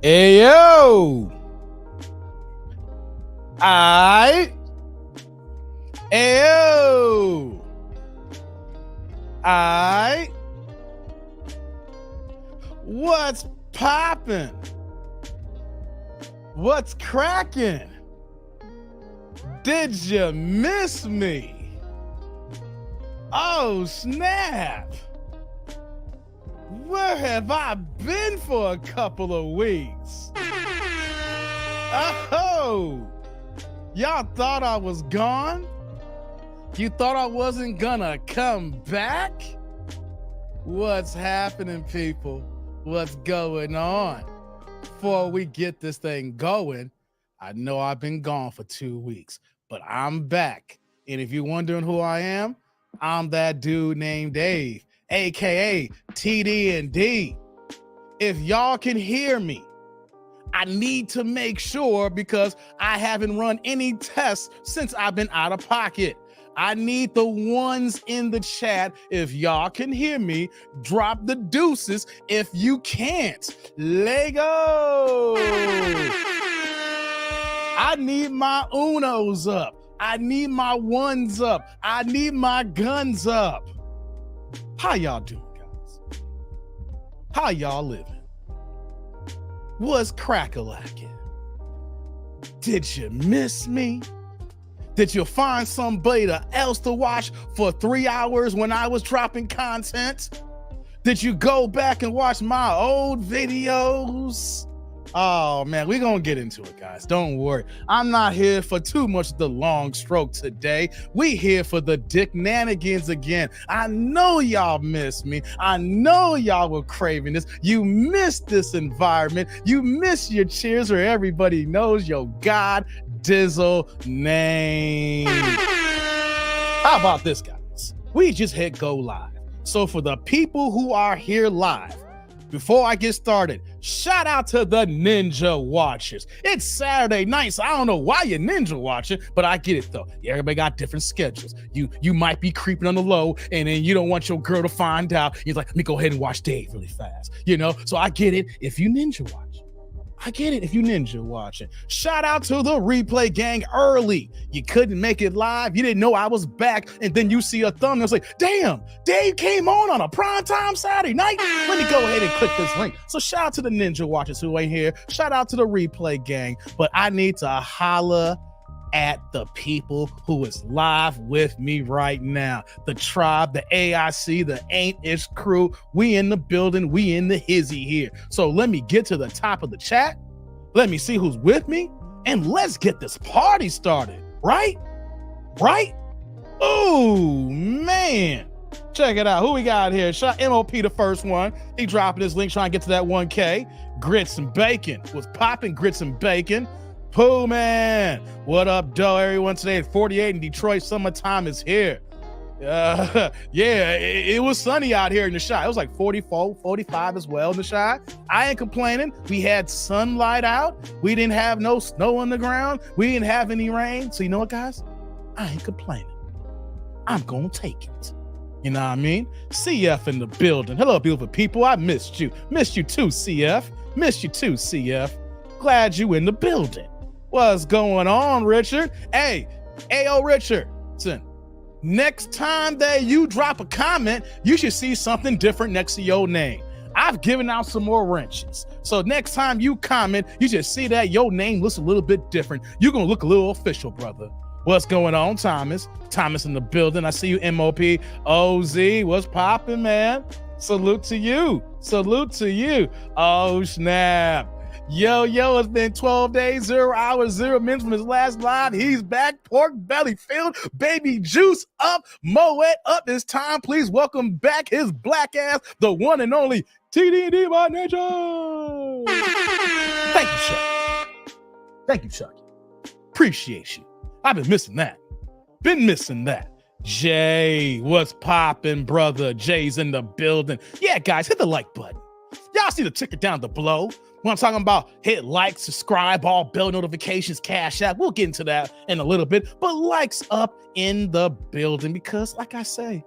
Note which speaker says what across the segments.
Speaker 1: Ayo! Aight. Ayo! Aight. What's poppin'? What's cracking? Did you miss me? Oh, snap! Where have I been for a couple of weeks? Oh! Y'all thought I was gone? You thought I wasn't gonna come back? What's happening, people? What's going on? Before we get this thing going, I know I've been gone for 2 weeks, but I'm back. And if you're wondering who I am, I'm that dude named Dave, aka TD&D. If y'all can hear me, I need to make sure because I haven't run any tests since I've been out of pocket. I need the ones in the chat. If y'all can hear me, drop the deuces. If you can't, Lego. I need my unos up. I need my ones up. I need my guns up. How y'all doing, guys? How y'all living? What's crack-a-lackin'? Did you miss me? Did you find somebody else to watch for 3 hours when I was dropping content? Did you go back and watch my old videos? Oh man, we're gonna get into it, guys. Don't worry. I'm not here for too much of the long stroke today. We here for the dick nanigans again. I know y'all miss me. I know y'all were craving this. You missed this environment. You miss your cheers where everybody knows your God Dizzle name. How about this, guys? We just hit go live. So for the people who are here live, before I get started, shout out to the Ninja Watchers. It's Saturday night, so I don't know why you're Ninja watching, but I get it though. Everybody got different schedules. You might be creeping on the low, and then you don't want your girl to find out. You're like, let me go ahead and watch Dave really fast. So I get it if you Ninja watch. I get it if you Ninja watching. Shout out to the replay gang early. You couldn't make it live. You didn't know I was back. And then you see a thumbnail. It's like, damn, Dave came on a primetime Saturday night. Let me go ahead and click this link. So shout out to the Ninja watchers who ain't here. Shout out to the replay gang. But I need to holla at the people who is live with me right now. The tribe, the AIC, the Ain't-ish crew. We in the building. We in the hizzy here. So let me get to the top of the chat. Let me see who's with me. And let's get this party started. Right? Oh, man. Check it out. Who we got here? Shout MOP, the first one. He dropping his link trying to get to that 1K. Grits and bacon. Was popping grits and bacon. Pooh man, what up, doe? Everyone today at 48 in Detroit. Summertime is here. It was sunny out here in the shot. It was like 44, 45 as well in the shot. I ain't complaining. We had sunlight out. We didn't have no snow on the ground. We didn't have any rain. So you know what, guys? I ain't complaining. I'm gonna take it. You know what I mean? CF in the building. Hello, beautiful people. I missed you. Missed you too, CF. Missed you too, CF. Glad you in the building. What's going on, Richard? Hey, Ayo, Richard. Listen, next time that you drop a comment, you should see something different next to your name. I've given out some more wrenches. So next time you comment, you should see that your name looks a little bit different. You're going to look a little official, brother. What's going on, Thomas? Thomas in the building. I see you, MOP. OZ, what's popping, man? Salute to you. Salute to you. Oh, snap. Yo, it's been 12 days, 0 hours, 0 minutes from his last live. He's back, pork belly filled, baby juice up, Moet up. It's time. Please welcome back his black ass, the one and only TD&D by nature. Thank you, Chuck. Thank you, Chuck. Appreciate you. I've been missing that. Jay, what's poppin', brother? Jay's in the building. Yeah, guys, hit the like button. Y'all see the ticker down below. When I'm talking about hit like, subscribe, all bell notifications, cash out. We'll get into that in a little bit. But likes up in the building because, like I say,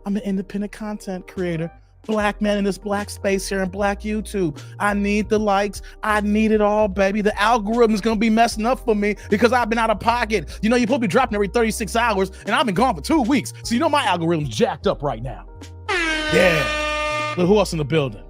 Speaker 1: I'm an independent content creator. black man in this black space here in black YouTube. I need the likes. I need it all, baby. The algorithm is going to be messing up for me because I've been out of pocket. You know, you're supposed to be dropping every 36 hours and I've been gone for 2 weeks. So you know my algorithm's jacked up right now. Yeah. Look, who else in the building?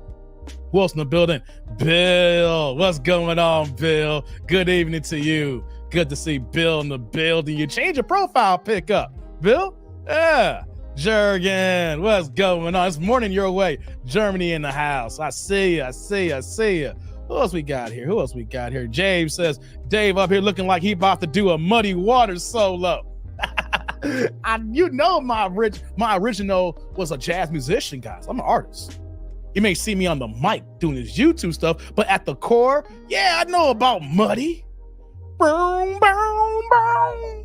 Speaker 1: Who else in the building? Bill. What's going on, Bill? Good evening to you. Good to see Bill in the building. You change your profile pic up. Bill? Yeah. Jurgen, what's going on? It's morning your way. Germany in the house. I see you. Who else we got here? James says, Dave up here looking like he about to do a Muddy Waters solo. You know my original was a jazz musician, guys. I'm an artist. You may see me on the mic doing this YouTube stuff, but at the core, yeah, I know about Muddy. Boom, boom, boom.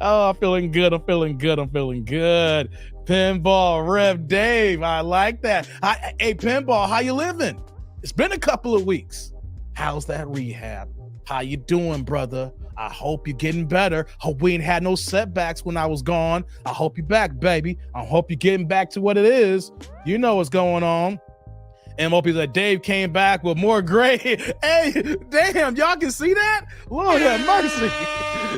Speaker 1: Oh, I'm feeling good. Pinball Rev Dave, I like that. Hey, Pinball, how you living? It's been a couple of weeks. How's that rehab? How you doing, brother? I hope you're getting better. Hope we ain't had no setbacks when I was gone. I hope you're back, baby. I hope you're getting back to what it is. You know what's going on. MOP said Dave came back with more gray. Hey, damn, y'all can see that? Lord have mercy.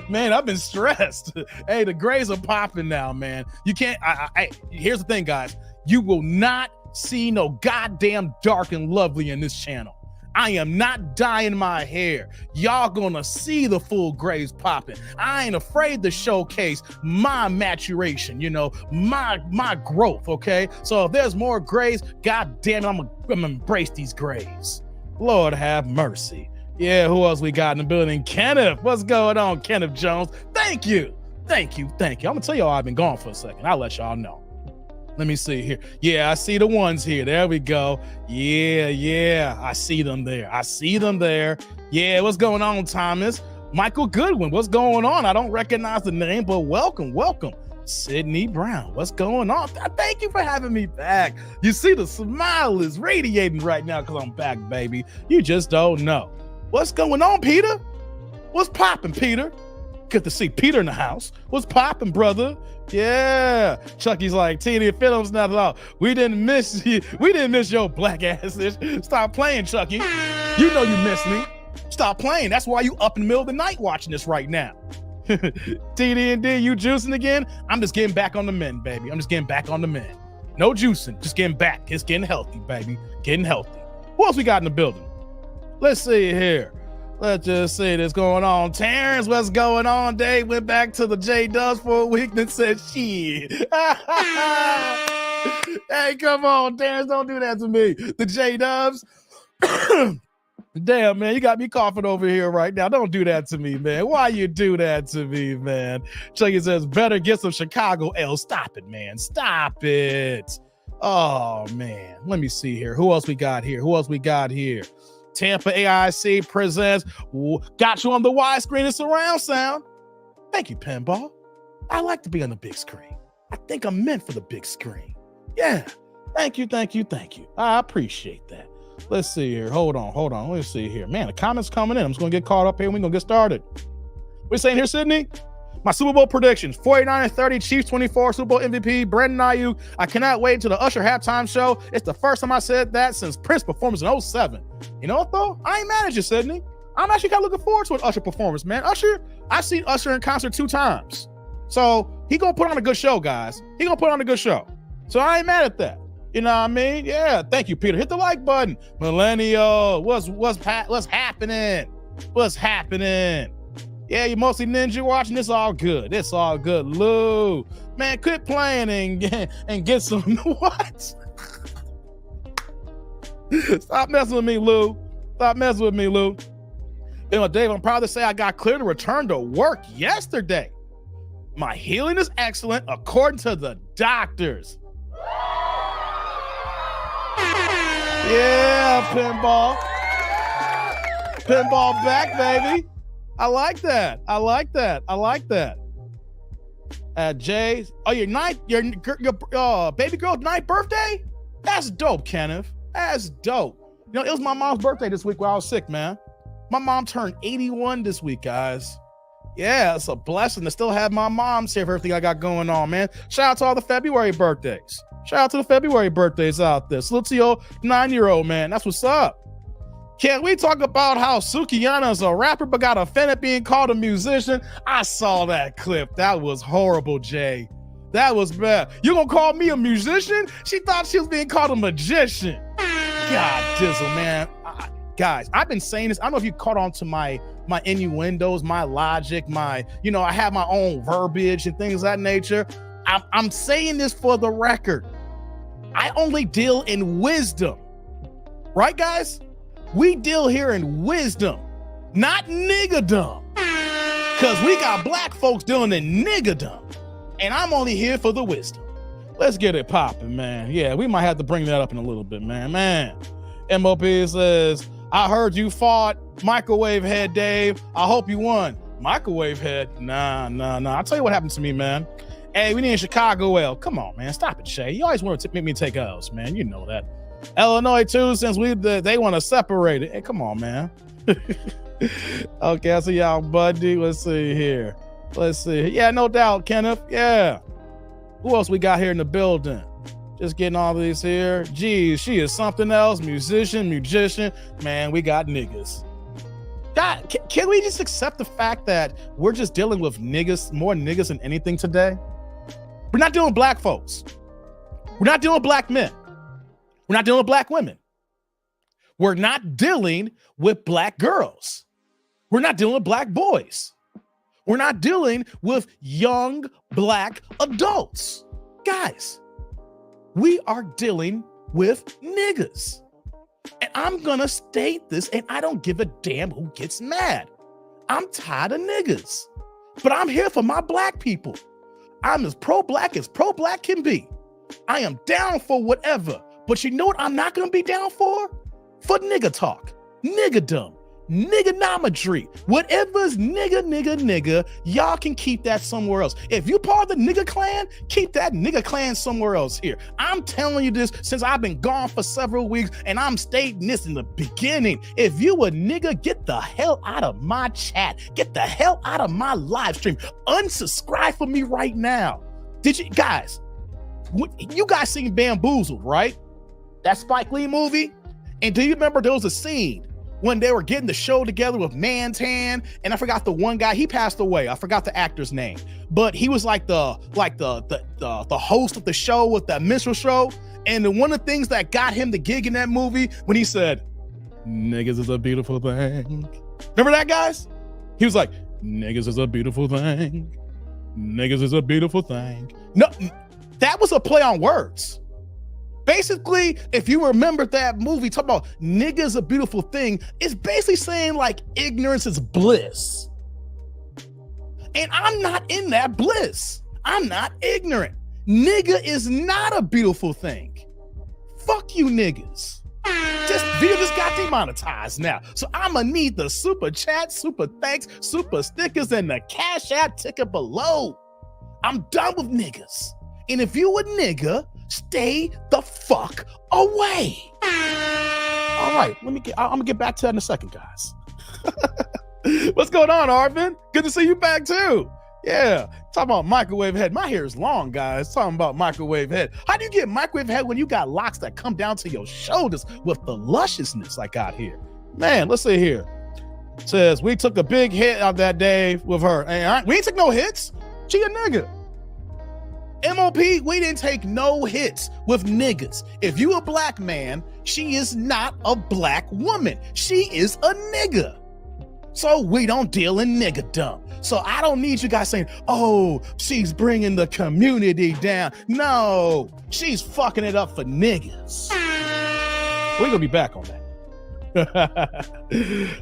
Speaker 1: Man, I've been stressed. Hey, the grays are popping now, man. You can't, here's the thing, guys. You will not see no goddamn dark and lovely in this channel. I am not dyeing my hair. Y'all gonna see the full grays popping. I ain't afraid to showcase my maturation, you know, my growth, okay? So if there's more grays, god damn it, I'm gonna embrace these grays. Lord have mercy. Yeah, who else we got in the building? Kenneth, what's going on, Kenneth Jones? Thank you. I'm gonna tell y'all I've been gone for a second. I'll let y'all know. Let me see here. Yeah, I see the ones here. There we go. Yeah. I see them there. Yeah, what's going on, Thomas? Michael Goodwin, what's going on? I don't recognize the name, but welcome. Sydney Brown, what's going on? Thank you for having me back. You see the smile is radiating right now because I'm back, baby. You just don't know. What's going on, Peter? What's popping, Peter? Good to see Peter in the house. What's popping, brother? Yeah. Chucky's like, TD Films, not at all. We didn't miss you. We didn't miss your black ass. Stop playing, Chucky. You know you missed me. Stop playing. That's why you up in the middle of the night watching this right now. TD and D, you juicing again? I'm just getting back on the men, baby. I'm just getting back on the men. No juicing, just getting back. It's getting healthy, baby. Getting healthy. Who else we got in the building? Let's see here. Let's just see this going on. Terrence, what's going on? Dave went back to the J-Dubs for a week and said, shit. Hey, come on, Terrence, don't do that to me. The J-Dubs. Damn, man, you got me coughing over here right now. Don't do that to me, man. Why you do that to me, man? Chucky says, better get some Chicago L. Stop it, man. Stop it. Oh, man. Let me see here. Who else we got here? Tampa AIC presents Got You on the Widescreen and Surround Sound. Thank you, Pinball. I like to be on the big screen. I think I'm meant for the big screen. Yeah. Thank you. I appreciate that. Let's see here. Hold on. Let's see here. Man, the comments coming in. I'm just going to get caught up here and we're going to get started. What you saying here, Sydney? My Super Bowl predictions, 49-30, Chiefs 24, Super Bowl MVP, Brandon Ayuk. I cannot wait until the Usher halftime show. It's the first time I said that since Prince performance in 07. You know what, though? I ain't mad at you, Sydney. I'm actually kind of looking forward to an Usher performance, man. I've seen Usher in concert 2 times. So he going to put on a good show, guys. He going to put on a good show. So I ain't mad at that. You know what I mean? Yeah, thank you, Peter. Hit the like button. Millennial, what's happening? What's happening? Yeah, you mostly ninja watching. It's all good. Lou, man, quit playing and get some what? Stop messing with me, Lou. You know, Dave, I'm proud to say I got cleared to return to work yesterday. My healing is excellent according to the doctors. Yeah, pinball. Pinball back, baby. I like that. Jay, your baby girl's 9th birthday? That's dope, Kenneth. That's dope. You know, it was my mom's birthday this week while I was sick, man. My mom turned 81 this week, guys. Yeah, it's a blessing to still have my mom here for everything I got going on, man. Shout out to all the February birthdays. Shout out to the February birthdays out there. Salute to your 9-year-old, man. That's what's up. Can we talk about how Sukiyana is a rapper but got offended being called a musician? I saw that clip. That was horrible, Jay. That was bad. You gonna call me a musician? She thought she was being called a magician. God dizzle, man. Guys, I've been saying this. I don't know if you caught on to my innuendos, my logic, I have my own verbiage and things of that nature. I'm saying this for the record. I only deal in wisdom. Right, guys? We deal here in wisdom, not niggadom. Because we got black folks dealing in niggadom. And I'm only here for the wisdom. Let's get it popping, man. Yeah, we might have to bring that up in a little bit, man. MOP says, I heard you fought Microwave Head, Dave. I hope you won. Microwave Head? Nah. I'll tell you what happened to me, man. Hey, we need a Chicago L. Come on, man. Stop it, Shay. You always want to make me take L's, man. You know that. Illinois, too, since they want to separate it. Hey, come on, man. Okay, I see y'all, buddy. Let's see here. Yeah, no doubt, Kenneth. Yeah. Who else we got here in the building? Just getting all these here. Geez, she is something else. Musician. Man, we got niggas. God, can we just accept the fact that we're just dealing with niggas, more niggas than anything today? We're not dealing with black folks. We're not dealing with black men. We're not dealing with black women. We're not dealing with black girls. We're not dealing with black boys. We're not dealing with young black adults. Guys, we are dealing with niggas. And I'm gonna state this, and I don't give a damn who gets mad. I'm tired of niggas. But I'm here for my black people. I'm as pro-black can be. I am down for whatever. But you know what I'm not gonna be down for? For nigga talk, niggadom, niggadometry, whatever's nigga, y'all can keep that somewhere else. If you part of the nigga clan, keep that nigga clan somewhere else here. I'm telling you this since I've been gone for several weeks, and I'm stating this in the beginning. If you a nigga, get the hell out of my chat. Get the hell out of my live stream. Unsubscribe for me right now. Did you guys seen Bamboozled, right? That Spike Lee movie? And do you remember there was a scene when they were getting the show together with Mantan, and I forgot the one guy, he passed away. I forgot the actor's name, but he was like the host of the show with that minstrel show. And one of the things that got him the gig in that movie when he said, "Niggas is a beautiful thing." Remember that, guys? He was like, "Niggas is a beautiful thing. Niggas is a beautiful thing." No, that was a play on words. Basically, if you remember that movie, talk about nigga's a beautiful thing, it's basically saying like ignorance is bliss. And I'm not in that bliss. I'm not ignorant. Nigga is not a beautiful thing. Fuck you niggas. Video just got demonetized now. So I'ma need the super chat, super thanks, super stickers, and the cash app ticket below. I'm done with niggas. And if you a nigga, stay the fuck away. All right, I'm gonna get back to that in a second, guys. What's going on, Arvin? Good to see you back too. Yeah, talking about microwave head. My hair is long, guys. Talking about microwave head. How do you get microwave head when you got locks that come down to your shoulders with the lusciousness I got here? Man, let's see here. It says, we took a big hit out that day with her. And we ain't took no hits. She a nigga. MOP, we didn't take no hits with niggas. If you a black man, she is not a black woman. She is a nigga. So we don't deal in niggadom. So I don't need you guys saying, oh, she's bringing the community down. No, she's fucking it up for niggas. We're gonna be back on that.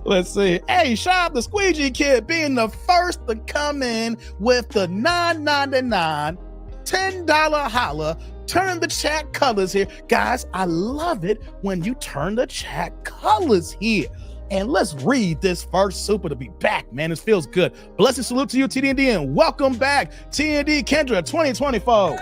Speaker 1: Let's see. Hey, shout out the Squeegee Kid being the first to come in with the $9.99 $10 holla, turn the chat colors here. Guys, I love it when you turn the chat colors here. And let's read this first super to be back, man. It feels good. Blessed salute to you, TDND, and welcome back, TND Kendra 2024. Hey,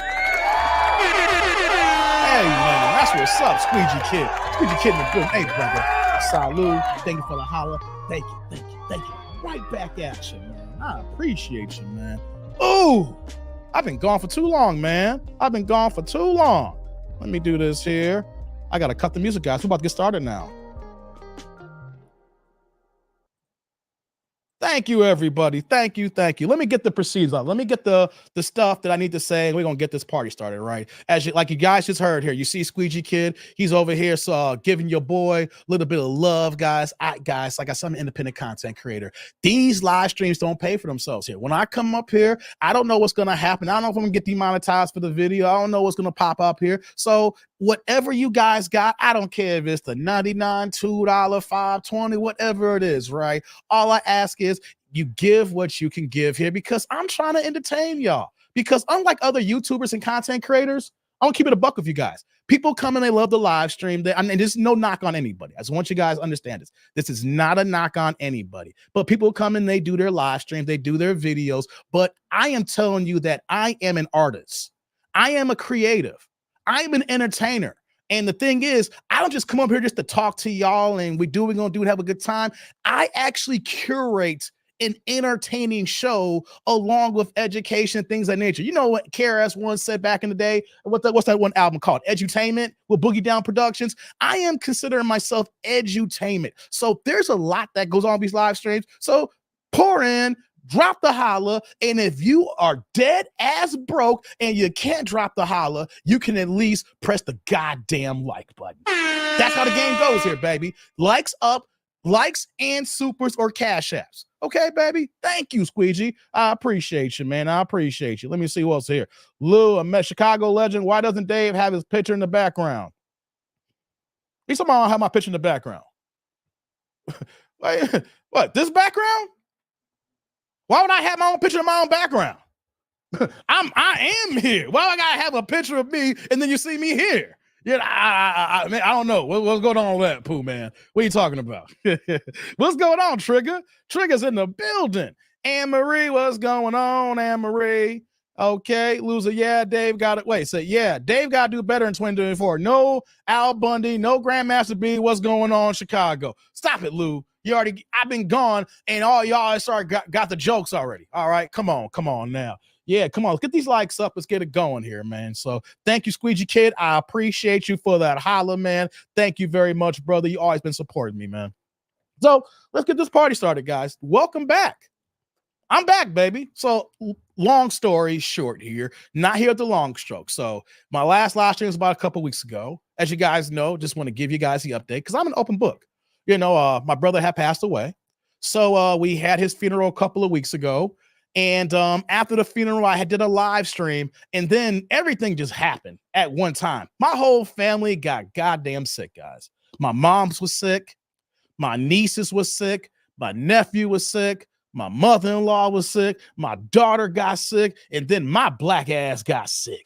Speaker 1: man, that's what's up, Squeegee Kid. Squeegee Kid in the building. Hey, brother, salute. Thank you for the holla. Thank you. Right back at you, man. I appreciate you, man. Ooh. I've been gone for too long, man. I've been gone for too long. Let me do this here. I got to cut the music, guys. We're about to get started now. Thank you, everybody. Thank you. Thank you. Let me get the procedures on. Let me get the stuff that I need to say, and we're gonna get this party started, right? Like you guys just heard here, you see Squeegee Kid. He's over here, so giving your boy a little bit of love, guys. Guys, like I said, I'm an independent content creator. These live streams don't pay for themselves here. When I come up here, I don't know what's gonna happen. I don't know if I'm gonna get demonetized for the video. I don't know what's gonna pop up here. So whatever you guys got, I don't care if it's the $99, $2, $5.20, whatever it is, right? All I ask is you give what you can give here, because I'm trying to entertain y'all. Because unlike other YouTubers and content creators, I want to keep it a buck with you guys. People come and they love the live stream. And there's no knock on anybody. I just want you guys to understand this. This is not a knock on anybody. But people come and they do their live stream, they do their videos. But I am telling you that I am an artist. I am a creative. I'm an entertainer. And the thing is, I don't just come up here just to talk to y'all and we're gonna do it, have a good time. I actually curate an entertaining show along with education, things of that nature. You know what KRS-One said back in the day? What's that one album called? Edutainment with Boogie Down Productions. I am considering myself edutainment. So there's a lot that goes on with these live streams. So pour in, drop the holla, and if you are dead ass broke and you can't drop the holla, you can at least press the goddamn like button. That's how the game goes here, baby. Likes up, likes and supers or cash apps. Okay, baby? Thank you, Squeegee. I appreciate you, man. I appreciate you. Let me see who else here. Lou, a Chicago legend. Why doesn't Dave have his picture in the background? He somehow have my picture in the background. What, this background? Why would I have my own picture in my own background? I am here. Why do I gotta have a picture of me and then you see me here? Yeah, I don't know. What's going on with that, Pooh, man? What are you talking about? What's going on, Trigger? Trigger's in the building. Anne-Marie, what's going on, Anne-Marie? Okay, loser. Yeah, Dave got it. Wait, say, yeah, Dave got to do better in 2024. No Al Bundy, no Grandmaster B. What's going on, Chicago? Stop it, Lou. I've been gone, and all y'all got the jokes already. All right, come on now. Yeah, come on. Let's get these likes up. Let's get it going here, man. So thank you, Squeegee Kid. I appreciate you for that holla, man. Thank you very much, brother. You always been supporting me, man. So let's get this party started, guys. Welcome back. I'm back, baby. So long story short here, not here at the long stroke. So my last live stream was about a couple weeks ago. As you guys know, just want to give you guys the update because I'm an open book. You know, my brother had passed away. So we had his funeral a couple of weeks ago. And after the funeral, I did a live stream, and then everything just happened at one time. My whole family got goddamn sick, guys. My mom's was sick. My nieces was sick. My nephew was sick. My mother-in-law was sick. My daughter got sick. And then my black ass got sick.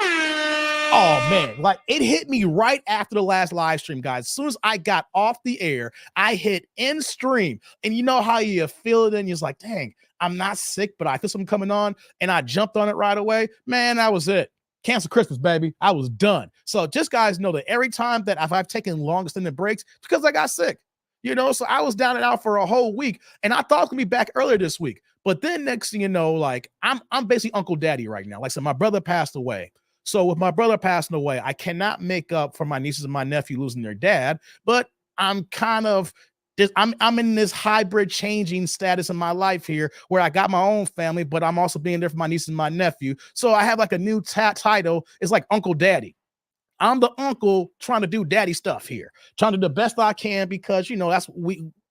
Speaker 1: Oh, man, like it hit me right after the last live stream, guys. As soon as I got off the air, I hit end stream. And you know how you feel it and you're like, dang, I'm not sick, but I feel something coming on. And I jumped on it right away. Man, that was it. Cancel Christmas, baby. I was done. So just guys know that every time that if I've taken long extended breaks, it's because I got sick. You know, so I was down and out for a whole week. And I thought I was gonna be back earlier this week. But then next thing you know, like I'm basically Uncle Daddy right now. Like I said, my brother passed away. So with my brother passing away, I cannot make up for my nieces and my nephew losing their dad, but I'm kind of I'm in this hybrid changing status in my life here where I got my own family, but I'm also being there for my niece and my nephew. So I have like a new title. It's like Uncle Daddy. I'm the uncle trying to do daddy stuff here, trying to do the best I can because, you know, that's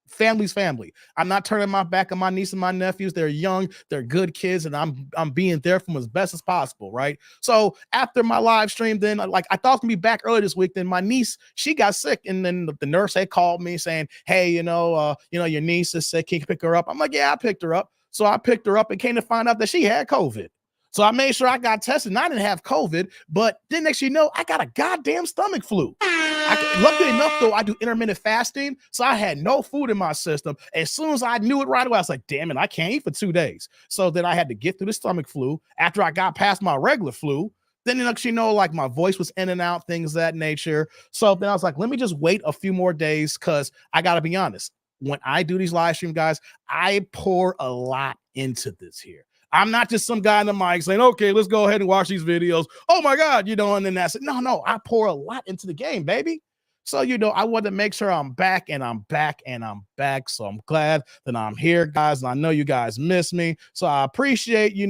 Speaker 1: family's family. I'm not turning my back on my niece and my nephews. They're young, they're good kids, and I'm being there for them as best as possible, right? So after my live stream, then like I thought I was gonna be back early this week. Then my niece, she got sick, and then the nurse had called me saying, "Hey, you know, your niece is sick. Can you pick her up?" I'm like, "Yeah, I picked her up." So I picked her up and came to find out that she had COVID. So I made sure I got tested and I didn't have COVID, but then next you know, I got a goddamn stomach flu. Luckily enough, though, I do intermittent fasting, so I had no food in my system. As soon as I knew it right away, I was like, damn it, I can't eat for 2 days. So then I had to get through the stomach flu. After I got past my regular flu, then next you know, like my voice was in and out, things of that nature. So then I was like, let me just wait a few more days because I got to be honest. When I do these live stream, guys, I pour a lot into this here. I'm not just some guy in the mic saying, okay, let's go ahead and watch these videos. Oh my God, and then that's it. No, I pour a lot into the game, baby. So, I want to make sure I'm back and I'm back and I'm back. So I'm glad that I'm here, guys. And I know you guys miss me. So I appreciate, you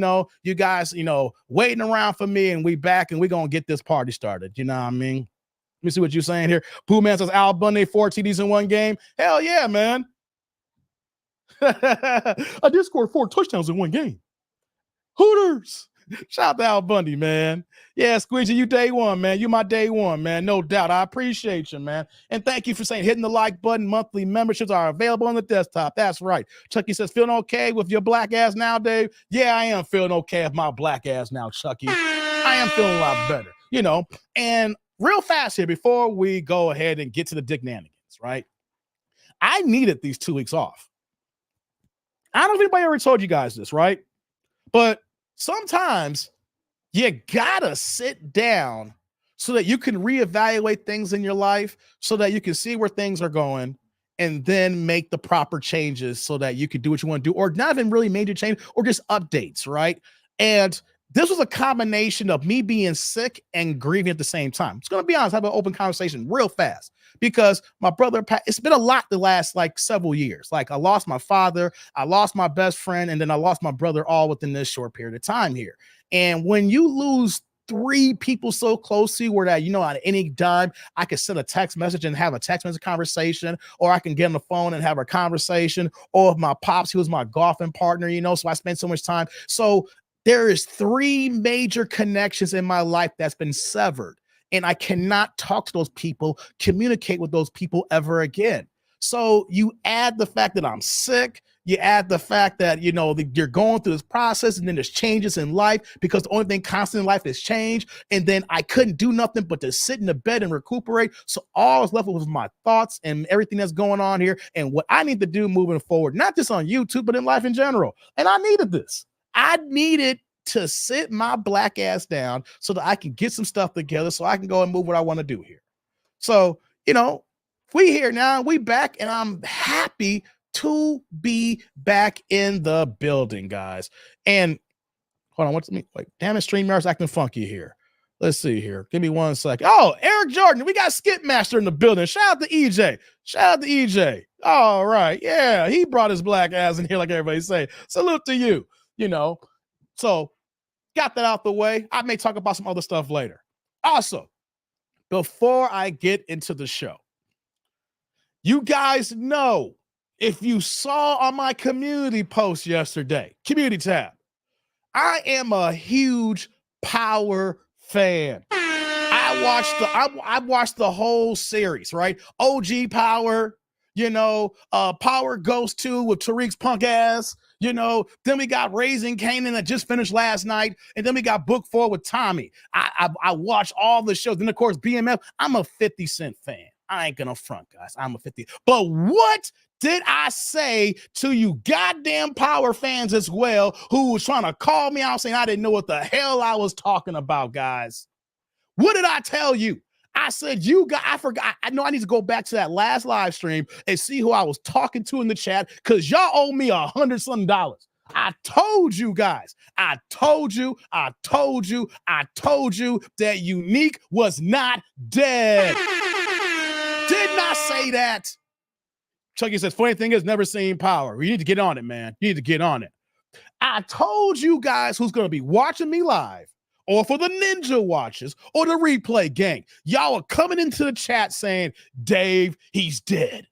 Speaker 1: guys, waiting around for me, and we back and we going to get this party started. You know what I mean? Let me see what you're saying here. Pooh Man says Al Bundy, 4 TDs in one game. Hell yeah, man. I did score 4 touchdowns in one game. Hooters. Shout out to Al Bundy, man. Yeah, Squeegee, you day one, man. You my day one, man. No doubt. I appreciate you, man. And thank you for saying hitting the like button. Monthly memberships are available on the desktop. That's right. Chucky says, feeling okay with your black ass now, Dave? Yeah, I am feeling okay with my black ass now, Chucky. I am feeling a lot better, And real fast here, before we go ahead and get to the dignanigans, right? I needed these 2 weeks off. I don't know if anybody ever told you guys this, right? But sometimes you gotta sit down so that you can reevaluate things in your life, so that you can see where things are going, and then make the proper changes so that you can do what you want to do, or not even really major change, or just updates, right? And this was a combination of me being sick and grieving at the same time. I'm just gonna be honest, have an open conversation real fast, because my brother, it's been a lot the last several years. I lost my father, I lost my best friend, and then I lost my brother, all within this short period of time here. And when you lose 3 people so close to you, where that, at any time, I could send a text message and have a text message conversation, or I can get on the phone and have a conversation, or if my pops, he was my golfing partner, so I spent so much time. So there is 3 major connections in my life that's been severed, and I cannot talk to those people, communicate with those people ever again. So you add the fact that I'm sick, you add the fact that, you're going through this process, and then there's changes in life, because the only thing constant in life is change. And then I couldn't do nothing but to sit in the bed and recuperate. So all I was left with was my thoughts and everything that's going on here, and what I need to do moving forward, not just on YouTube, but in life in general. And I needed this. I needed to sit my black ass down so that I can get some stuff together, so I can go and move what I want to do here. So, we here now, we back, and I'm happy to be back in the building, guys. And hold on, what's me? Damn it, StreamYard's acting funky here. Let's see here. Give me 1 second. Oh, Eric Jordan, we got Skip Master in the building. Shout out to EJ. Shout out to EJ. All right, yeah, he brought his black ass in here, like everybody say. Salute to you. So got that out the way. I may talk about some other stuff later. Also, before I get into the show, you guys know, if you saw on my community post yesterday, community tab, I am a huge Power fan. I watched the whole series, right? OG Power, Power Ghost 2 with Tariq's punk ass, then we got Raising Kanan that just finished last night, and then we got Book 4 with Tommy. I watched all the shows. Then, of course, BMF. I'm a 50 Cent fan. I ain't gonna front, guys. I'm a 50. But what did I say to you goddamn Power fans as well, who was trying to call me out saying I didn't know what the hell I was talking about, guys? What did I tell you? I said, I forgot. I know I need to go back to that last live stream and see who I was talking to in the chat, because y'all owe me $100-something. I told you guys. I told you that Unique was not dead. Did not say that. Chucky says, funny thing is, never seen Power. You need to get on it, man. You need to get on it. I told you guys who's going to be watching me live, or for the ninja watchers, or the replay gang. Y'all are coming into the chat saying, Dave, he's dead.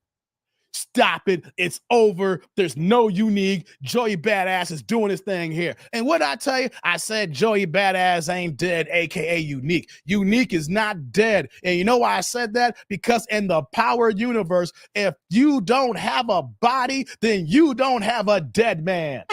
Speaker 1: Stop it. It's over. There's no Unique. Joey Badass is doing his thing here. And what I tell you, I said Joey Badass ain't dead, aka Unique. Unique is not dead. And you know why I said that? Because in the Power universe, if you don't have a body, then you don't have a dead man.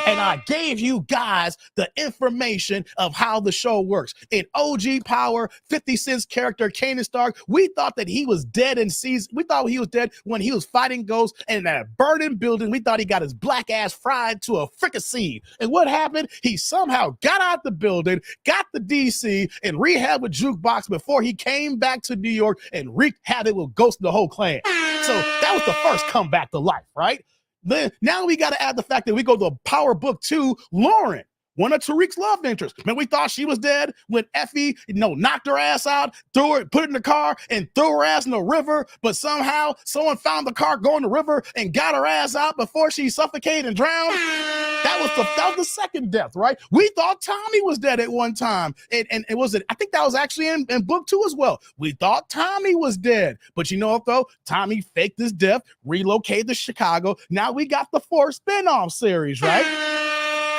Speaker 1: And I gave you guys the information of how the show works. In OG Power, 50 Cent's character, Kanan Stark, we thought that he was dead in season. We thought he was dead when he was fighting ghosts in that burning building. We thought he got his black ass fried to a fricassee. And what happened? He somehow got out the building, got the DC, and rehabbed a jukebox before he came back to New York and wreaked havoc with Ghost and the whole clan. So that was the first comeback to life, right? Then now we got to add the fact that we go to Power Book 2, Lauren, one of Tariq's love interests. Man, we thought she was dead when Effie, knocked her ass out, put it in the car, and threw her ass in the river. But somehow someone found the car going to the river and got her ass out before she suffocated and drowned. That was the second death, right? We thought Tommy was dead at one time. And it was, I think that was actually in book 2 as well. We thought Tommy was dead. But you know what, though? Tommy faked his death, relocated to Chicago. Now we got the 4 spinoff series, right?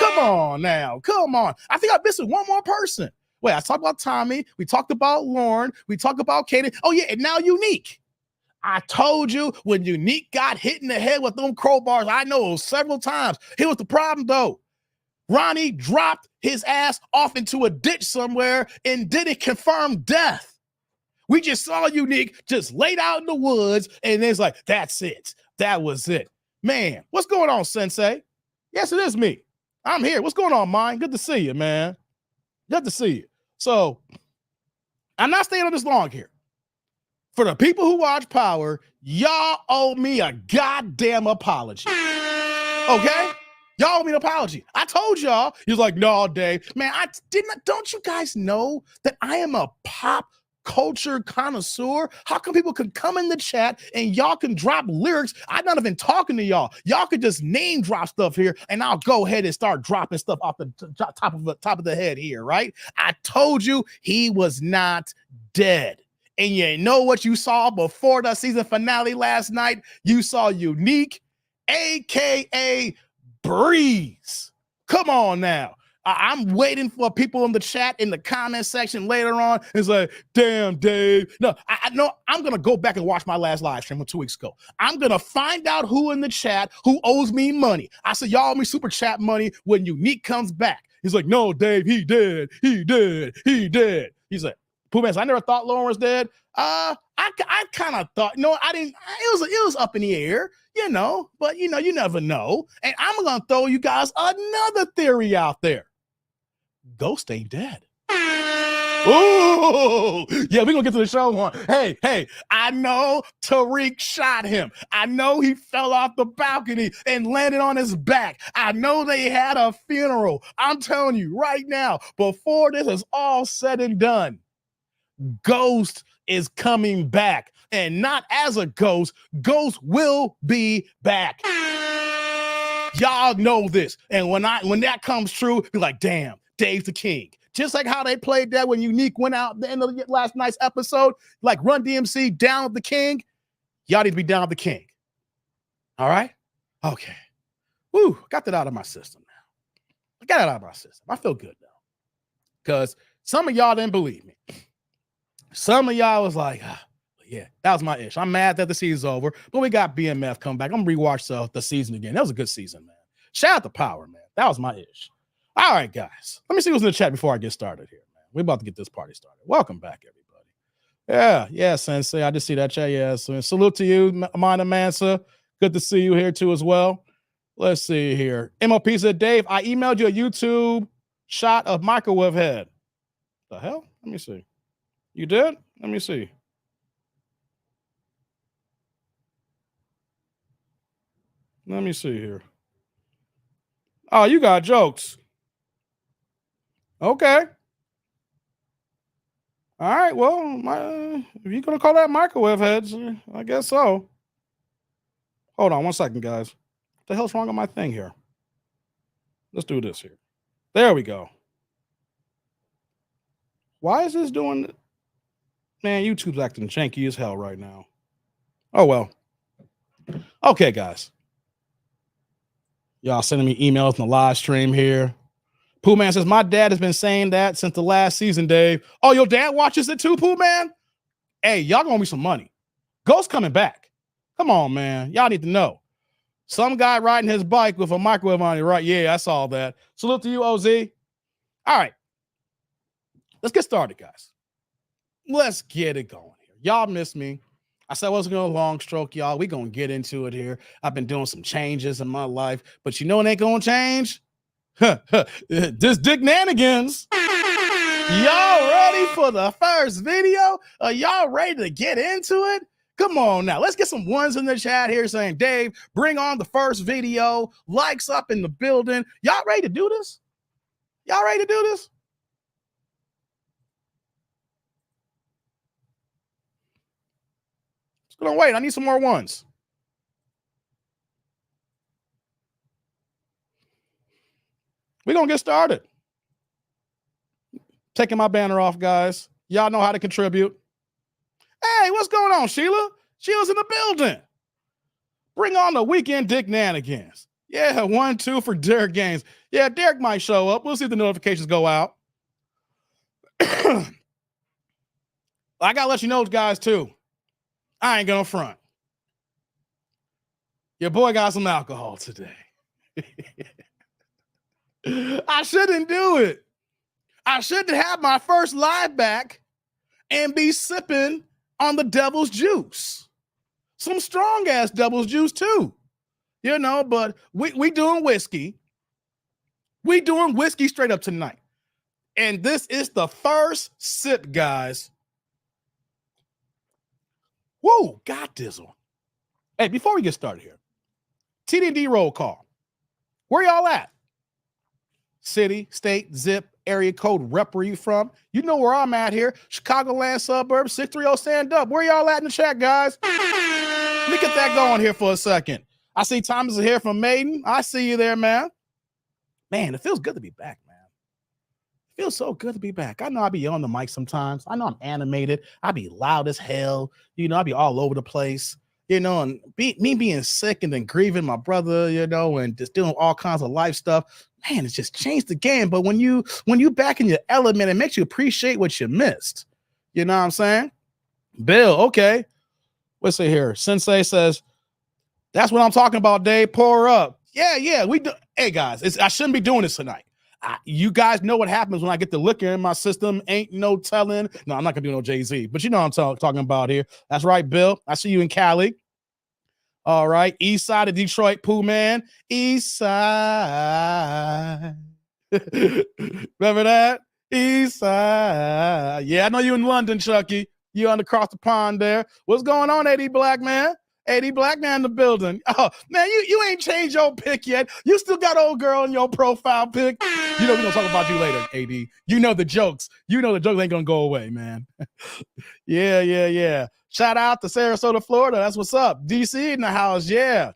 Speaker 1: Come on now. Come on. I think I'm missing one more person. Wait, I talked about Tommy. We talked about Lauren. We talked about Katie. Oh, yeah, and now Unique. I told you when Unique got hit in the head with them crowbars, I know several times. Here was the problem, though. Ronnie dropped his ass off into a ditch somewhere and didn't confirm death. We just saw Unique just laid out in the woods, and it's like, that's it. That was it. Man, what's going on, Sensei? Yes, it is me. I'm here. What's going on, Mine? Good to see you, man. Good to see you. So, I'm not staying on this long here. For the people who watch Power, y'all owe me a goddamn apology. Okay? Y'all owe me an apology. I told y'all. He was like, no, Dave. Man, don't you guys know that I am a pop culture connoisseur? How come people could come in the chat and y'all can drop lyrics? I'm not even talking to y'all. Y'all could just name drop stuff here, and I'll go ahead and start dropping stuff off the top of the head here, right? I told you he was not dead. And you know what you saw before the season finale last night? You saw Unique, aka Breeze. Come on now. I'm waiting for people in the chat, in the comment section later on. It's like, damn, Dave. No, I know I'm going to go back and watch my last live stream from 2 weeks ago. I'm going to find out who in the chat who owes me money. I said, y'all owe me super chat money when Unique comes back. He's like, no, Dave, he did. He's like, Pooh Man, I never thought Lauren was dead. I kind of thought, I didn't. It was up in the air, but you never know. And I'm going to throw you guys another theory out there. Ghost ain't dead. Ooh, yeah, we're gonna get to the show on. Hey, I know Tariq shot him. I know he fell off the balcony and landed on his back. I know they had a funeral. I'm telling you right now, before this is all said and done, Ghost is coming back. And not as a ghost. Ghost will be back. Y'all know this. And when that comes true, be like, damn, Dave's the king. Just like how they played that when Unique went out at the end of last night's episode, like Run DMC down with the king. Y'all need to be down with the king. All right? Okay. Woo, got that out of my system now. I got it out of my system. I feel good now. Because some of y'all didn't believe me. Some of y'all was like, yeah, that was my ish. I'm mad that the season's over, but we got BMF come back. I'm going to rewatch the season again. That was a good season, man. Shout out to Power, man. That was my ish. All right, guys. Let me see who's in the chat before I get started here, man. We're about to get this party started. Welcome back, everybody. Yeah, Sensei. I just see that chat. Yeah, so salute to you, Amanda Mansa. Good to see you here, too, as well. Let's see here. MOP said, Dave, I emailed you a YouTube shot of microwave head. The hell? Let me see. You did? Let me see. Let me see here. Oh, you got jokes. Okay. All right. Well, if you're going to call that microwave heads, I guess so. Hold on 1 second, guys. What the hell's wrong with my thing here? Let's do this here. There we go. Why is this doing... Man, YouTube's acting janky as hell right now. Oh, well. Okay, guys. Y'all sending me emails in the live stream here. Pooh Man says, my dad has been saying that since the last season, Dave. Oh, your dad watches it too, Pooh Man? Hey, y'all gonna owe me some money. Ghost coming back. Come on, man. Y'all need to know. Some guy riding his bike with a microwave on it, right? Yeah, I saw that. Salute to you, OZ. All right. Let's get started, guys. Let's get it going here. Y'all miss me. I said I wasn't going to long stroke, y'all. We're going to get into it here. I've been doing some changes in my life, but you know what ain't going to change? This Dick Nanigans. Y'all ready for the first video? Are y'all ready to get into it? Come on now. Let's get some ones in the chat here saying, Dave, bring on the first video. Likes up in the building. Y'all ready to do this? Y'all ready to do this? Just gonna wait. I need some more ones. We're gonna get started. Taking my banner off, guys. Y'all know how to contribute. Hey, what's going on, Sheila? Sheila's in the building. Bring on the weekend Dick Nanigans. Yeah, 1-2 for Derek Gaines. Yeah, Derek might show up. We'll see if the notifications go out. I gotta let you know, guys, too. I ain't gonna front. Your boy got some alcohol today. I shouldn't do it. I shouldn't have my first live back and be sipping on the devil's juice. Some strong ass devil's juice too. You know, but we doing whiskey. We doing whiskey straight up tonight. And this is the first sip, guys. Whoa, got this one. Hey, before we get started here, TDD roll call. Where y'all at? City, state, zip, area code, rep where you from. You know where I'm at here. Chicagoland suburbs, 630 stand up. Where y'all at in the chat, guys? Let me get that going here for a second. I see Thomas is here from Maiden. I see you there, man. Man, it feels good to be back, man. It feels so good to be back. I know I be on the mic sometimes. I know I'm animated. I be loud as hell. You know, I be all over the place. You know, and me being sick and then grieving my brother, you know, and just doing all kinds of life stuff. Man, it's just changed the game. But when you back in your element, it makes you appreciate what you missed. You know what I'm saying? Bill, okay. What's it here? Sensei says, that's what I'm talking about, Dave. Pour up. Yeah. We do. Hey, guys, I shouldn't be doing this tonight. You guys know what happens when I get the liquor in my system. Ain't no telling. No, I'm not going to do no Jay-Z. But you know what I'm talking about here. That's right, Bill. I see you in Cali. All right. East side of Detroit, Pooh Man. East side. Remember that? East side. Yeah, I know you in London, Chucky. You on across the pond there. What's going on, AD Black Man? AD Black Man in the building. Oh, man, you ain't changed your pic yet. You still got old girl in your profile pic. You know we're going to talk about you later, AD. You know the jokes. You know the jokes ain't going to go away, man. Yeah. Shout out to Sarasota, Florida. That's what's up. DC in the house, yeah.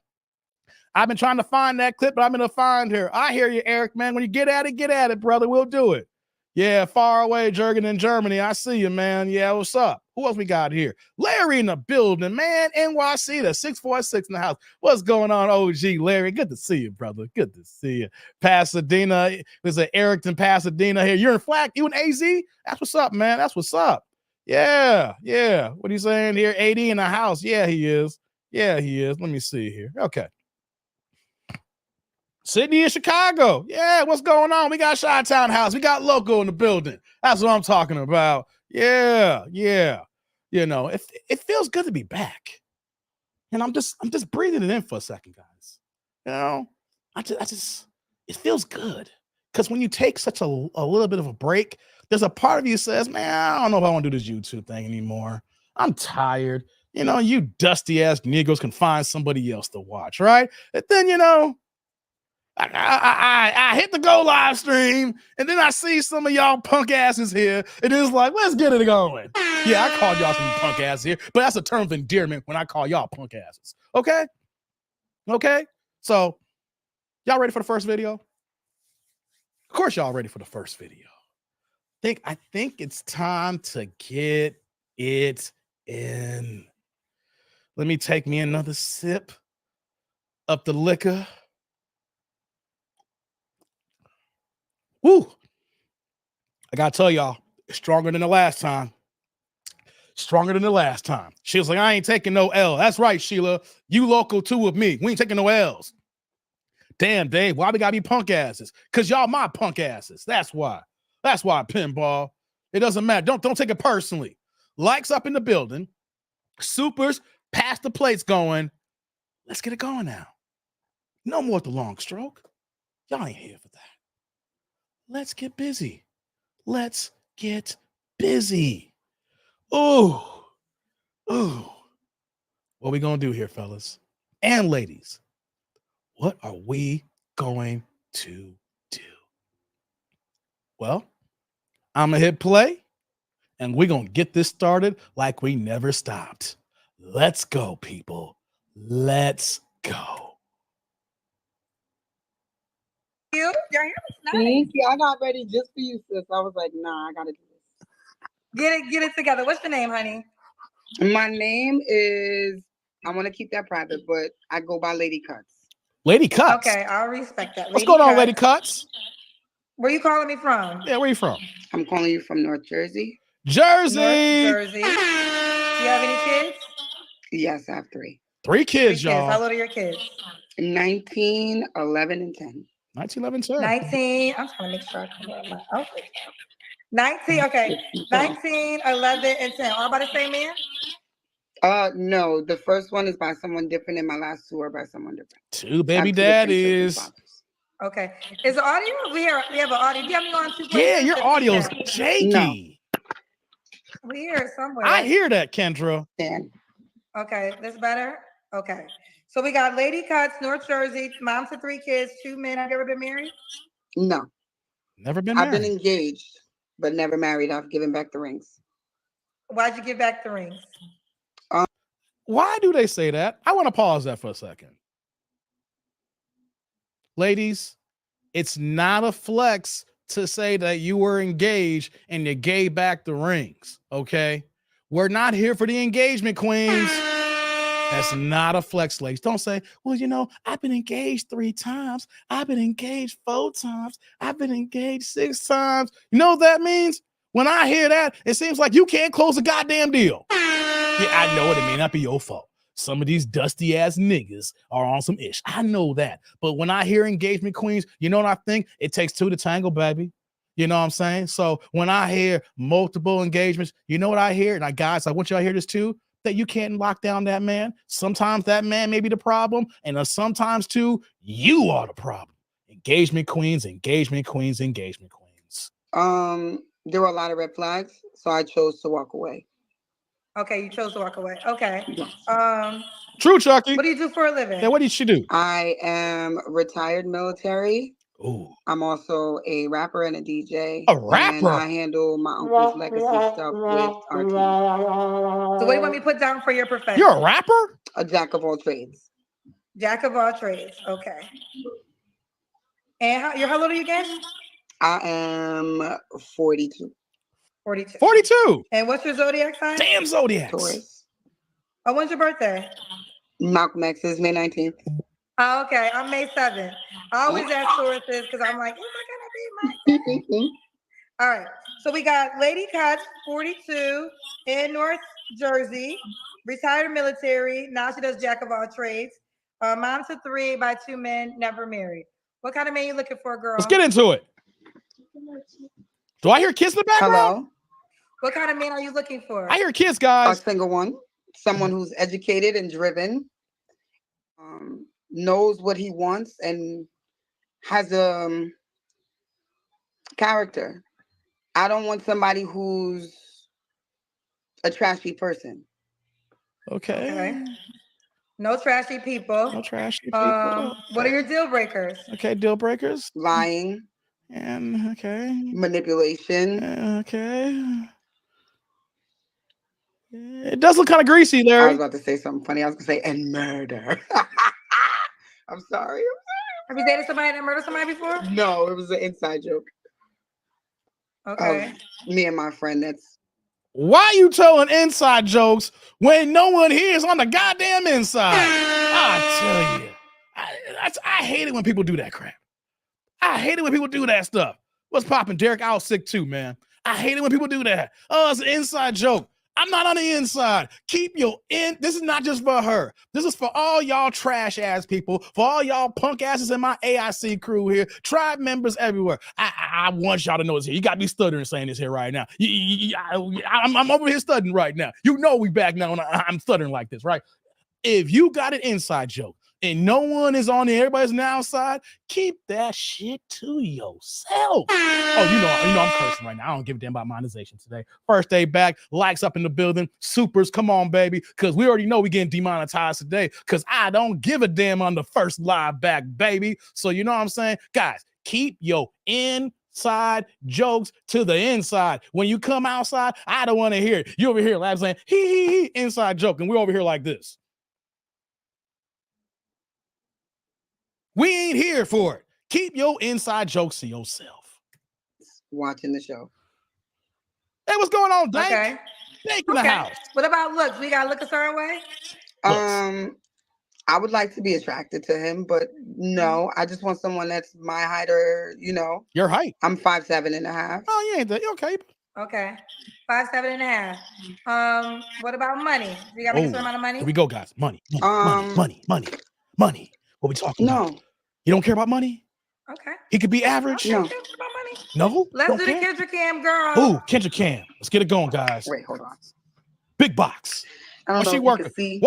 Speaker 1: I've been trying to find that clip, but I'm going to find her. I hear you, Eric, man. When you get at it, brother. We'll do it. Yeah, far away, Jurgen in Germany. I see you, man. Yeah, what's up? Who else we got here? Larry in the building, man. NYC, the 646 in the house. What's going on, OG Larry? Good to see you, brother. Good to see you. Pasadena. There's an Eric in Pasadena here. You're in Flack. You in AZ? That's what's up, man. That's what's up. Yeah. What are you saying here? 80 in the house. Yeah, he is. Let me see here. Okay. Sydney in Chicago. Yeah, what's going on? We got Chi-Town House. We got Loco in the building. That's what I'm talking about. Yeah. You know, it feels good to be back. And I'm just breathing it in for a second, guys. You know, it feels good. Because when you take such a little bit of a break, there's a part of you says, man, I don't know if I want to do this YouTube thing anymore. I'm tired. You know, you dusty ass Negroes can find somebody else to watch, right? And then, you know, I hit the go live stream, and then I see some of y'all punk asses here, and it's like, let's get it going. Yeah, I called y'all some punk asses here, but that's a term of endearment when I call y'all punk asses. Okay? So, y'all ready for the first video? Of course, y'all ready for the first video. I think it's time to get it in. Let me take me another sip of the liquor. Woo! I gotta tell y'all, it's stronger than the last time. She was like, I ain't taking no L. That's right, Sheila. You local too with me. We ain't taking no L's. Damn, Dave, why we gotta be punk asses? Because y'all my punk asses. That's why. Pinball. It doesn't matter. Don't take it personally. Likes up in the building. Supers, pass the plates going. Let's get it going now. No more with the long stroke. Y'all ain't here for that. Let's get busy. Ooh. what we gonna do here, fellas and ladies? What are we going to do? Well, I'm gonna hit play, and we're gonna get this started like we never stopped. Let's go, people. Let's go.
Speaker 2: Your hair looks nice.
Speaker 3: Thank you. I got ready just for you, sis. I was like, nah, I gotta do this.
Speaker 2: Get it together. What's your name, honey?
Speaker 3: My name is, I want to keep that private, but I go by Lady Cuts.
Speaker 1: Lady Cuts.
Speaker 2: Okay, I'll respect that.
Speaker 1: What's going on, Lady Cuts?
Speaker 2: Where you calling me from?
Speaker 1: Yeah, where you from?
Speaker 3: I'm calling you from North Jersey.
Speaker 1: Jersey.
Speaker 2: North Jersey. Do you have any kids?
Speaker 3: Yes, I have 3.
Speaker 1: 3 kids, y'all.
Speaker 2: How old are your kids?
Speaker 3: 19, 11, and 10.
Speaker 1: 19, 11, 10.
Speaker 2: 19. I'm trying to make sure I can wear my outfit. 19, okay. 19, 11, and 10. All by the same man?
Speaker 3: No, the first one is by someone different, and my last 2 are by someone different.
Speaker 1: 2 baby daddies.
Speaker 2: Okay. Is the audio? We have an audio. Do you have me on 2?
Speaker 1: Yeah, your audio's shaky.
Speaker 3: No.
Speaker 2: We hear it somewhere.
Speaker 1: I hear that, Kendra.
Speaker 2: Okay, this better? Okay. So we got Lady Cuts, North Jersey, mom to 3 kids, 2 men. Have you ever been married?
Speaker 3: No.
Speaker 1: Never been married.
Speaker 3: I've been engaged, but never married. I've given back the rings.
Speaker 2: Why'd you give back the rings?
Speaker 1: Why do they say that? I want to pause that for a second. Ladies, it's not a flex to say that you were engaged and you gave back the rings, okay? We're not here for the engagement, queens. That's not a flex, ladies. Don't say, well, you know, I've been engaged 3 times. I've been engaged 4 times. I've been engaged 6 times. You know what that means? When I hear that, it seems like you can't close a goddamn deal. Yeah, I know it may not be your fault. Some of these dusty ass niggas are on some ish. I know that. But when I hear engagement queens, you know what I think? It takes 2 to tango, baby. You know what I'm saying? So when I hear multiple engagements, you know what I hear? And guys, I want y'all to hear this too, that you can't lock down that man. Sometimes that man may be the problem. And sometimes too, you are the problem. Engagement queens, engagement queens, engagement queens.
Speaker 3: There were a lot of red flags, so I chose to walk away.
Speaker 2: Okay, you chose to walk away. Okay.
Speaker 3: Yes.
Speaker 1: True, Chucky.
Speaker 2: What do you do for a living?
Speaker 1: Yeah, what did she do?
Speaker 3: I am retired military.
Speaker 1: Ooh.
Speaker 3: I'm also a rapper and a DJ.
Speaker 1: A rapper?
Speaker 3: And I handle my uncle's legacy stuff with our team.
Speaker 2: So what do you want me to put down for your profession?
Speaker 1: You're a rapper?
Speaker 3: A jack of all trades.
Speaker 2: Jack of all trades. Okay. And how old are you again?
Speaker 3: I am 42.
Speaker 2: 42.
Speaker 1: 42.
Speaker 2: And what's your zodiac sign?
Speaker 1: Damn zodiacs.
Speaker 3: Taurus.
Speaker 2: Oh, when's your birthday?
Speaker 3: Malcolm X is May 19th.
Speaker 2: Oh, okay. I'm May 7th. I always ask Tauruses because I'm like, am I gonna be my All right. So we got Lady Cuts, 42, in North Jersey, retired military. Now she does jack of all trades. Mom to 3 by 2 men, never married. What kind of man you looking for, girl?
Speaker 1: Let's get into it. Do I hear kids in the background?
Speaker 3: Hello?
Speaker 2: What kind of man are you looking for?
Speaker 1: I hear kids, guys.
Speaker 3: A single one. Someone who's educated and driven. Knows what he wants and has a character. I don't want somebody who's a trashy person.
Speaker 1: Okay.
Speaker 2: No trashy people.
Speaker 1: No trashy people.
Speaker 2: What are your deal breakers?
Speaker 1: Okay, deal breakers.
Speaker 3: Lying.
Speaker 1: And okay.
Speaker 3: Manipulation.
Speaker 1: Okay. It does look kind of greasy, Larry.
Speaker 3: I was about to say something funny. I was going to say, and murder. I'm sorry.
Speaker 2: Have you dated somebody that murdered somebody before?
Speaker 3: No, it was an inside joke.
Speaker 2: Okay.
Speaker 3: Me and my friend. That's
Speaker 1: why you telling inside jokes when no one here is on the goddamn inside? I tell you, I hate it when people do that crap. I hate it when people do that stuff. What's popping, Derek? I was sick too, man. I hate it when people do that. Oh, it's an inside joke. I'm not on the inside. Keep your in. This is not just for her. This is for all y'all trash ass people, for all y'all punk asses in my AIC crew here, tribe members everywhere. I want y'all to know this here. You got me stuttering saying this here right now. I'm over here stuttering right now. You know we back now and I'm stuttering like this, right? If you got an inside joke, and no one is on there, everybody's on the outside, keep that shit to yourself. Oh, I'm cursing right now. I don't give a damn about monetization today. First day back, likes up in the building, supers, come on, baby, because we already know we getting demonetized today, because I don't give a damn on the first live back, baby. So you know what I'm saying? Guys, keep your inside jokes to the inside. When you come outside, I don't want to hear it. You over here laughing, saying, hee, inside joke, and we're over here like this. We ain't here for it. Keep your inside jokes to yourself.
Speaker 3: Watching the show.
Speaker 1: Hey, what's going on, Dank?
Speaker 2: Okay.
Speaker 1: Dank in the house.
Speaker 2: What about looks? We gotta look a certain way?
Speaker 1: Looks.
Speaker 3: I would like to be attracted to him, but no, I just want someone that's my height or,
Speaker 1: Your height.
Speaker 3: I'm 5'7.5".
Speaker 1: Oh, you ain't that. Okay.
Speaker 2: Okay. 5'7.5". What about money? We gotta make a certain amount of money?
Speaker 1: Here we go, guys. Money. Money. What we talking about? You don't care about money?
Speaker 2: Okay.
Speaker 1: He could be average?
Speaker 3: No.
Speaker 2: About money.
Speaker 1: No?
Speaker 2: Let's do the Kendra Cam, girl.
Speaker 1: Ooh, Kendra Cam. Let's get it going, guys.
Speaker 3: Wait, hold on.
Speaker 1: Big box.
Speaker 3: I don't know
Speaker 1: she
Speaker 3: if
Speaker 1: working?
Speaker 3: You can see.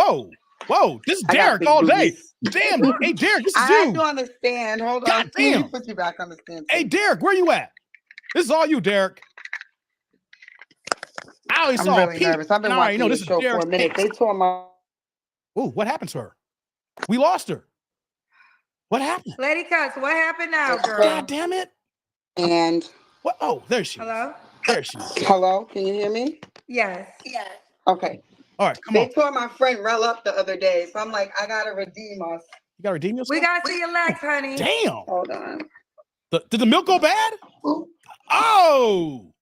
Speaker 1: Whoa. This is Derek all day. Damn. Hey, Derek, this is
Speaker 3: I
Speaker 1: you.
Speaker 3: have to understand. Hold on.
Speaker 1: God damn.
Speaker 3: Let me put you back on the stand.
Speaker 1: Hey, Derek, where you at? This is all you, Derek. I always saw
Speaker 3: really nervous. I've been watching this show for a minute. They tore my.
Speaker 1: Ooh, what happened to her? We lost her. What happened?
Speaker 2: Lady Cuts, what happened now, girl?
Speaker 1: God damn it.
Speaker 3: And.
Speaker 1: What? Oh, there she is.
Speaker 2: Hello?
Speaker 1: There she is.
Speaker 3: Hello? Can you hear me?
Speaker 2: Yes.
Speaker 3: Okay.
Speaker 1: All right, come
Speaker 3: They
Speaker 1: on.
Speaker 3: tore my friend Rel up the other day, so I'm like, I gotta redeem us.
Speaker 1: You gotta redeem yourself?
Speaker 2: We gotta see your legs, honey.
Speaker 1: Damn.
Speaker 3: Hold on.
Speaker 1: Did the milk go bad?
Speaker 3: Ooh.
Speaker 1: Oh.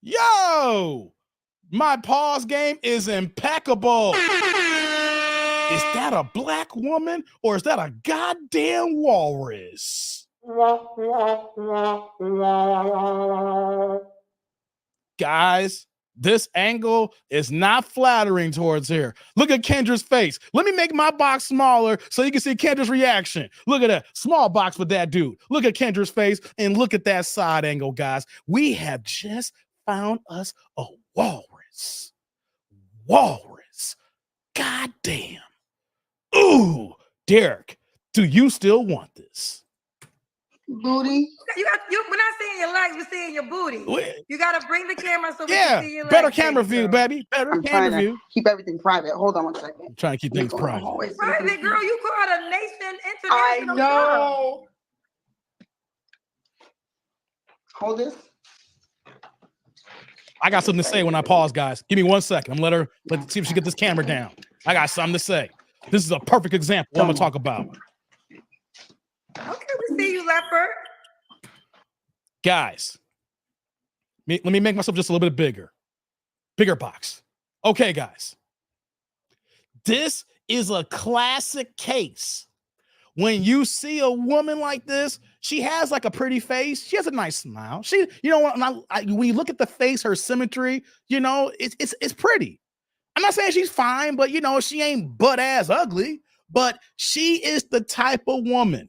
Speaker 1: Yo. My pause game is impeccable. Is that a black woman or is that a goddamn walrus? Guys, this angle is not flattering towards here. Look at Kendra's face. Let me make my box smaller so you can see Kendra's reaction. Look at that small box with that dude. Look at Kendra's face and look at that side angle, guys. We have just found us a walrus. God damn. Ooh, Derek, do you still want this?
Speaker 3: Booty.
Speaker 2: We're not seeing your legs, we're seeing your booty. You gotta bring the camera so we can see your legs.
Speaker 1: Better camera view, baby. Better camera view.
Speaker 3: Keep everything private. Hold on one second.
Speaker 1: I'm trying to keep things private.
Speaker 2: Private, girl, you caught a nation international.
Speaker 3: I know. Hold this.
Speaker 1: I got something to say when I pause, guys. Give me 1 second. Let's see if she get this camera down. I got something to say. This is a perfect example of what I'm gonna talk about.
Speaker 2: Okay, we see you, leopard.
Speaker 1: Guys, let me make myself just a little bit bigger. Bigger box. Okay, guys. This is a classic case. When you see a woman like this, she has like a pretty face. She has a nice smile. She, you know what? When you look at the face, her symmetry, it's pretty. I'm not saying she's fine, but she ain't butt ass ugly. But she is the type of woman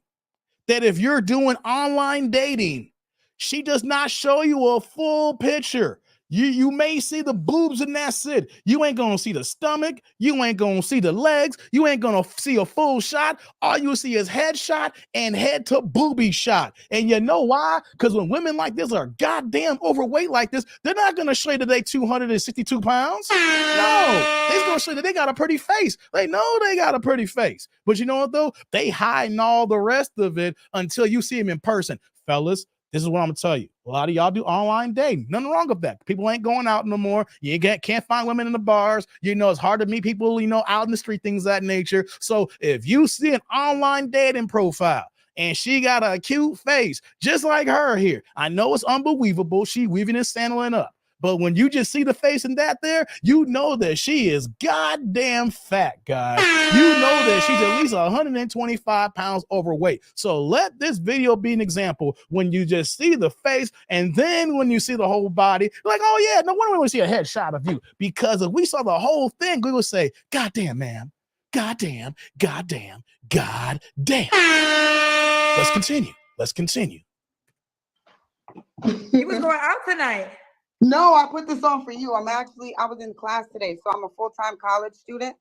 Speaker 1: that if you're doing online dating, she does not show you a full picture. You may see the boobs and that's it. You ain't gonna see the stomach. You ain't gonna see the legs. You ain't gonna see a full shot. All you see is head shot and head to booby shot. And you know why? Because when women like this are goddamn overweight like this, they're not gonna show you that they 262 pounds. No, they're gonna show you that they got a pretty face. They know they got a pretty face. But you know what though? They hiding all the rest of it until you see them in person. Fellas, this is what I'm gonna tell you. A lot of y'all do online dating. Nothing wrong with that. People ain't going out no more. You can't find women in the bars. It's hard to meet people, out in the street, things of that nature. So if you see an online dating profile and she got a cute face, just like her here, I know it's unbelievable. She weaving and sandling up. But when you just see the face in that there, you know that she is goddamn fat, guys. You know that she's at least 125 pounds overweight. So let this video be an example when you just see the face and then when you see the whole body, like, oh yeah, no wonder we see a headshot of you. Because if we saw the whole thing, we would say, goddamn, man. Goddamn. Let's continue.
Speaker 2: You was going out tonight.
Speaker 3: No, I put this on for you. I was in class today, so I'm a full-time college student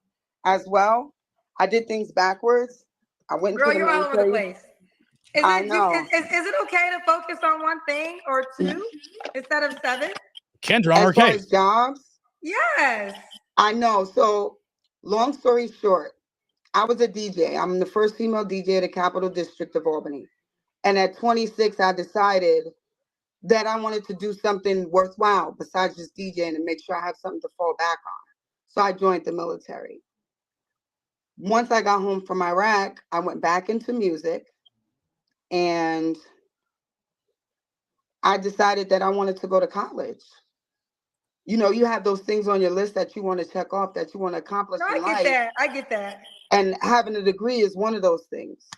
Speaker 3: as well. I did things backwards. I went
Speaker 2: Girl,
Speaker 3: into the
Speaker 2: you're all over the
Speaker 3: military.
Speaker 2: place.
Speaker 3: I know.
Speaker 2: Is it okay to focus on one thing or two instead of 7?
Speaker 1: Kendra on her
Speaker 3: As far
Speaker 1: case.
Speaker 3: as jobs,
Speaker 2: Yes.
Speaker 3: I know. So, long story short, I was a DJ. I'm the first female DJ of the Capital District of Albany. And at 26, I decided that I wanted to do something worthwhile besides just DJing and make sure I have something to fall back on. So I joined the military. Once I got home from Iraq, I went back into music and I decided that I wanted to go to college. You know, you have those things on your list that you want to check off, that you want to accomplish
Speaker 2: No,
Speaker 3: in life.
Speaker 2: I get that.
Speaker 3: And having a degree is one of those things.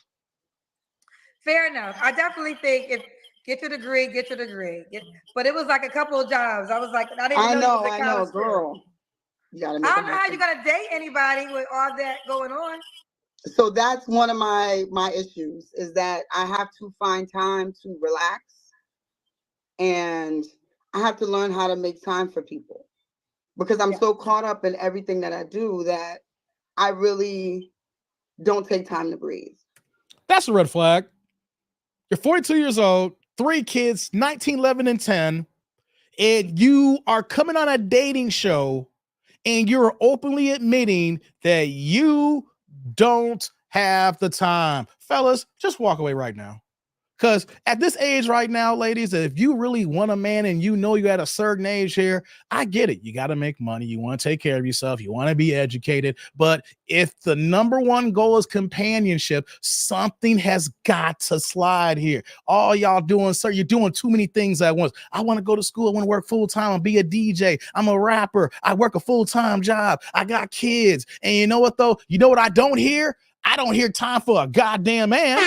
Speaker 2: Fair enough. I definitely think if get your degree. But it was like a couple of jobs. I was like, I didn't even know you was in college still.
Speaker 3: Girl. You gotta
Speaker 2: I
Speaker 3: make
Speaker 2: don't know how you're gonna date anybody with all that going on.
Speaker 3: So that's one of my issues, is that I have to find time to relax, and I have to learn how to make time for people, because I'm so caught up in everything that I do that I really don't take time to breathe.
Speaker 1: That's a red flag. You're 42 years old, 3 kids, 19, 11, and 10, and you are coming on a dating show and you're openly admitting that you don't have the time. Fellas, just walk away right now. Because at this age right now, ladies, if you really want a man and you know you're at a certain age here, I get it. You got to make money. You want to take care of yourself. You want to be educated. But if the number one goal is companionship, something has got to slide here. All y'all doing, sir, you're doing too many things at once. I want to go to school. I want to work full time and be a DJ. I'm a rapper. I work a full-time job. I got kids. And you know what, though? You know what I don't hear? I don't hear time for a goddamn man.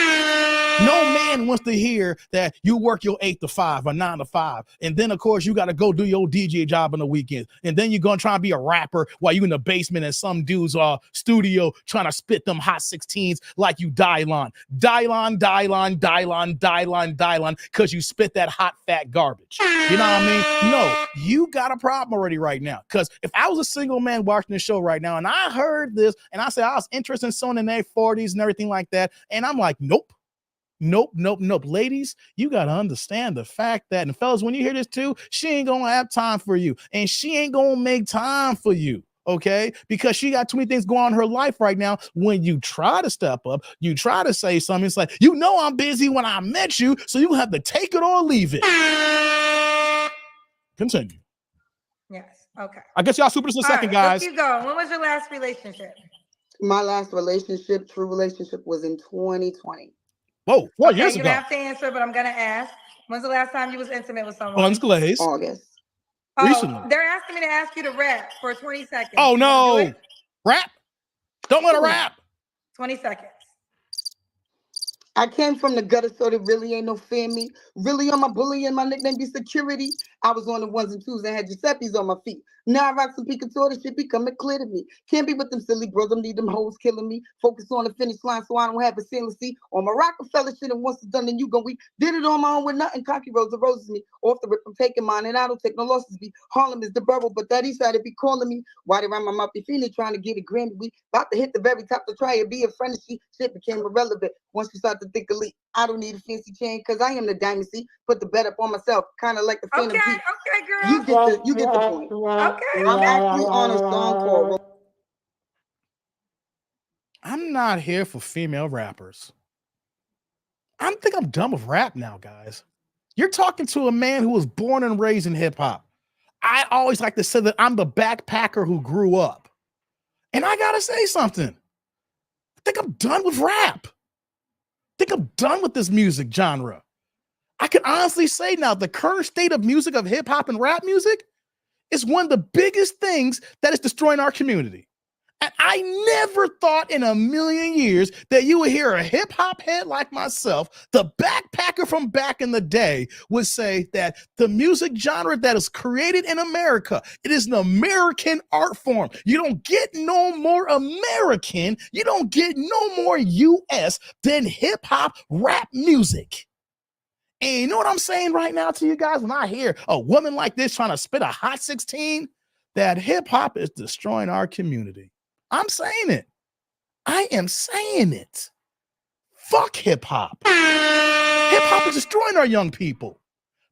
Speaker 1: No man wants to hear that you work your 8 to 5 or 9 to 5. And then, of course, you got to go do your DJ job on the weekends. And then you're going to try and be a rapper while you in the basement in some dude's studio trying to spit them hot 16s like you Dylon, because you spit that hot, fat garbage. You know what I mean? No, you got a problem already right now. Because if I was a single man watching the show right now and I heard this and I said I was interested in someone in their 40s and everything like that, and I'm like, nope. Ladies, you got to understand the fact that, and fellas, when you hear this too, she ain't going to have time for you. And she ain't going to make time for you. Okay, because she got too many things going on in her life right now. When you try to step up, you try to say something, it's like, you know, I'm busy when I met you, so you have to take it or leave it. Continue.
Speaker 2: Yes. Okay.
Speaker 1: I guess y'all super just a second, guys.
Speaker 2: Let's keep going. When was your last relationship?
Speaker 3: My last relationship, true relationship, was in 2020.
Speaker 1: Whoa, 4 years ago.
Speaker 2: You don't have to answer, but I'm gonna ask. When's the last time you was intimate with someone?
Speaker 1: Unsglazed.
Speaker 3: August.
Speaker 1: Recently.
Speaker 2: They're asking me to ask you to rap for 20 seconds.
Speaker 1: Oh no. Rap? Don't let her rap.
Speaker 2: 20 seconds.
Speaker 3: I came from the gutter, so there really ain't no fear me. Really on my bully and my nickname be security. I was on the ones and twos and had Giuseppe's on my feet. Now I rock some Picator, this shit becoming clear to me. Can't be with them silly bros, I need them hoes killing me. Focus on the finish line so I don't have a sanity. On my Rockefeller shit, and once it's done, then you gon' weep. Did it on my own with nothing, cocky roads of roses me. Off the rip, I'm taking mine, and I don't take no losses. Be Harlem is the borough, but that east side, it be calling me. Why they rhyme my mouth, be feeling trying to get a Grammy. We about to hit the very top to try and be a friend, and shit became irrelevant. Once you start to think of leap, I don't need a fancy chain, cause I am the dynasty. Put the bet up on myself, kind of like the Phantom Beat.
Speaker 2: Okay, girl.
Speaker 3: You get the point.
Speaker 2: Okay.
Speaker 3: I'm actually on a song called.
Speaker 1: I'm not here for female rappers. I think I'm done with rap now, guys. You're talking to a man who was born and raised in hip hop. I always like to say that I'm the backpacker who grew up. And I gotta say something. I think I'm done with rap. I think I'm done with this music genre. I can honestly say now the current state of music of hip hop and rap music is one of the biggest things that is destroying our community. And I never thought in a million years that you would hear a hip hop head like myself, the backpacker from back in the day, would say that the music genre that is created in America, it is an American art form. You don't get no more American, you don't get no more US than hip hop rap music. And you know what I'm saying right now to you guys? When I hear a woman like this trying to spit a hot 16, that hip hop is destroying our community. I'm saying it. I am saying it. Fuck hip hop. Hip hop is destroying our young people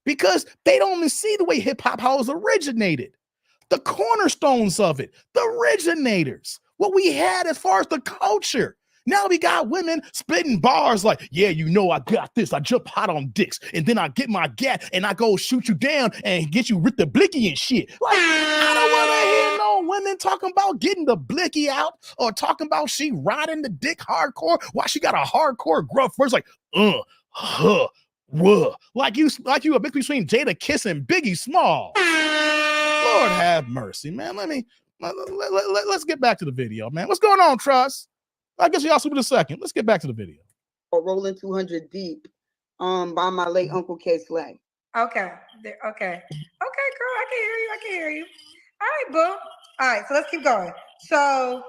Speaker 1: because they don't even see the way hip hop how it's originated. The cornerstones of it, the originators, what we had as far as the culture. Now we got women spitting bars like, yeah, you know, I got this. I jump hot on dicks, and then I get my gat and I go shoot you down and get you with the blicky and shit. Like, I don't want to hear no women talking about getting the blicky out or talking about she riding the dick hardcore while she got a hardcore gruff voice like, huh, wuh. Like you a mix between Jada Kiss and Biggie Small. Lord have mercy, man. Let's get back to the video, man. What's going on, Trust? I guess y'all in a second. Let's get back to the video.
Speaker 3: Rolling 200 Deep by my late Uncle K Slay.
Speaker 2: Okay. Okay, girl. I can hear you. All right, boo. All right, so let's keep going. So,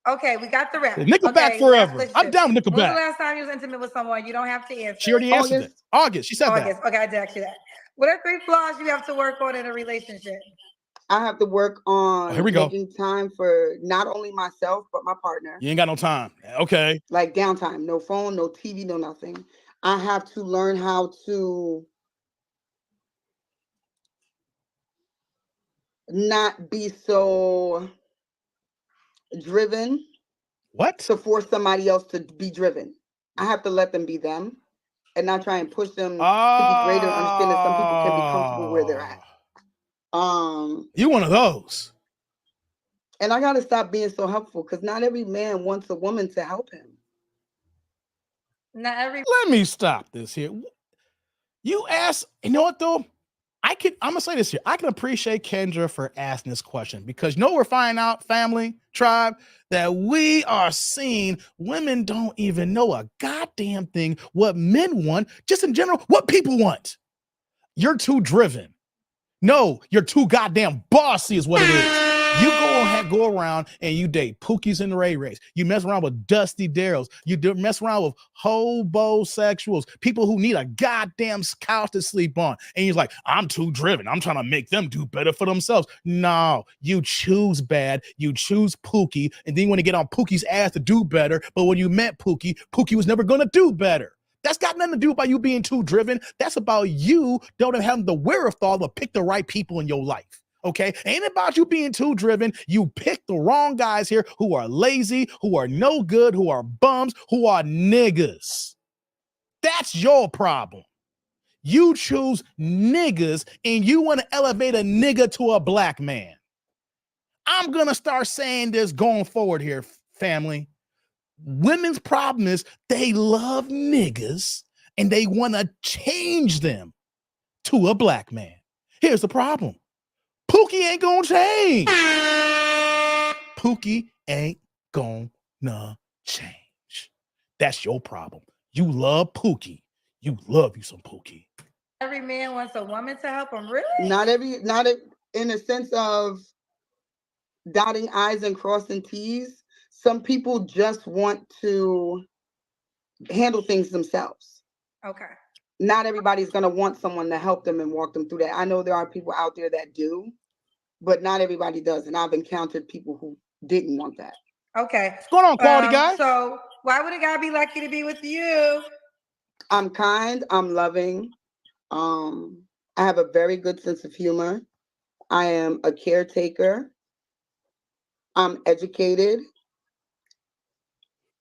Speaker 2: okay, we got the rap.
Speaker 1: Nickelback forever. I'm down with Nickelback.
Speaker 2: When was the last time you was intimate with someone? You don't have to answer.
Speaker 1: She already answered it. August. She said
Speaker 2: August.
Speaker 1: that.
Speaker 2: Okay, I did ask you that. What are 3 flaws you have to work on in a relationship?
Speaker 3: I have to work on making time for not only myself, but my partner.
Speaker 1: You ain't got no time. Okay.
Speaker 3: Like downtime, no phone, no TV, no nothing. I have to learn how to not be so driven.
Speaker 1: What?
Speaker 3: To force somebody else to be driven. I have to let them be them and not try and push them to be greater and understand that some people can be comfortable where they're at.
Speaker 1: You one of those.
Speaker 3: And I gotta stop being so helpful because not every man wants a woman to help him.
Speaker 1: Let me stop this here. You ask, you know what though? I'm gonna say this here. I can appreciate Kendra for asking this question because you know we're finding out, family, tribe, that we are seeing women don't even know a goddamn thing what men want, just in general, what people want. You're too driven. No, you're too goddamn bossy is what it is. You go around and you date Pookies and Ray Rays. You mess around with Dusty Darrells. You mess around with hobosexuals, people who need a goddamn couch to sleep on. And you're like, I'm too driven. I'm trying to make them do better for themselves. No, you choose bad. You choose Pookie. And then you want to get on Pookie's ass to do better. But when you met Pookie, Pookie was never going to do better. That's got nothing to do about you being too driven. That's about you don't have the wherewithal to pick the right people in your life. Okay, ain't about you being too driven. You pick the wrong guys here who are lazy, who are no good, who are bums, who are niggas. That's your problem. You choose niggas and you want to elevate a nigga to a black man. I'm going to start saying this going forward here, family. Women's problem is they love niggas and they want to change them to a black man. Here's the problem. Pookie ain't gonna change. Pookie ain't gonna change. That's your problem. You love Pookie. You love you some Pookie.
Speaker 2: Every man wants a woman to help him, really?
Speaker 3: Not in a sense of dotting I's and crossing T's. Some people just want to handle things themselves.
Speaker 2: Okay.
Speaker 3: Not everybody's going to want someone to help them and walk them through that. I know there are people out there that do, but not everybody does. And I've encountered people who didn't want that.
Speaker 2: Okay.
Speaker 1: What's going on, quality guy?
Speaker 2: So why would a guy be lucky to be with you?
Speaker 3: I'm kind. I'm loving. I have a very good sense of humor. I am a caretaker. I'm educated.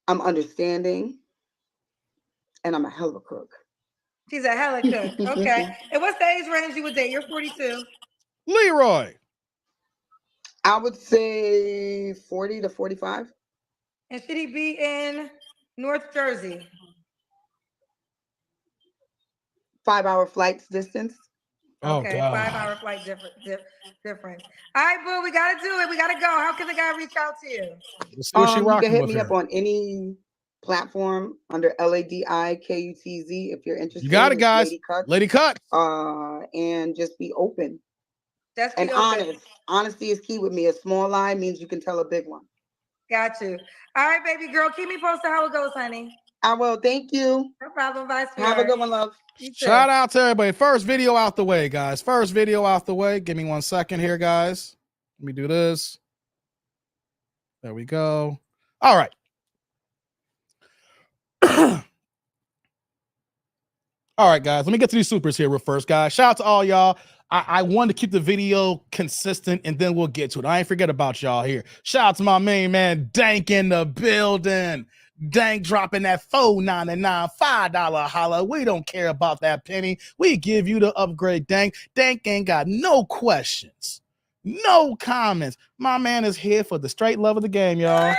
Speaker 3: I'm understanding. And I'm a hell of a cook.
Speaker 2: She's a hella cook. Okay. And what's the age range you would date? You're 42.
Speaker 1: Leroy.
Speaker 3: I would say 40 to 45.
Speaker 2: And should he be in North Jersey?
Speaker 3: 5-hour flights distance.
Speaker 2: Okay,
Speaker 1: God.
Speaker 2: 5-hour flight difference. All right, boo, we gotta do it. We gotta go. How can the guy reach out to you?
Speaker 3: You can hit me up on any platform under LADIKUTZ if you're interested.
Speaker 1: You got it, guys. Lady Cut.
Speaker 3: And just be open.
Speaker 2: And
Speaker 3: honest. Honesty is key with me. A small lie means you can tell a big one.
Speaker 2: Got you. All right, baby girl. Keep me posted how it goes, honey.
Speaker 3: I will. Thank you.
Speaker 2: No problem. Bye,
Speaker 3: have a good one, love.
Speaker 1: Shout out to everybody. First video out the way, guys. First video out the way. Give me 1 second here, guys. Let me do this. There we go. All right. All right, guys, let me get to these supers here real first, guys. Shout out to all y'all. I wanted to keep the video consistent, and then we'll get to it. I ain't forget about y'all here. Shout out to my main man, Dank in the building. Dank dropping that $4.99, $5 holla. We don't care about that penny. We give you the upgrade, Dank. Dank ain't got no questions, no comments. My man is here for the straight love of the game, y'all.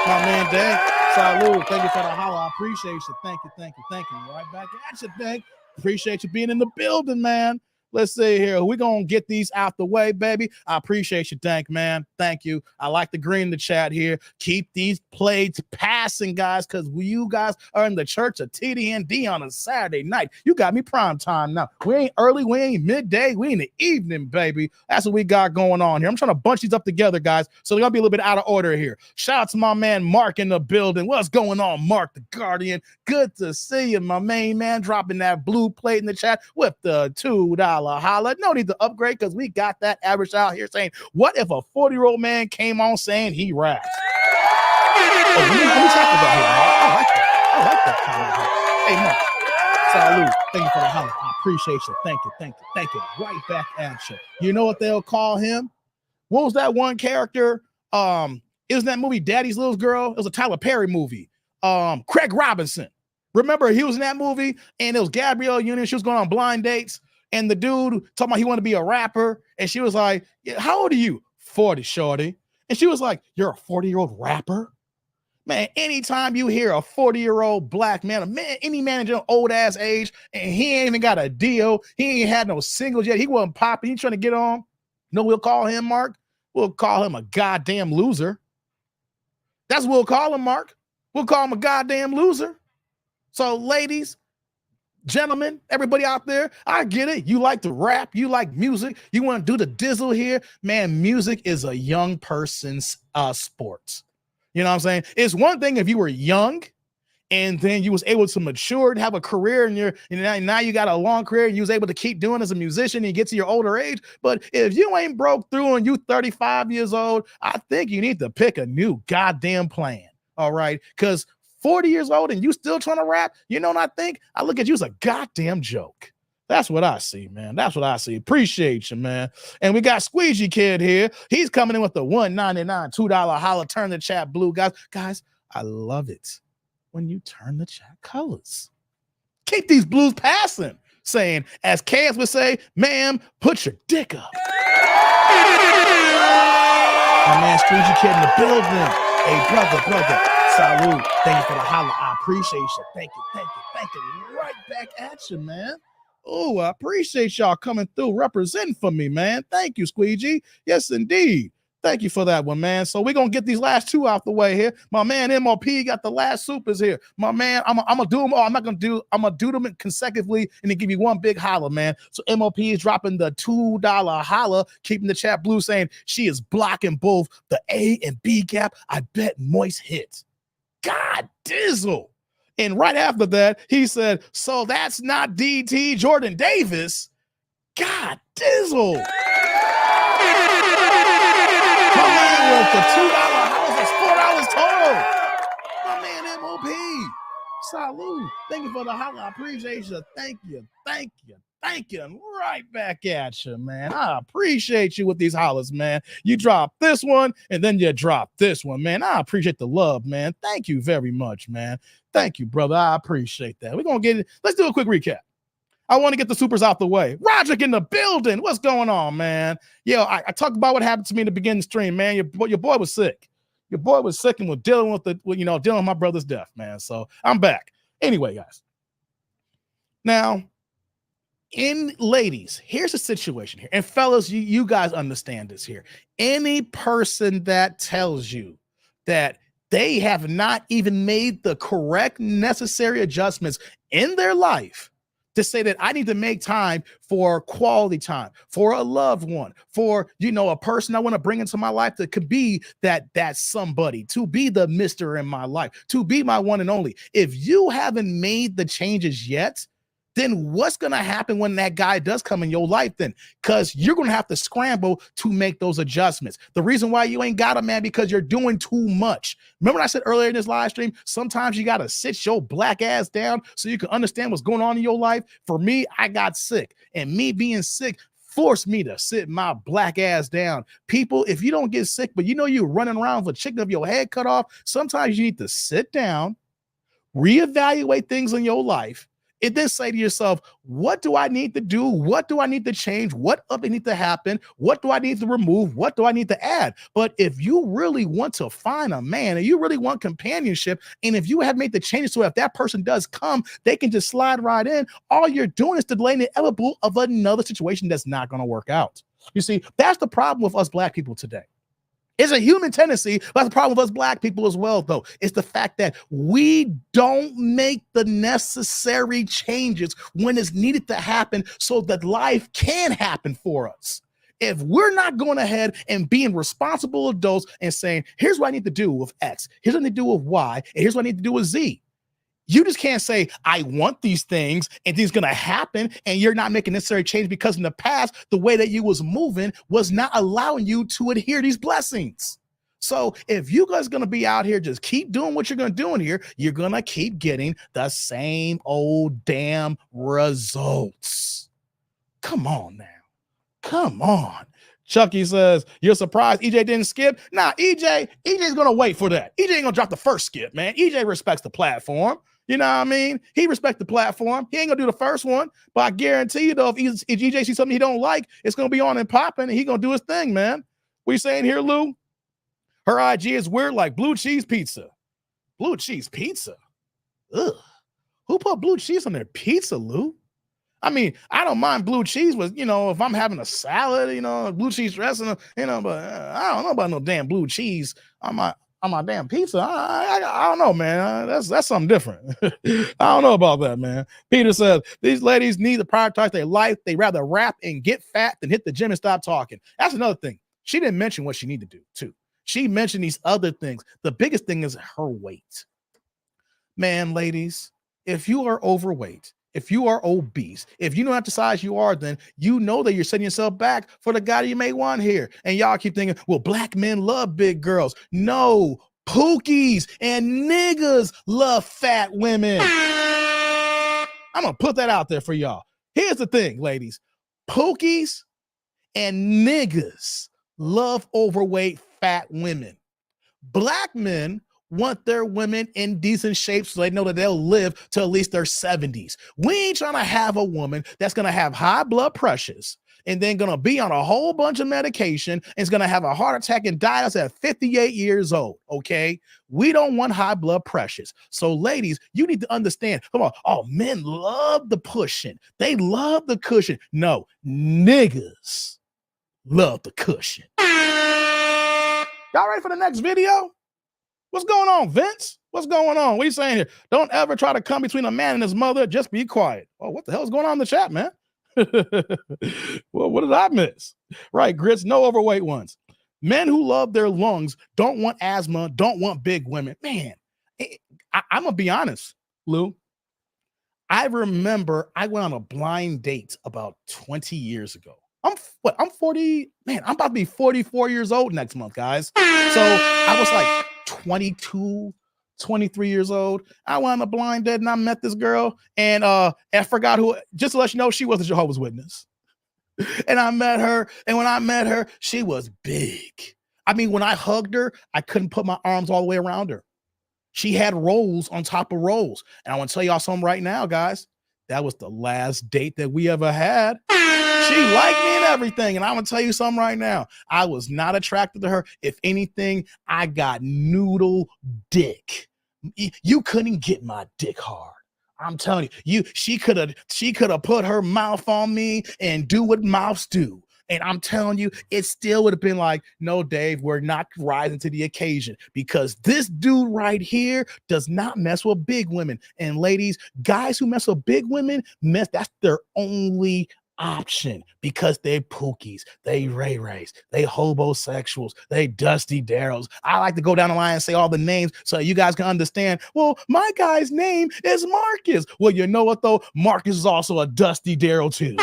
Speaker 1: My man, Dank. Salud. Thank you for the holla. I appreciate you. Thank you. Right back at you, Dank. Appreciate you being in the building, man. Let's see here. We're going to get these out the way, baby. I appreciate you, Dank, man. Thank you. I like the green in the chat here. Keep these plates passing, guys, because you guys are in the church of TDND on a Saturday night. You got me prime time now. We ain't early. We ain't midday. We in the evening, baby. That's what we got going on here. I'm trying to bunch these up together, guys, so they're going to be a little bit out of order here. Shout out to my man, Mark, in the building. What's going on, Mark the Guardian? Good to see you, my main man, dropping that blue plate in the chat with the $2 holla. No need to upgrade because we got that average out here saying, what if a 40-year-old man came on saying he raps? Oh, let me talk about here, Mark. I like that comment here. Hey, Mark. Salute. Thank you for the holla. I appreciate you. Thank you. Right back at you. You know what they'll call him? What was that one character? It was that movie Daddy's Little Girl. It was a Tyler Perry movie. Craig Robinson. Remember, he was in that movie, and it was Gabrielle Union. She was going on blind dates. And the dude talking about he wanted to be a rapper. And she was like, yeah, how old are you? 40, shorty. And she was like, you're a 40-year-old rapper? Man, anytime you hear a 40-year-old black man, any man in your old ass age, and he ain't even got a deal, he ain't had no singles yet, he wasn't popping, he trying to get on. You know what we'll call him, Mark? We'll call him a goddamn loser. That's what we'll call him, Mark. We'll call him a goddamn loser. So, ladies, gentlemen, everybody out there, I get it. You like to rap. You like music. You want to do the dizzle here. Man, music is a young person's sport. You know what I'm saying? It's one thing if you were young and then you was able to mature and have a career and now you got a long career and you was able to keep doing as a musician and you get to your older age. But if you ain't broke through and you 35 years old, I think you need to pick a new goddamn plan. All right? Because 40 years old and you still trying to rap, you know what I think? I look at you as a goddamn joke. That's what I see, man. That's what I see. Appreciate you, man. And we got Squeegee Kid here. He's coming in with the $1.99, $2 holla. Turn the chat blue, guys. Guys, I love it when you turn the chat colors. Keep these blues passing. Saying, as Cass would say, ma'am, put your dick up. My man Squeegee Kid in the building. Hey, brother. Salute. Thank you for the holla. I appreciate you. Thank you. Right back at you, man. Oh, I appreciate y'all coming through, representing for me, man. Thank you, Squeegee. Yes, indeed. Thank you for that one, man. So we're going to get these last two out the way here. My man MOP got the last supers here. My man, I'm going to do them all. I'm going to do them consecutively and then give you one big holla, man. So MOP is dropping the $2 holla, keeping the chat blue saying she is blocking both the A and B gap. I bet Moist hits. God dizzle. And right after that, he said, so that's not DT Jordan Davis. God dizzle. My man with the $2 house is $4 total. My man MOP. Salute. Thank you for the holla. I appreciate you. Thank you. And right back at you, man. I appreciate you with these hollers, man. You drop this one and then you drop this one, man. I appreciate the love, man. Thank you very much, man. Thank you, brother. I appreciate that. We're going to get it. Let's do a quick recap. I want to get the supers out the way. Roderick in the building. What's going on, man? Yo, I talked about what happened to me in the beginning of the stream, man. Your boy was sick. Your boy was sick and was dealing with dealing with my brother's death, man. So I'm back. Anyway, guys. Now, ladies, here's the situation here. And fellas, you guys understand this here. Any person that tells you that they have not even made the correct necessary adjustments in their life to say that I need to make time for quality time, for a loved one, for, a person I want to bring into my life that could be that somebody, to be the mister in my life, to be my one and only. If you haven't made the changes yet, then what's going to happen when that guy does come in your life then? Because you're going to have to scramble to make those adjustments. The reason why you ain't got a man, because you're doing too much. Remember what I said earlier in this live stream? Sometimes you got to sit your black ass down so you can understand what's going on in your life. For me, I got sick, and me being sick forced me to sit my black ass down. People, if you don't get sick, but you know you're running around with a chicken of your head cut off, sometimes you need to sit down, reevaluate things in your life, and then say to yourself, what do I need to do? What do I need to change? What update needs to happen? What do I need to remove? What do I need to add? But if you really want to find a man and you really want companionship, and if you have made the changes so if that person does come, they can just slide right in, all you're doing is delaying the inevitable of another situation that's not going to work out. You see, that's the problem with us black people today. It's a human tendency, but that's the problem with us black people as well, though. It's the fact that we don't make the necessary changes when it's needed to happen so that life can happen for us. If we're not going ahead and being responsible adults and saying, here's what I need to do with X, here's what I need to do with Y, and here's what I need to do with Z. You just can't say, I want these things and things going to happen, and you're not making necessary change because in the past, the way that you was moving was not allowing you to adhere these blessings. So if you guys going to be out here, just keep doing what you're going to do in here, you're going to keep getting the same old damn results. Come on now. Come on. Chucky says, you're surprised EJ didn't skip? Nah, EJ's going to wait for that. EJ ain't going to drop the first skip, man. EJ respects the platform. You know what I mean? He respects the platform. He ain't gonna do the first one, but I guarantee you though, if EJ sees something he don't like, it's gonna be on and popping, and he gonna do his thing, man. What you saying here, Lou? Her IG is weird, like blue cheese pizza. Blue cheese pizza? Ugh. Who put blue cheese on their pizza, Lou? I mean, I don't mind blue cheese with, if I'm having a salad, blue cheese dressing, but I don't know about no damn blue cheese on my damn pizza. I don't know, man. That's something different. I don't know about that, man. Peter says, these ladies need to prioritize their life. They rather rap and get fat than hit the gym and stop talking. That's another thing. She didn't mention what she needed to do, too. She mentioned these other things. The biggest thing is her weight. Man, ladies, if you are overweight, if you are obese, if you know not the size you are, then you know that you're setting yourself back for the guy you may want here. And y'all keep thinking, well, black men love big girls. No, pookies and niggas love fat women. I'm going to put that out there for y'all. Here's the thing, ladies. Pookies and niggas love overweight fat women. Black men want their women in decent shape so they know that they'll live to at least their 70s. We ain't trying to have a woman that's going to have high blood pressures and then going to be on a whole bunch of medication and is going to have a heart attack and die us at 58 years old, okay? We don't want high blood pressures. So ladies, you need to understand, come on, men love the pushing. They love the cushion. No, niggas love the cushion. Y'all ready for the next video? What's going on, Vince? What's going on? What are you saying here? Don't ever try to come between a man and his mother. Just be quiet. Oh, what the hell is going on in the chat, man? Well, what did I miss? Right, Grits, no overweight ones. Men who love their lungs don't want asthma, don't want big women. Man, I'm going to be honest, Lou. I remember I went on a blind date about 20 years ago. I'm 40, man, I'm about to be 44 years old next month, guys. So I was like 22, 23 years old. I went on a blind date and I met this girl and I forgot who, just to let you know, she was a Jehovah's Witness. And I met her, and when I met her, she was big. I mean, when I hugged her, I couldn't put my arms all the way around her. She had rolls on top of rolls. And I want to tell y'all something right now, guys. That was the last date that we ever had. She liked me and everything. And I'm going to tell you something right now. I was not attracted to her. If anything, I got noodle dick. You couldn't get my dick hard. I'm telling you, she could have put her mouth on me and do what mouths do. And I'm telling you, it still would have been like, no, Dave, we're not rising to the occasion because this dude right here does not mess with big women. And ladies, guys who mess with big women, that's their only option because they pookies, they ray-rays, they hobosexuals, they dusty darrells. I like to go down the line and say all the names so you guys can understand. Well, my guy's name is Marcus. Well, you know what though? Marcus is also a dusty darrell too.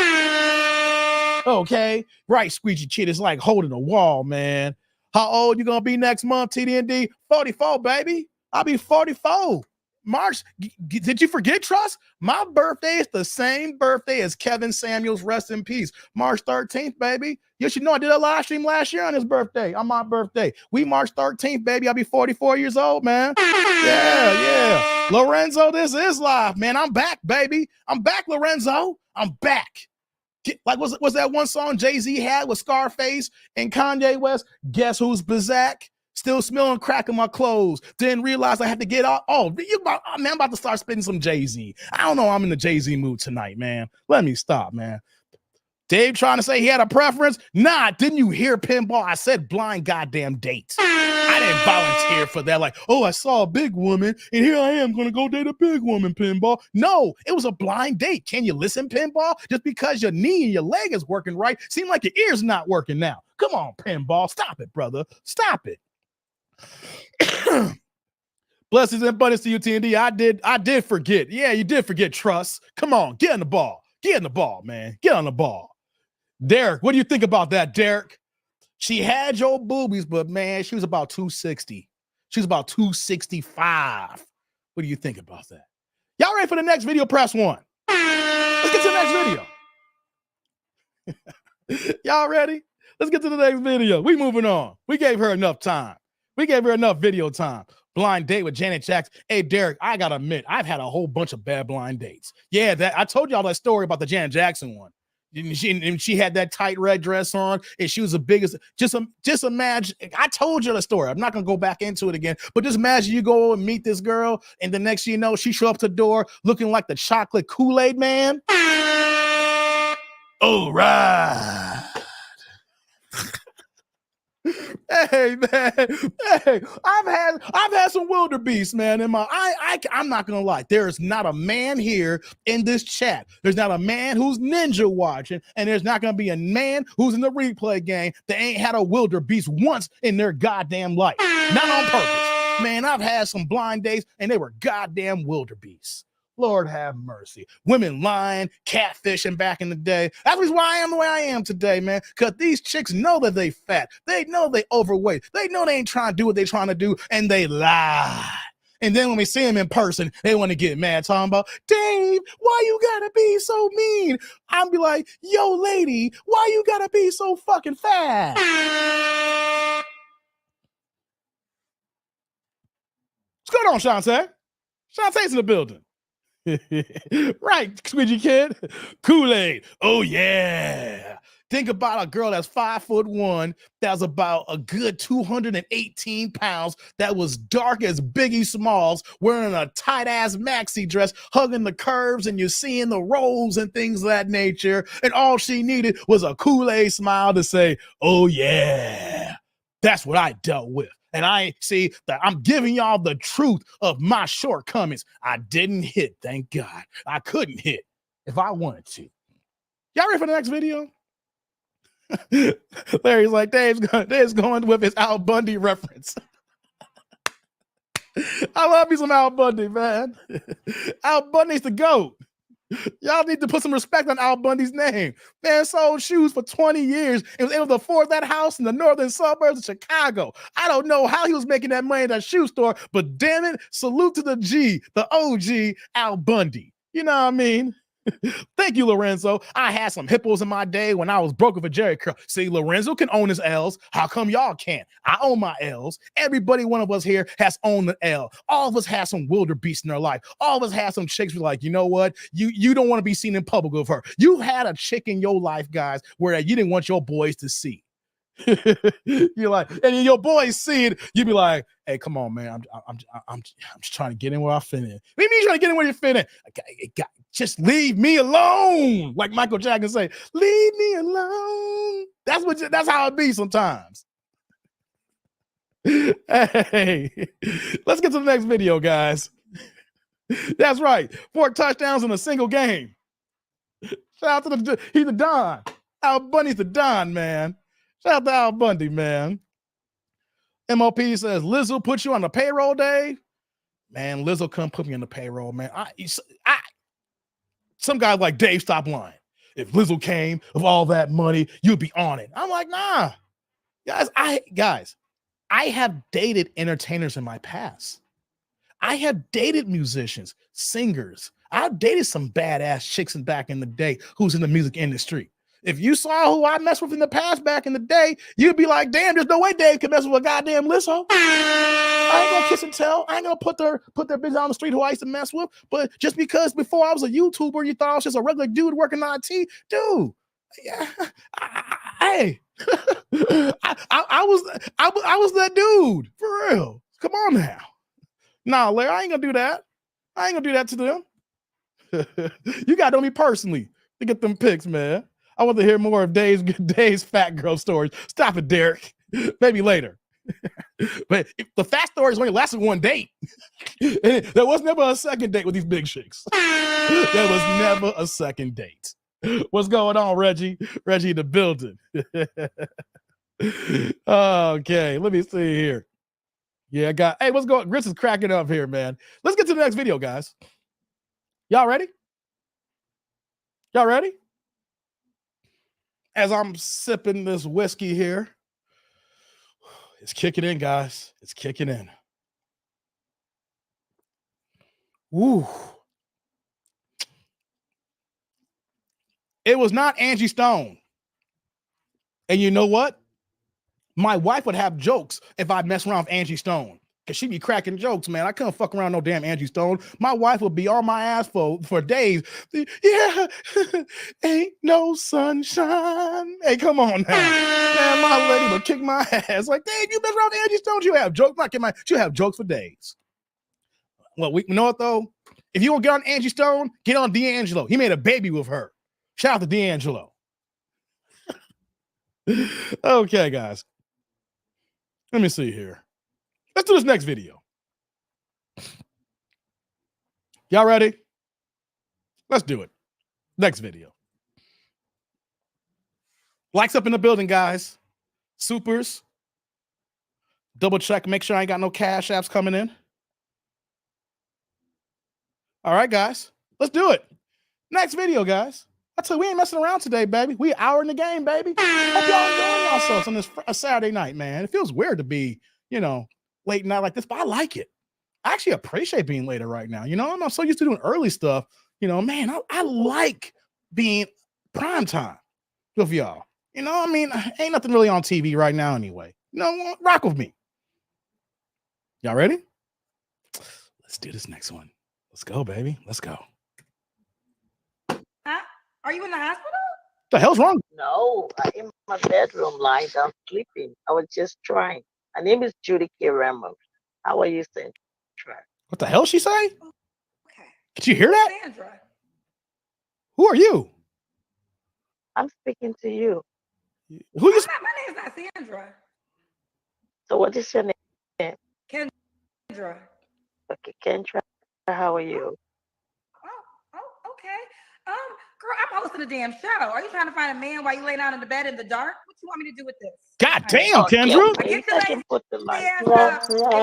Speaker 1: Okay, right, Squeegee Kid is like holding a wall, man. How old you gonna be next month, TDND? 44, baby. I'll be 44. March, did you forget, Trust? My birthday is the same birthday as Kevin Samuels, rest in peace. March 13th, baby. You should know I did a live stream last year on his birthday, on my birthday. We March 13th, baby. I'll be 44 years old, man. Yeah. Lorenzo, this is live, man. I'm back, baby. I'm back, Lorenzo. I'm back. Like, was that one song Jay-Z had with Scarface and Kanye West? Guess who's Bazak? Still smelling crack in my clothes. Didn't realize I had to get out. Oh, man, I'm about to start spitting some Jay-Z. I don't know. I'm in the Jay-Z mood tonight, man. Let me stop, man. Dave trying to say he had a preference? Nah, didn't you hear Pinball? I said blind goddamn dates. I didn't volunteer for that. Like, oh, I saw a big woman and here I am going to go date a big woman, Pinball. No, it was a blind date. Can you listen, Pinball? Just because your knee and your leg is working right, seem like your ear's not working now. Come on, Pinball. Stop it, brother. Stop it. Blessings and abundance to you, TND. I did forget. Yeah, you did forget, Trust. Come on, get in the ball. Get in the ball, man. Get on the ball. Derek, what do you think about that, Derek? She had your boobies, but man, she was about 260. She was about 265. What do you think about that? Y'all ready for the next video? Press 1. Let's get to the next video. Y'all ready? Let's get to the next video. We moving on. We gave her enough time. We gave her enough video time. Blind date with Janet Jackson. Hey, Derek, I gotta admit, I've had a whole bunch of bad blind dates. Yeah, that I told y'all that story about the Janet Jackson one. And she had that tight red dress on, and she was the biggest. Just imagine. I told you the story. I'm not gonna go back into it again. But just imagine you go and meet this girl, and the next you know, she show up to the door looking like the chocolate Kool-Aid man. All right. Hey man, hey, I've had some wildebeest, man. In my I'm not gonna lie. There is not a man here in this chat. There's not a man who's ninja watching, and there's not gonna be a man who's in the replay game that ain't had a wildebeest once in their goddamn life. Not on purpose. Man, I've had some blind dates, and they were goddamn wildebeest. Lord have mercy. Women lying, catfishing back in the day. That's why I am the way I am today, man. Because these chicks know that they fat. They know they overweight. They know they ain't trying to do what they trying to do, and they lie. And then when we see them in person, they want to get mad, talking about, Dave, why you gotta be so mean? I'll be like, yo, lady, why you gotta be so fucking fat? What's going on, Shantae? Shantae's in the building. Right, Squidgy Kid. Kool-Aid. Oh, yeah. Think about a girl that's 5'1", that's about a good 218 pounds, that was dark as Biggie Smalls, wearing a tight-ass maxi dress, hugging the curves, and you're seeing the rolls and things of that nature. And all she needed was a Kool-Aid smile to say, oh, yeah. That's what I dealt with. And I see that I'm giving y'all the truth of my shortcomings. I didn't hit, thank God. I couldn't hit if I wanted to. Y'all ready for the next video? Larry's like, Dave's going with his Al Bundy reference. I love me some Al Bundy, man. Al Bundy's the GOAT. Y'all need to put some respect on Al Bundy's name. Man sold shoes for 20 years and was able to afford that house in the northern suburbs of Chicago. I don't know how he was making that money at that shoe store, but damn it, salute to the G, the OG Al Bundy. You know what I mean? Thank you, Lorenzo. I had some hippos in my day when I was broke with a Jerry curl. See, Lorenzo can own his L's. How come y'all can't? I own my L's. Everybody, one of us here has owned the L. All of us have some wildebeest in our life. All of us have some chicks who are like, you know what? You don't want to be seen in public with her. You had a chick in your life, guys, where you didn't want your boys to see. You're like, and your boys see it, you be like, hey, come on, man. I'm just trying to get in where I fit in. What do you mean trying to get in where you fit in? Just leave me alone. Like Michael Jackson say, leave me alone. That's how it be sometimes. Hey, let's get to the next video, guys. That's right. 4 touchdowns in a single game. Shout out to he's the Don. Al Bundy's the Don, man. Shout out to Al Bundy, man. MOP says Lizzo put you on the payroll, Dave. Man, Lizzo couldn't put me on the payroll, man. Some guy like Dave, stop lying. If Lizzo came of all that money, you'd be on it. I'm like, nah. Guys, I have dated entertainers in my past. I have dated musicians, singers. I've dated some badass chicks back in the day who's in the music industry. If you saw who I messed with in the past back in the day, you'd be like, damn, there's no way Dave can mess with a goddamn Lizzo. I ain't gonna kiss and tell. I ain't gonna put their bitch on the street who I used to mess with. But just because before I was a YouTuber, you thought I was just a regular dude working IT, dude. Yeah, hey, I was that dude for real. Come on now. Nah, Larry, I ain't gonna do that. I ain't gonna do that to them. You gotta know me personally to get them pics, man. I want to hear more of Dave's fat girl stories. Stop it, Derek. Maybe later. But the fat stories only lasted one date. There was never a second date with these big chicks. There was never a second date. What's going on, Reggie? Reggie in the building. Okay, let me see here. Yeah, hey, what's going on? Chris is cracking up here, man. Let's get to the next video, guys. Y'all ready? Y'all ready? As I'm sipping this whiskey here, it's kicking in, guys. It's kicking in. Woo. It was not Angie Stone. And you know what? My wife would have jokes if I mess around with Angie Stone. Because she'd be cracking jokes, man. I couldn't fuck around no damn Angie Stone. My wife would be on my ass for days. Yeah, ain't no sunshine. Hey, come on now. Man, my lady would kick my ass. Like, Dave, you mess around with Angie Stone? She'll have jokes. She'll have jokes for days. Well, you know what, though? If you want to get on Angie Stone, get on D'Angelo. He made a baby with her. Shout out to D'Angelo. Okay, guys. Let me see here. Let's do this next video. Y'all ready? Let's do it. Next video. Likes up in the building, guys. Supers. Double check, make sure I ain't got no cash apps coming in. All right, guys. Let's do it. Next video, guys. I tell you, we ain't messing around today, baby. We an hour in the game, baby. Hope y'all enjoying yourselves on this Saturday night, man. It feels weird to be, late night like this, but I like it. I actually appreciate being later right now. I'm so used to doing early stuff. Man, I like being prime time with y'all. Ain't nothing really on TV right now anyway. Rock with me. Y'all ready? Let's do this next one. Let's go, baby. Let's go.
Speaker 2: Are you in the hospital?
Speaker 1: The hell's wrong?
Speaker 4: No, I'm in my bedroom lying down sleeping. I was just trying. My name is Judy K. Ramos. How are you, Sandra?
Speaker 1: What the hell she say?
Speaker 2: Okay.
Speaker 1: Did you hear that?
Speaker 2: Sandra.
Speaker 1: Who are you?
Speaker 4: I'm speaking to you.
Speaker 1: Who you?
Speaker 2: My name's not Sandra.
Speaker 4: So what is your name?
Speaker 2: Kendra.
Speaker 4: Okay, Kendra, how are you?
Speaker 2: Oh, okay. Girl, I'm hosting a damn show. Are you trying to find a man while you lay down in the bed in the dark? What you want me to do with this?
Speaker 1: God damn, Kendra.
Speaker 4: Okay, maybe I can put the light.
Speaker 2: If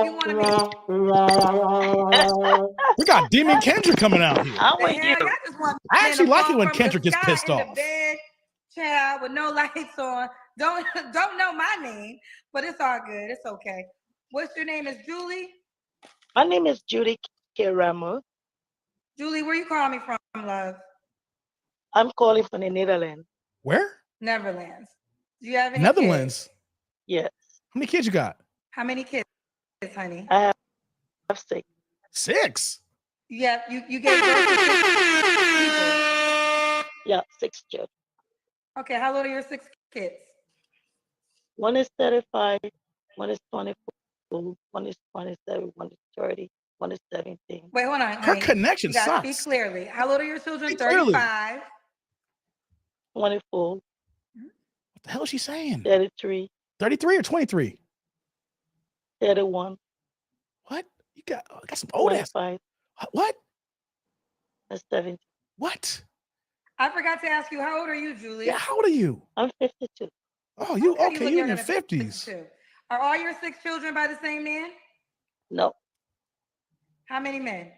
Speaker 2: you want to be.
Speaker 1: We got Demon Kendra coming out here.
Speaker 4: How are you?
Speaker 1: I actually like it when Kendra gets pissed
Speaker 2: in
Speaker 1: off.
Speaker 2: The bed, child, with no lights on. Don't know my name, but it's all good. It's okay. What's your name? Is Julie?
Speaker 4: My name is Judy K. Ramos.
Speaker 2: Julie, where you calling me from, love?
Speaker 4: I'm calling from the Netherlands.
Speaker 1: Where?
Speaker 2: Netherlands. Do you have any
Speaker 1: Netherlands?
Speaker 2: kids?
Speaker 4: Yes.
Speaker 1: How many kids you got?
Speaker 2: How many kids, honey?
Speaker 4: I have 6.
Speaker 1: 6?
Speaker 2: Yeah, you gave birth to 6 people.
Speaker 4: Yeah, 6 children.
Speaker 2: Okay, how old are your 6 kids?
Speaker 4: One is 35, one is 24, one is 27, one is 30, one is 17.
Speaker 2: Wait, hold on.
Speaker 1: Her connection
Speaker 2: you gotta
Speaker 1: sucks.
Speaker 2: speak clearly. How old are your children?
Speaker 1: Speak clearly.
Speaker 2: 35.
Speaker 4: 24.
Speaker 1: What the hell is she saying?
Speaker 4: 33.
Speaker 1: 33 or 23?
Speaker 4: 31.
Speaker 1: What? You got some old ass.
Speaker 4: 25.
Speaker 1: What?
Speaker 4: That's 17.
Speaker 1: What?
Speaker 2: I forgot to ask you, how old are you, Julie?
Speaker 1: Yeah, how old are you?
Speaker 4: I'm 52.
Speaker 1: Oh, you
Speaker 2: Okay,
Speaker 1: okay?
Speaker 2: look
Speaker 1: You in
Speaker 2: younger
Speaker 1: your
Speaker 2: than
Speaker 1: 50s.
Speaker 2: 52. Are all your 6 children by the same man?
Speaker 4: No.
Speaker 2: How many men?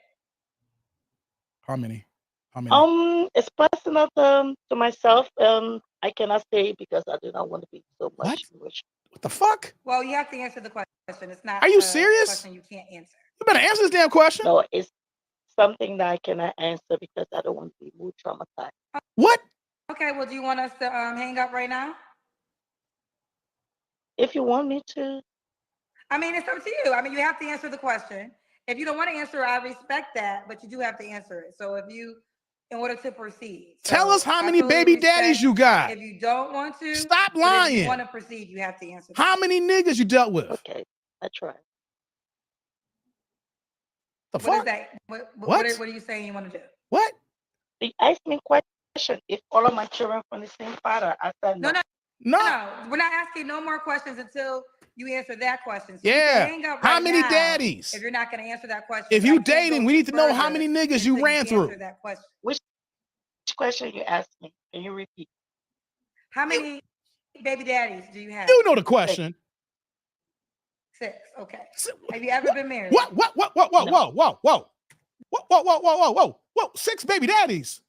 Speaker 1: How many? How many?
Speaker 4: It's personal to myself. I cannot say because I do not want to be so
Speaker 1: What?
Speaker 4: much emotional.
Speaker 1: What the fuck?
Speaker 2: Well, you have to answer the question. It's not
Speaker 1: Are you
Speaker 2: a
Speaker 1: serious?
Speaker 2: question you can't answer.
Speaker 1: You better answer this damn question.
Speaker 4: No, it's something that I cannot answer because I don't want to be more traumatized.
Speaker 1: What?
Speaker 2: Okay, well, do you want us to hang up right now?
Speaker 4: If you want me to,
Speaker 2: I mean, it's up to you. I mean, you have to answer the question. If you don't want to answer, I respect that, but you do have to answer it. So if you, in order to proceed.
Speaker 1: Tell
Speaker 2: So
Speaker 1: us how
Speaker 2: I
Speaker 1: many
Speaker 2: totally
Speaker 1: baby daddies
Speaker 2: respect
Speaker 1: you got.
Speaker 2: If you don't want to,
Speaker 1: Stop
Speaker 2: but if you
Speaker 1: lying.
Speaker 2: want to proceed, you have to answer.
Speaker 1: How many niggas you dealt with?
Speaker 4: okay, I try.
Speaker 1: The
Speaker 2: What is
Speaker 1: fuck?
Speaker 2: that?
Speaker 1: What?
Speaker 2: What are you saying you want to do?
Speaker 1: What?
Speaker 4: You asked me a question. If all of my children from the same father, I said no.
Speaker 1: No.
Speaker 2: No, we're not asking no more questions until you answer that question. So you
Speaker 1: Yeah.
Speaker 2: can hang up
Speaker 1: How
Speaker 2: right
Speaker 1: many
Speaker 2: now
Speaker 1: daddies?
Speaker 2: if you're not going to answer that question.
Speaker 1: If
Speaker 2: but I
Speaker 1: you
Speaker 2: can't go
Speaker 1: dating, we need to know how
Speaker 2: further
Speaker 1: many niggas
Speaker 2: until
Speaker 1: you ran
Speaker 2: answer
Speaker 1: through.
Speaker 2: that question.
Speaker 4: Which question you asked me? Can you repeat?
Speaker 2: How many baby daddies do you have?
Speaker 1: You know the question.
Speaker 2: 6. Okay. Have you ever been married?
Speaker 1: What? Whoa, whoa, whoa,
Speaker 4: No.
Speaker 1: whoa, whoa, whoa. Whoa. 6 baby daddies.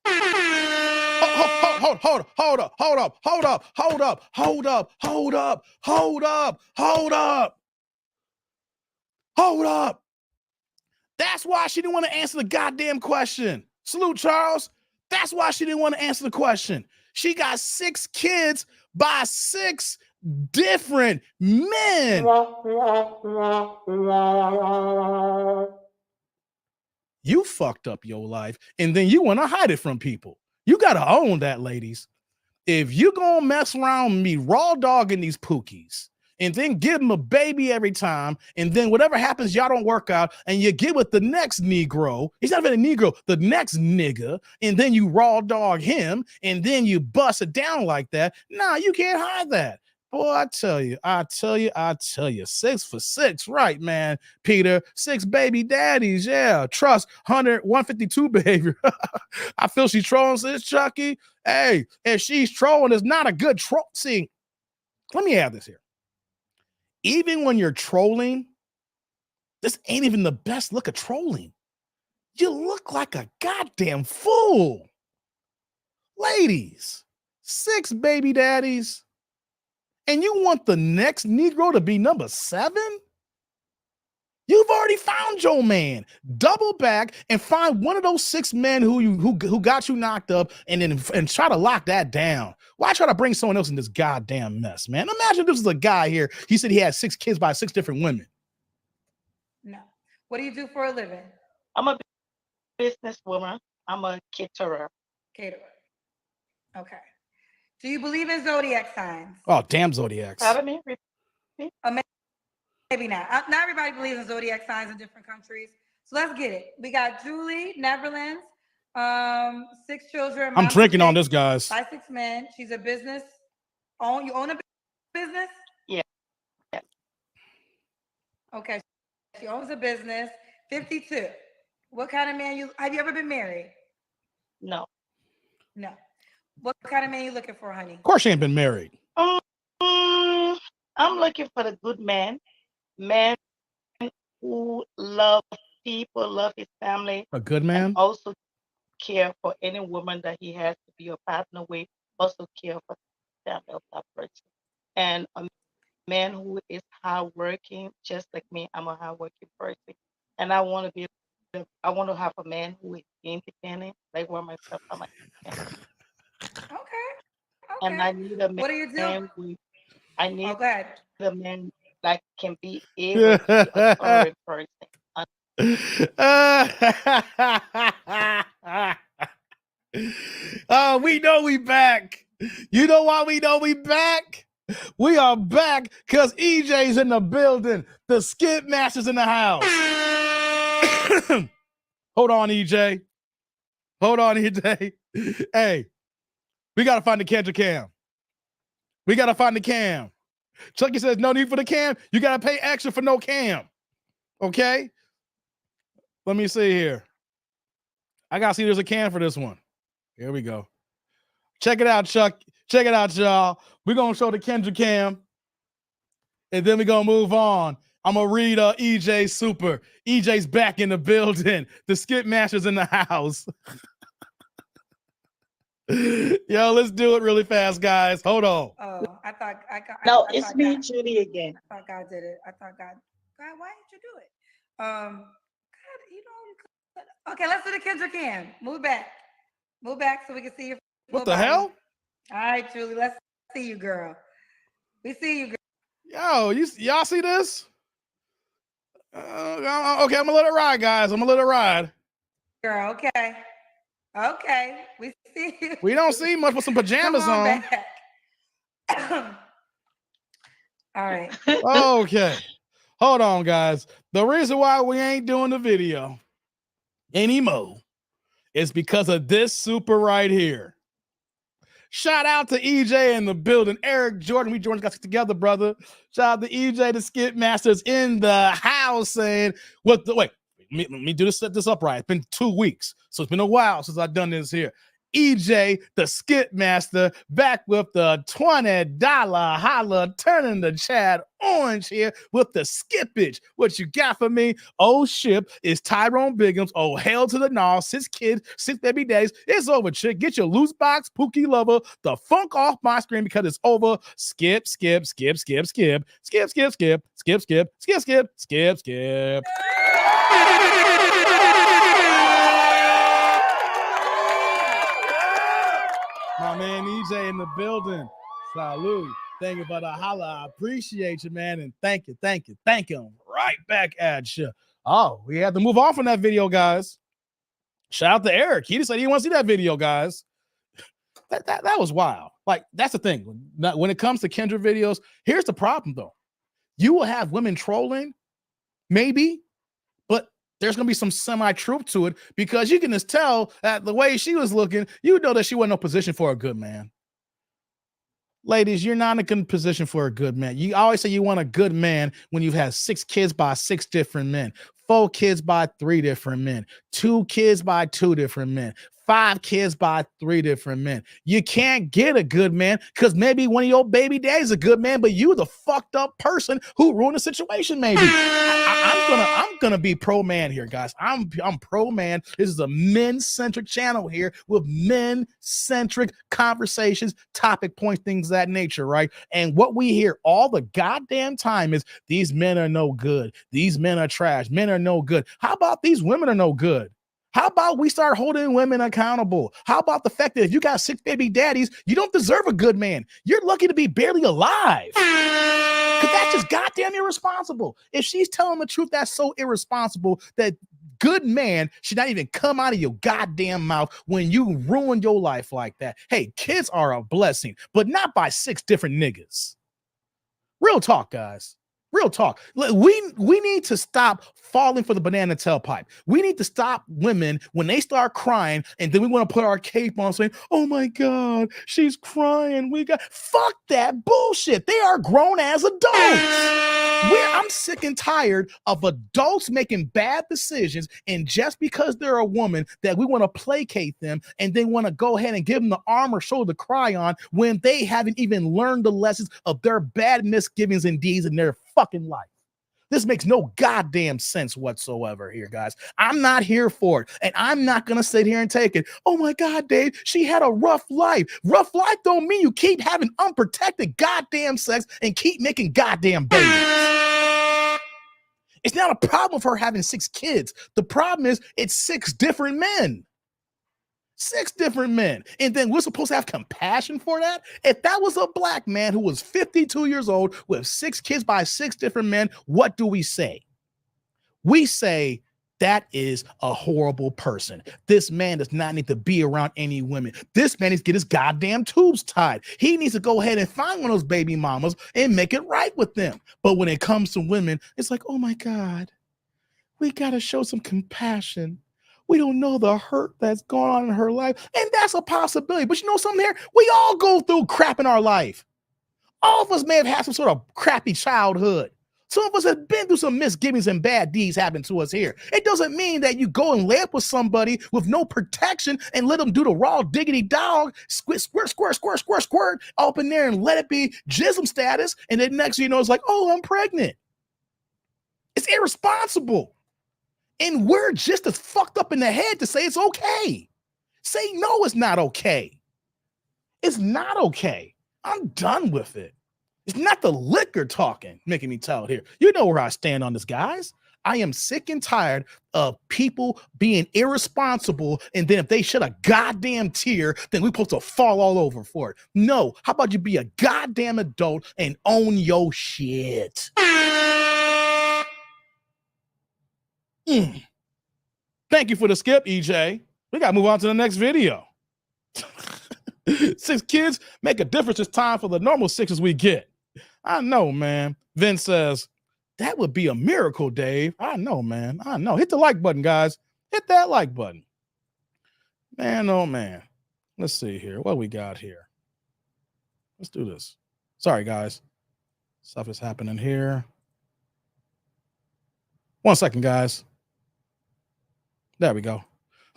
Speaker 1: Hold up. That's why she didn't want to answer the goddamn question. Salute, Charles. That's why she didn't want to answer the question. She got 6 kids by 6 different men. You fucked up your life, and then you want to hide it from people. You got to own that, ladies. If you gonna mess around with me raw dogging these pookies and then give them a baby every time, and then whatever happens, y'all don't work out, and you get with the next Negro, he's not even a Negro, the next nigga, and then you raw dog him, and then you bust it down like that. Nah, you can't hide that. Boy, I tell you, 6 for 6, right, man, Peter? 6 baby daddies, yeah. Trust 152 behavior. I feel she's trolling, sis, Chucky. Hey, if she's trolling, it's not a good troll. See, let me add this here. Even when you're trolling, this ain't even the best look of trolling. You look like a goddamn fool. Ladies, 6 baby daddies, and you want the next Negro to be number 7? You've already found your man. Double back and find one of those 6 men who got you knocked up, and try to lock that down. Why try to bring someone else in this goddamn mess, man? Imagine this is a guy here. He said he had 6 kids by 6 different women.
Speaker 2: No. What do you do for a living?
Speaker 4: I'm a businesswoman. I'm a caterer.
Speaker 2: Okay. Do you believe in zodiac signs?
Speaker 1: Oh, damn zodiacs.
Speaker 4: Pardon me?
Speaker 2: Maybe not. Not everybody believes in zodiac signs in different countries. So let's get it. We got Julie, Netherlands, 6 children.
Speaker 1: I'm drinking on this, guys.
Speaker 2: By 6 men. She's a business. You own a business?
Speaker 4: Yeah.
Speaker 2: Okay. She owns a business. 52. What kind of man have you ever been married?
Speaker 4: No.
Speaker 2: What kind of man you looking for, honey?
Speaker 1: Of course she ain't been married.
Speaker 4: I'm looking for the good man who love people, love his family.
Speaker 1: A good man?
Speaker 4: And also care for any woman that he has to be a partner with. Also care for the family of that person. And a man who is hardworking, just like me. I'm a hardworking person. And I want to have a man who is independent, like one myself. I'm independent.
Speaker 2: Okay.
Speaker 4: And I need a man.
Speaker 2: What are you doing?
Speaker 4: I need
Speaker 2: go ahead.
Speaker 4: a man that can be able to be a foreign person.
Speaker 1: We know we back. You know why we know we back? We are back because EJ's in the building. The Skip Master's in the house. Hold on, EJ. Hey, we got to find the Kendra cam. We got to find the cam. Chucky says no need for the cam. You got to pay extra for no cam. Okay? Let me see here. I got to see there's a cam for this one. Here we go. Check it out, Chuck. Check it out, y'all. We're going to show the Kendra Cam, and then we're going to move on. I'm going to read EJ Super. EJ's back in the building. The Skip Master's in the house. Yo, let's do it really fast, guys. Hold on.
Speaker 2: Oh, I thought I got.
Speaker 4: No,
Speaker 2: I
Speaker 4: it's
Speaker 2: thought
Speaker 4: me,
Speaker 2: God,
Speaker 4: Judy, again.
Speaker 2: I thought God did it. I thought God, why didn't you do it? God, okay, let's do the Kendra Cam. Move back so we can see your.
Speaker 1: What the
Speaker 2: body.
Speaker 1: hell?
Speaker 2: All right, Julie, let's see you, girl. We see you, girl.
Speaker 1: Yo, y'all see this? Okay, I'm gonna let it ride, guys. I'm gonna let it ride.
Speaker 2: Girl, okay, we see you.
Speaker 1: We don't see much with some pajamas
Speaker 2: Come on.
Speaker 1: on.
Speaker 2: Back. All right.
Speaker 1: Okay, hold on, guys. The reason why we ain't doing the video anymore is because of this super right here. Shout out to EJ in the building. Eric Jordan, we Jordan got together, brother. Shout out to EJ, the Skip Masters in the house, saying, "What the wait? Let me do this. Set this up right. It's been 2 weeks, so it's been a while since I've done this here." EJ, the Skip Master, back with the $20 holla, turning the Chad orange here with the skippage. What you got for me? Oh, ship is Tyrone Biggums. Oh, hell to the gnaw. 6 kids, 6 baby days. It's over, chick. Get your loose box, Pookie lover, the funk off my screen because it's over. Skip, skip, skip, skip, skip, skip, skip, skip, skip, skip, skip, skip, skip, skip. My man EJ in the building. Salute. Thank you for the holla. I appreciate you, man. And thank you. Right back at you. Oh, we had to move on from that video, guys. Shout out to Eric. He just said he didn't want to see that video, guys. That was wild. Like, that's the thing. When it comes to Kendra videos, here's the problem, though. You will have women trolling, maybe, but there's going to be some semi-truth to it because you can just tell that the way she was looking, you know that she wasn't in no position for a good man. Ladies, you're not in a good position for a good man. You always say you want a good man when you've had 6 kids by 6 different men, 4 kids by 3 different men, 2 kids by 2 different men, 5 kids by 3 different men. You can't get a good man because maybe one of your baby daddy's a good man, but you the fucked up person who ruined the situation. Maybe I'm gonna be pro man here, guys. I'm pro man. This is a men-centric channel here with men-centric conversations, topic points, things of that nature, right? And what we hear all the goddamn time is these men are no good. These men are trash. Men are no good. How about these women are no good? How about we start holding women accountable? How about the fact that if you got 6 baby daddies, you don't deserve a good man. You're lucky to be barely alive. Because that's just goddamn irresponsible. If she's telling the truth, that's so irresponsible that good man should not even come out of your goddamn mouth when you ruin your life like that. Hey, kids are a blessing, but not by 6 different niggas. Real talk, guys. Real talk. We need to stop falling for the banana tailpipe. We need to stop women when they start crying, and then we want to put our cape on saying, "Oh my God, she's crying." Fuck that bullshit. They are grown as adults. I'm sick and tired of adults making bad decisions, and just because they're a woman, that we want to placate them and then want to go ahead and give them the arm or shoulder to cry on when they haven't even learned the lessons of their bad misgivings and deeds in their fucking life. This makes no goddamn sense whatsoever here, guys. I'm not here for it. And I'm not going to sit here and take it. "Oh my God, Dave, she had a rough life." Rough life don't mean you keep having unprotected goddamn sex and keep making goddamn babies. It's not a problem for her having 6 kids. The problem is it's 6 different men. 6 different men. And then we're supposed to have compassion for that? If that was a black man who was 52 years old with 6 kids by 6 different men, what do we say? We say that is a horrible person. This man does not need to be around any women. This man needs to get his goddamn tubes tied. He needs to go ahead and find one of those baby mamas and make it right with them. But when it comes to women, it's like, "Oh my God, we got to show some compassion. We don't know the hurt that's going on in her life." And that's a possibility. But you know something here? We all go through crap in our life. All of us may have had some sort of crappy childhood, Some of us have been through some misgivings and bad deeds happen to us here. It doesn't mean that you go and lay up with somebody with no protection and let them do the raw diggity dog, squirt, squirt, squirt, squirt, squirt, squirt, up in there and let it be jism status. And then next thing you know, it's like, oh, I'm pregnant. It's irresponsible. And we're just as fucked up in the head to say it's okay. Say no, it's not okay. It's not okay. I'm done with it. It's not the liquor talking making me tell here. You know where I stand on this, guys. I am sick and tired of people being irresponsible, and then if they shed a goddamn tear, then we're supposed to fall all over for it. No, how about you be a goddamn adult and own your shit? Thank you for the skip, EJ. We got to move on to the next video. 6 kids make a difference. It's time for the normal 6s we get. I know, man. Vince says, that would be a miracle, Dave. I know, man. I know. Hit the like button, guys. Hit that like button. Man, oh, man. Let's see here. What we got here? Let's do this. Sorry, guys. Stuff is happening here. 1 second, guys. There we go.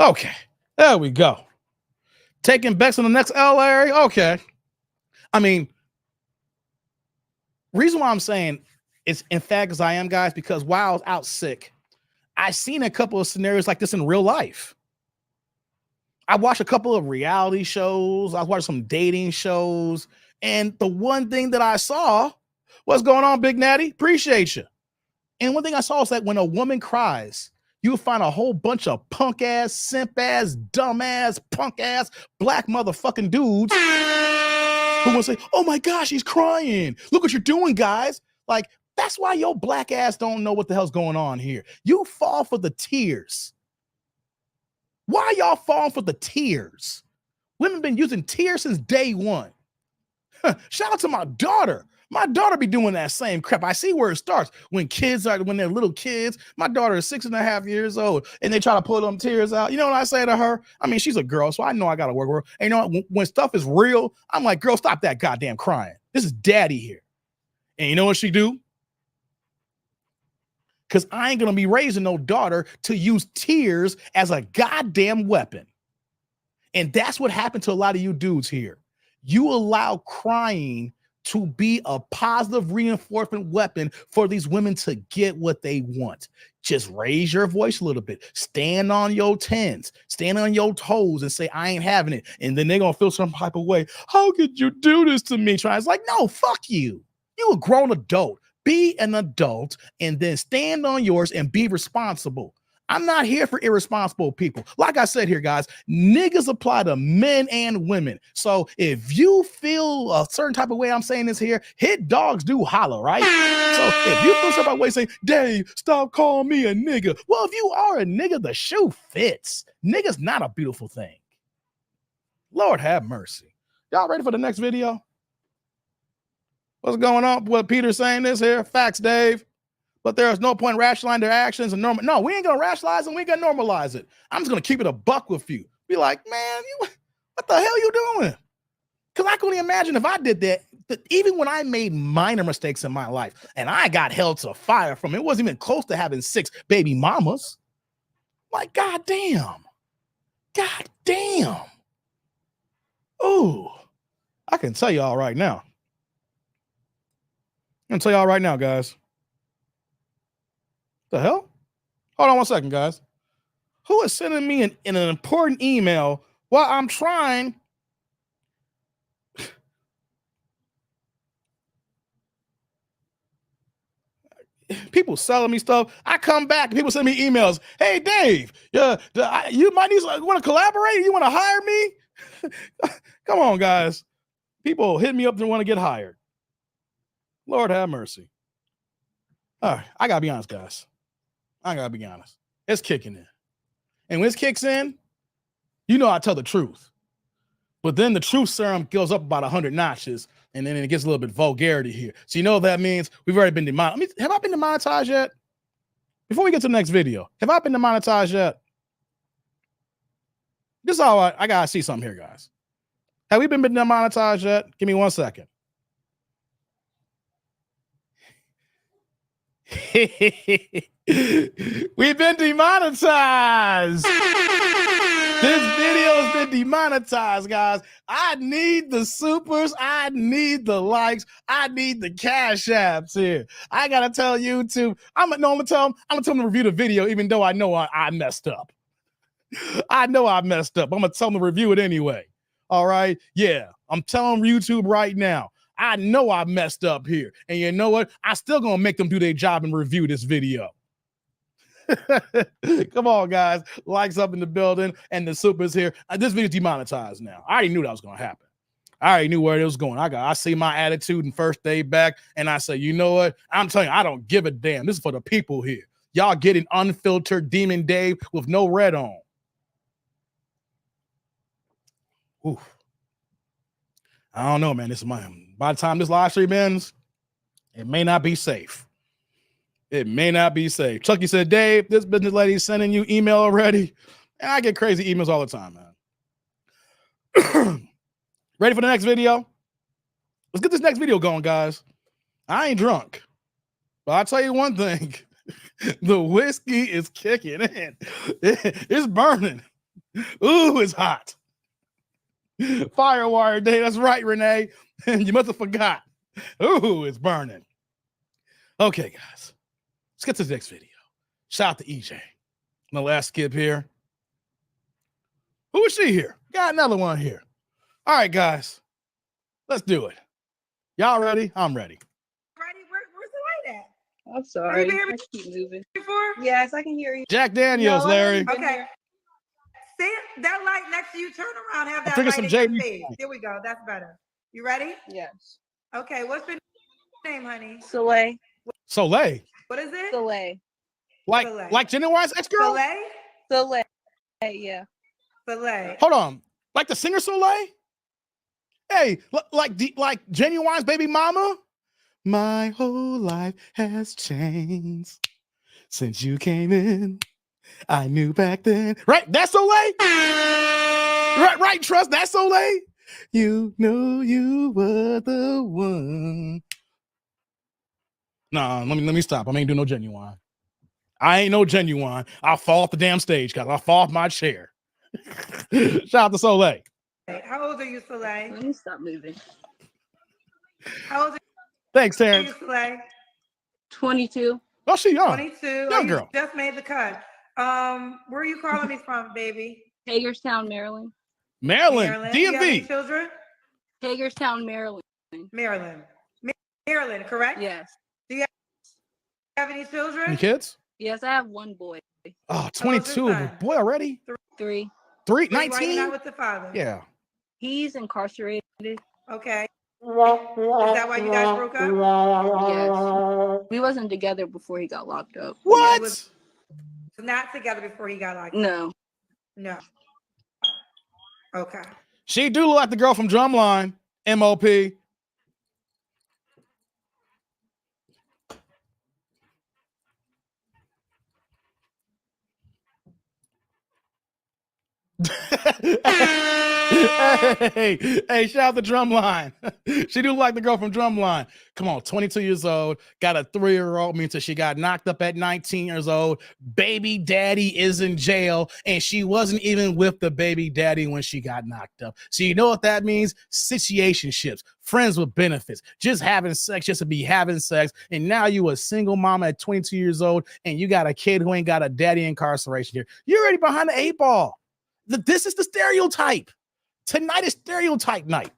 Speaker 1: Okay. There we go. Taking Bex on the next L, Larry? Okay. I mean, reason why I'm saying it's emphatic as I am, guys, because while I was out sick, I seen a couple of scenarios like this in real life. I watched a couple of reality shows. I watched some dating shows. And the one thing that I saw, what's going on, Big Natty? Appreciate you. And one thing I saw is that when a woman cries, you'll find a whole bunch of punk ass, simp ass, dumb ass, punk ass, black motherfucking dudes who will say, oh my gosh, he's crying. Look what you're doing, guys. Like, that's why your black ass don't know what the hell's going on here. You fall for the tears. Why y'all falling for the tears? Women been using tears since day one. Shout out to my daughter. My daughter be doing that same crap. I see where it starts when they're little kids. My daughter is 6.5 years old and they try to pull them tears out. You know what I say to her? I mean, she's a girl, so I know I got to work with her. And you know what? When stuff is real, I'm like, girl, stop that goddamn crying. This is daddy here. And you know what she do? Because I ain't going to be raising no daughter to use tears as a goddamn weapon. And that's what happened to a lot of you dudes here. You allow crying to be a positive reinforcement weapon for these women to get what they want. Just raise your voice a little bit. Stand on your 10s. Stand on your toes and say, I ain't having it. And then they're going to feel some type of way. How could you do this to me? It's like, no, fuck you. You a grown adult. Be an adult and then stand on yours and be responsible. I'm not here for irresponsible people. Like I said here, guys, niggas apply to men and women. So if you feel a certain type of way, I'm saying this here, hit dogs do holler, right? So if you feel some type of way saying, Dave, stop calling me a nigga. Well, if you are a nigga, the shoe fits. Nigga's not a beautiful thing. Lord have mercy. Y'all ready for the next video? What's going on? What Peter's saying this here? Facts, Dave. But there is no point rationalizing their actions and normal. No, we ain't gonna rationalize them. We ain't gonna normalize it. I'm just gonna keep it a buck with you. Be like, man, what the hell you doing? Because I can only imagine if I did that, even when I made minor mistakes in my life and I got held to fire from it wasn't even close to having 6 baby mamas. Like, goddamn. Ooh, I can tell y'all right now. I'm gonna tell y'all right now, guys. The hell? Hold on 1 second, guys. Who is sending me an important email while I'm trying? People selling me stuff. I come back and people send me emails. Hey, Dave, you might want to collaborate? You want to hire me? Come on, guys. People hit me up and want to get hired. Lord have mercy. All right, I got to be honest, guys. It's kicking in. And when it kicks in, you know I tell the truth. But then the truth serum goes up about 100 notches, and then it gets a little bit vulgarity here. So you know what that means? We've already been demonetized. Have I been demonetized yet? Before we get to the next video, have I been demonetized yet? This is all I got to see something here, guys. Have we been demonetized yet? Give me 1 second. We've been demonetized. This video has been demonetized, guys. I need the supers. I need the likes. I need the cash apps here. I gotta tell YouTube. I'm gonna tell them to review the video, even though I know I messed up. I know I messed up. I'm gonna tell them to review it anyway. All right. Yeah, I'm telling YouTube right now. I know I messed up here. And you know what? I still gonna make them do their job and review this video. Come on, guys. Likes up in the building and the supers here. This video's demonetized now. I already knew that was gonna happen. I already knew where it was going. I see my attitude and first day back, and I say, you know what? I'm telling you, I don't give a damn. This is for the people here. Y'all getting unfiltered Demon Dave with no red on. Oof. I don't know, man. This is by the time this live stream ends, it may not be safe. It may not be safe. Chucky said, Dave, this business lady is sending you email already. And I get crazy emails all the time, man. Ready for the next video? Let's get this next video going, guys. I ain't drunk, but I'll tell you one thing. The whiskey is kicking in. It's burning. Ooh, it's hot. Firewire day. That's right, Renee. You must have forgot. Ooh, it's burning. Okay, guys. Let's get to the next video. Shout out to EJ. My last skip here. Who is she here? Got another one here. All right, guys. Let's do it. Y'all ready? I'm ready.
Speaker 2: Ready? Where's the light at?
Speaker 5: I'm sorry.
Speaker 2: Have you been
Speaker 5: I keep moving.
Speaker 2: Before?
Speaker 5: Yes, I can hear you.
Speaker 1: Jack Daniels,
Speaker 5: No, I
Speaker 1: Larry.
Speaker 5: haven't been
Speaker 2: Okay.
Speaker 5: here.
Speaker 2: See that light next to you? Turn around. Have that
Speaker 1: figured
Speaker 2: light
Speaker 1: some
Speaker 2: in your
Speaker 1: JB
Speaker 2: face. There we go. That's better. You ready?
Speaker 5: Yes.
Speaker 2: Okay. What's your name, honey?
Speaker 5: Soleil.
Speaker 1: Soleil.
Speaker 2: What is it?
Speaker 5: Soleil.
Speaker 2: Soleil.
Speaker 1: Like Genuine's ex-girl?
Speaker 2: Soleil?
Speaker 5: Soleil. Yeah.
Speaker 2: Soleil.
Speaker 1: Hold on. Like the singer Soleil? Hey, like Genuine's baby mama? My whole life has changed since you came in. I knew back then. Right? That's Soleil? Right, Trust. That's Soleil? You know you were the one. Nah, let me stop. I ain't do no Genuine. I ain't no Genuine. I'll fall off the damn stage, guys. I'll fall off my chair. Shout out to Soleil.
Speaker 2: How old are you, Soleil?
Speaker 5: Let me stop moving.
Speaker 2: How old are
Speaker 1: Thanks,
Speaker 2: you,
Speaker 1: Terrence.
Speaker 2: Soleil?
Speaker 5: 22.
Speaker 1: Oh, she young.
Speaker 2: 22.
Speaker 1: Young
Speaker 2: Oh, you
Speaker 1: girl.
Speaker 2: just made the cut. Where are you calling me from, baby?
Speaker 5: Hagerstown, Maryland.
Speaker 1: Maryland.
Speaker 2: Do you have any
Speaker 1: DMV.
Speaker 2: children?
Speaker 5: Hagerstown, Maryland.
Speaker 2: Maryland. Maryland, correct?
Speaker 5: Yes.
Speaker 2: Have any children?
Speaker 1: Any kids?
Speaker 5: Yes, I have one boy.
Speaker 1: Oh, 22.
Speaker 2: son?
Speaker 1: Boy, already?
Speaker 5: 3.
Speaker 1: 3?
Speaker 2: Why you not
Speaker 1: 19?
Speaker 2: with the father?
Speaker 1: Yeah.
Speaker 5: He's incarcerated.
Speaker 2: Okay. Is that why you guys broke up?
Speaker 5: Yes. We wasn't together before he got locked up.
Speaker 1: What?
Speaker 2: was- Not together before he got locked up.
Speaker 5: No.
Speaker 2: No. Okay.
Speaker 1: She do look like the girl from Drumline, MOP. hey, shout out to Drumline. She do like the girl from Drumline. Come on, 22 years old, got a 3-year-old, means that she got knocked up at 19 years old. Baby daddy is in jail, and she wasn't even with the baby daddy when she got knocked up. So you know what that means? Situationships, friends with benefits, just having sex just to be having sex. And now you a single mama at 22 years old, and you got a kid who ain't got a daddy incarceration here. You're already behind the 8 ball. This is the stereotype. Tonight is stereotype night,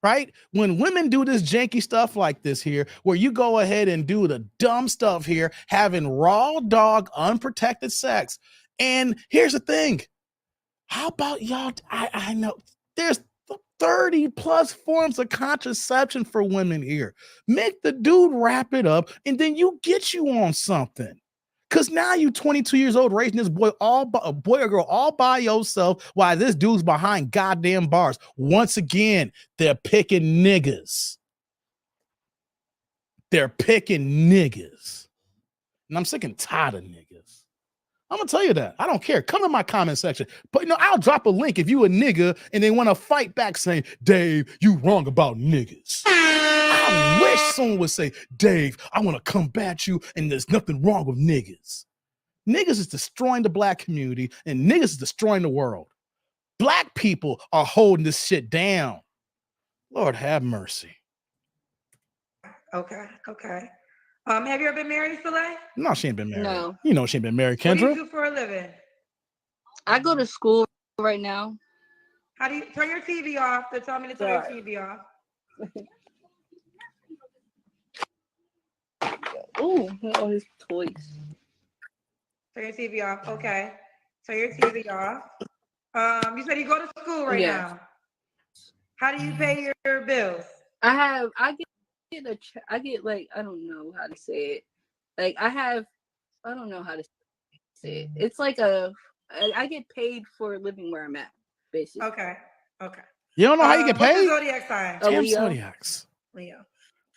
Speaker 1: right? When women do this janky stuff like this here, where you go ahead and do the dumb stuff here, having raw dog, unprotected sex. And here's the thing. How about y'all? I know there's 30 plus forms of contraception for women here. Make the dude wrap it up, and then you get you on something. Because now you 22 years old raising this boy a boy or girl all by yourself while this dude's behind goddamn bars. Once again, they're picking niggas. They're picking niggas. And I'm sick and tired of niggas. I'm going to tell you that. I don't care. Come to my comment section. But, I'll drop a link if you a nigga and they want to fight back saying, Dave, you wrong about niggas. I'll I wish someone would say, Dave, I want to combat you, and there's nothing wrong with niggas. Niggas is destroying the black community, and niggas is destroying the world. Black people are holding this shit down. Lord have mercy.
Speaker 2: Okay. Have you ever been married, Soleil?
Speaker 1: No, she ain't been married.
Speaker 5: No.
Speaker 1: You know she ain't been married,
Speaker 2: What do
Speaker 1: Kendra.
Speaker 2: you do for a living?
Speaker 5: I go to school right now.
Speaker 2: How do you turn your TV off? They're telling me to turn your TV off.
Speaker 5: Oh, all his toys.
Speaker 2: Turn your TV off. Okay. Turn your TV off. You said you go to school right now. How do you pay your bills?
Speaker 5: I get like, I don't know how to say it. Like I don't know how to say it. It's like I get paid for living where I'm at, basically.
Speaker 2: Okay.
Speaker 1: You don't know how you get
Speaker 2: What's
Speaker 1: paid?
Speaker 2: your zodiac sign?
Speaker 1: Damn
Speaker 5: Leo.
Speaker 1: zodiacs.
Speaker 2: Leo.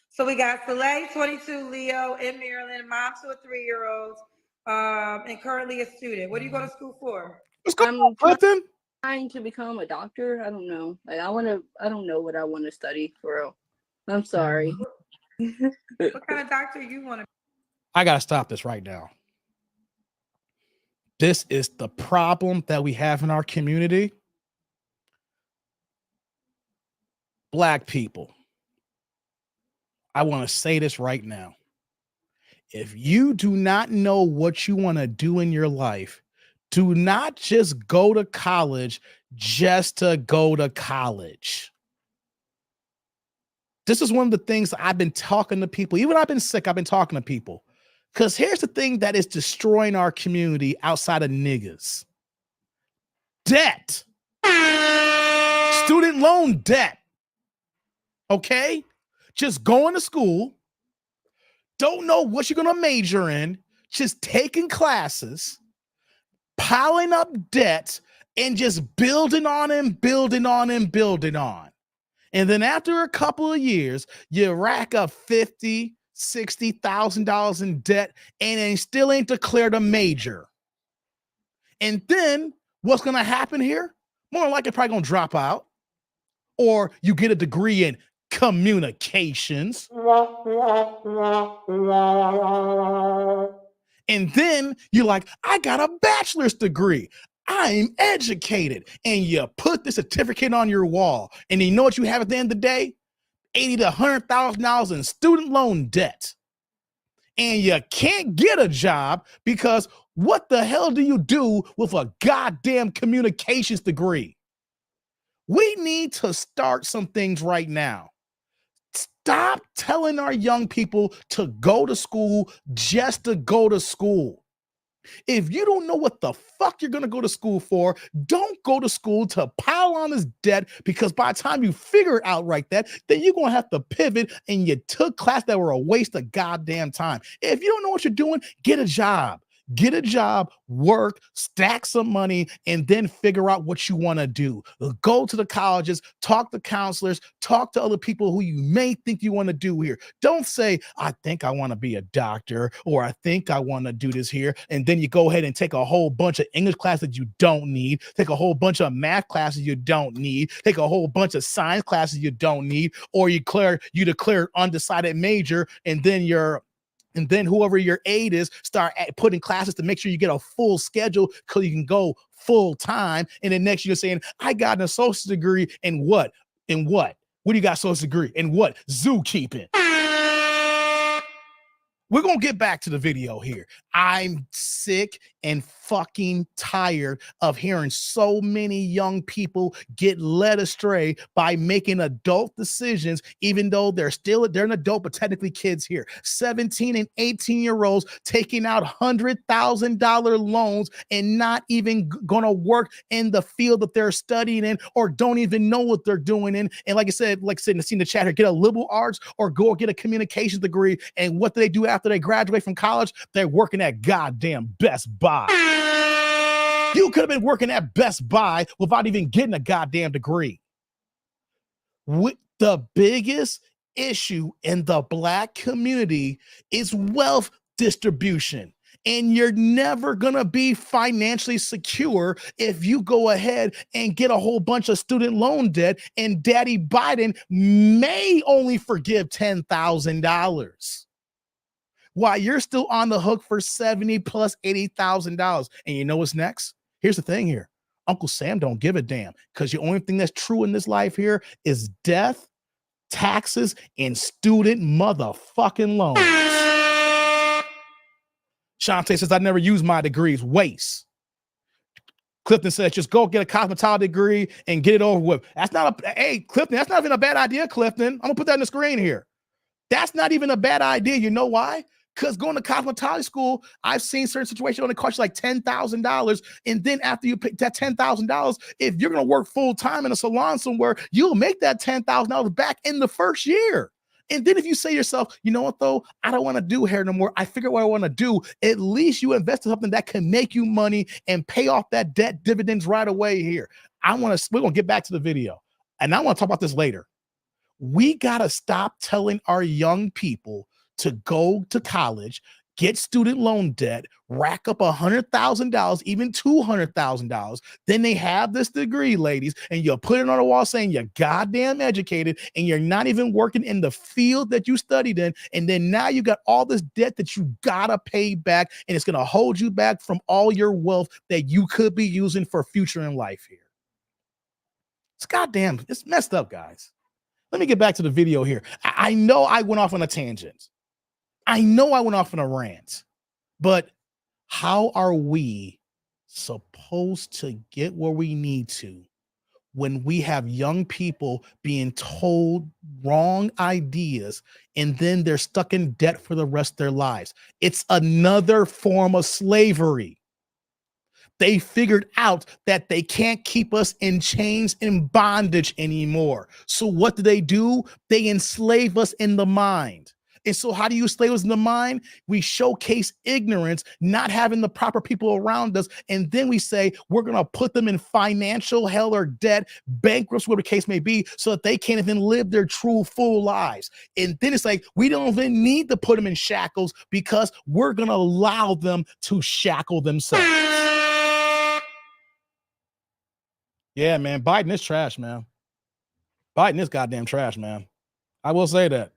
Speaker 2: So we got Soleil, 22, Leo in Maryland, mom to a 3-year-old, and currently a student. What do you go to school for?
Speaker 1: What's going on, Clifton?
Speaker 5: Trying to become a doctor. I don't know. Like I don't know what I want to study for real. I'm sorry.
Speaker 2: What kind of doctor you want to be?
Speaker 1: I gotta stop this right now. This is the problem that we have in our community. Black people. I want to say this right now. If you do not know what you want to do in your life, do not just go to college just to go to college. This is one of the things I've been talking to people. Even I've been sick, I've been talking to people. Because here's the thing that is destroying our community outside of niggas. Debt. Student loan debt. Okay? Just going to school, don't know what you're going to major in, just taking classes, piling up debts, and just building on and building on and building on. And then after a couple of years, you rack up $50,000, $60,000 in debt and then still ain't declared a major. And then what's going to happen here? More likely probably going to drop out, or you get a degree in communications. And then you're like, I got a bachelor's degree. I'm educated. And you put the certificate on your wall. And you know what you have at the end of the day? $80,000 to $100,000 in student loan debt. And you can't get a job because what the hell do you do with a goddamn communications degree? We need to start some things right now. Stop telling our young people to go to school just to go to school. If you don't know what the fuck you're going to go to school for, don't go to school to pile on this debt, because by the time you figure it out right that, then you're going to have to pivot and you took classes that were a waste of goddamn time. If you don't know what you're doing, get a job. Get a job, work, stack some money, and then figure out what you want to do. Go to the colleges, talk to counselors, talk to other people who you may think you want to do here. Don't say, I think I want to be a doctor, or I think I want to do this here. And then you go ahead and take a whole bunch of English classes you don't need, take a whole bunch of math classes you don't need, take a whole bunch of science classes you don't need, or you declare undecided major, and then whoever your aide is start putting classes to make sure you get a full schedule so you can go full time. And then next you're saying, I got an associate's degree in what? In what? What do you got associate's degree? In what? Zookeeping. We're going to get back to the video here. I'm sick and fucking tired of hearing so many young people get led astray by making adult decisions, even though they're an adult, but technically kids here. 17 and 18-year-olds taking out $100,000 loans and not even going to work in the field that they're studying in, or don't even know what they're doing in. And like I said, in the chat here, get a liberal arts or go get a communications degree. And what do they do after they graduate from college? They're working at goddamn Best Buy. You could have been working at Best Buy without even getting a goddamn degree. The biggest issue in the Black community is wealth distribution. And you're never going to be financially secure if you go ahead and get a whole bunch of student loan debt, and Daddy Biden may only forgive $10,000 while you're still on the hook for $70,000 plus $80,000. And you know what's next? Here's the thing here. Uncle Sam don't give a damn, because the only thing that's true in this life here is death, taxes, and student motherfucking loans. Shantae says, I never use my degrees. Waste. Clifton says, just go get a cosmetology degree and get it over with. That's not hey, Clifton, that's not even a bad idea, Clifton. I'm gonna put that on the screen here. That's not even a bad idea. You know why? Because going to cosmetology school, I've seen certain situations only cost you like $10,000. And then after you pay that $10,000, if you're going to work full time in a salon somewhere, you'll make that $10,000 back in the first year. And then if you say to yourself, you know what, though, I don't want to do hair no more. I figure what I want to do. At least you invest in something that can make you money and pay off that debt dividends right away here. We're going to get back to the video. And I want to talk about this later. We got to stop telling our young people to go to college, get student loan debt, rack up $100,000, even $200,000. Then they have this degree, ladies, and you put it on the wall saying you're goddamn educated and you're not even working in the field that you studied in. And then now you got all this debt that you gotta pay back, and it's gonna hold you back from all your wealth that you could be using for future in life here. It's messed up, guys. Let me get back to the video here. I know I went off on a tangent. I know I went off on a rant, but how are we supposed to get where we need to when we have young people being told wrong ideas and then they're stuck in debt for the rest of their lives? It's another form of slavery. They figured out that they can't keep us in chains and bondage anymore. So what do? They enslave us in the mind. And so how do you enslave us in the mind? We showcase ignorance, not having the proper people around us. And then we say, we're going to put them in financial hell or debt, bankruptcy, whatever the case may be, so that they can't even live their true, full lives. And then it's like, we don't even need to put them in shackles because we're going to allow them to shackle themselves. Yeah, man. Biden is trash, man. Biden is goddamn trash, man. I will say that.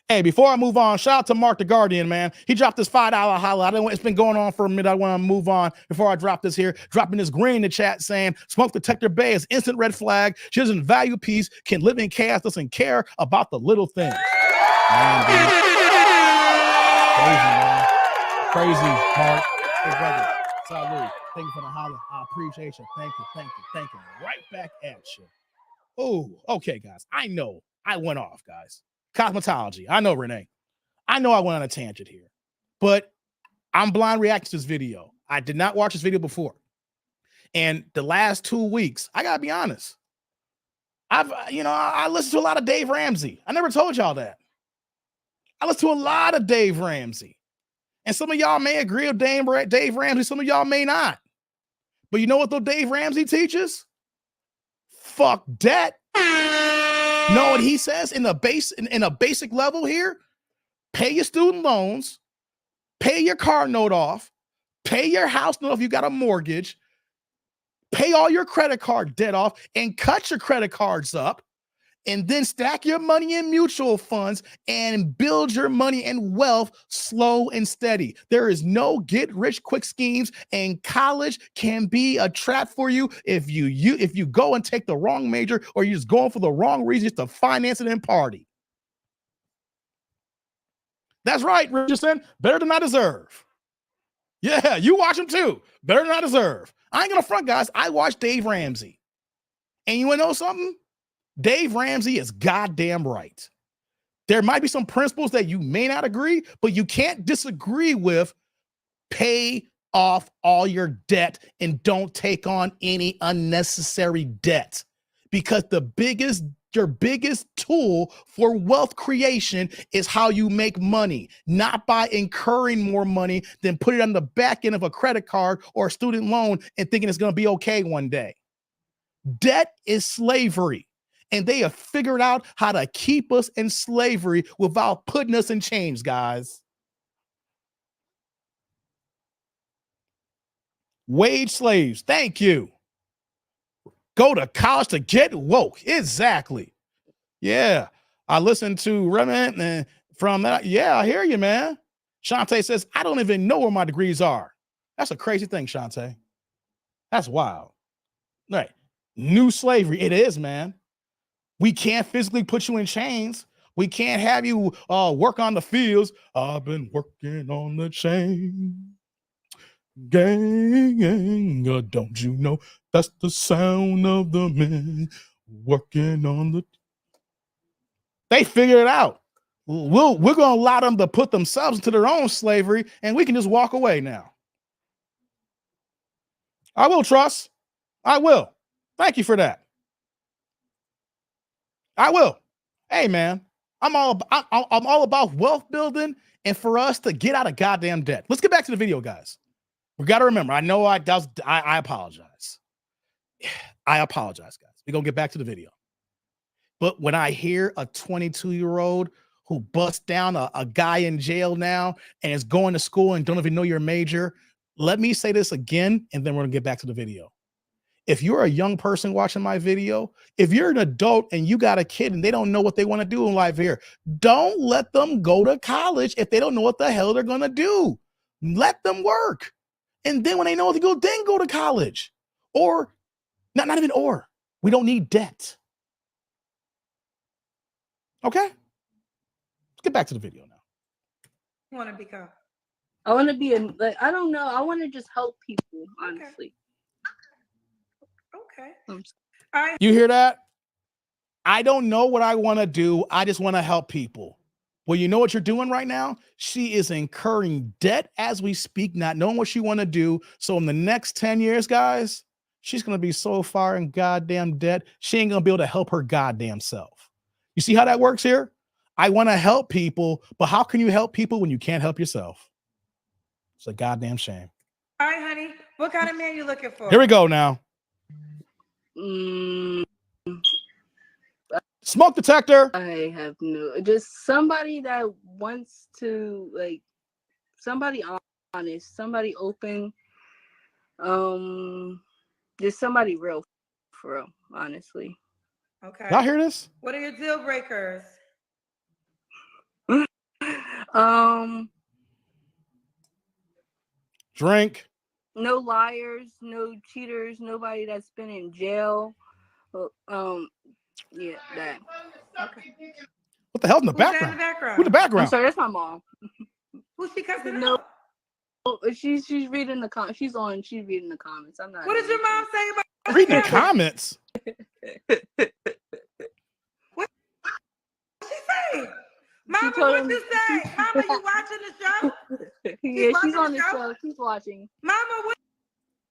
Speaker 1: Hey, before I move on, shout out to Mark the Guardian, man. He dropped this $5 holla. It's been going on for a minute. I want to move on before I drop this here. Dropping this green in the chat saying, Smoke Detector Bay is instant red flag. She doesn't value peace, can live in chaos, doesn't care about the little things. Man, dude. Crazy, man. Crazy, Mark. Hey, brother. Salute. Thank you for the holla. I appreciate you. Thank you. Right back at you. Oh, okay, guys. I know I went off, guys. Cosmetology. I know, Renee. I know I went on a tangent here, but I'm blind reacting to this video. I did not watch this video before. And the last 2 weeks, I gotta be honest. I listened to a lot of Dave Ramsey. I never told y'all that. I listened to a lot of Dave Ramsey. And some of y'all may agree with Dave Ramsey. Some of y'all may not. But you know what though Dave Ramsey teaches? Fuck debt. Know what he says in a basic level here? Pay your student loans, pay your car note off, pay your house note if you got a mortgage, pay all your credit card debt off, and cut your credit cards up, and then stack your money in mutual funds and build your money and wealth slow and steady. There is no get rich quick schemes, and college can be a trap for you if you go and take the wrong major, or you're just going for the wrong reasons to finance it and party. That's right, Richardson. Better than I deserve. Yeah, you watch him too. Better than I deserve. I ain't gonna front, guys. I watch Dave Ramsey. And you wanna know something? Dave Ramsey is goddamn right. There might be some principles that you may not agree, but you can't disagree with pay off all your debt and don't take on any unnecessary debt. Because your biggest tool for wealth creation is how you make money, not by incurring more money than put it on the back end of a credit card or a student loan and thinking it's going to be okay one day. Debt is slavery. And they have figured out how to keep us in slavery without putting us in chains, guys. Wage slaves. Thank you. Go to college to get woke. Exactly. Yeah. I listened to Rant and from that. Yeah, I hear you, man. Shantae says, I don't even know where my degrees are. That's a crazy thing, Shantae. That's wild. Right. New slavery. It is, man. We can't physically put you in chains. We can't have you work on the fields. I've been working on the chain gang. Don't you know that's the sound of the men working on the. They figure it out. We're going to allow them to put themselves into their own slavery, and we can just walk away now. I will, trust. I will. Thank you for that. I will. Hey, man, I'm all about wealth building and for us to get out of goddamn debt. Let's get back to the video, guys. We got to remember, I know I apologize. I apologize, guys. We're going to get back to the video. But when I hear a 22-year-old who busts down a guy in jail now and is going to school and don't even know your major, let me say this again, and then we're going to get back to the video. If you're a young person watching my video, if you're an adult and you got a kid and they don't know what they want to do in life here, don't let them go to college if they don't know what the hell they're going to do. Let them work. And then when they know what to go, then go to college. Or, not even or. We don't need debt. Okay? Let's get back to the video now.
Speaker 2: You want to become?
Speaker 5: I want to be I don't know. I want to just help people, honestly.
Speaker 2: Okay.
Speaker 5: All
Speaker 2: right.
Speaker 1: You hear that? I don't know what I want to do. I just want to help people. Well, you know what you're doing right now? She is incurring debt as we speak, not knowing what she want to do. So in the next 10 years, guys, she's going to be so far in goddamn debt, she ain't going to be able to help her goddamn self. You see how that works here? I want to help people, but how can you help people when you can't help yourself? It's a goddamn shame.
Speaker 2: All right, honey. What kind of man you looking for?
Speaker 1: Here we go now. Smoke detector.
Speaker 5: I have just somebody that wants to, somebody honest, somebody open, just somebody real, for real, honestly.
Speaker 2: Okay.
Speaker 1: Y'all hear this?
Speaker 2: What are your deal breakers?
Speaker 1: Drink.
Speaker 5: No liars, no cheaters, nobody that's been in jail. Yeah, that.
Speaker 2: Okay.
Speaker 1: What the hell's in the
Speaker 2: Who's
Speaker 1: background?
Speaker 2: in the background?
Speaker 1: Who's in the background?
Speaker 5: I'm sorry, that's my mom.
Speaker 2: Who's she cussing
Speaker 5: No.
Speaker 2: out?
Speaker 5: She's reading the comments. She's reading the comments. I'm not.
Speaker 2: What did your mom say about
Speaker 1: Reading the comments?
Speaker 2: What she say? Mama, what you say? Mama, you watching the show?
Speaker 5: Yeah, she's on the show. She's watching.
Speaker 2: Mama, what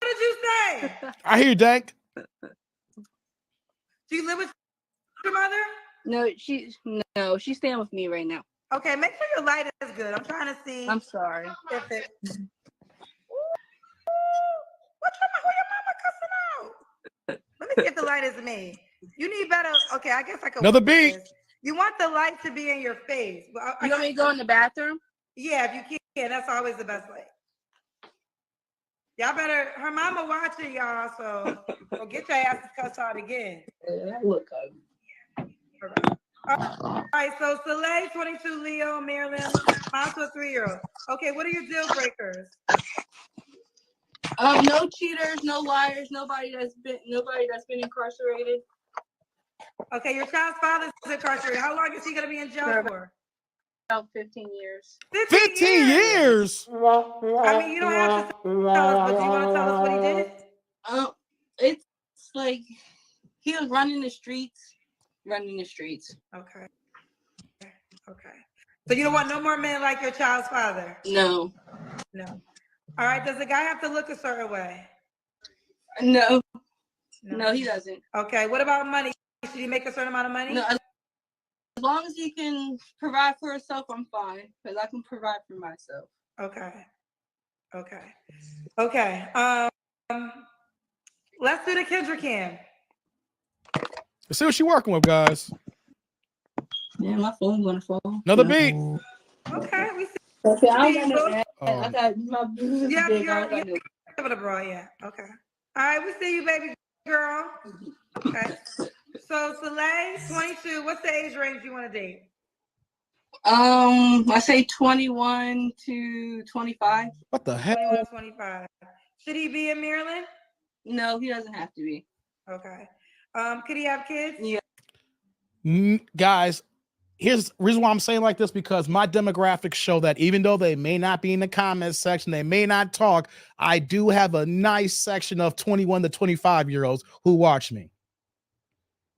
Speaker 2: did you say?
Speaker 1: I hear you, Dank.
Speaker 2: Do you live with your mother?
Speaker 5: No, she's staying with me right now.
Speaker 2: Okay, make sure your light is good. I'm trying to see.
Speaker 5: I'm sorry.
Speaker 2: If it. What's your mama cussing out? Let me see if the light is me. You need better. Okay, I guess I can.
Speaker 1: Another beat.
Speaker 2: You want the light to be in your face. Well,
Speaker 5: You want me to go in the bathroom?
Speaker 2: Yeah, if you can. That's always the best light. Y'all better. Her mama watching y'all, so or get your asses cussed out again.
Speaker 5: Look.
Speaker 2: All right, so Soleil, 22, Leo, Maryland, mom to a 3-year-old. Okay, what are your deal breakers?
Speaker 5: No cheaters, no liars, nobody that's been incarcerated.
Speaker 2: Okay, your child's father is incarcerated. How long is he gonna be in jail for?
Speaker 5: About 15 years.
Speaker 1: 15 years?
Speaker 2: I mean, you don't have to tell us, but do you want to tell us what he did?
Speaker 5: It's like he was running the streets.
Speaker 2: Okay. So you don't want no more men like your child's father?
Speaker 5: No.
Speaker 2: All right, does the guy have to look a certain way?
Speaker 5: No, he doesn't.
Speaker 2: Okay, what about money? Should he make a certain amount of money?
Speaker 5: No, as long as he can provide for himself, I'm fine, because I can provide for myself.
Speaker 2: Okay. Let's do the Kendra Cam.
Speaker 1: Let's see what she's working with, guys.
Speaker 5: Yeah, my phone's gonna fall.
Speaker 1: Another beat.
Speaker 2: Okay, we see.
Speaker 5: Okay, I got no. I got my.
Speaker 2: of the bra, yeah. Okay. All right, we see you, baby girl. Okay. So Soleil, 22. What's the age range you want to date?
Speaker 5: I say 21 to 25.
Speaker 1: What the hell?
Speaker 2: 21, 25. Should he be in Maryland?
Speaker 5: No, he doesn't have to be.
Speaker 2: Okay. Could he have kids?
Speaker 5: Yeah.
Speaker 1: Guys, here's the reason why I'm saying like this, because my demographics show that even though they may not be in the comments section, they may not talk, I do have a nice section of 21 to 25-year-olds who watch me.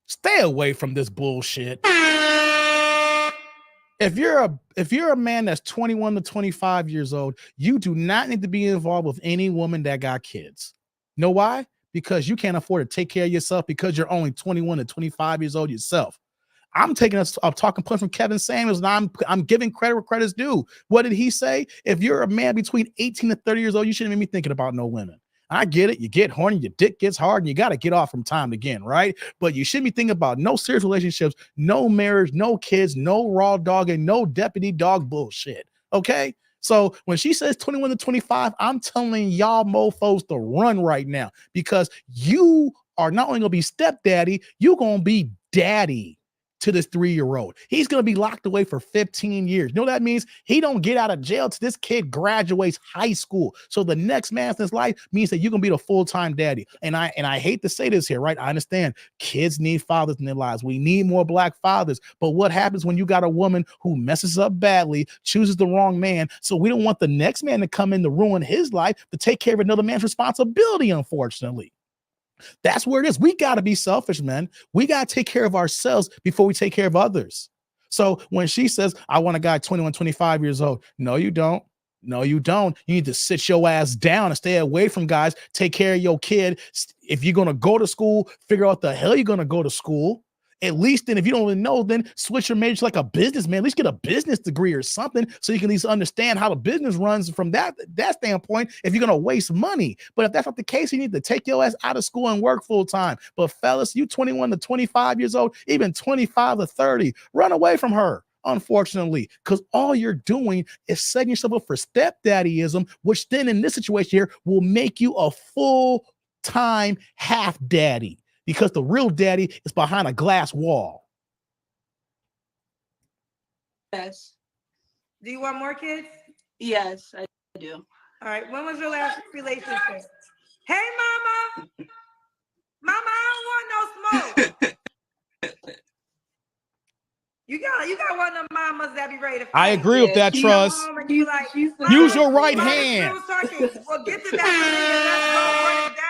Speaker 1: Stay away from this bullshit. If you're a man that's 21 to 25 years old, you do not need to be involved with any woman that got kids. Know why? Because you can't afford to take care of yourself, because you're only 21 to 25 years old yourself. I'm taking a talking point from Kevin Samuels, and I'm giving credit where credit's due. What did he say? If you're a man between 18 to 30 years old, you shouldn't even be thinking about no women. I get it. You get horny, your dick gets hard, and you got to get off from time to again, right? But you shouldn't be thinking about no serious relationships, no marriage, no kids, no raw dog, and no deputy dog bullshit. Okay? So when she says 21 to 25, I'm telling y'all mofos to run right now, because you are not only going to be stepdaddy, you're going to be daddy to this 3-year-old. He's going to be locked away for 15 years. You know what that means? He don't get out of jail till this kid graduates high school. So the next man in his life means that you're going to be the full-time daddy. And I hate to say this here, right? I understand kids need fathers in their lives. We need more black fathers. But what happens when you got a woman who messes up badly, chooses the wrong man? So we don't want the next man to come in to ruin his life, to take care of another man's responsibility, unfortunately. That's where it is. We got to be selfish, man. We got to take care of ourselves before we take care of others. So when she says, I want a guy 21, 25 years old, no, you don't. No, you don't. You need to sit your ass down and stay away from guys. Take care of your kid. If you're going to go to school, figure out the hell you're going to go to school. At least then, if you don't really know, then switch your major to like a businessman. At least get a business degree or something, so you can at least understand how the business runs from that standpoint, if you're going to waste money. But if that's not the case, you need to take your ass out of school and work full time. But fellas, you 21 to 25 years old, even 25 to 30, run away from her, unfortunately, because all you're doing is setting yourself up for stepdaddyism, which then in this situation here will make you a full-time half daddy. Because the real daddy is behind a glass wall.
Speaker 5: Yes.
Speaker 2: Do you want more kids?
Speaker 5: Yes, I do.
Speaker 2: All right. When was your last relationship? Hey, mama. Mama, I don't want no smoke. You got one of them mamas that be ready to fight.
Speaker 1: I agree with that, Trust. Use your right hand.
Speaker 2: Well, get to that and let's go run it down.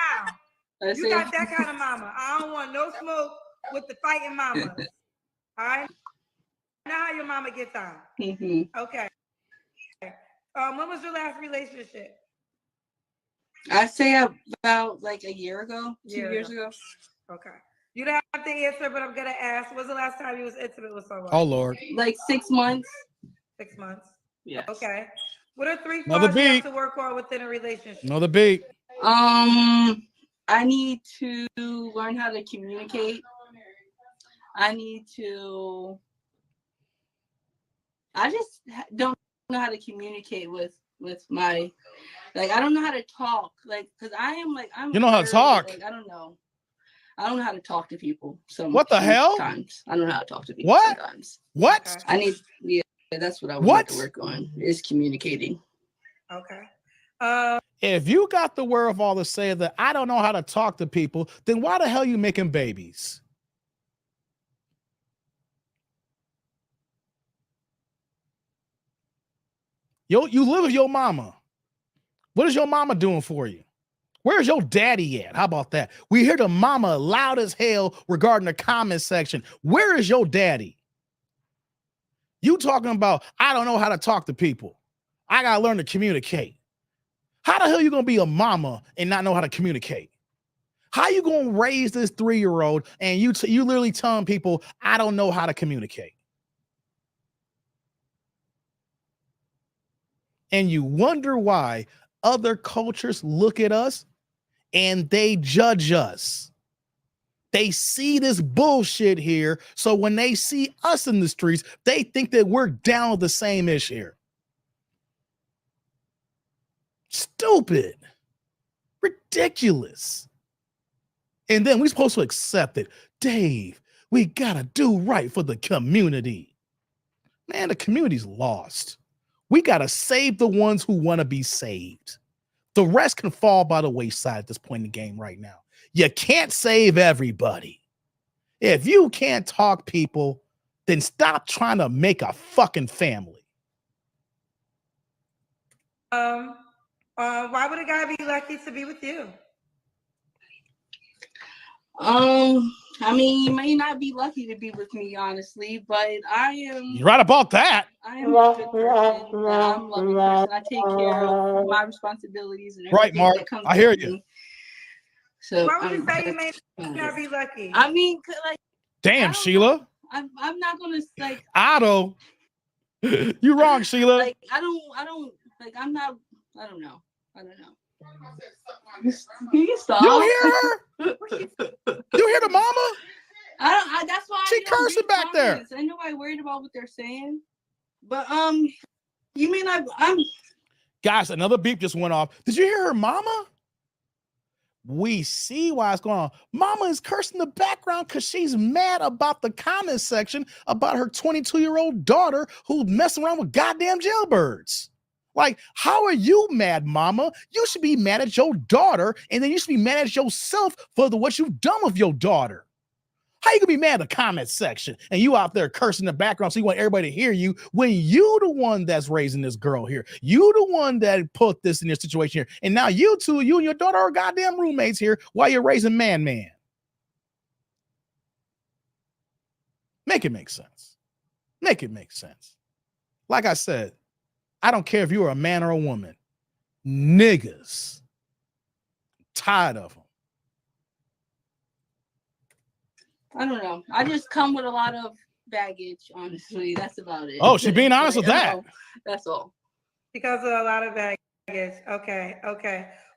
Speaker 2: You got that kind of mama. I don't want no smoke with the fighting mamas. All right? Now how your mama gets on. Okay. When was your last relationship?
Speaker 5: I say about like a year ago, 2 years ago.
Speaker 2: Okay. You don't have to answer, but I'm gonna ask. When's the last time you was intimate with someone?
Speaker 1: Oh Lord.
Speaker 5: Like 6 months.
Speaker 2: 6 months.
Speaker 5: Yeah.
Speaker 2: Okay. What are 3
Speaker 1: Another
Speaker 2: flaws you
Speaker 1: beat.
Speaker 2: have to work on within a relationship?
Speaker 1: Another beat.
Speaker 5: I need to learn how to communicate. I just don't know how to communicate with my, like, I don't know how to talk, like, because I'm
Speaker 1: you know how to talk.
Speaker 5: Like, I don't know how to talk to people.
Speaker 1: What the hell?
Speaker 5: Sometimes I don't know how to talk to people.
Speaker 1: What?
Speaker 5: Sometimes.
Speaker 1: What?
Speaker 5: I need, that's what I want to work on, is communicating.
Speaker 2: Okay.
Speaker 1: If you got the wherewithal to say that I don't know how to talk to people, then why the hell are you making babies? You live with your mama. What is your mama doing for you? Where's your daddy at? How about that? We hear the mama loud as hell regarding the comment section. Where is your daddy? You talking about, I don't know how to talk to people. I got to learn to communicate. How the hell you going to be a mama and not know how to communicate? How you going to raise this 3-year-old and you literally telling people, I don't know how to communicate? And you wonder why other cultures look at us and they judge us. They see this bullshit here. So when they see us in the streets, they think that we're down with the same issue here. Stupid. Ridiculous. And then we're supposed to accept it. Dave, we gotta do right for the community. Man, the community's lost. We gotta save the ones who want to be saved. The rest can fall by the wayside at this point in the game right now. You can't save everybody. If you can't talk people, then stop trying to make a fucking family.
Speaker 2: Why would a guy be lucky to be with you?
Speaker 5: I mean, you may not be lucky to be with me, honestly, but I am.
Speaker 1: You're right about that.
Speaker 5: I am a good person. I'm a loving person. I take care of my responsibilities and everything
Speaker 1: Right, Mark.
Speaker 5: that comes
Speaker 1: I hear
Speaker 5: with
Speaker 1: you.
Speaker 5: me. So
Speaker 2: Why would you say you may not be lucky?
Speaker 5: I mean, like,
Speaker 1: Damn, Sheila.
Speaker 5: I'm not gonna like.
Speaker 1: Otto. You wrong, Sheila.
Speaker 5: Like, I don't like. I'm not. I don't know. Can you stop?
Speaker 1: You hear her? You hear the mama?
Speaker 5: That's why
Speaker 1: she cursing back there.
Speaker 5: Ain't nobody worried about what they're saying. But you mean I'm
Speaker 1: Guys, another beep just went off. Did you hear her mama? We see why it's going on. Mama is cursing in the background because she's mad about the comment section about her 22-year-old daughter who's messing around with goddamn jailbirds. Like, how are you mad, mama? You should be mad at your daughter, and then you should be mad at yourself for what you've done with your daughter. How you gonna be mad at the comment section and you out there cursing in the background so you want everybody to hear you when you the one that's raising this girl here? You the one that put this in your situation here. And now you and your daughter are goddamn roommates here while you're raising man. Make it make sense. Make it make sense. Like I said, I don't care if you are a man or a woman. Niggas. Tired of them.
Speaker 5: I don't know. I just come with a lot of baggage, honestly. That's about it.
Speaker 1: Oh, she's being honest with that.
Speaker 5: That's all.
Speaker 2: Because of a lot of baggage. Okay.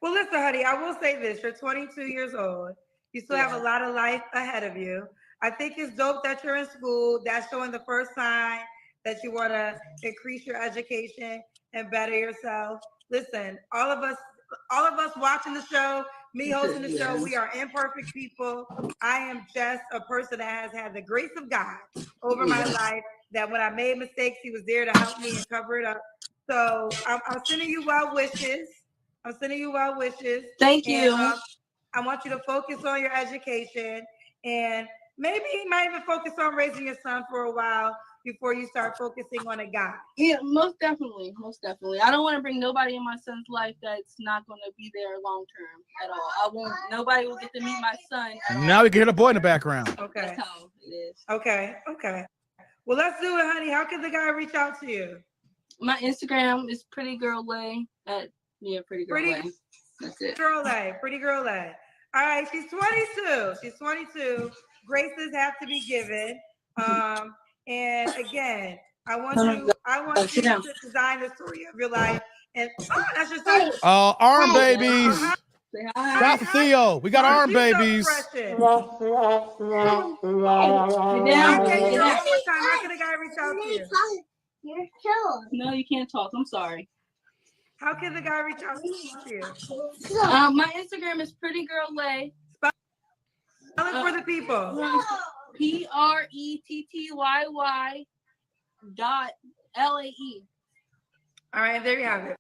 Speaker 2: Well, listen, honey, I will say this. You're 22 years old. You still have a lot of life ahead of you. I think it's dope that you're in school. That's showing the first sign that you want to increase your education and better yourself. Listen, all of us watching the show, me hosting the show, we are imperfect people. I am just a person that has had the grace of God over my life, that when I made mistakes, he was there to help me and cover it up. So I'm sending you well wishes.
Speaker 5: Thank you.
Speaker 2: And, I want you to focus on your education, and maybe you might even focus on raising your son for a while before you start focusing on a guy.
Speaker 5: Yeah, most definitely. I don't want to bring nobody in my son's life that's not going to be there long term at all. Nobody will get to meet my son.
Speaker 1: Now we can hear the boy in the background.
Speaker 2: Okay.
Speaker 5: That's how it is.
Speaker 2: Okay. Well, let's do it, honey. How can the guy reach out to you?
Speaker 5: My Instagram is Pretty Girl Lay. Pretty Girl Lay. That's it.
Speaker 2: Pretty Girl Lay. All right, she's 22. Graces have to be given. And again, I want you to design the story of your life. And that's your son.
Speaker 1: Arm babies. Got Theo. We got arm babies.
Speaker 2: Okay, one more time. How can a guy reach out to you?
Speaker 6: You're sure.
Speaker 5: No, you can't talk. I'm sorry.
Speaker 2: How can the guy reach out to you?
Speaker 5: My Instagram is Pretty Girl Lay.
Speaker 2: Spell it for the people.
Speaker 5: PRETTYY.LAE.
Speaker 2: All right, there you have it.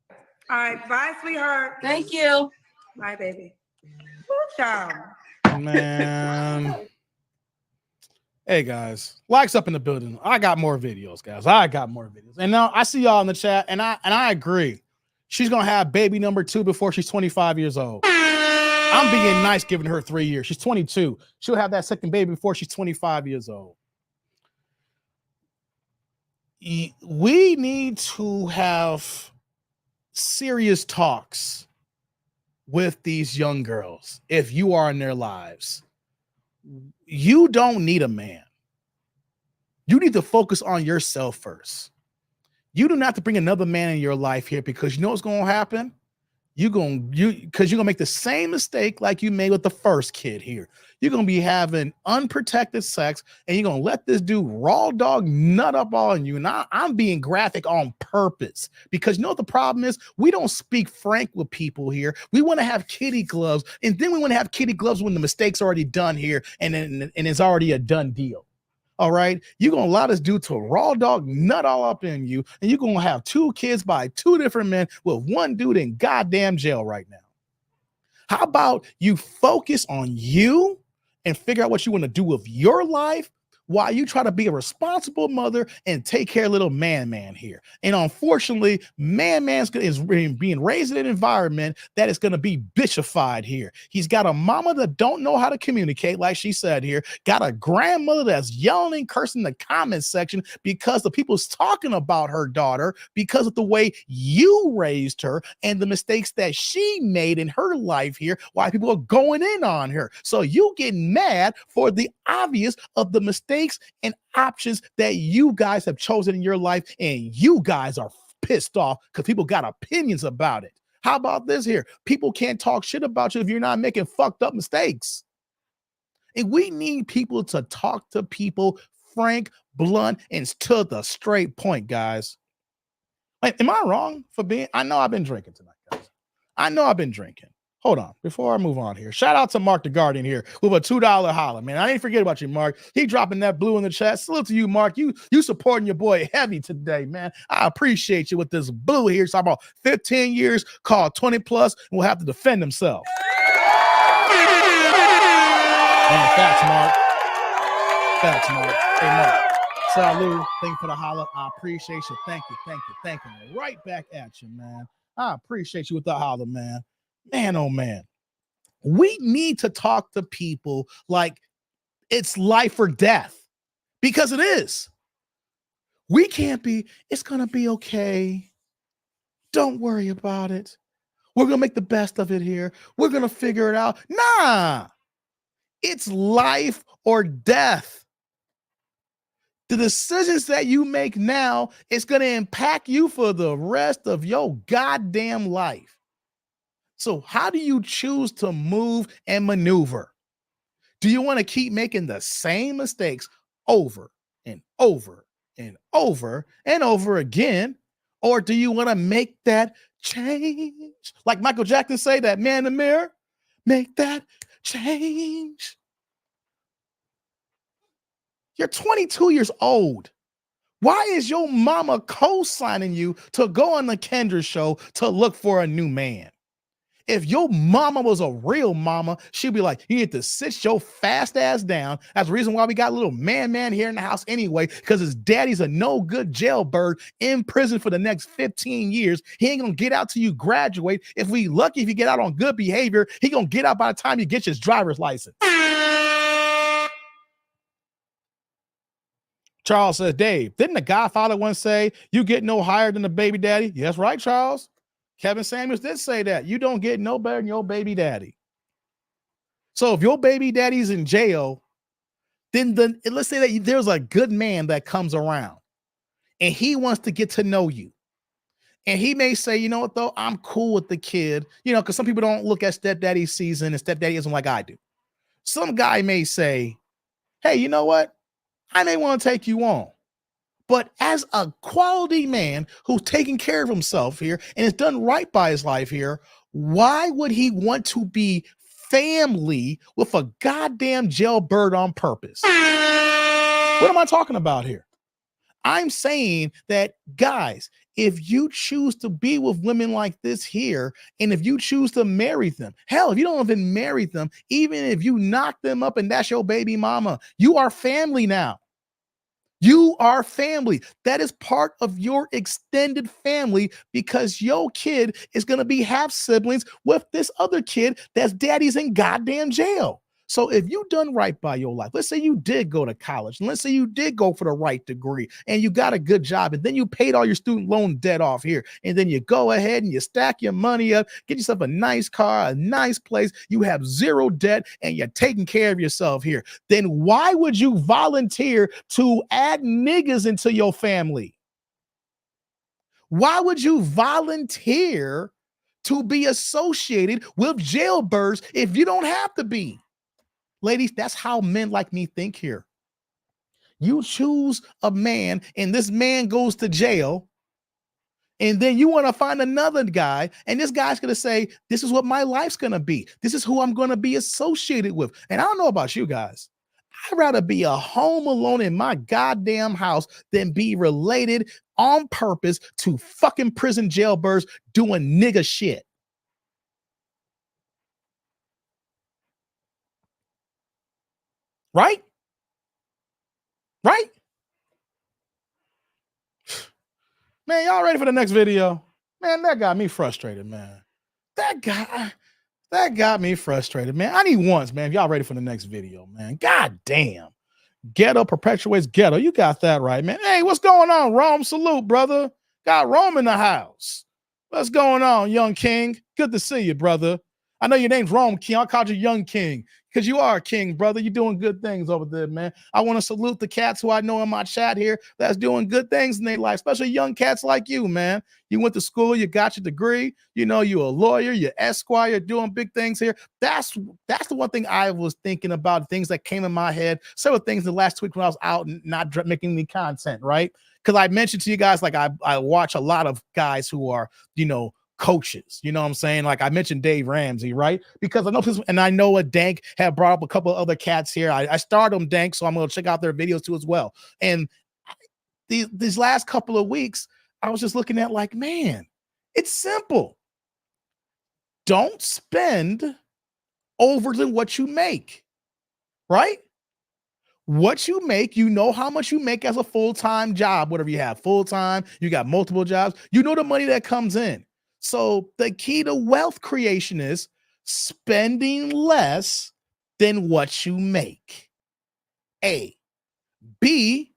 Speaker 2: All right, bye, sweetheart.
Speaker 5: Thank you.
Speaker 2: Bye, baby. Ciao.
Speaker 1: Man. Hey guys, likes up in the building. I got more videos, guys. And now I see y'all in the chat, and I agree. She's gonna have baby number 2 before she's 25 years old. I'm being nice, giving her 3 years. She's 22. She'll have that second baby before she's 25 years old. We need to have serious talks with these young girls. If you are in their lives, you don't need a man. You need to focus on yourself first. You do not have to bring another man in your life here, because you know what's going to happen? because you're gonna make the same mistake like you made with the first kid here. You're gonna be having unprotected sex, and you're gonna let this dude raw dog nut up on you. And I'm being graphic on purpose because you know what the problem is? We don't speak frank with people here. We want to have kitty gloves, and then we want to have kitty gloves when the mistake's already done here, and it's already a done deal. All right, you're gonna allow this dude to raw dog nut all up in you, and you're gonna have 2 kids by 2 different men with one dude in goddamn jail right now. How about you focus on you and figure out what you want to do with your life while you try to be a responsible mother and take care of little man here. And unfortunately, man is being raised in an environment that is going to be bitchified here. He's got a mama that don't know how to communicate, like she said here, got a grandmother that's yelling and cursing in the comment section because the people's talking about her daughter because of the way you raised her and the mistakes that she made in her life here, why people are going in on her. So you get mad for the obvious of the mistakes and options that you guys have chosen in your life, and you guys are pissed off because people got opinions about it. How about this here? People can't talk shit about you if you're not making fucked up mistakes. And we need people to talk to people frank, blunt, and to the straight point, guys. Like, am I wrong for being? I know I've been drinking tonight, guys. I know I've been drinking. Hold on, before I move on here, shout out to Mark the Guardian here with a $2 holler, man. I didn't forget about you, Mark. He dropping that blue in the chat. Salute to you, Mark. You supporting your boy heavy today, man. I appreciate you with this blue here. It's about 15 years, called 20 plus, and will have to defend himself. Man, facts, Mark. Facts, Mark. Hey, Mark. Salute. Thank you for the holler. I appreciate you. Thank you. Right back at you, man. I appreciate you with the holler, man. Man, oh man, we need to talk to people like it's life or death, because it is. We can't be, it's going to be okay. Don't worry about it. We're going to make the best of it here. We're going to figure it out. Nah, it's life or death. The decisions that you make now is going to impact you for the rest of your goddamn life. So how do you choose to move and maneuver? Do you want to keep making the same mistakes over and over and over and over again? Or do you want to make that change? Like Michael Jackson say, that man in the mirror, make that change. You're 22 years old. Why is your mama co-signing you to go on the Kendra show to look for a new man? If your mama was a real mama, she'd be like, you need to sit your fast ass down. That's the reason why we got a little man here in the house anyway, because his daddy's a no good jailbird in prison for the next 15 years. He ain't gonna get out till you graduate. If we lucky, if you get out on good behavior, he gonna get out by the time you get his driver's license. Charles says, Dave, didn't the Godfather once say you get no higher than the baby daddy? Yes, right, Charles. Kevin Samuels did say that. You don't get no better than your baby daddy. So if your baby daddy's in jail, then let's say that there's a good man that comes around and he wants to get to know you. And he may say, you know what, though, I'm cool with the kid, because some people don't look at stepdaddy season and stepdaddy isn't like I do. Some guy may say, hey, you know what? I may want to take you on. But as a quality man who's taking care of himself here and has done right by his life here, why would he want to be family with a goddamn jailbird on purpose? What am I talking about here? I'm saying that, guys, if you choose to be with women like this here, and if you choose to marry them, hell, if you don't even marry them, even if you knock them up and that's your baby mama, you are family now. You are family. That is part of your extended family because your kid is going to be half siblings with this other kid that's daddy's in goddamn jail. So if you done right by your life, let's say you did go to college, and let's say you did go for the right degree and you got a good job, and then you paid all your student loan debt off here, and then you go ahead and you stack your money up, get yourself a nice car, a nice place, you have zero debt, and you're taking care of yourself here, then why would you volunteer to add niggas into your family? Why would you volunteer to be associated with jailbirds if you don't have to be. Ladies, that's how men like me think here. You choose a man and this man goes to jail, and then you want to find another guy, and this guy's going to say, this is what my life's going to be. This is who I'm going to be associated with. And I don't know about you guys. I'd rather be a home alone in my goddamn house than be related on purpose to fucking prison jailbirds doing nigga shit. Right? Right? Man, y'all ready for the next video? Man, that got me frustrated, man. That got me frustrated, man. I need once, man. If y'all ready for the next video, man. God damn. Ghetto perpetuates ghetto. You got that right, man. Hey, what's going on, Rome? Salute, brother. Got Rome in the house. What's going on, young king? Good to see you, brother. I know your name's Rome King. I called you Young King because you are a king, brother. You're doing good things over there, man. I want to salute the cats who I know in my chat here that's doing good things in their life, especially young cats like you, man. You went to school, you got your degree, you know, you're a lawyer, you're esquire, doing big things here. That's the one thing I was thinking about, things that came in my head. Several things the last week when I was out and not making any content, right? Because I mentioned to you guys, like I watch a lot of guys who are, you know, coaches, you know what I'm saying? Like I mentioned Dave Ramsey, right? Because I know people, and I know a Dank have brought up a couple of other cats here. I started them Dank, so I'm going to check out their videos too as well. And these last couple of weeks, I was just looking at like, man, it's simple. Don't spend over than what you make, right? What you make, you know how much you make as a full-time job, whatever you have, full-time, you got multiple jobs, you know the money that comes in. So the key to wealth creation is spending less than what you make. A. B.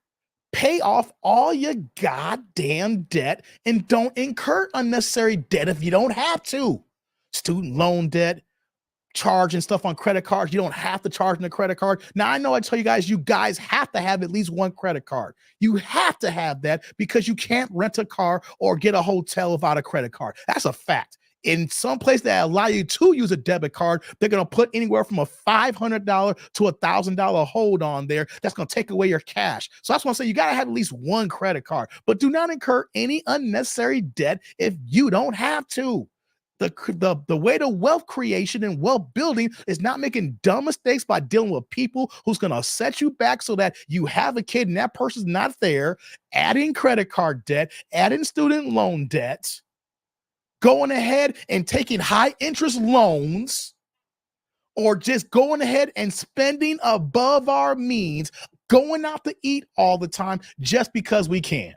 Speaker 1: Pay off all your goddamn debt and don't incur unnecessary debt if you don't have to. Student loan debt, charging stuff on credit cards. You don't have to charge on a credit card. Now, I know I tell you guys have to have at least one credit card. You have to have that because you can't rent a car or get a hotel without a credit card. That's a fact. In some place that allow you to use a debit card, they're going to put anywhere from a $500 to a $1,000 hold on there. That's going to take away your cash. So that's why I say you got to have at least one credit card, but do not incur any unnecessary debt if you don't have to. The way to wealth creation and wealth building is not making dumb mistakes by dealing with people who's going to set you back so that you have a kid and that person's not there, adding credit card debt, adding student loan debt, going ahead and taking high interest loans, or just going ahead and spending above our means, going out to eat all the time just because we can.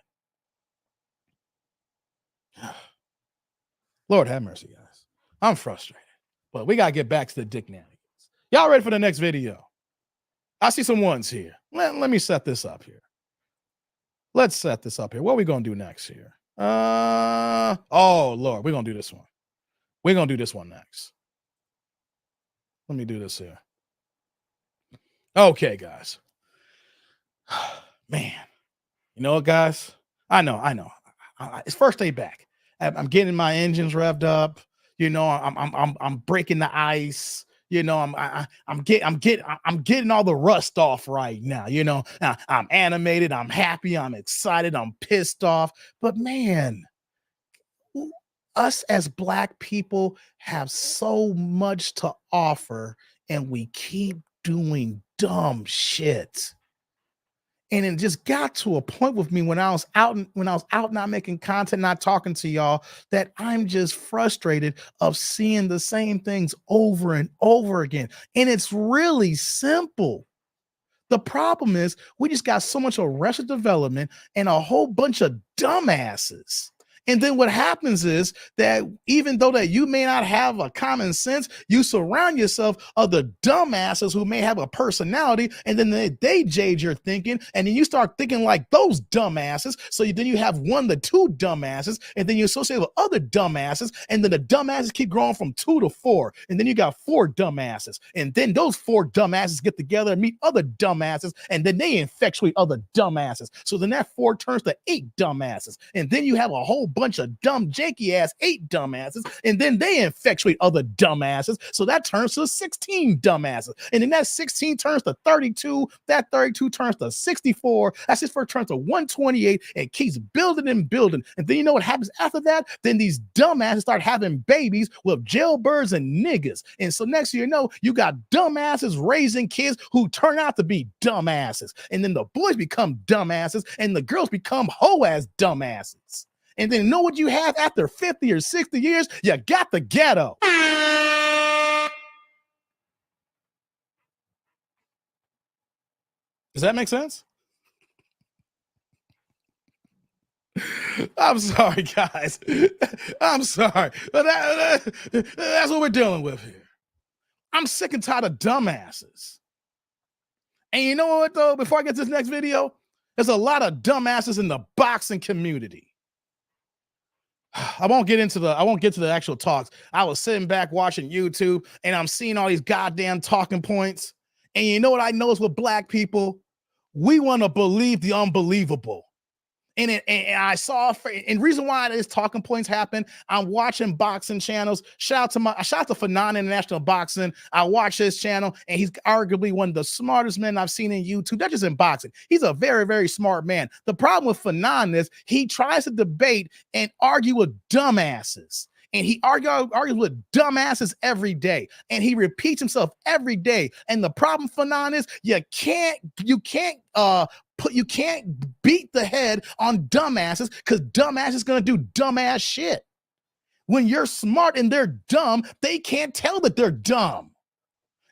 Speaker 1: Lord have mercy, guys. I'm frustrated, but we got to get back to the dick nanny. Y'all ready for the next video? I see some ones here. Let me set this up here. Let's set this up here. What are we going to do next here? Oh, Lord, we're going to do this one. We're going to do this one next. Let me do this here. Okay, guys. Man, you know what, guys? I know. It's first day back. I'm getting my engines revved up. You know, I'm breaking the ice. You know, I'm getting all the rust off right now. You know, I'm animated. I'm happy. I'm excited. I'm pissed off. But man, us as Black people have so much to offer, and we keep doing dumb shit. And it just got to a point with me when I was out not making content, not talking to y'all, that I'm just frustrated of seeing the same things over and over again. And it's really simple. The problem is we just got so much arrested development and a whole bunch of dumbasses. And then what happens is that even though that you may not have a common sense, you surround yourself of the dumbasses who may have a personality, and then they jade your thinking, and then you start thinking like those dumbasses. So then you have one to two dumbasses, and then you associate with other dumbasses, and then the dumbasses keep growing from 2 to 4, and then you got 4 dumbasses, and then those 4 dumbasses get together and meet other dumbasses, and then they infatuate other dumbasses. So then that 4 turns to 8 dumbasses, and then you have a whole bunch of dumb, janky ass 8 dumbasses, and then they infatuate other dumbasses. So that turns to 16 dumbasses. And then that 16 turns to 32. That 32 turns to 64. That's his first turns to 128 and keeps building and building. And then you know what happens after that? Then these dumbasses start having babies with jailbirds and niggas. And so next you know, you got dumbasses raising kids who turn out to be dumbasses. And then the boys become dumbasses and the girls become hoe-ass dumbasses. And then you know what you have after 50 or 60 years? You got the ghetto. Does that make sense? I'm sorry, guys. I'm sorry. But that's what we're dealing with here. I'm sick and tired of dumbasses. And you know what, though? Before I get to this next video, there's a lot of dumbasses in the boxing community. I won't get to the actual talks. I was sitting back watching YouTube and I'm seeing all these goddamn talking points. And you know what I noticed with black people? We want to believe the unbelievable. And I saw, and reason why these talking points happen, I'm watching boxing channels. Shout out to Fanon International Boxing. I watch his channel, and he's arguably one of the smartest men I've seen in YouTube. Not just in boxing. He's a very, very smart man. The problem with Fanon is he tries to debate and argue with dumbasses. And he argues with dumbasses every day. And he repeats himself every day. And the problem, Fanon, is you can't beat the head on dumbasses because dumbass is going to do dumbass shit. When you're smart and they're dumb, they can't tell that they're dumb.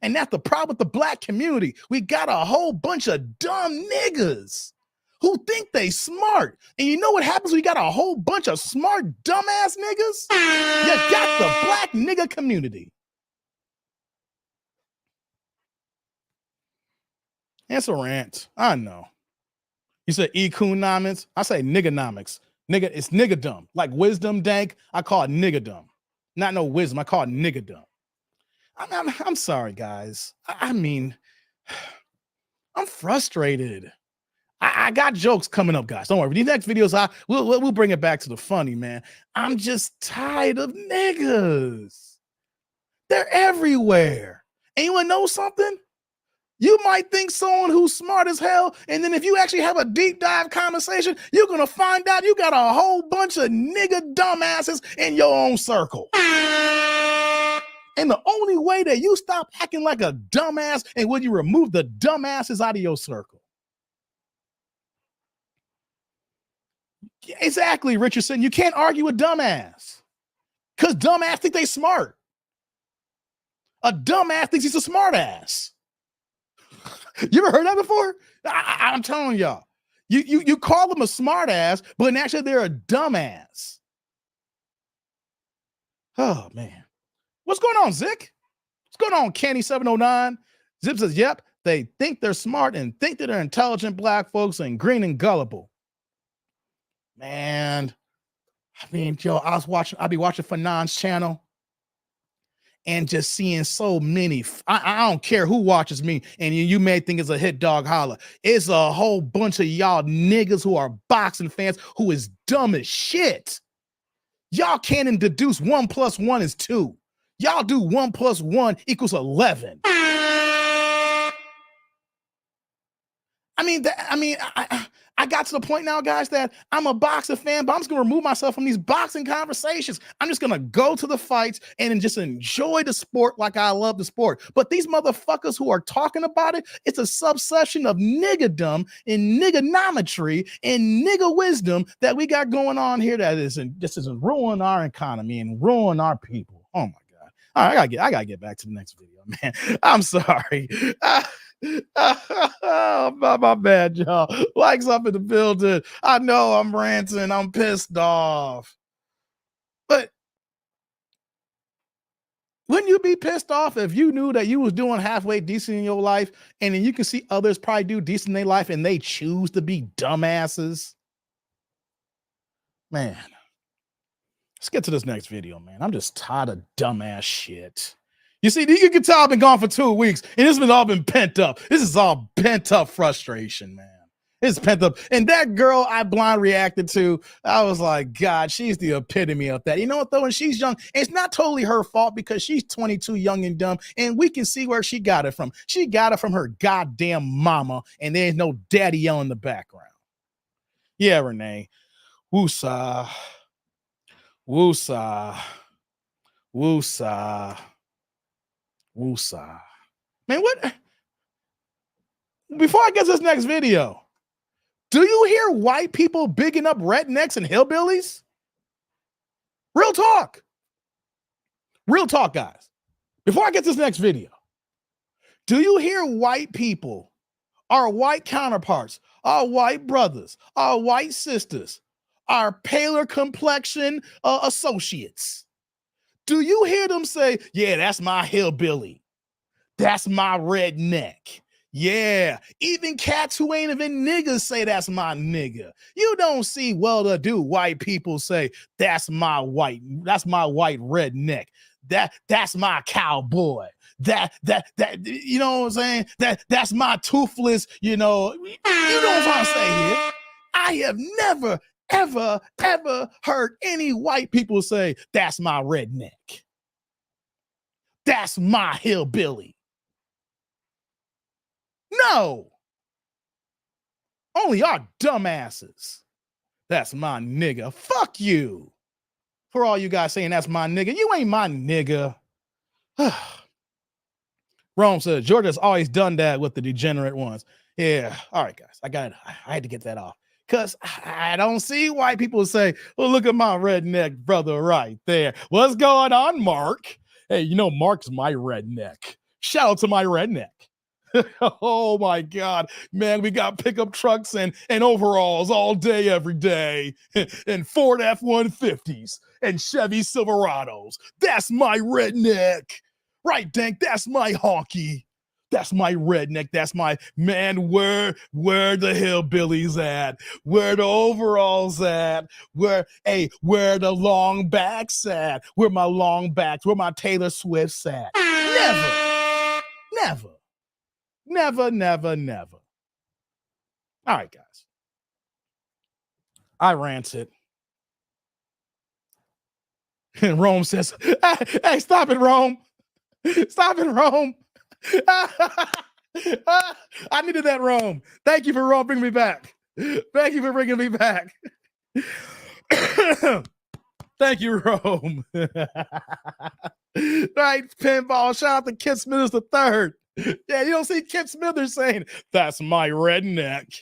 Speaker 1: And that's the problem with the black community. We got a whole bunch of dumb niggas who think they smart. And you know what happens when you got a whole bunch of smart dumbass niggas? You got the black nigga community. That's a rant. I know. You said economics. I say nigganomics. Nigga, it's niggadom. Like wisdom dank, I call it niggadom. Not no wisdom, I call it niggadom. I'm sorry, guys. I mean, I'm frustrated. I got jokes coming up, guys. Don't worry. These next videos, we'll bring it back to the funny, man. I'm just tired of niggas. They're everywhere. And you want to know something? You might think someone who's smart as hell, and then if you actually have a deep dive conversation, you're going to find out you got a whole bunch of nigga dumbasses in your own circle. And the only way that you stop acting like a dumbass and when you remove the dumbasses out of your circle. Exactly, Richardson. You can't argue with dumbass because dumbass think they smart. A dumbass thinks he's a smart ass. You ever heard that before? I'm telling y'all. You call them a smart ass, but actually they're a dumbass. Oh, man. What's going on, Zick? What's going on, Kenny709? Zip says, yep, they think they're smart and think that they're intelligent black folks and green and gullible. Man, I mean, yo, I'll be watching Fanon's channel and just seeing so many. I don't care who watches me, and you may think it's a hit dog holler. It's a whole bunch of y'all niggas who are boxing fans who is dumb as shit. Y'all can't deduce 1 + 1 is 2. Y'all do 1 + 1 = 11. I got to the point now, guys, that I'm a boxing fan, but I'm just going to remove myself from these boxing conversations. I'm just going to go to the fights and just enjoy the sport like I love the sport. But these motherfuckers who are talking about it, it's a subsection of niggadom and niggadometry and nigga wisdom that we got going on here that is ruining our economy and ruin our people. Oh, my God. All right, I gotta get back to the next video, man. I'm sorry. My bad, y'all. Likes up in the building. I know I'm ranting. I'm pissed off. But wouldn't you be pissed off if you knew that you was doing halfway decent in your life and then you can see others probably do decent in their life and they choose to be dumbasses? Man, let's get to this next video, man. I'm just tired of dumbass shit. You see, you can tell I've been gone for 2 weeks, and this has all been pent up. This is all pent up frustration, man. It's pent up. And that girl I blind reacted to, I was like, God, she's the epitome of that. You know what, though? When she's young, it's not totally her fault because she's 22, young and dumb, and we can see where she got it from. She got it from her goddamn mama, and there's no daddy yelling in the background. Yeah, Renee. Woosah. Woosah. Woosah. Woosah. Man, what? Before I get to this next video, do you hear white people bigging up rednecks and hillbillies? Real talk. Real talk, guys. Before I get to this next video, do you hear white people, our white counterparts, our white brothers, our white sisters, our paler complexion associates? Do you hear them say, yeah, that's my hillbilly. That's my redneck. Yeah, even cats who ain't even niggas say that's my nigga. You don't see well-to-do white people say that's my white redneck. That's my cowboy. That you know what I'm saying? That's my toothless, you know what I'm saying here. I have never, ever heard any white people say that's my redneck. That's my hillbilly. No. Only our dumbasses. That's my nigga. Fuck you. For all you guys saying that's my nigga, you ain't my nigga. Rome says Georgia's always done that with the degenerate ones. Yeah. All right, guys. I had to get that off. Because I don't see why people say, well, look at my redneck brother right there. What's going on, Mark? Hey, you know, Mark's my redneck. Shout out to my redneck. Oh my God, man, we got pickup trucks and overalls all day, every day, and Ford F-150s and Chevy Silverados. That's my redneck. Right, Dank, that's my honky. That's my redneck. That's my man. Where the hillbillies at? Where the overalls at? Where the long backs at? Where my long backs? Where my Taylor Swifts at? Never. All right, guys. I ranted. And Rome says, hey, stop it, Rome. Stop it, Rome. I needed that, Rome. Thank you for Rome bringing me back. Thank you for bringing me back. Thank you, Rome. Right, pinball. Shout out to Kid Smithers the third. Yeah, you don't see Kid Smithers saying, that's my redneck.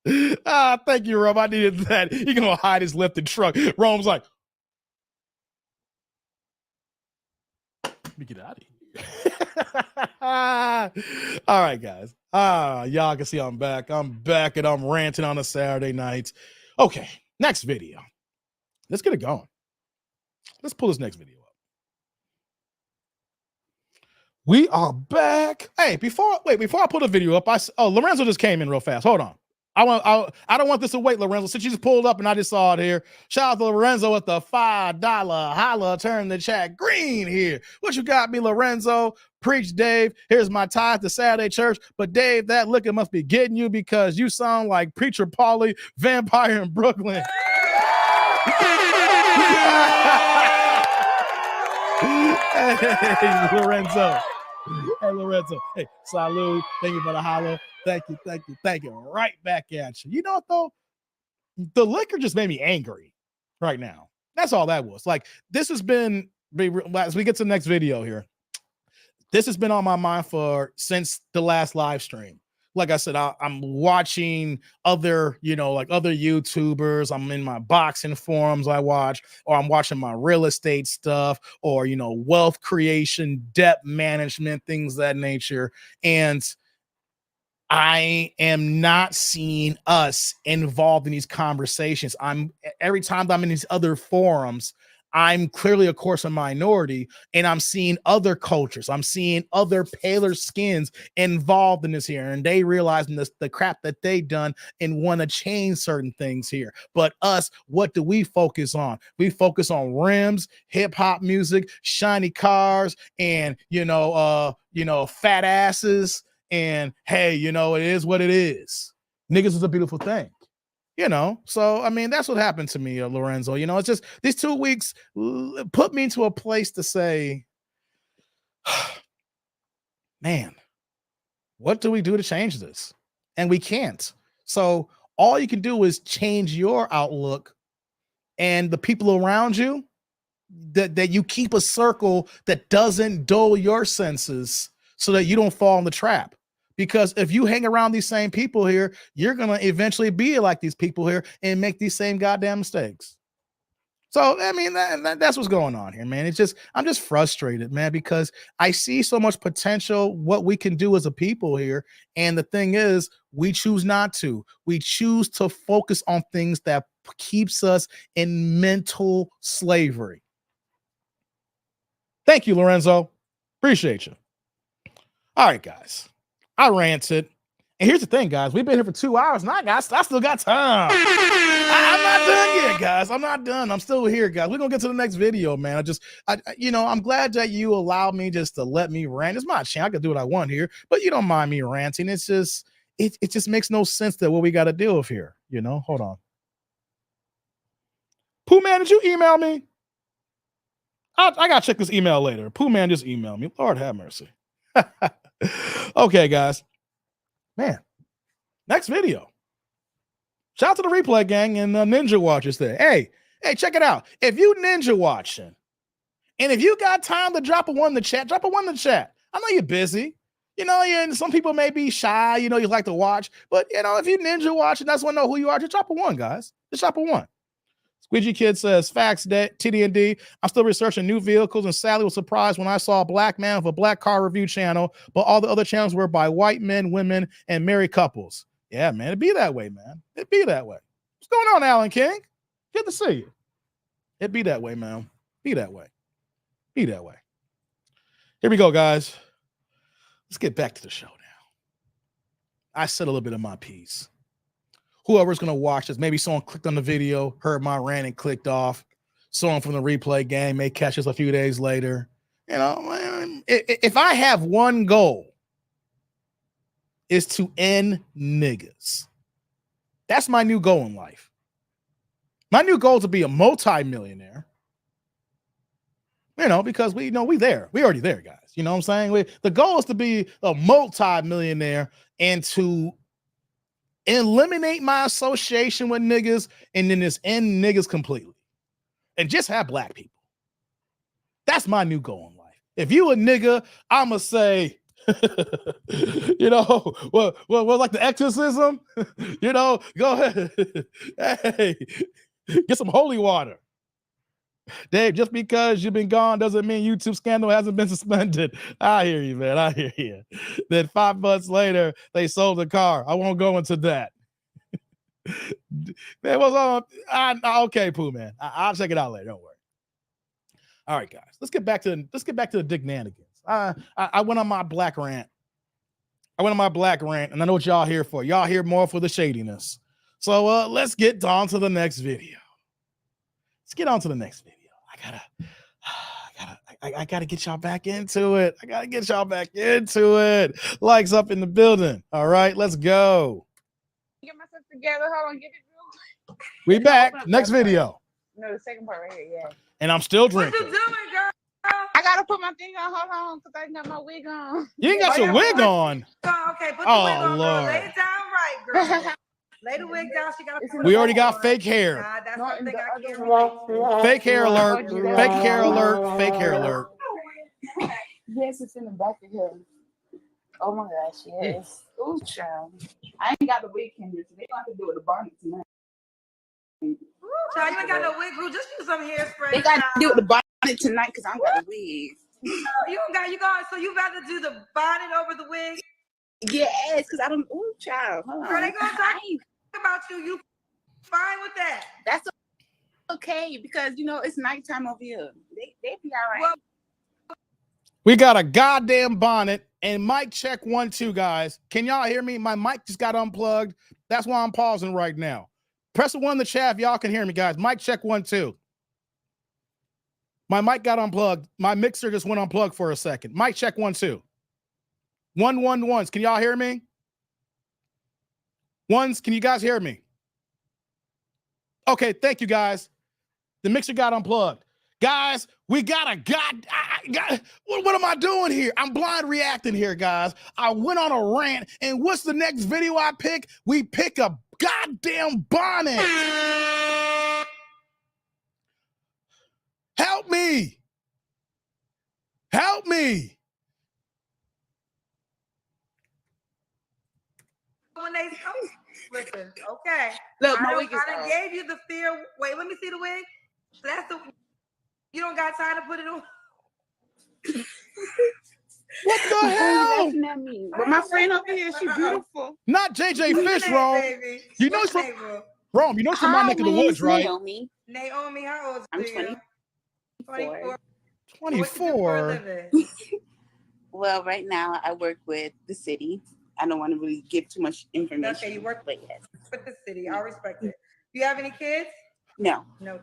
Speaker 1: Thank you, Rome. I needed that. He gonna hide his lifted truck. Rome's like, let me get out of here. All right, guys. Y'all can see I'm back. I'm back and I'm ranting on a Saturday night. Okay, next video. Let's get it going. Let's pull this next video up. We are back. Hey, before I put the video up, Lorenzo just came in real fast. Hold on. I don't want this to wait, Lorenzo. Since you just pulled up and I just saw it here. Shout out to Lorenzo with the $5 holla. Turn the chat green here. What you got me, Lorenzo? Preach, Dave. Here's my tithe to Saturday church. But Dave, that looking must be getting you because you sound like Preacher Paulie, vampire in Brooklyn. Hey, Lorenzo. Hey, Lorenzo. Hey, salud. Thank you for the holla. Thank you. Right back at you. You know what, though? The liquor just made me angry right now. That's all that was. Like, this has been, as we get to the next video here, this has been on my mind since the last live stream. Like I said, I'm watching other YouTubers. I'm in my boxing forums I watch, or I'm watching my real estate stuff, or, wealth creation, debt management, things of that nature. And I am not seeing us involved in these conversations. Every time I'm in these other forums, I'm clearly, of course, a minority, and I'm seeing other cultures. I'm seeing other paler skins involved in this here, and they realizing the crap that they done and want to change certain things here. But us, what do we focus on? We focus on rims, hip hop music, shiny cars, and fat asses and hey, you know, it is what it is. Niggas is a beautiful thing. You know, so I mean, that's what happened to me, Lorenzo. You know, it's just these 2 weeks put me into a place to say, man, what do we do to change this? And we can't. So all you can do is change your outlook and the people around you, that you keep a circle that doesn't dull your senses so that you don't fall in the trap. Because if you hang around these same people here, you're going to eventually be like these people here and make these same goddamn mistakes. So, I mean, that's what's going on here, man. It's just, I'm just frustrated, man, because I see so much potential, what we can do as a people here. And the thing is, we choose not to. We choose to focus on things that keeps us in mental slavery. Thank you, Lorenzo. Appreciate you. All right, guys. I ranted. And here's the thing, guys. We've been here for 2 hours, and I still got time. I'm not done yet, guys. I'm not done. I'm still here, guys. We're gonna get to the next video, man. I'm glad that you allowed me just to let me rant. It's my channel. I can do what I want here, but you don't mind me ranting. It's just, it just makes no sense that what we got to deal with here. You know, hold on. Pooh Man, did you email me? I gotta check this email later. Pooh Man just emailed me. Lord have mercy. Okay, guys. Man, next video. Shout out to the replay gang and Ninja Watchers there. Hey, check it out. If you Ninja watching, and if you got time to drop a one in the chat, drop a one in the chat. I know you're busy. You know, and some people may be shy. You know, you like to watch. But, you know, if you Ninja watching, that's want to know who you are. Just drop a one, guys. Just drop a one. Squidgy Kid says, facts, TD&D. I'm still researching new vehicles and sadly was surprised when I saw a black man with a black car review channel, but all the other channels were by white men, women, and married couples. Yeah, man, it'd be that way, man. It'd be that way. What's going on, Alan King? Good to see you. It'd be that way, man. Be that way. Be that way. Here we go, guys. Let's get back to the show now. I said a little bit of my piece. Whoever's going to watch this, maybe someone clicked on the video, heard my rant and clicked off. Someone from the replay game may catch us a few days later. You know, if I have one goal, is to end niggas. That's my new goal in life. My new goal is to be a multi-millionaire. You know, because we there. We already there, guys. You know what I'm saying? The goal is to be a multi-millionaire and to eliminate my association with niggas and then just end niggas completely. And just have black people. That's my new goal in life. If you a nigga, I'ma say, you know, well, like the exorcism, you know, go ahead. Hey, get some holy water. Dave, just because you've been gone doesn't mean YouTube scandal hasn't been suspended. I hear you, man. I hear you. Then 5 months later, they sold the car. I won't go into that. It was on. Okay, Pooh Man. I'll check it out later. Don't worry. All right, guys. Let's get back to the Dick Nanigans. I went on my black rant. And I know what y'all here for. Y'all here more for the shadiness. So let's get on to the next video. Let's get on to the next video. I gotta get y'all back into it. Likes up in the building. All right, let's go.
Speaker 6: Get myself together. Hold on, get it.
Speaker 1: We back. Next video.
Speaker 6: No, the second part right here. Yeah.
Speaker 1: And I'm still
Speaker 2: What
Speaker 1: drinking.
Speaker 2: you doing, girl?
Speaker 6: I gotta put my thing on. Hold on, because I ain't got my wig on.
Speaker 1: You ain't got your wig on.
Speaker 2: Oh, okay, put the wig on,
Speaker 1: Lord.
Speaker 2: girl. Lay it down right, girl. Lay the wig down. She got.
Speaker 1: We already got fake hair.
Speaker 2: Nah, that's something I can't relate.
Speaker 1: Fake hair alert. Fake hair alert. Fake hair alert.
Speaker 6: Yes, it's in the back of here. Oh my gosh, yes. Ooh, child. I ain't got the wig in here, so they don't have to do it the bonnet tonight.
Speaker 2: Child, you ain't got no wig, boo. Just use some hairspray.
Speaker 6: They got to do it the bonnet tonight because I don't got the wig.
Speaker 2: You don't got, you got, so you rather do the bonnet over the wig?
Speaker 6: Yes, because I don't. Ooh, child. Hold on.
Speaker 2: Girl, they gonna talk about you. You fine with that?
Speaker 6: That's okay because you know it's nighttime over here. They be all right.
Speaker 2: Well,
Speaker 1: We got a goddamn bonnet and mic check 1, 2, guys. Can y'all hear me? My mic just got unplugged. That's why I'm pausing right now. Press the 1 in the chat if y'all can hear me, guys. Mic check 1, 2. My mic got unplugged. My mixer just went unplugged for a second. Mic check 1, 2. Ones. Can y'all hear me? Ones, can you guys hear me? Okay, thank you guys. The mixer got unplugged. Guys, we got a what am I doing here? I'm blind reacting here, guys. I went on a rant, and what's the next video I pick? We pick a goddamn bonnet. Help me. Help me.
Speaker 2: When they listen, okay.
Speaker 6: Look, my
Speaker 2: I
Speaker 6: wig is
Speaker 2: done
Speaker 6: off.
Speaker 2: gave you the fear. Wait, let me see the wig. That's the. You don't got time to put it on.
Speaker 1: What the
Speaker 6: Why are you
Speaker 1: hell?
Speaker 6: laughing at me? But my friend over here, she beautiful.
Speaker 1: Not JJ
Speaker 2: What's
Speaker 1: Fish,
Speaker 2: your name,
Speaker 1: Rome.
Speaker 2: baby?
Speaker 1: You know
Speaker 2: What's
Speaker 1: it's from
Speaker 2: your name, bro?
Speaker 1: Rome. You know it's from my
Speaker 6: Hi,
Speaker 1: neck of the
Speaker 6: my name's
Speaker 1: woods, right?
Speaker 6: Naomi.
Speaker 2: Naomi, how old
Speaker 6: I'm
Speaker 2: are you?
Speaker 6: 24.
Speaker 2: 24. What you do for a
Speaker 1: 24.
Speaker 2: living?
Speaker 6: Well, right now I work with the city. I don't want to really give too much information.
Speaker 2: Okay, you work
Speaker 6: but yes.
Speaker 2: with the city. I'll respect it. Do you have any kids?
Speaker 6: No.
Speaker 2: No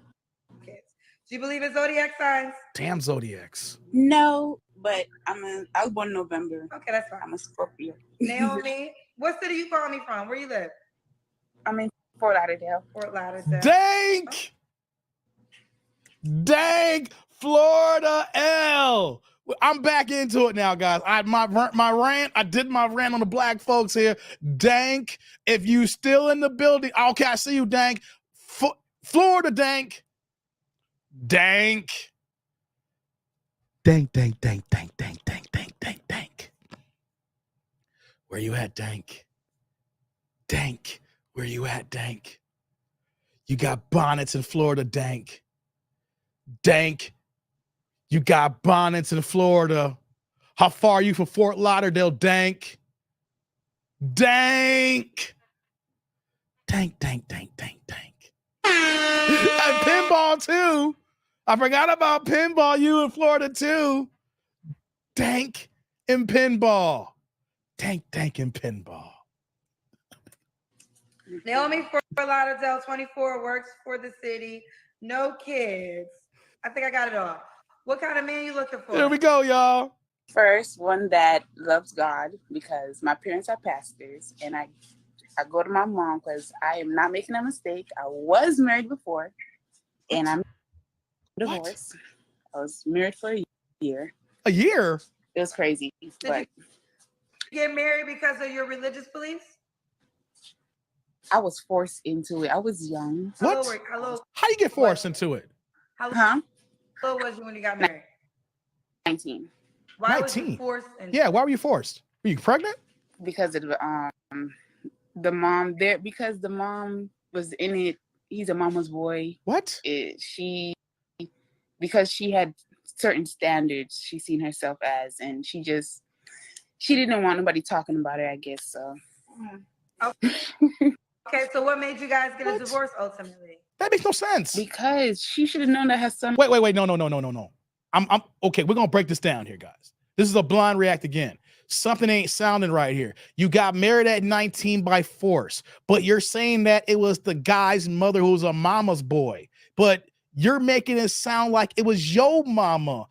Speaker 2: kids. Do you believe in zodiac signs?
Speaker 1: Damn Zodiacs.
Speaker 6: No, but I was born in November.
Speaker 2: Okay, that's fine.
Speaker 6: I'm a Scorpio.
Speaker 2: Naomi, what city you calling me from? Where you live?
Speaker 6: I'm in Fort Lauderdale.
Speaker 2: Fort Lauderdale.
Speaker 1: Dang, Florida L. I'm back into it now, guys. My rant. I did my rant on the black folks here. Dank, if you still in the building, okay, I see you, Dank. Florida, Dank. Dank. Dank. Where you at, Dank? Dank, where you at, Dank? You got bonnets in Florida, Dank. Dank, you got bonnets in Florida. How far are you from Fort Lauderdale, Dank? Dank. And pinball, too. I forgot about pinball. You in Florida, too. Dank and pinball. Dank and pinball.
Speaker 2: Naomi, Fort Lauderdale, 24, works for the city. No kids. I think I got it all. What kind of man you looking for?
Speaker 1: There we go, y'all.
Speaker 6: First, one that loves God, because my parents are pastors, and I go to my mom because I am not making a mistake. I was married before, and I'm divorced. I was married for a year.
Speaker 1: A year?
Speaker 6: It was crazy. But
Speaker 2: you get married because of your religious beliefs?
Speaker 6: I was forced into it. I was young.
Speaker 1: What?
Speaker 2: Hello.
Speaker 1: How you get forced into it?
Speaker 2: How old was you when you got married?
Speaker 6: 19.
Speaker 2: Why was you forced?
Speaker 1: Yeah, why were you forced? Were you pregnant?
Speaker 6: Because of the mom there. Because the mom was in it. He's a mama's boy.
Speaker 1: What?
Speaker 6: Because she had certain standards she seen herself as, and she didn't want nobody talking about her, I guess. So.
Speaker 2: Okay, so what made you guys get a divorce ultimately?
Speaker 1: That makes no sense.
Speaker 6: Because she should have known that her son.
Speaker 1: Wait. No. I'm okay. We're gonna break this down here, guys. This is a blind react again. Something ain't sounding right here. You got married at 19 by force, but you're saying that it was the guy's mother who was a mama's boy. But you're making it sound like it was your mama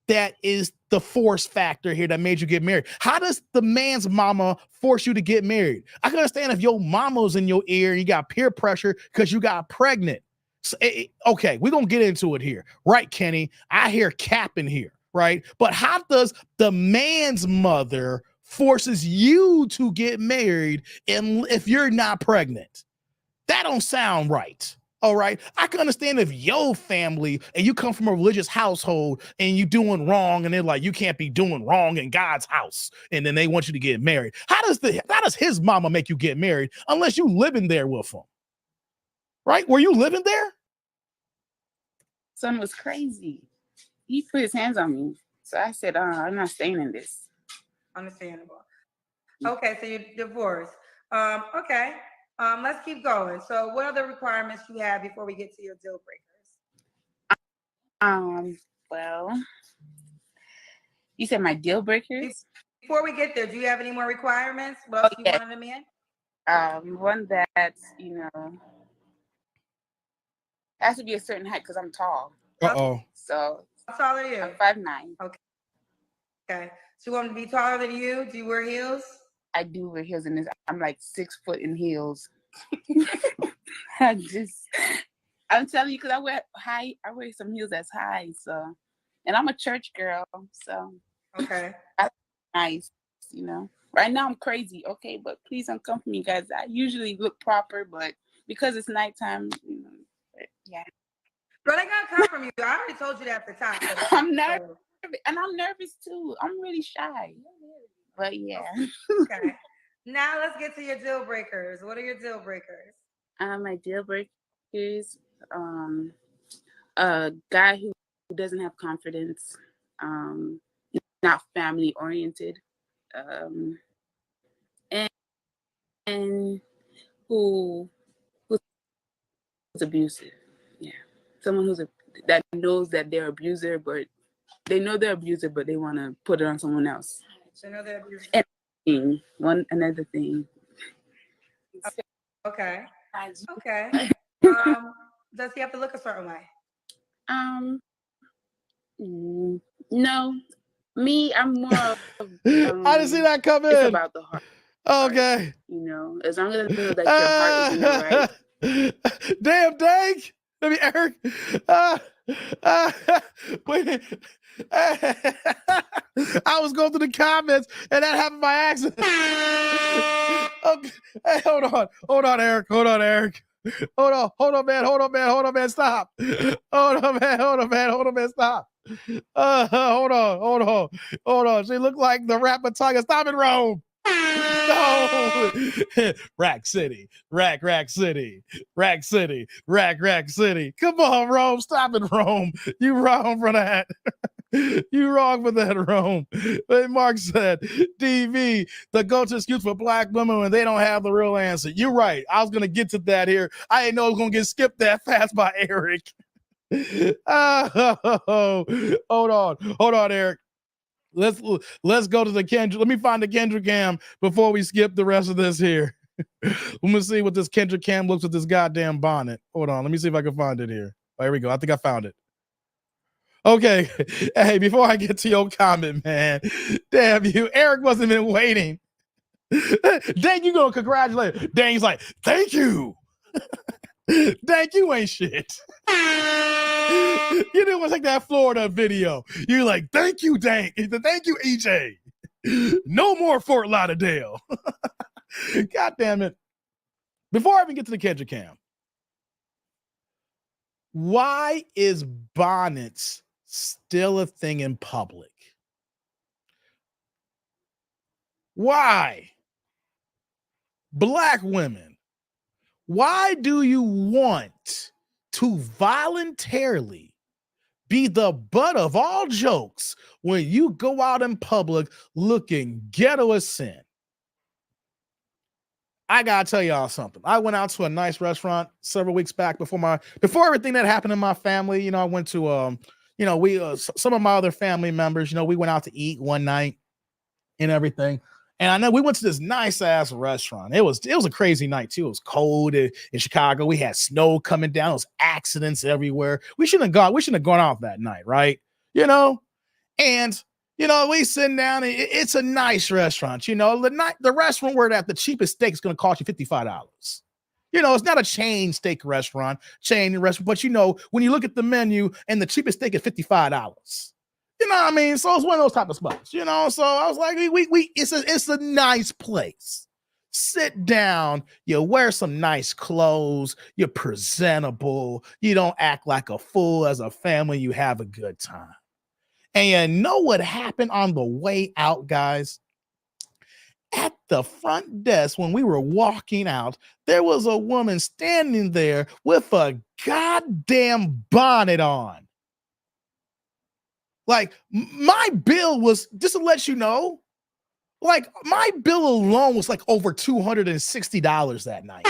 Speaker 1: that is the force factor here that made you get married. How does the man's mama force you to get married? I can understand if your mama's in your ear and you got peer pressure because you got pregnant. So, okay, we're going to get into it here. Right, Kenny? I hear cap in here, right? But how does the man's mother forces you to get married if you're not pregnant? That don't sound right. All right. I can understand if your family and you come from a religious household and you doing wrong and they're like, you can't be doing wrong in God's house. And then they want you to get married. How does his mama make you get married unless you living there with him? Right? Were you living there?
Speaker 6: Son was crazy. He put his hands on me. So I said, I'm not staying in this.
Speaker 2: Understandable. Okay, so you're divorced. Okay. Let's keep going. So what other requirements do you have before we get to your deal breakers?
Speaker 6: Well, you said my deal breakers?
Speaker 2: Before we get there, do you have any more requirements? What else you want in a man?
Speaker 6: One that, has to be a certain height because I'm tall.
Speaker 1: Uh-oh.
Speaker 6: So
Speaker 2: how tall are you?
Speaker 6: I'm 5'9".
Speaker 2: Okay. She wanted to be taller than you. Do you wear heels?
Speaker 6: I do wear heels in this. I'm like 6 foot in heels. I'm telling you, because I wear some heels that's high. So, and I'm a church girl. So,
Speaker 2: Okay.
Speaker 6: that's nice, you know. Right now I'm crazy, okay, but please don't come for me, guys. I usually look proper, but because it's nighttime, you know, yeah.
Speaker 2: But I gotta come from you. I already told you that at the top.
Speaker 6: I'm nervous, and I'm nervous too. I'm really shy, but yeah.
Speaker 2: Okay. Now let's get to your deal breakers. What are your deal breakers?
Speaker 6: My deal breakers, a guy who doesn't have confidence, not family oriented, and who's abusive. Yeah, someone that knows that they're abuser, but they know they're abuser, but they want to put it on someone else.
Speaker 2: So know they're abusive.
Speaker 6: Another thing.
Speaker 2: Okay. Okay. Does he have to look a certain way?
Speaker 6: No. Me, I'm more of,
Speaker 1: I didn't see that come in.
Speaker 6: It's about the heart.
Speaker 1: Okay.
Speaker 6: You know, as long as I know that your heart is in the right.
Speaker 1: Damn, dang. Let me, Eric. Wait. I was going through the comments and that happened by accident. Okay. Hey, hold on, Eric. Hold on, man. Stop. Hold on, man. Stop. Hold on. She looked like the rapper Tiger. Stop it, Rome. No. Rack City. Rack City. Come on, Rome. Stop it, Rome. You wrong for that. You wrong for that, Rome. But Mark said, DV, the go-to excuse for black women when they don't have the real answer. You're right. I was going to get to that here. I didn't know I was going to get skipped that fast by Eric. Hold on, Eric. Let's go to the Kendrick. Let me find the Kendrick cam before we skip the rest of this here. Let me see what this Kendrick cam looks with this goddamn bonnet. Hold on. Let me see if I can find it here. Oh, here we go. I think I found it. Okay. Hey, before I get to your comment, man, damn you. Eric wasn't even waiting. Dang, you gonna congratulate. Dang's like, thank you. Dang, you ain't shit. You didn't want to take that Florida video. You're like, thank you, Dang. Thank you, EJ. No more Fort Lauderdale. God damn it. Before I even get to the Kendrick cam, why is bonnets still a thing in public? Why? Black women, why do you want to voluntarily be the butt of all jokes when you go out in public looking ghetto as sin? I gotta tell y'all something. I went out to a nice restaurant several weeks back before everything that happened in my family. You know, I went to some of my other family members, we went out to eat one night and everything. And I know we went to this nice ass restaurant. It was a crazy night too. It was cold in Chicago. We had snow coming down. There was accidents everywhere. We shouldn't have gone out that night, right? And we sitting down. It's a nice restaurant. The restaurant where the cheapest steak is going to cost you $55. It's not a chain steak restaurant, but when you look at the menu and the cheapest steak is $55. You know what I mean? So it's one of those type of spots, So I was like, it's a nice place. Sit down, you wear some nice clothes, you're presentable, you don't act like a fool as a family, you have a good time. And you know what happened on the way out, guys? At the front desk, when we were walking out, there was a woman standing there with a goddamn bonnet on. Like, my bill was, just to let you know, like, my bill alone was like over $260 that night.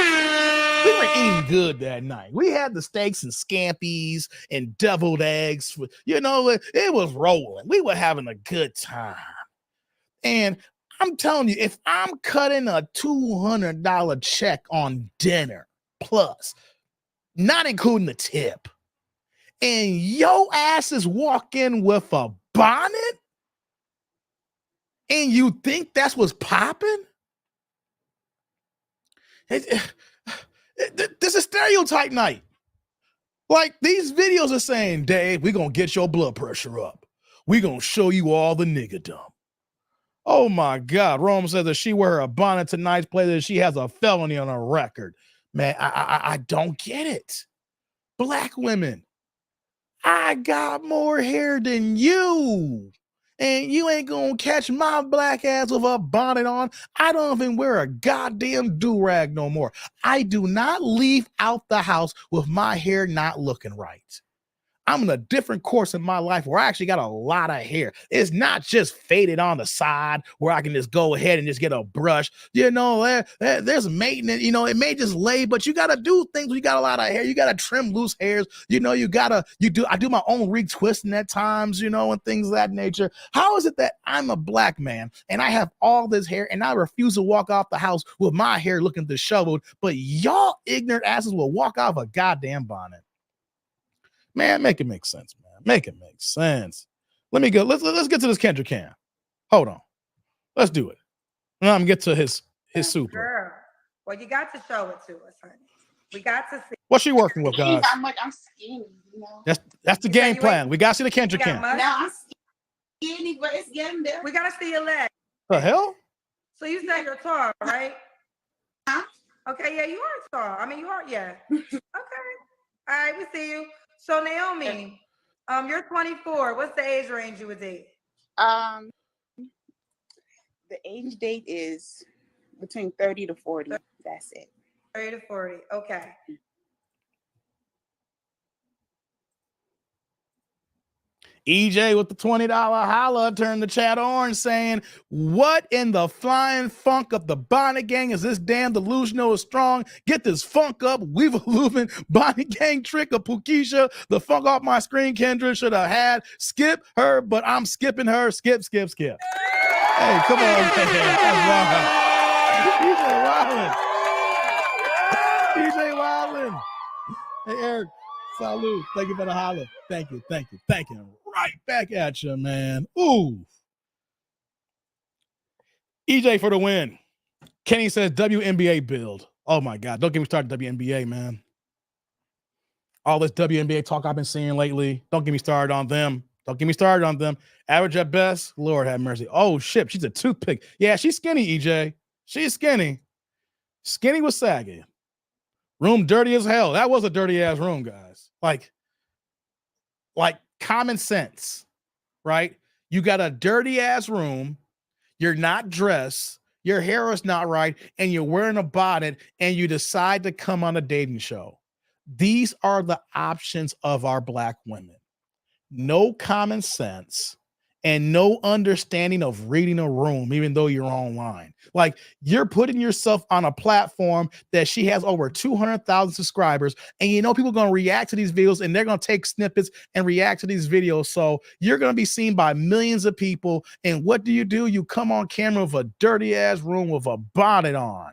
Speaker 1: We were eating good that night. We had the steaks and scampies and deviled eggs. It was rolling. We were having a good time. And I'm telling you, if I'm cutting a $200 check on dinner plus, not including the tip, and yo asses walk in with a bonnet, And you think that's what's popping? This is stereotype night. Like, these videos are saying, Dave, we're going to get your blood pressure up. We're going to show you all the niggadom. Oh, my God. Rome says that she wear a bonnet tonight's play that she has a felony on her record. Man, I don't get it. Black women, I got more hair than you. And you ain't gonna catch my black ass with a bonnet on. I don't even wear a goddamn do-rag no more. I do not leave out the house with my hair not looking right. I'm in a different course in my life where I actually got a lot of hair. It's not just faded on the side where I can just go ahead and just get a brush. You know, there's maintenance. You know, it may just lay, but you got to do things when you got a lot of hair. You got to trim loose hairs. You know, I do my own retwisting at times, you know, and things of that nature. How is it that I'm a black man and I have all this hair and I refuse to walk off the house with my hair looking disheveled, but y'all ignorant asses will walk off a goddamn bonnet? Man, make it make sense, man. Make it make sense. Let me go. Let's get to this Kendrick Cam. Hold on. Let's do it. And I'm gonna get to his super.
Speaker 2: Girl. Well, you got to show it to us, honey. We got to see.
Speaker 1: What's she working with, guys?
Speaker 6: I'm skinny, you know.
Speaker 1: That's the game plan. We gotta see the Kendrick Cam.
Speaker 6: Now I'm skinny, but it's getting there.
Speaker 2: We gotta see your leg.
Speaker 1: The hell?
Speaker 2: So you say you're tall, right?
Speaker 6: Huh?
Speaker 2: Okay, yeah, you are tall. I mean, you are, yeah. Okay. All right, we see you. So Naomi, you're 24. What's the age range you would date?
Speaker 6: The age date is between 30 to 40. That's it.
Speaker 2: 30 to 40. Okay.
Speaker 1: EJ with the $20 holla turned the chat orange saying, what in the flying funk of the Bonnet Gang is this damn delusional is strong? Get this funk up. We've a looping Bonnet Gang trick of Pukisha. The funk off my screen Kendra should have had. Skip her, but I'm skipping her. Skip. Hey, come on, man. That's EJ Wildin'. Hey, Eric. Salute. Thank you for the holla. Thank you. Right back at you, man. Ooh. EJ for the win. Kenny says WNBA build. Oh my God. Don't get me started WNBA, man. All this WNBA talk I've been seeing lately. Don't get me started on them. Average at best. Lord have mercy. Oh shit. She's a toothpick. Yeah, she's skinny, EJ. She's skinny. Skinny with sagging. Room dirty as hell. That was a dirty ass room, guys. Like common sense, right? You got a dirty ass room. You're not dressed. Your hair is not right. And you're wearing a bonnet and you decide to come on a dating show. These are the options of our black women. No common sense and no understanding of reading a room, even though you're online. Like, you're putting yourself on a platform that she has over 200,000 subscribers, and you know people are going to react to these videos, and they're going to take snippets and react to these videos. So you're going to be seen by millions of people, and what do? You come on camera with a dirty-ass room with a bonnet on.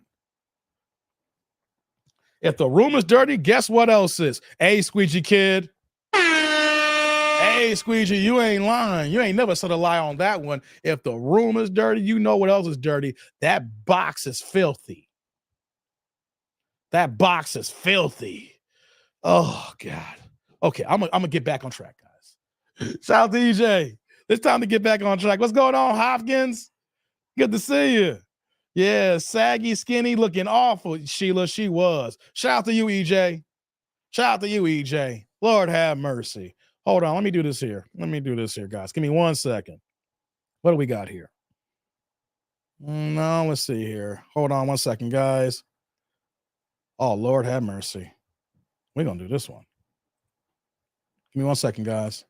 Speaker 1: If the room is dirty, guess what else is? Hey, Squeegee Kid. Hey, Squeegee, you ain't lying. You ain't never said a lie on that one. If the room is dirty, you know what else is dirty. That box is filthy. Oh, God. Okay, I'm gonna get back on track, guys. Shout out to EJ. It's time to get back on track. What's going on, Hopkins? Good to see you. Yeah, saggy, skinny, looking awful, Sheila. She was. Shout out to you, EJ. Lord have mercy. Hold on. Let me do this here, guys. Give me 1 second. What do we got here? No, let's see here. Hold on 1 second, guys. Oh, Lord have mercy. We're going to do this one. Give me 1 second, guys.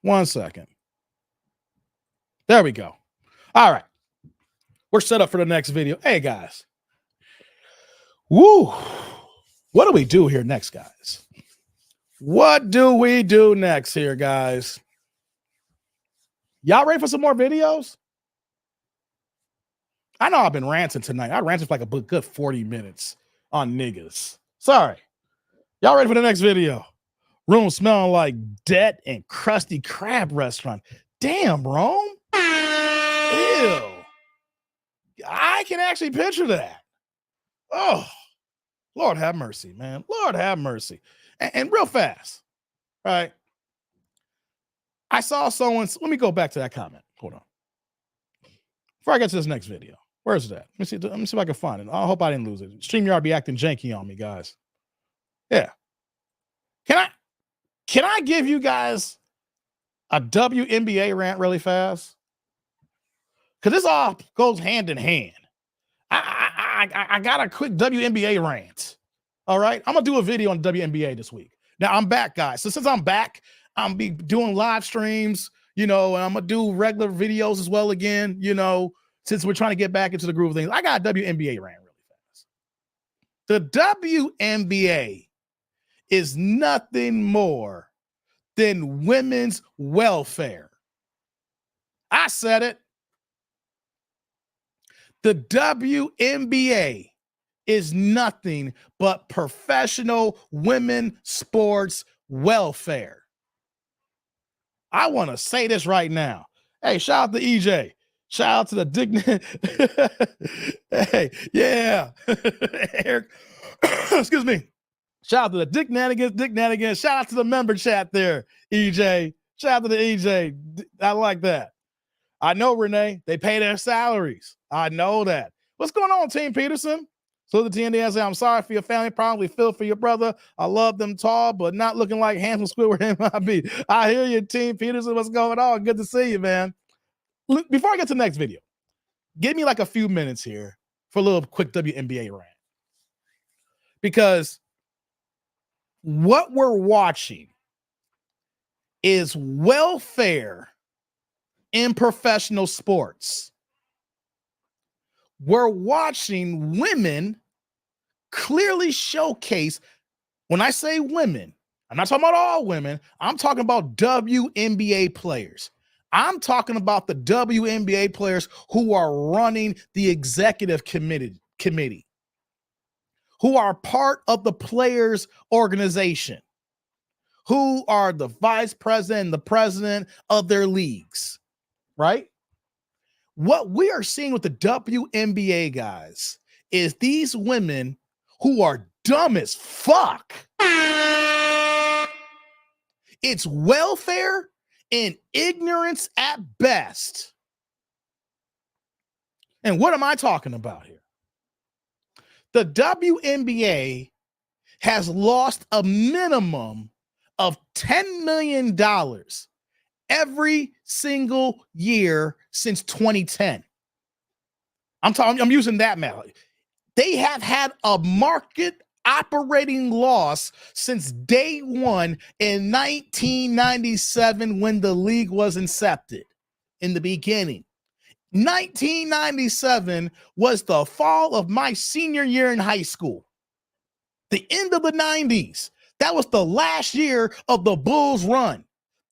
Speaker 1: 1 second. There we go. All right. We're set up for the next video. Hey, guys. Woo. What do we do here next, guys? What do we do next here, guys? Y'all ready for some more videos? I know I've been ranting tonight. I ranted for like a good 40 minutes on niggas. Sorry. Y'all ready for the next video? Room smelling like dead and crusty crab restaurant. Damn, Rome. still, I can actually picture that. Oh, Lord have mercy, man. Lord have mercy. And real fast, right? I saw someone's, let me go back to that comment. Hold on. Before I get to this next video, where's that? Let me see if I can find it. I hope I didn't lose it. StreamYard be acting janky on me, guys. Yeah. Can I give you guys a WNBA rant really fast? Because this all goes hand in hand. I got a quick WNBA rant. All right. I'm gonna do a video on WNBA this week. Now I'm back, guys. So since I'm back, I'm be doing live streams, and I'm gonna do regular videos as well again, since we're trying to get back into the groove of things. I got a WNBA rant really fast. The WNBA is nothing more than women's welfare. I said it. The WNBA is nothing but professional women sports welfare. I want to say this right now. Hey, shout out to EJ. Shout out to the Dignity. Hey, yeah. Eric. Excuse me. Shout out to the Dick Nanigans. Shout out to the member chat there, EJ. Shout out to the EJ. I like that. I know, Renee. They pay their salaries. I know that. What's going on, Team Peterson? So the TND said, I'm sorry for your family. Probably feel for your brother. I love them tall, but not looking like handsome Squidward MIB. I hear you, Team Peterson. What's going on? Good to see you, man. Before I get to the next video, give me like a few minutes here for a little quick WNBA rant. Because what we're watching is welfare in professional sports. We're watching women clearly showcase. When I say women, I'm not talking about all women. I'm talking about WNBA players. I'm talking about the WNBA players who are running the executive committee, who are part of the players' organization, who are the vice president and the president of their leagues, right? What we are seeing with the WNBA guys is these women who are dumb as fuck. It's welfare and ignorance at best. And what am I talking about here? The WNBA has lost a minimum of $10 million every single year since 2010. I'm using that math. They have had a market operating loss since day one in 1997 when the league was incepted in the beginning. 1997 was the fall of my senior year in high school. The end of the 90s. That was the last year of the Bulls run.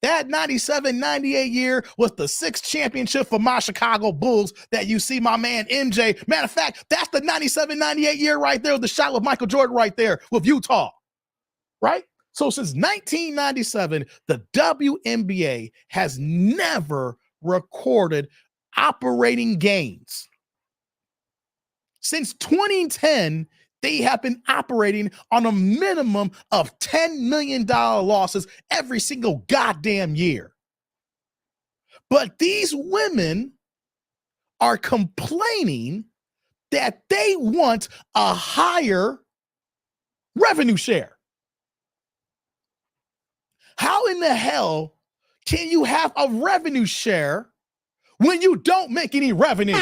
Speaker 1: That 97-98 year was the 6th championship for my Chicago Bulls that you see my man MJ. Matter of fact, that's the 97-98 year right there, the shot with Michael Jordan right there with Utah, right? So since 1997, the WNBA has never recorded operating gains. Since 2010, they have been operating on a minimum of $10 million losses every single goddamn year. But these women are complaining that they want a higher revenue share. How in the hell can you have a revenue share when you don't make any revenue?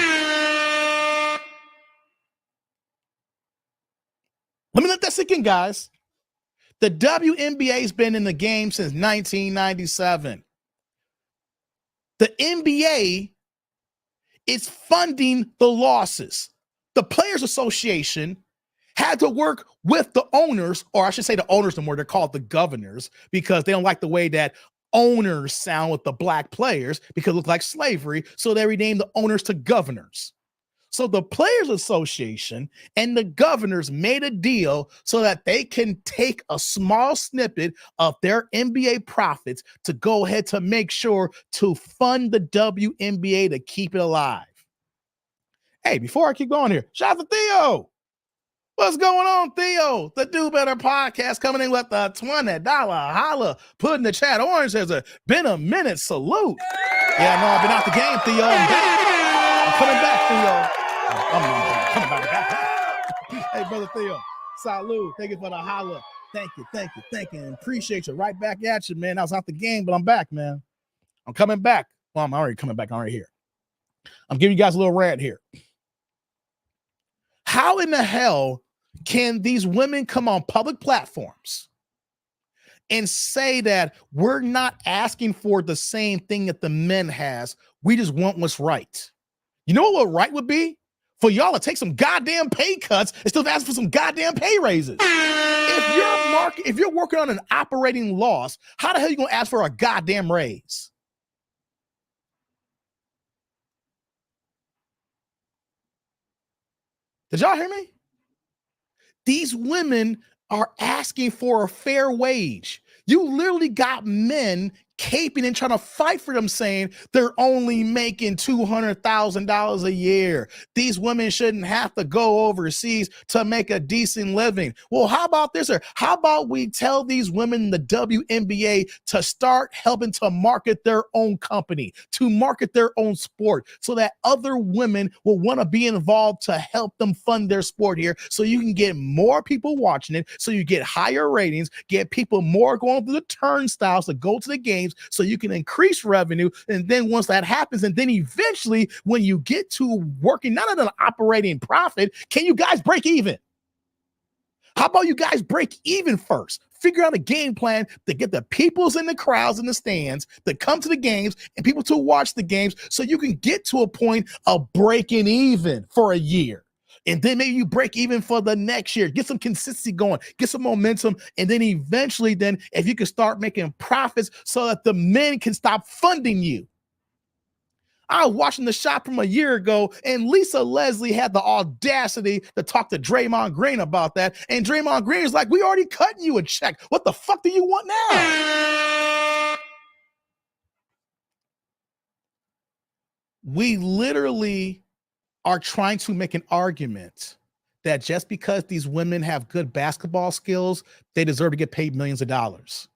Speaker 1: Let me let that sink in, guys. The WNBA has been in the game since 1997. The NBA is funding the losses. The Players Association had to work with the owners, or I should say the owners no more, they're called the governors, because they don't like the way that owners sound with the black players because it looks like slavery, so they renamed the owners to governors. So the Players Association and the governors made a deal so that they can take a small snippet of their NBA profits to go ahead to make sure to fund the WNBA to keep it alive. Hey, before I keep going here, shout out to Theo. What's going on, Theo? The Do Better podcast coming in with the $20 holla. Put in the chat orange. There's been a minute salute. Yeah, I know I've been out the game, Theo. I'm back. I'm coming back, Theo. I'm coming back. Hey, brother Theo. Salute. Thank you for the holla. Thank you. And appreciate you. Right back at you, man. I was out the game, but I'm back, man. I'm coming back. Well, I'm already coming back. I'm already here. I'm giving you guys a little rant here. How in the hell can these women come on public platforms and say that we're not asking for the same thing that the men has? We just want what's right. You know what right would be? For y'all to take some goddamn pay cuts and still ask for some goddamn pay raises. If you're working on an operating loss, how the hell are you gonna ask for a goddamn raise? Did y'all hear me? These women are asking for a fair wage. You literally got men caping and trying to fight for them, saying they're only making $200,000 a year. These women shouldn't have to go overseas to make a decent living. Well, how about this? Or how about we tell these women in the WNBA to start helping to market their own company, to market their own sport, so that other women will want to be involved to help them fund their sport here, so you can get more people watching it, so you get higher ratings, get people more going through the turnstiles to go to the games, so you can increase revenue. And then once that happens, and then eventually when you get to working not at an operating profit, can you guys break even? How about you guys break even first? Figure out a game plan to get the peoples in the crowds in the stands that come to the games and people to watch the games, so you can get to a point of breaking even for a year. And then maybe you break even for the next year, get some consistency going, get some momentum. And then eventually, then if you can start making profits so that the men can stop funding you. I was watching the shop from a year ago, and Lisa Leslie had the audacity to talk to Draymond Green about that. And Draymond Green is like, we already cutting you a check. What the fuck do you want now? We literally are trying to make an argument that just because these women have good basketball skills, they deserve to get paid millions of dollars.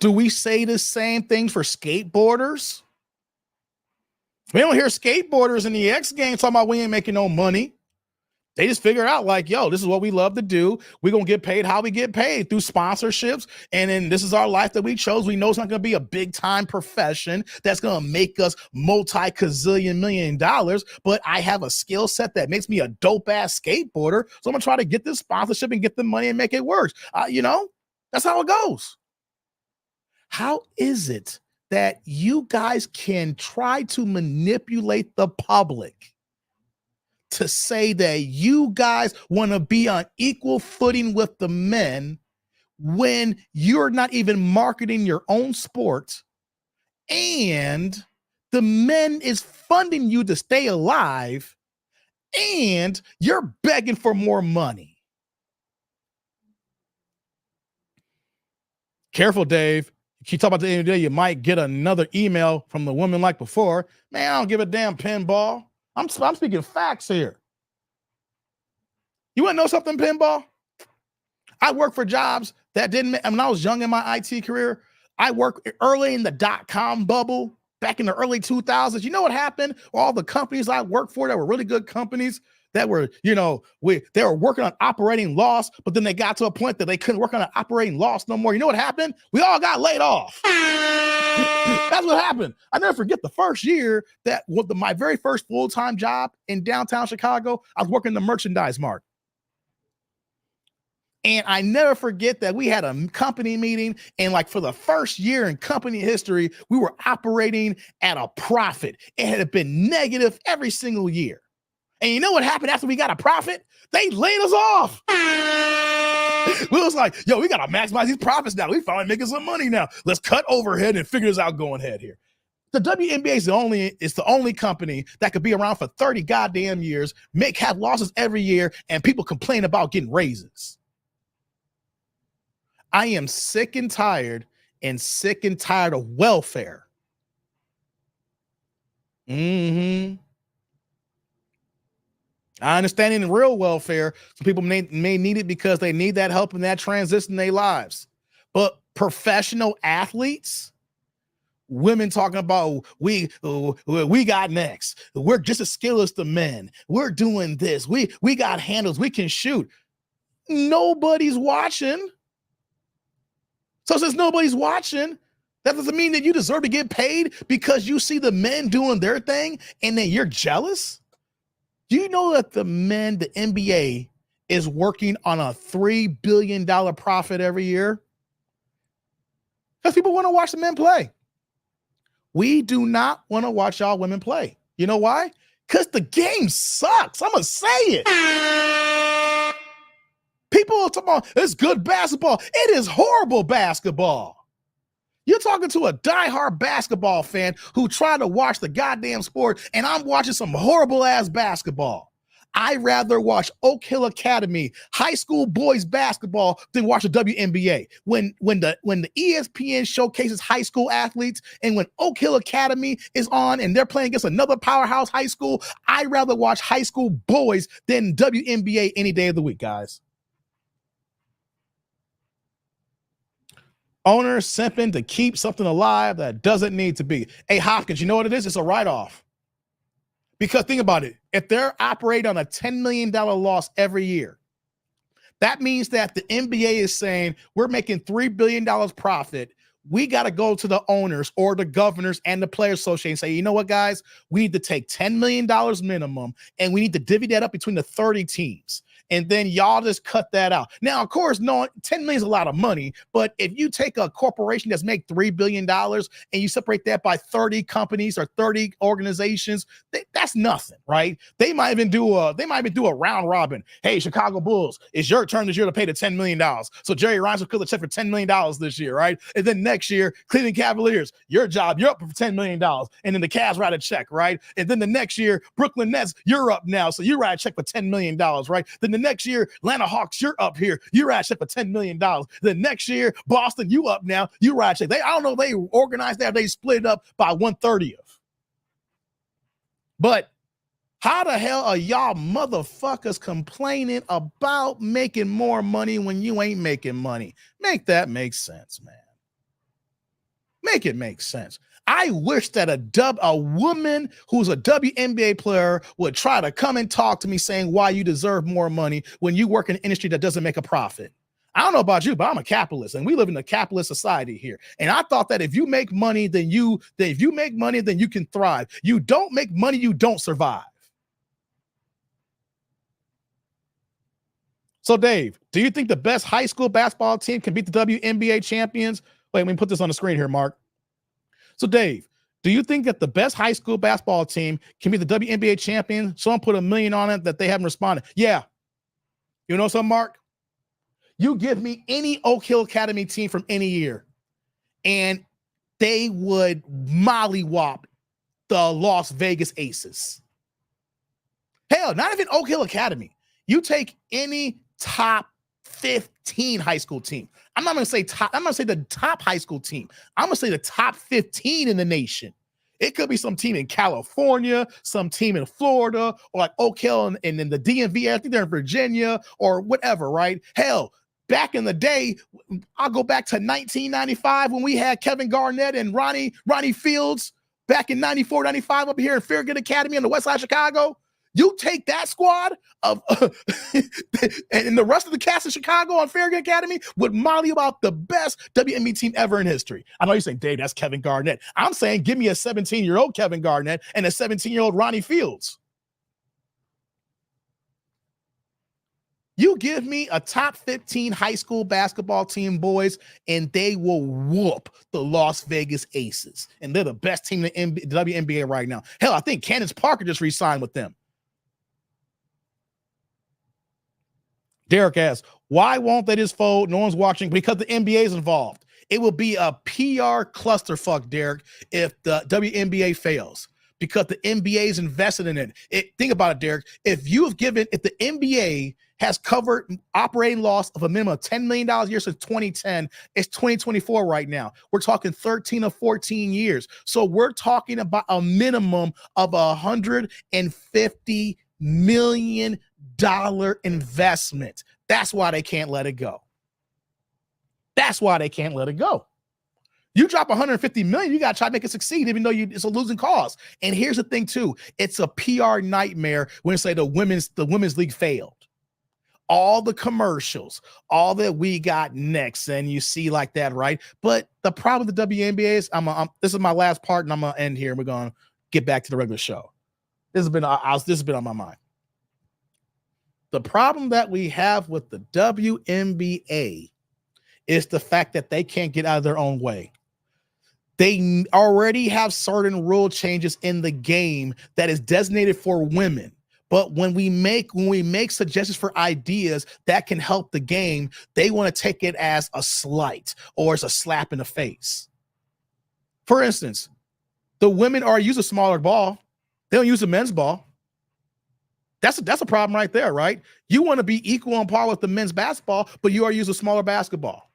Speaker 1: Do we say the same thing for skateboarders? We don't hear skateboarders in the X Games talking about we ain't making no money. They just figure out like, yo, this is what we love to do. We're going to get paid how we get paid, through sponsorships. And then this is our life that we chose. We know it's not going to be a big time profession that's going to make us multi-gazillion million dollars. But I have a skill set that makes me a dope ass skateboarder. So I'm going to try to get this sponsorship and get the money and make it work. That's how it goes. How is it that you guys can try to manipulate the public to say that you guys want to be on equal footing with the men when you're not even marketing your own sport, and the men is funding you to stay alive, and you're begging for more money? Careful, Dave. You keep talking about the end of the day, you might get another email from the woman like before. Man, I don't give a damn pinball. I'm speaking facts here. You want to know something, pinball? I worked for jobs that didn't, when I was young in my IT career, I worked early in the .com bubble back in the early 2000s. You know what happened? All the companies I worked for that were really good companies that were, they were working on operating loss, but then they got to a point that they couldn't work on an operating loss no more. You know what happened? We all got laid off. That's what happened. I never forget the first year that my very first full-time job in downtown Chicago, I was working the merchandise mart. And I never forget that we had a company meeting, and like for the first year in company history, we were operating at a profit. It had been negative every single year. And you know what happened after we got a profit? They laid us off. We was like, yo, we got to maximize these profits now. We finally making some money now. Let's cut overhead and figure this out going ahead here. The WNBA is the only company that could be around for 30 goddamn years, have losses every year, and people complain about getting raises. I am sick and tired of welfare. Mm-hmm. I understand in real welfare, some people may need it because they need that help in that transition in their lives. But professional athletes, women talking about we got next. We're just as skilled as the men. We're doing this. We got handles. We can shoot. Nobody's watching. So since nobody's watching, that doesn't mean that you deserve to get paid because you see the men doing their thing and then you're jealous. Do you know that the NBA is working on a $3 billion profit every year? Because people want to watch the men play. We do not want to watch y'all women play. You know why? Because the game sucks. I'm going to say it. People are talking about it's good basketball. It is horrible basketball. You're talking to a diehard basketball fan who tried to watch the goddamn sport, and I'm watching some horrible ass basketball. I'd rather watch Oak Hill Academy high school boys basketball than watch the WNBA. When the ESPN showcases high school athletes and when Oak Hill Academy is on and they're playing against another powerhouse high school, I'd rather watch high school boys than WNBA any day of the week, guys. Owners simping to keep something alive that doesn't need to be. Hey, Hopkins, you know what it is? It's a write-off. Because think about it. If they're operating on a $10 million loss every year, that means that the NBA is saying we're making $3 billion profit. We got to go to the owners or the governors and the Players Association and say, you know what, guys? We need to take $10 million minimum and we need to divvy that up between the 30 teams. And then y'all just cut that out. Now, of course, no, 10 million is a lot of money, but if you take a corporation that's make $3 billion and you separate that by 30 companies or 30 organizations, that's nothing, right? They might even do a round robin. Hey, Chicago Bulls, it's your turn this year to pay the $10 million. So Jerry Reinsdorf could have checked for $10 million this year, right? And then next year, Cleveland Cavaliers, your job, you're up for $10 million. And then the Cavs write a check, right? And then the next year, Brooklyn Nets, you're up now. So you write a check for $10 million, right? Then the next year, Atlanta Hawks, you're up here. You write a check for $10 million. The next year, Boston, you up now. You write a check. I don't know if they organized that. They split it up by 1/30. But how the hell are y'all motherfuckers complaining about making more money when you ain't making money? Make that make sense, man. Make it make sense. I wish that a woman who's a WNBA player would try to come and talk to me saying why you deserve more money when you work in an industry that doesn't make a profit. I don't know about you, but I'm a capitalist and we live in a capitalist society here. And I thought that if you make money, then you can thrive. You don't make money, you don't survive. So Dave, do you think the best high school basketball team can beat the WNBA champions? Wait, let me put this on the screen here, Mark. So Dave, do you think that the best high school basketball team can be the WNBA champion? Someone put $1 million on it that they haven't responded. Yeah. You know something, Mark? You give me any Oak Hill Academy team from any year, and they would mollywop the Las Vegas Aces. Hell, not even Oak Hill Academy. You take any top 15 high school team. I'm not going to say top. I'm going to say the top high school team. I'm going to say the top 15 in the nation. It could be some team in California, some team in Florida, or like Oak Hill and in the DMV. I think they're in Virginia or whatever, right? Hell, back in the day, I'll go back to 1995 when we had Kevin Garnett and Ronnie Fields back in 94, 95 up here in Farragut Academy in the west side of Chicago. You take that squad of and the rest of the cast in Chicago on Farragut Academy would molly about the best WNBA team ever in history. I know you're saying, Dave, that's Kevin Garnett. I'm saying give me a 17-year-old Kevin Garnett and a 17-year-old Ronnie Fields. You give me a top 15 high school basketball team, boys, and they will whoop the Las Vegas Aces. And they're the best team in the WNBA right now. Hell, I think Candace Parker just re-signed with them. Derek asks, why won't they just fold? No one's watching because the NBA is involved. It will be a PR clusterfuck, Derek, if the WNBA fails. because the NBA is invested in it. Think about it, Derek. If the NBA has covered operating loss of a minimum of $10 million a year since 2010, it's 2024 right now. We're talking 13 or 14 years. So we're talking about a minimum of $150 million investment. That's why they can't let it go. That's why they can't let it go. You drop 150 million, you got to try to make it succeed, even though it's a losing cause. And here's the thing, too. It's a PR nightmare when say the women's league failed. All the commercials, all that we got next, and you see like that, right? But the problem with the WNBA is, this is my last part, and I'm gonna end here, and we're gonna get back to the regular show. This has been on my mind. The problem that we have with the WNBA is the fact that they can't get out of their own way. They already have certain rule changes in the game that is designated for women. But when we make suggestions for ideas that can help the game, they want to take it as a slight or as a slap in the face. For instance, the women are use a smaller ball. They don't use a men's ball. That's a problem right there, right? You want to be equal on par with the men's basketball, but you are using a smaller basketball.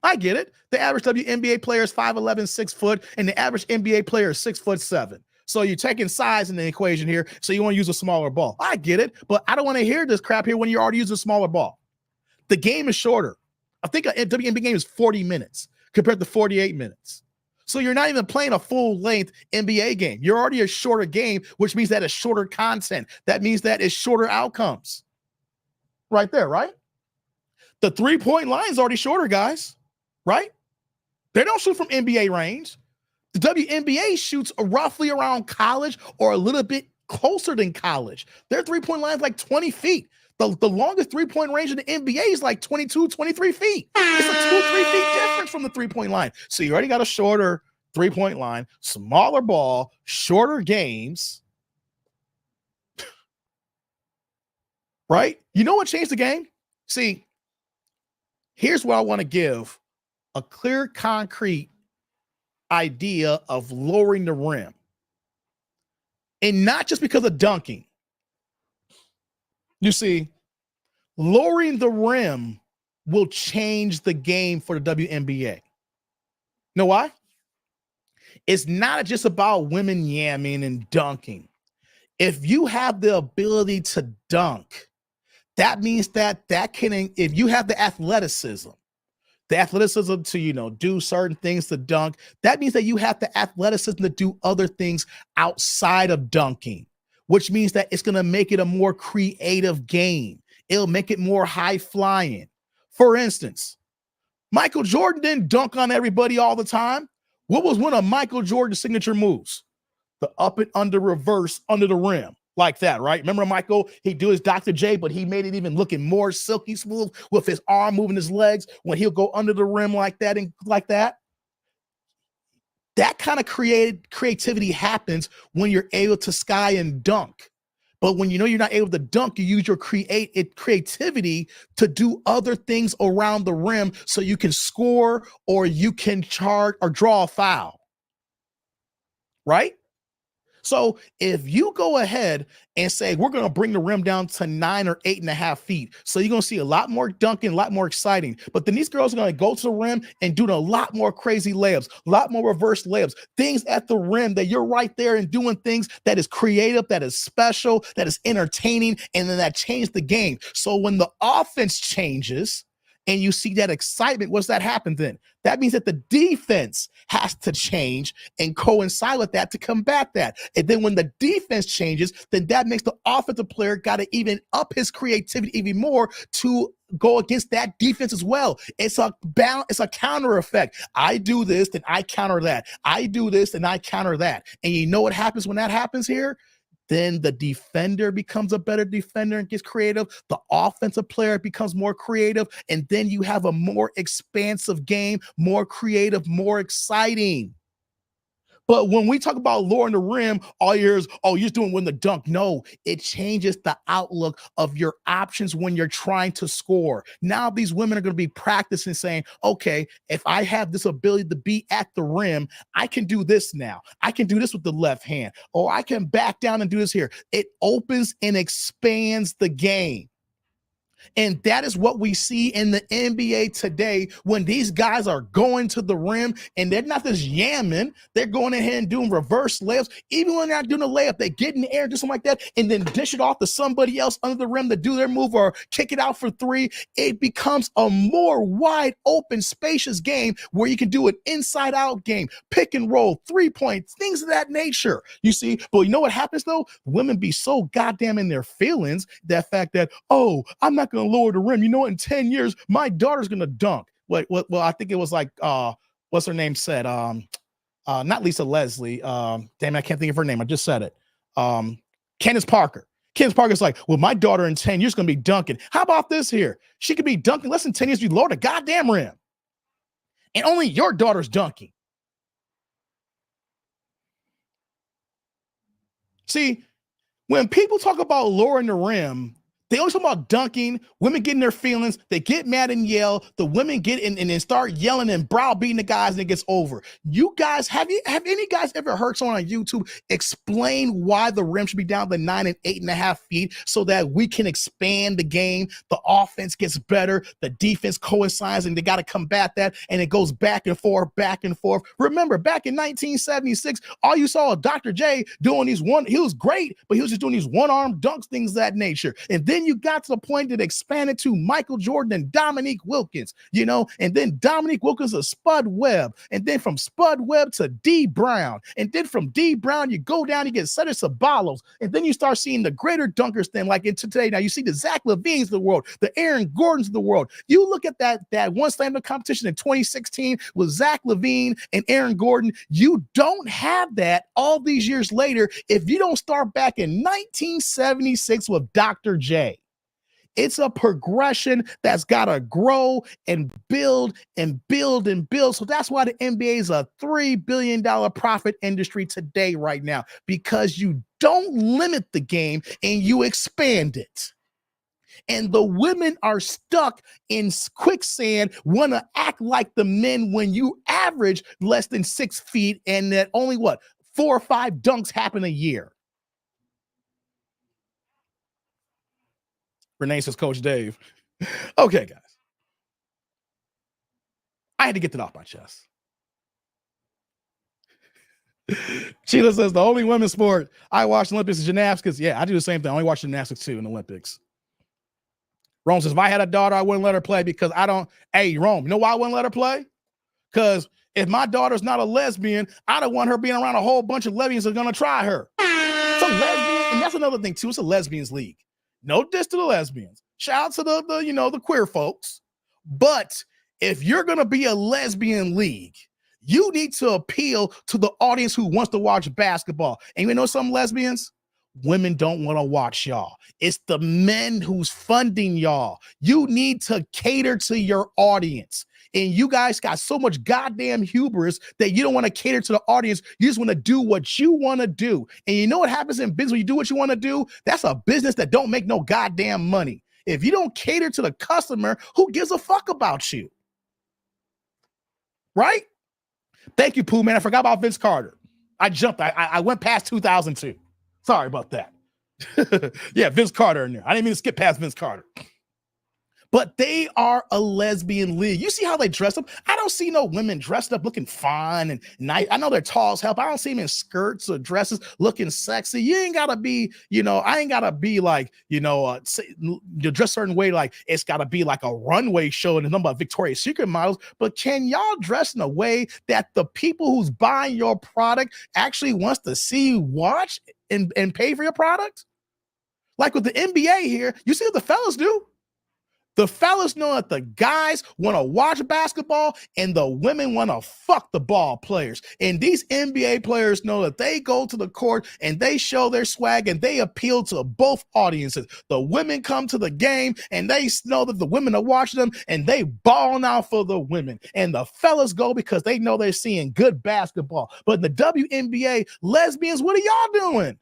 Speaker 1: I get it. The average WNBA player is 5'11", 6 foot, and the average NBA player is 6'7". So you're taking size in the equation here. So you want to use a smaller ball. I get it, but I don't want to hear this crap here when you're already using a smaller ball. The game is shorter. I think a WNBA game is 40 minutes compared to 48 minutes. So you're not even playing a full-length NBA game. You're already a shorter game, which means that it's shorter content. That means that it's shorter outcomes. Right there, right? The three-point line is already shorter, guys. Right? They don't shoot from NBA range. The WNBA shoots roughly around college or a little bit closer than college. Their three-point line is like 20 feet. The longest three-point range in the NBA is like 22, 23 feet. It's a 2-3 feet difference from the three-point line. So you already got a shorter three-point line, smaller ball, shorter games. Right? You know what changed the game? See, here's what I want to give a clear, concrete idea of lowering the rim. And not just because of dunking. You see, lowering the rim will change the game for the WNBA. Know why? It's not just about women yamming and dunking. If you have the ability to dunk, that means that if you have the athleticism to, do certain things to dunk, that means that you have the athleticism to do other things outside of dunking, which means that it's going to make it a more creative game. It'll make it more high flying. For instance, Michael Jordan didn't dunk on everybody all the time. What was one of Michael Jordan's signature moves? The up and under reverse under the rim. Like that, right? Remember Michael, he'd do his Dr. J, but he made it even looking more silky smooth with his arm moving his legs when he'll go under the rim like that and like that. That kind of creativity happens when you're able to sky and dunk. But when you know you're not able to dunk, you use your creativity to do other things around the rim so you can score or you can charge or draw a foul. Right? So if you go ahead and say, we're going to bring the rim down to 9 or 8.5 feet. So you're going to see a lot more dunking, a lot more exciting. But then these girls are going to go to the rim and do a lot more crazy layups, a lot more reverse layups, things at the rim that you're right there and doing things that is creative, that is special, that is entertaining, and then that changed the game. So when the offense changes, and you see that excitement, what's that happen then? That means that the defense has to change and coincide with that to combat that. And then when the defense changes, then that makes the offensive player got to even up his creativity even more to go against that defense as well. It's a counter effect. I do this, then I counter that. I do this, then I counter that. And you know what happens when that happens here? Then the defender becomes a better defender and gets creative. The offensive player becomes more creative. And then you have a more expansive game, more creative, more exciting. But when we talk about lowering the rim, all you hear is, oh, you're doing when the dunk. No, it changes the outlook of your options when you're trying to score. Now these women are going to be practicing saying, okay, if I have this ability to be at the rim, I can do this now. I can do this with the left hand, or I can back down and do this here. It opens and expands the game. And that is what we see in the NBA today when these guys are going to the rim and they're not just yamming, they're going ahead and doing reverse layups. Even when they're not doing a layup, they get in the air, do something like that, and then dish it off to somebody else under the rim to do their move or kick it out for three. It becomes a more wide open, spacious game where you can do an inside out game, pick and roll, 3 points, things of that nature. You see, but you know what happens though? Women be so goddamn in their feelings, that fact that, oh, I'm not going to lower the rim. You know, in 10 years, my daughter's going to dunk. Well, I think it was like, what's her name said? Not Lisa Leslie. Damn, I can't think of her name. I just said it. Candace Parker. Candace Parker's like, well, my daughter in 10 years is going to be dunking. How about this here? She could be dunking less than 10 years. You lower the goddamn rim. And only your daughter's dunking. See, when people talk about lowering the rim, they always talk about dunking, women getting their feelings, they get mad and yell, the women get in and then start yelling and browbeating the guys and it gets over. You guys, have any guys ever heard someone on YouTube explain why the rim should be down to 9 and 8.5 feet so that we can expand the game, the offense gets better, the defense coincides, and they got to combat that, and it goes back and forth, back and forth. Remember, back in 1976, all you saw was Dr. J doing these he was great, but he was just doing these one-arm dunks, things of that nature. And then you got to the point that expanded to Michael Jordan and Dominique Wilkins, you know, and then Dominique Wilkins to Spud Webb, and then from Spud Webb to D Brown, and then from D Brown you go down, you get Cedric Ceballos, and then you start seeing the greater dunkers then, like in today. Now you see the Zach LaVines of the world, the Aaron Gordons of the world. You look at that one slam dunk competition in 2016 with Zach LaVine and Aaron Gordon. You don't have that all these years later if you don't start back in 1976 with Dr. J. It's a progression that's got to grow and build and build and build. So that's why the NBA is a $3 billion profit industry today, right now, because you don't limit the game and you expand it. And the women are stuck in quicksand, want to act like the men when you average less than 6 feet and that only 4 or 5 dunks happen a year. Renee says, Coach Dave. Okay, guys. I had to get that off my chest. Sheila says, the only women's sport I watch Olympics is gymnastics. Yeah, I do the same thing. I only watch gymnastics too in the Olympics. Rome says, if I had a daughter, I wouldn't let her play because I don't. Hey, Rome, you know why I wouldn't let her play? Because if my daughter's not a lesbian, I don't want her being around a whole bunch of lesbians that are going to try her. It's a lesbian, and that's another thing too. It's a lesbians league. No diss to the lesbians. Shout out to the queer folks. But if you're going to be a lesbian league, you need to appeal to the audience who wants to watch basketball. And you know some lesbians? Women don't want to watch y'all. It's the men who's funding y'all. You need to cater to your audience. And you guys got so much goddamn hubris that you don't want to cater to the audience. You just want to do what you want to do. And you know what happens in business when you do what you want to do? That's a business that don't make no goddamn money. If you don't cater to the customer, who gives a fuck about you? Right? Thank you, Pooh, man. I forgot about Vince Carter. I jumped. I went past 2002. Sorry about that. Yeah, Vince Carter in there. I didn't mean to skip past Vince Carter. But they are a lesbian league. You see how they dress up? I don't see no women dressed up looking fine and nice. I know they're tall as hell, but I don't see them in skirts or dresses looking sexy. You ain't gotta be, I ain't gotta be like, you dress a certain way, like it's gotta be like a runway show and a number of Victoria's Secret models. But can y'all dress in a way that the people who's buying your product actually wants to see you watch and pay for your product? Like with the NBA here, you see what the fellas do? The fellas know that the guys want to watch basketball and the women want to fuck the ball players. And these NBA players know that they go to the court and they show their swag and they appeal to both audiences. The women come to the game and they know that the women are watching them and they balling out for the women. And the fellas go because they know they're seeing good basketball. But in the WNBA, lesbians, what are y'all doing?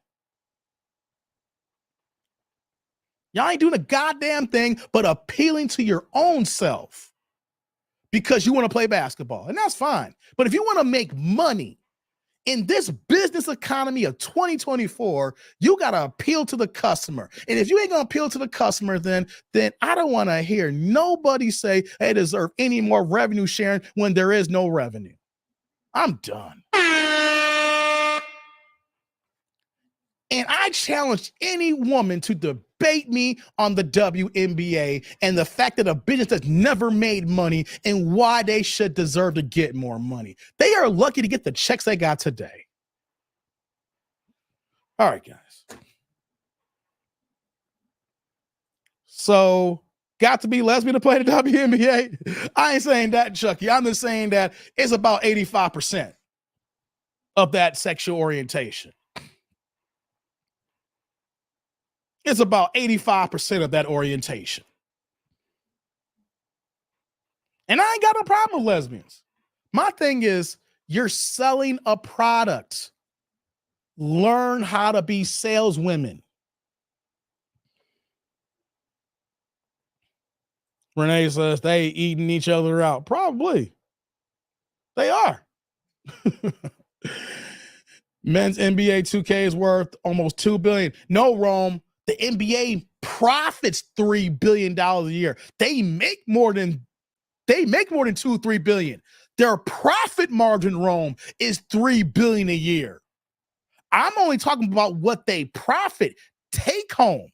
Speaker 1: Y'all ain't doing a goddamn thing but appealing to your own self because you want to play basketball. And that's fine. But if you want to make money in this business economy of 2024, you got to appeal to the customer. And if you ain't going to appeal to the customer, then I don't want to hear nobody say they deserve any more revenue sharing when there is no revenue. I'm done. And I challenge any woman to debate me on the WNBA and the fact that a business that's never made money and why they should deserve to get more money. They are lucky to get the checks they got today. All right, guys. So, got to be lesbian to play the WNBA? I ain't saying that, Chucky. I'm just saying that it's about 85% of that sexual orientation. It's about 85% of that orientation. And I ain't got no problem with lesbians. My thing is, you're selling a product. Learn how to be saleswomen. Renee says they eating each other out. Probably. They are. Men's NBA 2K is worth almost $2 billion. No, Rome. The NBA profits $3 billion a year. They make more than 2-3 billion. Their profit margin, Rome, is $3 billion a year. I'm only talking about what they profit take home.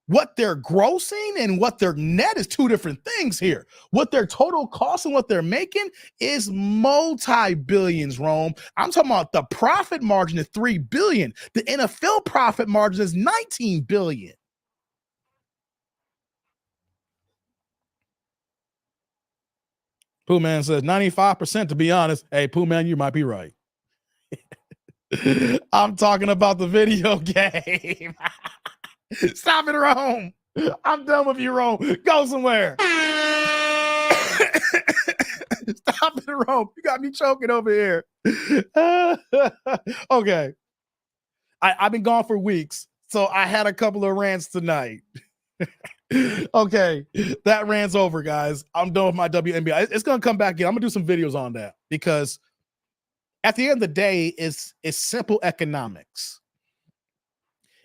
Speaker 1: What they're grossing and what their net is two different things here. What their total cost and what they're making is multi-billions, Rome. I'm talking about the profit margin is $3 billion. The NFL profit margin is $19 billion. Pooh Man says 95%, to be honest. Hey, Pooh Man, you might be right. I'm talking about the video game. Stop it, Rome. I'm done with you, Rome. Go somewhere. Stop it, Rome. You got me choking over here. Okay. I've been gone for weeks, so I had a couple of rants tonight. Okay, that rant's over, guys. I'm done with my WNBA. It's going to come back in. I'm going to do some videos on that because at the end of the day, it's simple economics.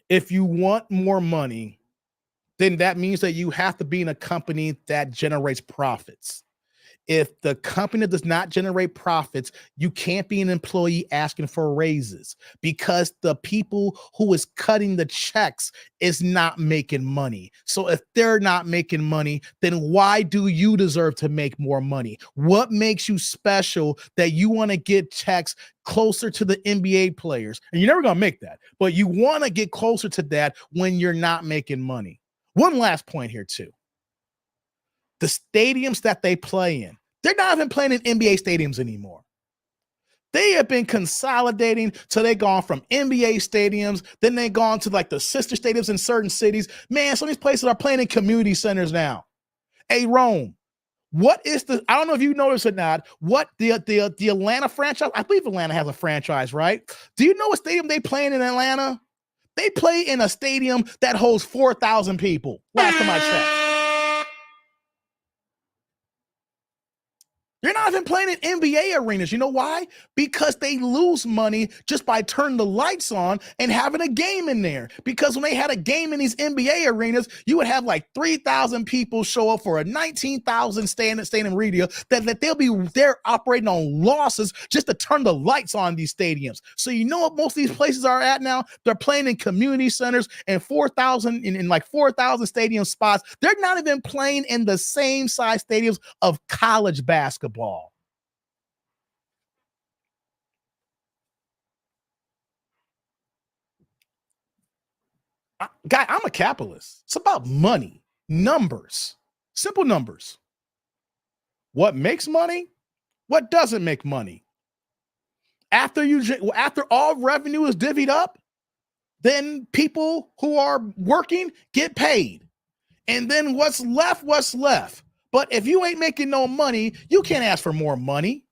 Speaker 1: If you want more money, then that means that you have to be in a company that generates profits. If the company does not generate profits, you can't be an employee asking for raises because the people who is cutting the checks is not making money. So if they're not making money, then why do you deserve to make more money? What makes you special that you want to get checks closer to the NBA players? And you're never going to make that, but you want to get closer to that when you're not making money. One last point here too. The stadiums that they play in, they're not even playing in NBA stadiums anymore. They have been consolidating till they gone from NBA stadiums, then they gone to like the sister stadiums in certain cities. Man, some of these places are playing in community centers now. Hey, Rome, what is I don't know if you noticed or not, what the Atlanta franchise, I believe Atlanta has a franchise, right? Do you know what stadium they play in Atlanta? They play in a stadium that holds 4,000 people. Last time I checked. They're not even playing in NBA arenas. You know why? Because they lose money just by turning the lights on and having a game in there. Because when they had a game in these NBA arenas, you would have like 3,000 people show up for a 19,000 stadium arena that they're operating on losses just to turn the lights on these stadiums. So you know what most of these places are at now? They're playing in community centers and 4,000 in like 4,000 stadium spots. They're not even playing in the same size stadiums of college basketball. Guy, I'm a capitalist. It's about money, numbers, Simple numbers. What makes money? What doesn't make money? After all revenue is divvied up, then people who are working get paid. And then what's left? But if you ain't making no money, you can't ask for more money.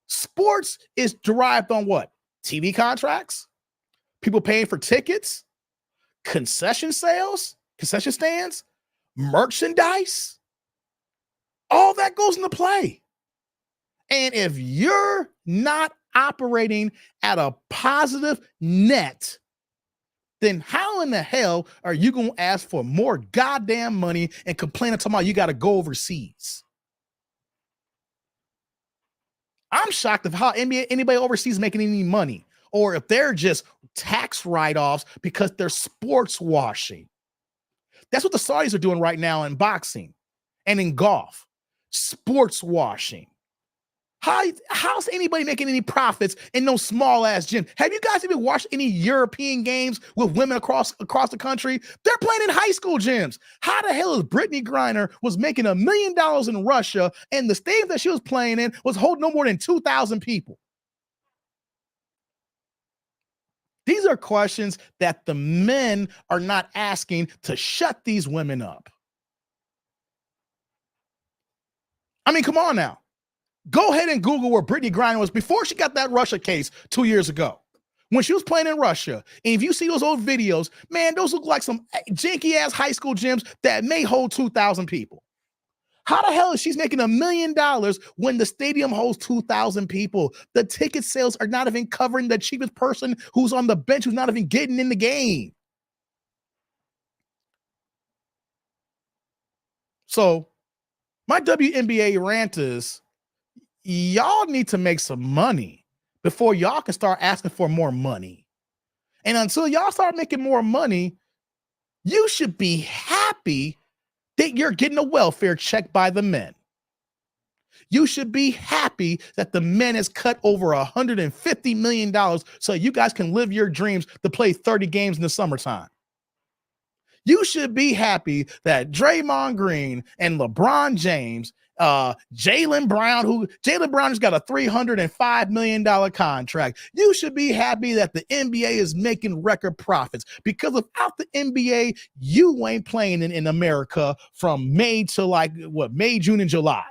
Speaker 1: Sports is derived on what? TV contracts, people paying for tickets, concession sales, concession stands, merchandise. All that goes into play. And if you're not operating at a positive net, then how in the hell are you going to ask for more goddamn money and complain about you got to go overseas? I'm shocked of how anybody overseas is making any money, or if they're just tax write-offs because they're sports washing. That's what the Saudis are doing right now in boxing and in golf. Sports washing. How's anybody making any profits in those small ass gyms? Have you guys even watched any European games with women across the country? They're playing in high school gyms. How the hell is Brittany Griner was making $1 million in Russia and the stadium that she was playing in was holding no more than 2,000 people? These are questions that the men are not asking to shut these women up. I mean, come on now. Go ahead and Google where Brittany Griner was before she got that Russia case 2 years ago. When she was playing in Russia, and if you see those old videos, man, those look like some janky-ass high school gyms that may hold 2,000 people. How the hell is she making $1 million when the stadium holds 2,000 people? The ticket sales are not even covering the cheapest person who's on the bench who's not even getting in the game. So my WNBA rant is, y'all need to make some money before y'all can start asking for more money. And until y'all start making more money, you should be happy that you're getting a welfare check by the men. You should be happy that the men has cut over $150 million so you guys can live your dreams to play 30 games in the summertime. You should be happy that Draymond Green and LeBron James, Jaylen Brown has got a $305 million contract. You should be happy that the NBA is making record profits, because without the NBA, you ain't playing in America from May to May, June, and July.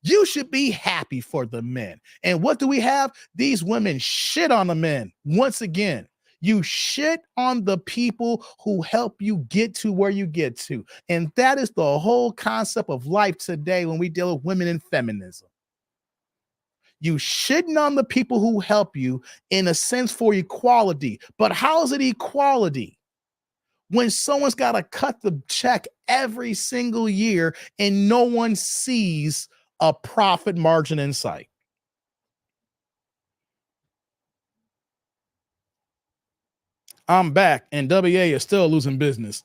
Speaker 1: You should be happy for the men. And what do we have? These women shit on the men. Once again, you shit on the people who help you get to where you get to. And that is the whole concept of life today when we deal with women and feminism. You shitting on the people who help you in a sense for equality. But how is it equality when someone's got to cut the check every single year and no one sees a profit margin in sight? I'm back, and WA is still losing business.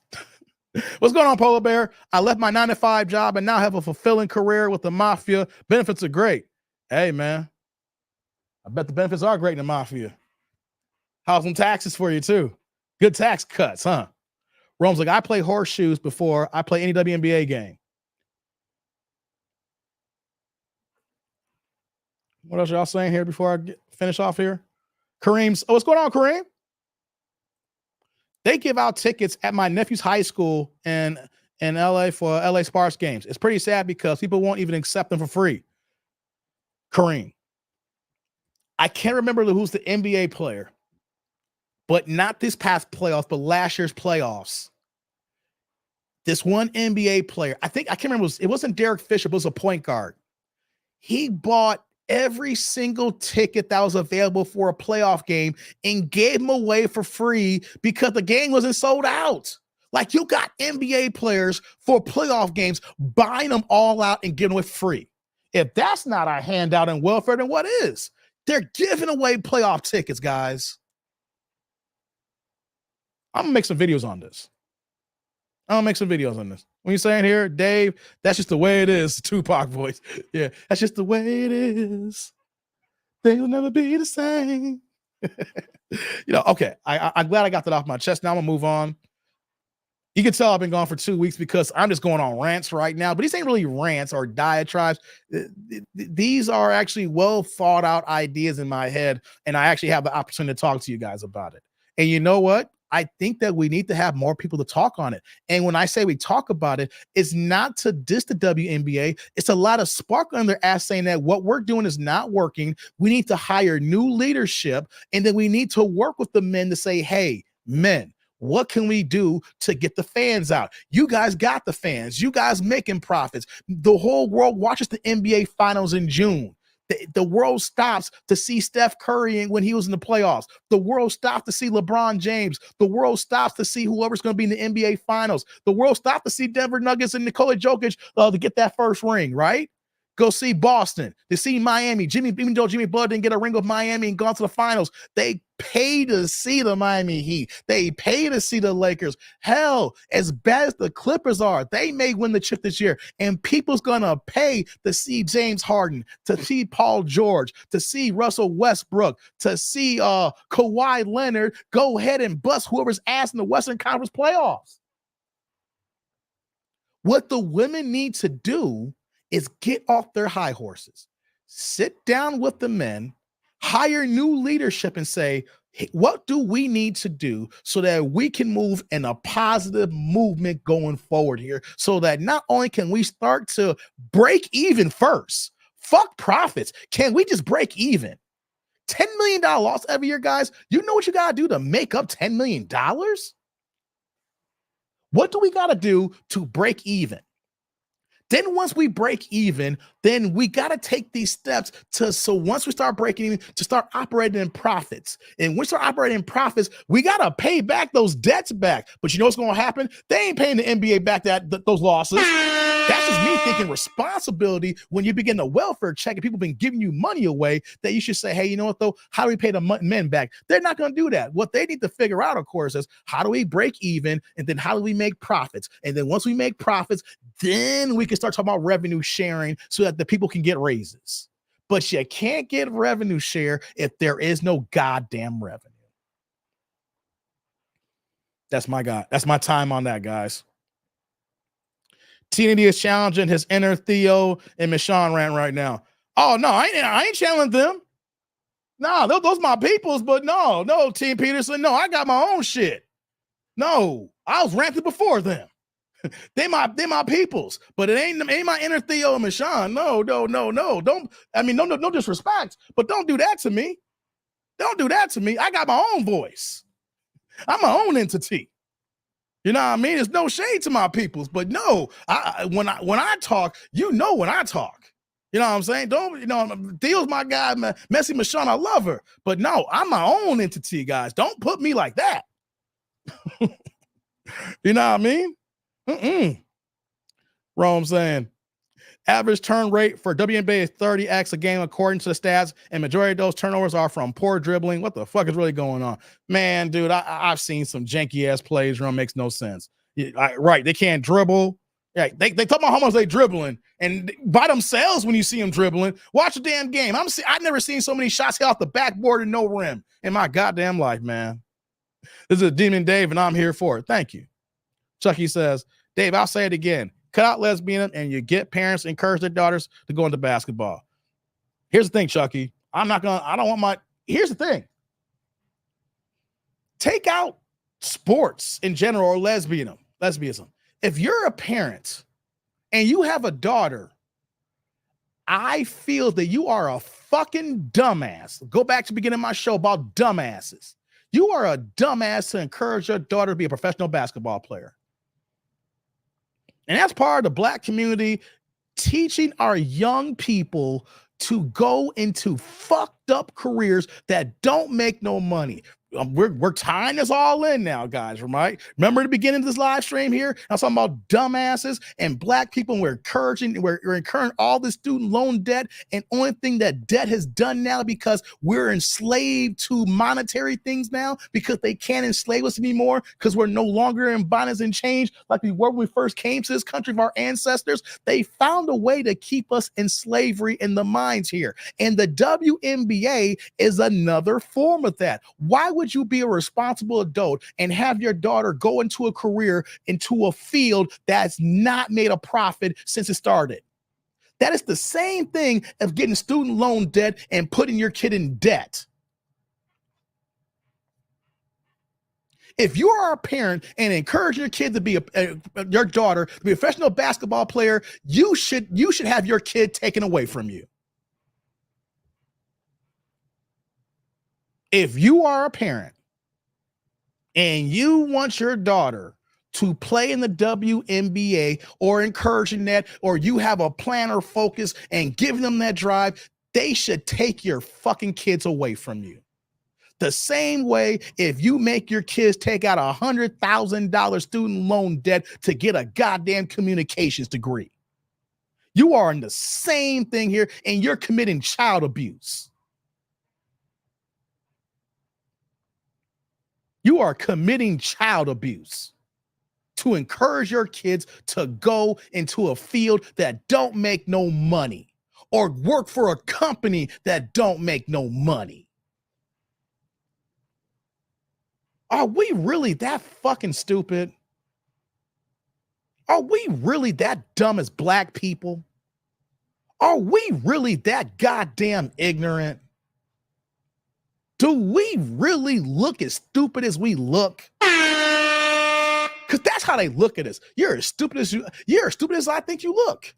Speaker 1: What's going on, Polar Bear? I left my 9-to-5 job and now have a fulfilling career with the Mafia. Benefits are great. Hey, man, I bet the benefits are great in the Mafia. How's some taxes for you, too? Good tax cuts, huh? Rome's like, I play horseshoes before I play any WNBA game. What else y'all saying here before I finish off here? Kareem's, what's going on, Kareem? They give out tickets at my nephew's high school in LA for LA Sparks games. It's pretty sad because people won't even accept them for free. Kareem. I can't remember who's the NBA player, but not this past playoffs, but last year's playoffs. This one NBA player, I can't remember, it wasn't Derek Fisher, but it was a point guard. He bought every single ticket that was available for a playoff game and gave them away for free because the game wasn't sold out. Like, you got NBA players for playoff games buying them all out and giving them away free. If that's not a handout in welfare, then what is? They're giving away playoff tickets, guys. I'm gonna make some videos on this. When you're saying here, Dave, that's just the way it is. Tupac voice. Yeah, that's just the way it is. They'll never be the same. Okay. I'm glad I got that off my chest. Now I'm gonna move on. You can tell I've been gone for 2 weeks because I'm just going on rants right now, but these ain't really rants or diatribes. These are actually well thought out ideas in my head, and I actually have the opportunity to talk to you guys about it. And you know what? I think that we need to have more people to talk on it. And when I say we talk about it, it's not to diss the WNBA. It's a lot of spark on their ass saying that what we're doing is not working. We need to hire new leadership, and then we need to work with the men to say, hey, men, what can we do to get the fans out? You guys got the fans. You guys making profits. The whole world watches the NBA finals in June. The world stops to see Steph Curry when he was in the playoffs. The world stops to see LeBron James. The world stops to see whoever's going to be in the NBA finals. The world stops to see Denver Nuggets and Nikola Jokic to get that first ring, right? Go see Boston, to see Miami. Even though Jimmy Butler didn't get a ring with Miami and gone to the finals, they pay to see the Miami Heat. They pay to see the Lakers. Hell, as bad as the Clippers are, they may win the chip this year. And people's gonna pay to see James Harden, to see Paul George, to see Russell Westbrook, to see Kawhi Leonard go ahead and bust whoever's ass in the Western Conference playoffs. What the women need to do is get off their high horses, sit down with the men, hire new leadership and say, hey, what do we need to do so that we can move in a positive movement going forward here, so that not only can we start to break even first, fuck profits, can we just break even? $10 million loss every year, guys. You know what you got to do to make up $10 million? What do we got to do to break even? Then once we break even, then we got to take these steps so once we start breaking even, to start operating in profits. And when we start operating in profits, we got to pay back those debts back. But you know what's going to happen? They ain't paying the NBA back those losses. That's just me thinking responsibility. When you begin the welfare check and people been giving you money away, that you should say, hey, you know what though? How do we pay the men back? They're not going to do that. What they need to figure out, of course, is how do we break even, and then how do we make profits? And then once we make profits, then we can start talking about revenue sharing so that the people can get raises. But you can't get revenue share if there is no goddamn revenue. That's my God. That's my time on that, guys. TND is challenging his inner Theo and Michonne rant right now. Oh, no, I ain't challenging them. No, those my peoples, but no, Team Peterson, no, I got my own shit. No, I was ranting before them. They my peoples, but it ain't my inner Theo and Michonne. No. Don't, I mean, no disrespect, but don't do that to me. Don't do that to me. I got my own voice. I'm my own entity. You know what I mean? There's no shade to my peoples, but no, when I talk, you know when I talk. You know what I'm saying? Theo's my guy, Messy Michonne, I love her. But no, I'm my own entity, guys. Don't put me like that. You know what I mean? What I'm saying. Average turn rate for WNBA is 30x a game according to the stats, and majority of those turnovers are from poor dribbling. What the fuck is really going on? Man, dude, I've seen some janky-ass plays where it makes no sense. Right, they can't dribble. Yeah, they talk about how much they dribbling, and by themselves when you see them dribbling, watch the damn game. I've never seen so many shots hit off the backboard and no rim in my goddamn life, man. This is Demon Dave, and I'm here for it. Thank you. Chucky says, Dave, I'll say it again. Cut out lesbian, and you get parents encourage their daughters to go into basketball. Here's the thing, Chucky. Here's the thing. Take out sports in general or lesbianism. If you're a parent and you have a daughter, I feel that you are a fucking dumbass. Go back to the beginning of my show about dumbasses. You are a dumbass to encourage your daughter to be a professional basketball player. And that's part of the Black community teaching our young people to go into fucked up careers that don't make no money. We're tying this all in now, guys, right? Remember the beginning of this live stream here? I was talking about dumbasses and Black people, and we're incurring all this student loan debt, and only thing that debt has done now, because we're enslaved to monetary things now, because they can't enslave us anymore, because we're no longer in bondage and change like we were when we first came to this country of our ancestors. They found a way to keep us in slavery in the minds here, and the WNBA is another form of that. Why would you be a responsible adult and have your daughter go into a career, into a field that's not made a profit since it started? That is the same thing as getting student loan debt and putting your kid in debt. If you are a parent and encourage your kid to be your daughter to be a professional basketball player, you should have your kid taken away from you. If you are a parent and you want your daughter to play in the WNBA or encouraging that, or you have a plan or focus and giving them that drive, they should take your fucking kids away from you. The same way, if you make your kids take out $100,000 student loan debt to get a goddamn communications degree, you are in the same thing here, and you're committing child abuse. You are committing child abuse to encourage your kids to go into a field that don't make no money or work for a company that don't make no money. Are we really that fucking stupid? Are we really that dumb as black people? Are we really that goddamn ignorant? Do we really look as stupid as we look? Because that's how they look at us. You're as stupid as I think you look.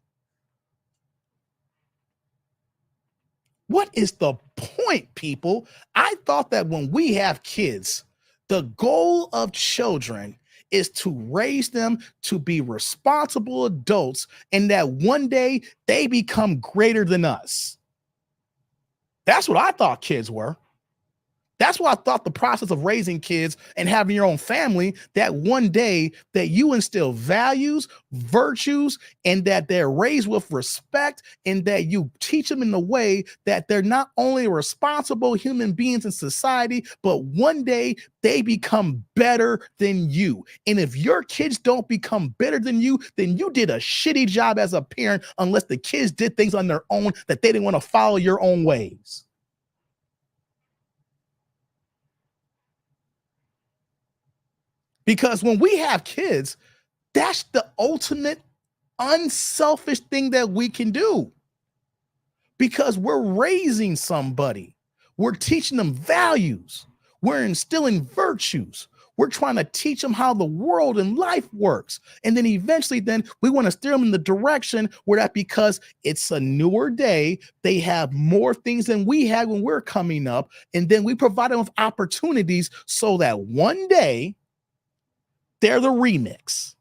Speaker 1: What is the point, people? I thought that when we have kids, the goal of children is to raise them to be responsible adults and that one day they become greater than us. That's what I thought kids were. That's why I thought the process of raising kids and having your own family, that one day that you instill values, virtues, and that they're raised with respect, and that you teach them in the way that they're not only responsible human beings in society, but one day they become better than you. And if your kids don't become better than you, then you did a shitty job as a parent, unless the kids did things on their own that they didn't want to follow your own ways. Because when we have kids, that's the ultimate unselfish thing that we can do. Because we're raising somebody. We're teaching them values. We're instilling virtues. We're trying to teach them how the world and life works. And then eventually we want to steer them in the direction where that, because it's a newer day, they have more things than we had when we're coming up. And then we provide them with opportunities so that one day, they're the remix.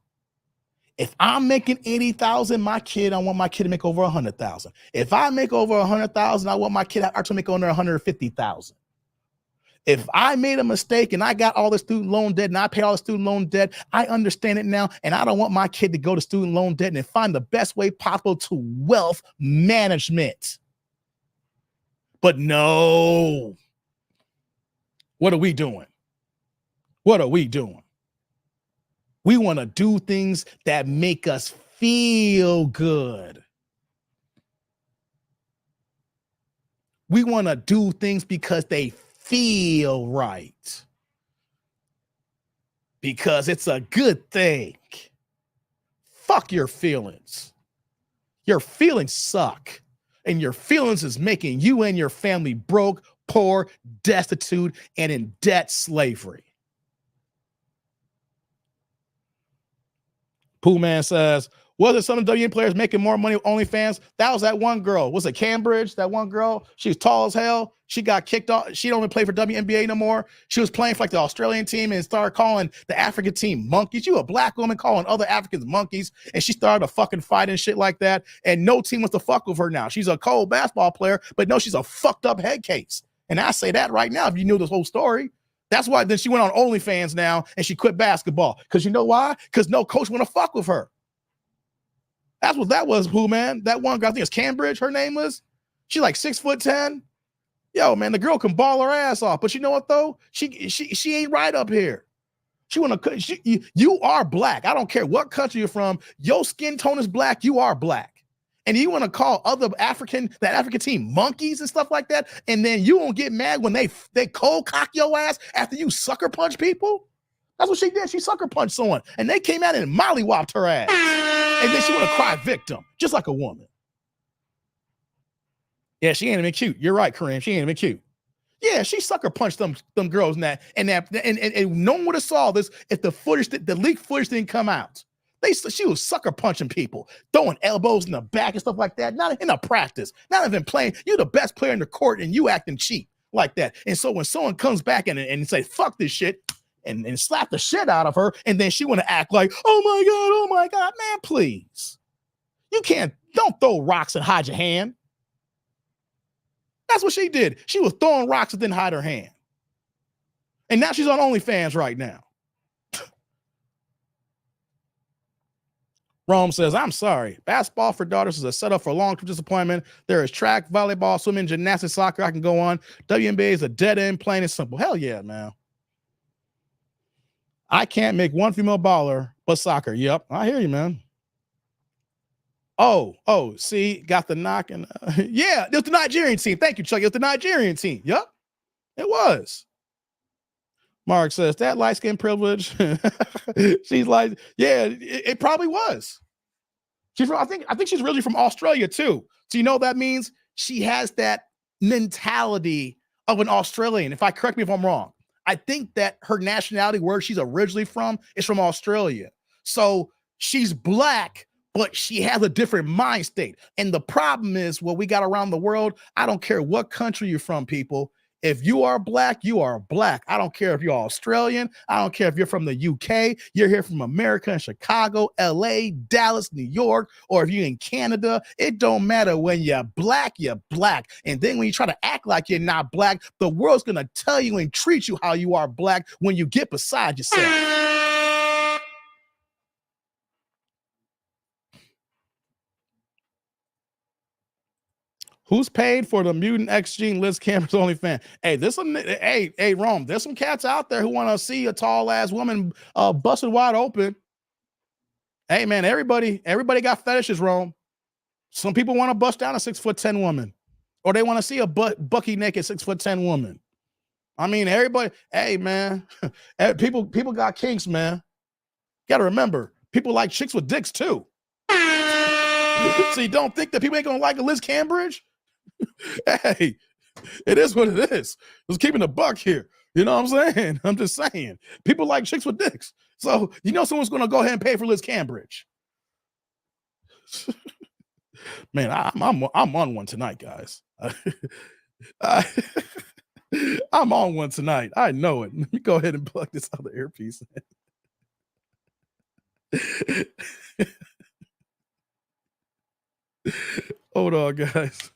Speaker 1: If I'm making 80,000, I want my kid to make over 100,000. If I make over 100,000, I want my kid to make under 150,000. If I made a mistake and I got all the student loan debt and I pay all the student loan debt, I understand it now, and I don't want my kid to go to student loan debt and find the best way possible to wealth management. But no. What are we doing? What are we doing? We want to do things that make us feel good. We want to do things because they feel right. Because it's a good thing. Fuck your feelings. Your feelings suck. And your feelings is making you and your family broke, poor, destitute, and in debt slavery. Pooh Man says, wasn't some of the WNBA players making more money with OnlyFans? That was that one girl. Was it Cambridge? That one girl? She was tall as hell. She got kicked off. She don't even play for WNBA no more. She was playing for like the Australian team and started calling the African team monkeys. You a black woman calling other Africans monkeys, and she started a fucking fight and shit like that. And no team wants to fuck with her now. She's a cold basketball player, but no, she's a fucked up head case. And I say that right now if you knew this whole story. That's why then she went on OnlyFans now and she quit basketball. Because you know why? Because no coach want to fuck with her. That's what that was, Pooh Man. That one girl, I think it's Cambridge, her name was. She's like 6'10". Yo, man, the girl can ball her ass off. But you know what, though? She ain't right up here. You are black. I don't care what country you're from. Your skin tone is black. You are black. and you want to call that African team monkeys and stuff like that, and then you won't get mad when they cold cock your ass after you sucker punch people? That's what she did. She sucker punched someone, and they came out and mollywopped her ass. And then she want to cry victim, just like a woman. Yeah, she ain't even cute. You're right, Kareem. She ain't even cute. Yeah, she sucker punched them girls and no one would have saw this if the leaked footage didn't come out. She was sucker punching people, throwing elbows in the back and stuff like that. Not in a practice, not even playing. You're the best player in the court, and you acting cheap like that. And so when someone comes back and say fuck this shit and slap the shit out of her, and then she want to act like oh my god, man, please, don't throw rocks and hide your hand. That's what she did. She was throwing rocks and then hide her hand. And now she's on OnlyFans right now. Rome says, I'm sorry. Basketball for daughters is a setup for long-term disappointment. There is track, volleyball, swimming, gymnastics, soccer. I can go on. WNBA is a dead end, plain and simple. Hell yeah, man. I can't make one female baller but soccer. Yep, I hear you, man. Oh, see, got the knock. And yeah, it was the Nigerian team. Thank you, Chuck. It was the Nigerian team. Yep, it was. Mark says, that light skin privilege. She's like, yeah, it probably was. I think she's really from Australia too. So you know what that means? She has that mentality of an Australian. Correct me if I'm wrong. I think that her nationality, where she's originally from, is from Australia. So she's black, but she has a different mind state. And the problem is what we got around the world. I don't care what country you're from, people. If you are black, you are black. I don't care if you're Australian. I don't care if you're from the UK. You're here from America and Chicago, LA, Dallas, New York, or if you're in Canada. It don't matter. When you're black, you're black. And then when you try to act like you're not black, the world's going to tell you and treat you how you are black when you get beside yourself. Who's paid for the Mutant X Gene Liz Cameron's OnlyFans? Hey, Rome, there's some cats out there who want to see a tall ass woman busted wide open. Hey, man, everybody got fetishes, Rome. Some people want to bust down a 6'10" woman, or they want to see a bucky naked 6'10" woman. I mean, everybody. Hey, man, people got kinks, man. Got to remember, people like chicks with dicks too. So you don't think that people ain't gonna like a Liz Cambridge? Hey, it is what it is. Just keeping a buck here. You know what I'm saying? I'm just saying. People like chicks with dicks. So you know someone's gonna go ahead and pay for Liz Cambridge. Man, I'm on one tonight, guys. I'm on one tonight. I know it. Let me go ahead and plug this other earpiece in. Hold on, guys.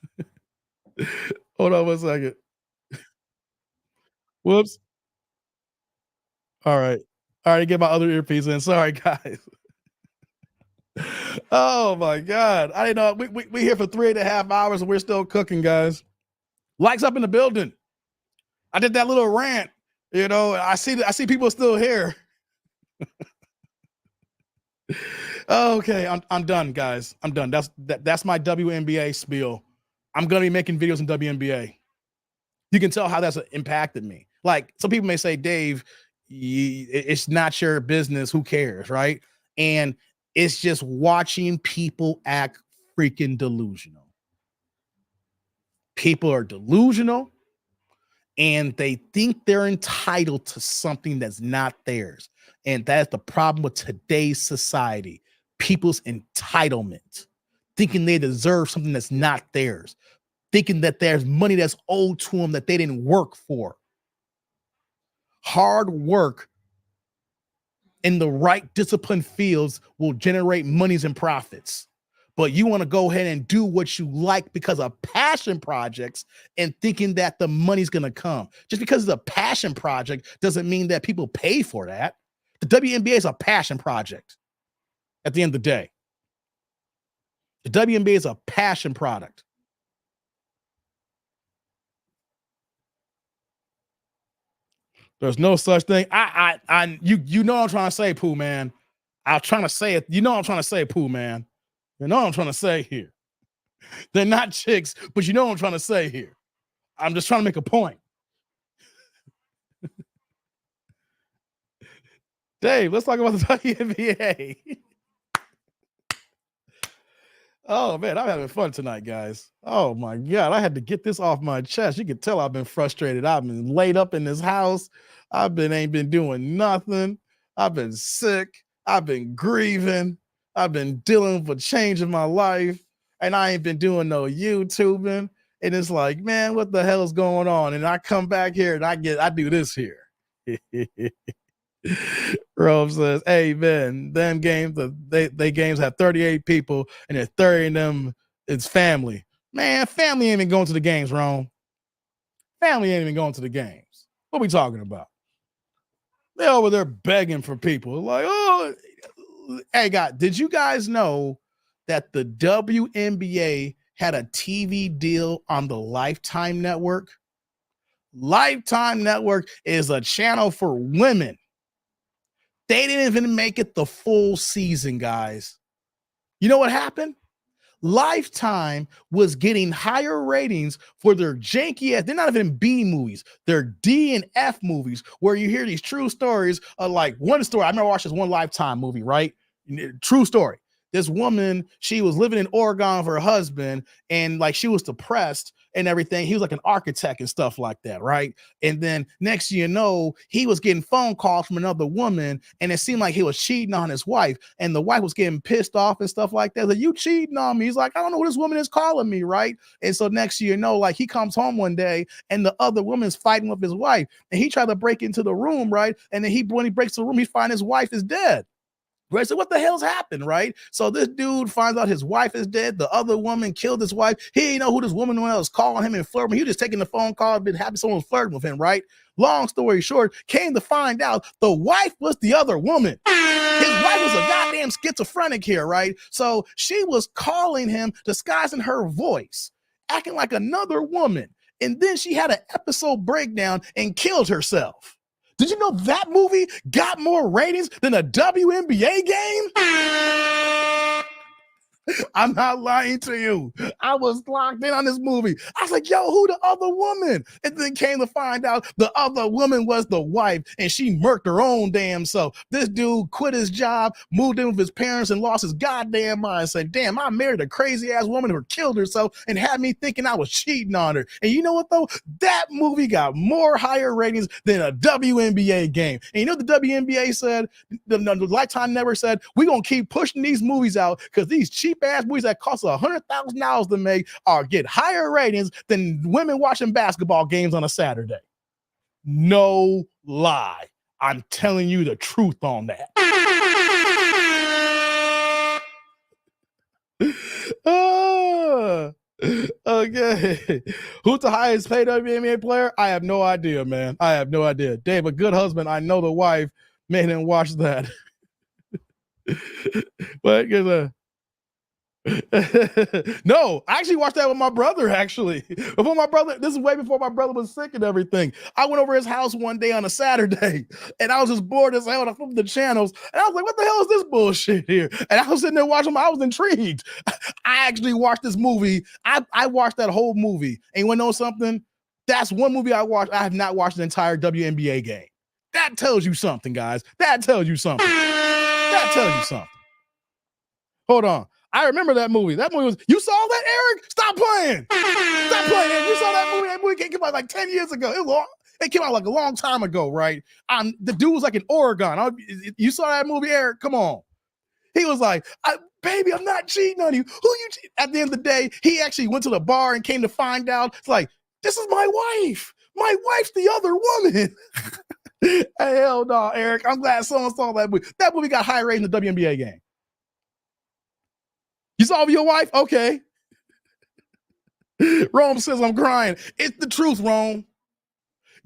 Speaker 1: Hold on 1 second. Whoops. All right. Get my other earpiece in. Sorry, guys. Oh my God. I didn't know we here for 3.5 hours and we're still cooking, guys. Likes up in the building. I did that little rant. You know, I see people still here. Okay, I'm done, guys. I'm done. That's my WNBA spiel. I'm gonna be making videos in WNBA. You can tell how that's impacted me. Like some people may say, Dave, it's not your business. Who cares, right? And it's just watching people act freaking delusional. People are delusional, and they think they're entitled to something that's not theirs. And that's the problem with today's society. People's entitlement, thinking they deserve something that's not theirs, thinking that there's money that's owed to them that they didn't work for. Hard work in the right disciplined fields will generate monies and profits. But you want to go ahead and do what you like because of passion projects and thinking that the money's going to come. Just because it's a passion project doesn't mean that people pay for that. The WNBA is a passion project at the end of the day. The WNBA is a passion product. There's no such thing. You know what I'm trying to say, Pooh, man. I'm trying to say it. You know what I'm trying to say, Pooh, man. You know what I'm trying to say here. They're not chicks, but you know what I'm trying to say here. I'm just trying to make a point. Dave, let's talk about the WNBA. Oh, man, I'm having fun tonight, guys. Oh, my God. I had to get this off my chest. You can tell I've been frustrated. I've been laid up in this house. Ain't been doing nothing. I've been sick. I've been grieving. I've been dealing with a change in my life. And I ain't been doing no YouTubing. And it's like, man, what the hell is going on? And I come back here and I do this here. Rome says, hey, man, them games, they games have 38 people and there's 30 of them, it's family. Man, family ain't even going to the games, Rome. Family ain't even going to the games. What we talking about? They're over there begging for people. Like, oh, hey, God, did you guys know that the WNBA had a TV deal on the Lifetime Network? Lifetime Network is a channel for women. They didn't even make it the full season, guys. You know what happened? Lifetime was getting higher ratings for their janky ass. They're not even B movies. They're D and F movies where you hear these true stories of like one story. I remember watching this one Lifetime movie, right? True story. This woman, she was living in Oregon with her husband and like she was depressed and everything. He was like an architect and stuff like that, right? And then next you know, he was getting phone calls from another woman and it seemed like he was cheating on his wife and the wife was getting pissed off and stuff like that. Like, you cheating on me. He's like, I don't know what this woman is calling me, right? And so next you know, like he comes home one day and the other woman's fighting with his wife and he tried to break into the room, right? And then when he breaks the room, he finds his wife is dead. Right. So what the hell's happened, right? So this dude finds out his wife is dead. The other woman killed his wife. He didn't know who this woman was calling him and flirting. He was just taking the phone call, been happy someone was flirting with him, right? Long story short, came to find out the wife was the other woman. His wife was a goddamn schizophrenic here, right? So she was calling him, disguising her voice, acting like another woman. And then she had an episode breakdown and killed herself. Did you know that movie got more ratings than a WNBA game? I'm not lying to you. I was locked in on this movie. I was like, yo, who the other woman? And then came to find out the other woman was the wife and she murked her own damn self. This dude quit his job, moved in with his parents and lost his goddamn mind. Said, damn, I married a crazy ass woman who killed herself and had me thinking I was cheating on her. And you know what though? That movie got more higher ratings than a WNBA game. And you know what the WNBA said? The Lifetime Network said, we're going to keep pushing these movies out because these cheap ass movies that cost $100,000 to make get higher ratings than women watching basketball games on a Saturday. No lie. I'm telling you the truth on that. Okay. Who's the highest paid WNBA player? I have no idea, man. I have no idea. Dave, a good husband. I know the wife made him watch that. But no, I actually watched that with my brother, actually. Before my brother, this is way before my brother was sick and everything. I went over his house one day on a Saturday and I was just bored as hell and I flipped the channels and I was like, what the hell is this bullshit here? And I was sitting there watching I was intrigued. I actually watched this movie. I watched that whole movie. And you want to know something? That's one movie I watched. I have not watched the entire WNBA game. That tells you something, guys. That tells you something. That tells you something. Hold on. I remember that movie. That movie was, you saw that, Eric? Stop playing. Stop playing, Eric. You saw that movie? That movie came out like 10 years ago. It came out like a long time ago, right? The dude was like in Oregon. You saw that movie, Eric? Come on. He was like, baby, I'm not cheating on you. Who you cheating? At the end of the day, he actually went to the bar and came to find out. It's like, this is my wife. My wife's the other woman. Hell no, Eric. I'm glad someone saw that movie. That movie got high rating in the WNBA game. You saw your wife? Okay. Rome says I'm crying. It's the truth, Rome.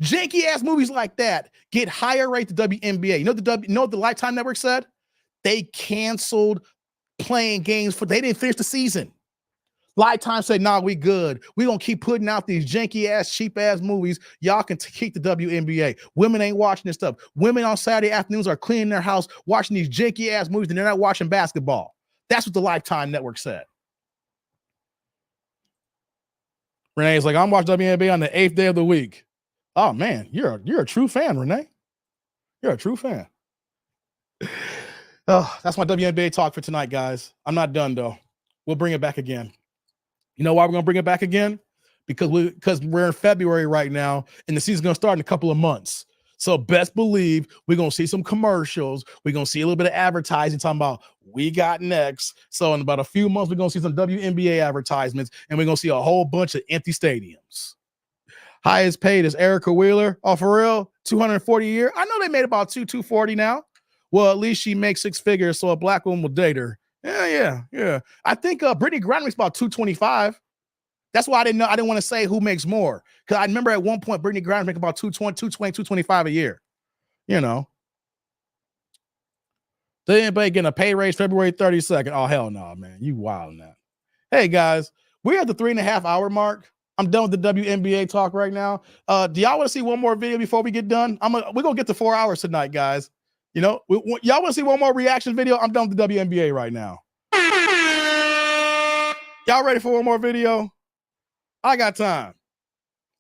Speaker 1: Janky ass movies like that get higher rate than WNBA. You know what the Lifetime Network said? They canceled playing games they didn't finish the season. Lifetime said, nah, we good. We gonna keep putting out these janky ass, cheap ass movies. Y'all can keep the WNBA. Women ain't watching this stuff. Women on Saturday afternoons are cleaning their house, watching these janky ass movies, and they're not watching basketball. That's what the Lifetime Network said. Renee's like, I'm watching WNBA on the 8th day of the week. Oh man, you're a true fan, Renee. You're a true fan. Oh, that's my WNBA talk for tonight, guys. I'm not done though. We'll bring it back again. You know why we're gonna bring it back again? Because we're in February right now, and the season's gonna start in a couple of months. So best believe we're gonna see some commercials. We're gonna see a little bit of advertising talking about we got next. So in about a few months, we're gonna see some WNBA advertisements, and we're gonna see a whole bunch of empty stadiums. Highest paid is Erica Wheeler. Oh, for real? 240 a year. I know they made about 240 now. Well, at least she makes 6 figures, so a black woman will date her. Yeah. I think Brittany Griner makes about 225. That's why I didn't want to say who makes more. Because I remember at one point Brittany Griner make about 225 a year. You know. They anybody getting a pay raise February 32nd. Oh, hell no, man. You wild now. Hey guys, we're at the 3.5 hour mark. I'm done with the WNBA talk right now. Do y'all want to see one more video before we get done? We're gonna get to 4 hours tonight, guys. You know, y'all want to see one more reaction video? I'm done with the WNBA right now. Y'all ready for one more video? I got time.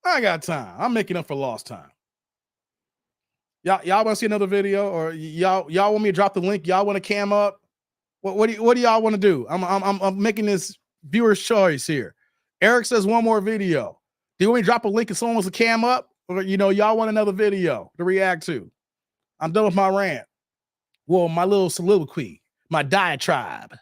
Speaker 1: I'm making up for lost time. Y'all want to see another video, or y'all want me to drop the link? Y'all want to cam up? What do y'all want to do? I'm making this viewer's choice here. Eric says one more video. Do you want me to drop a link if someone wants to cam up? Or, y'all want another video to react to? I'm done with my rant. Well, my little soliloquy, my diatribe.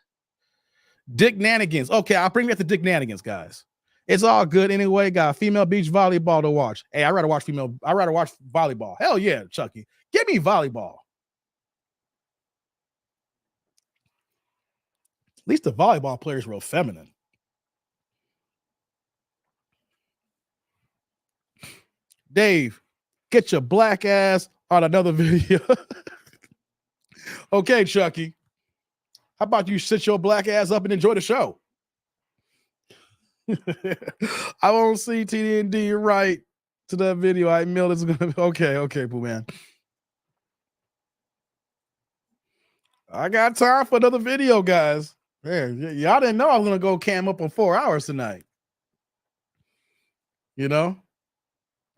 Speaker 1: Dick Nanigans. Okay, I'll bring back the Dick Nanigans, guys. It's all good anyway. Got female beach volleyball to watch. Hey, I'd rather watch volleyball. Hell yeah, Chucky. Give me volleyball. At least the volleyball player is real feminine. Dave, get your black ass on another video. Okay, Chucky. How about you sit your black ass up and enjoy the show? I won't see TD&D right to that video. I mailed it's gonna be okay, Pooh Man. I got time for another video, guys. Man, y'all didn't know I was gonna go cam up on 4 hours tonight. You know,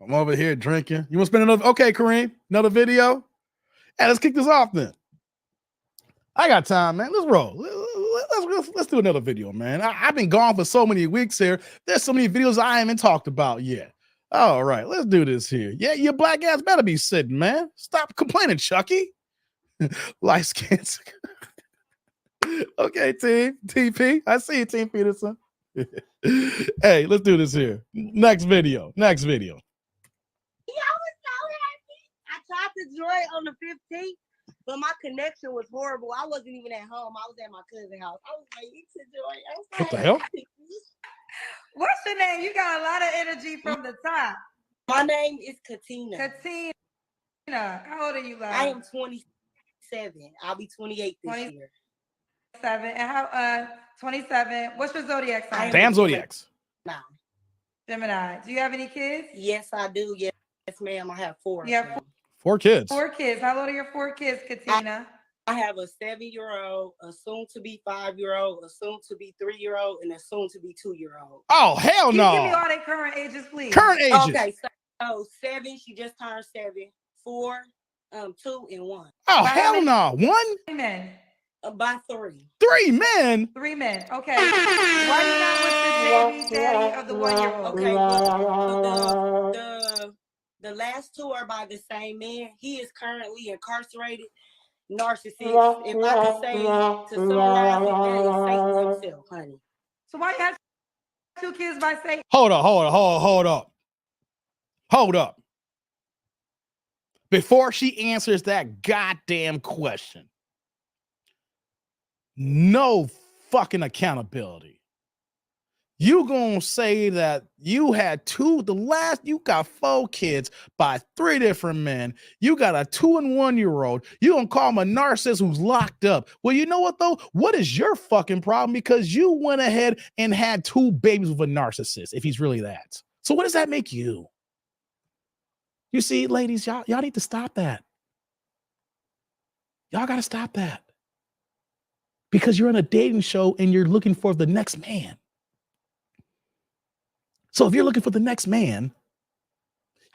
Speaker 1: I'm over here drinking. You want to spend another? Okay, Kareem, another video. Hey, let's kick this off then. I got time, man. Let's roll. Let's do another video, man. I've been gone for so many weeks here. There's so many videos I haven't talked about yet. All right, let's do this here. Yeah, your black ass better be sitting, man. Stop complaining, Chucky. Light skin. Okay, team. TP. I see you, Team Peterson. Hey, let's do this here. Next video.
Speaker 7: I was so happy. I tried to join on the 15th, but my connection was horrible. I wasn't even at home. I was at my cousin's house. I was waiting to join.
Speaker 1: What the hell?
Speaker 2: What's your name? You got a lot of energy from the top.
Speaker 7: My name is Katina.
Speaker 2: How old are you, love?
Speaker 7: I am 27. I'll be 28 this year.
Speaker 2: 27. And how 27. What's your zodiac sign?
Speaker 1: Damn zodiacs.
Speaker 2: Gemini. Do you have any kids?
Speaker 7: Yes, I do. Yes, ma'am. I have 4.
Speaker 2: You have
Speaker 1: 4 kids.
Speaker 2: 4 kids. How old are your 4 kids, Katina?
Speaker 7: I have a 7-year-old, a soon-to-be 5-year-old, a soon-to-be 3-year-old, and a soon-to-be 2-year-old.
Speaker 1: Oh, hell no.
Speaker 2: Can you give me all their current ages, please?
Speaker 1: Current ages.
Speaker 7: Okay, so 7, she just turned 7. 4, 2, and 1.
Speaker 1: Oh, hell no. 1?
Speaker 2: Men.
Speaker 7: By 3.
Speaker 1: 3 men?
Speaker 2: 3 men. Okay. Why you not with the baby daddy of the 1-year-old?
Speaker 7: Okay, well, the last 2 are by the same man. He is currently incarcerated. Narcissist. If I can say to summarize it, that is Satan himself, honey.
Speaker 2: So why you have 2 kids by Satan?
Speaker 1: Hold up. Before she answers that goddamn question, no fucking accountability. You gonna say that you had you got 4 kids by 3 different men. You got a 2 and 1-year-old. You gonna call him a narcissist who's locked up. Well, you know what though? What is your fucking problem? Because you went ahead and had 2 babies with a narcissist, if he's really that. So what does that make you? You see, ladies, y'all need to stop that. Y'all gotta stop that. Because you're on a dating show and you're looking for the next man. So if you're looking for the next man,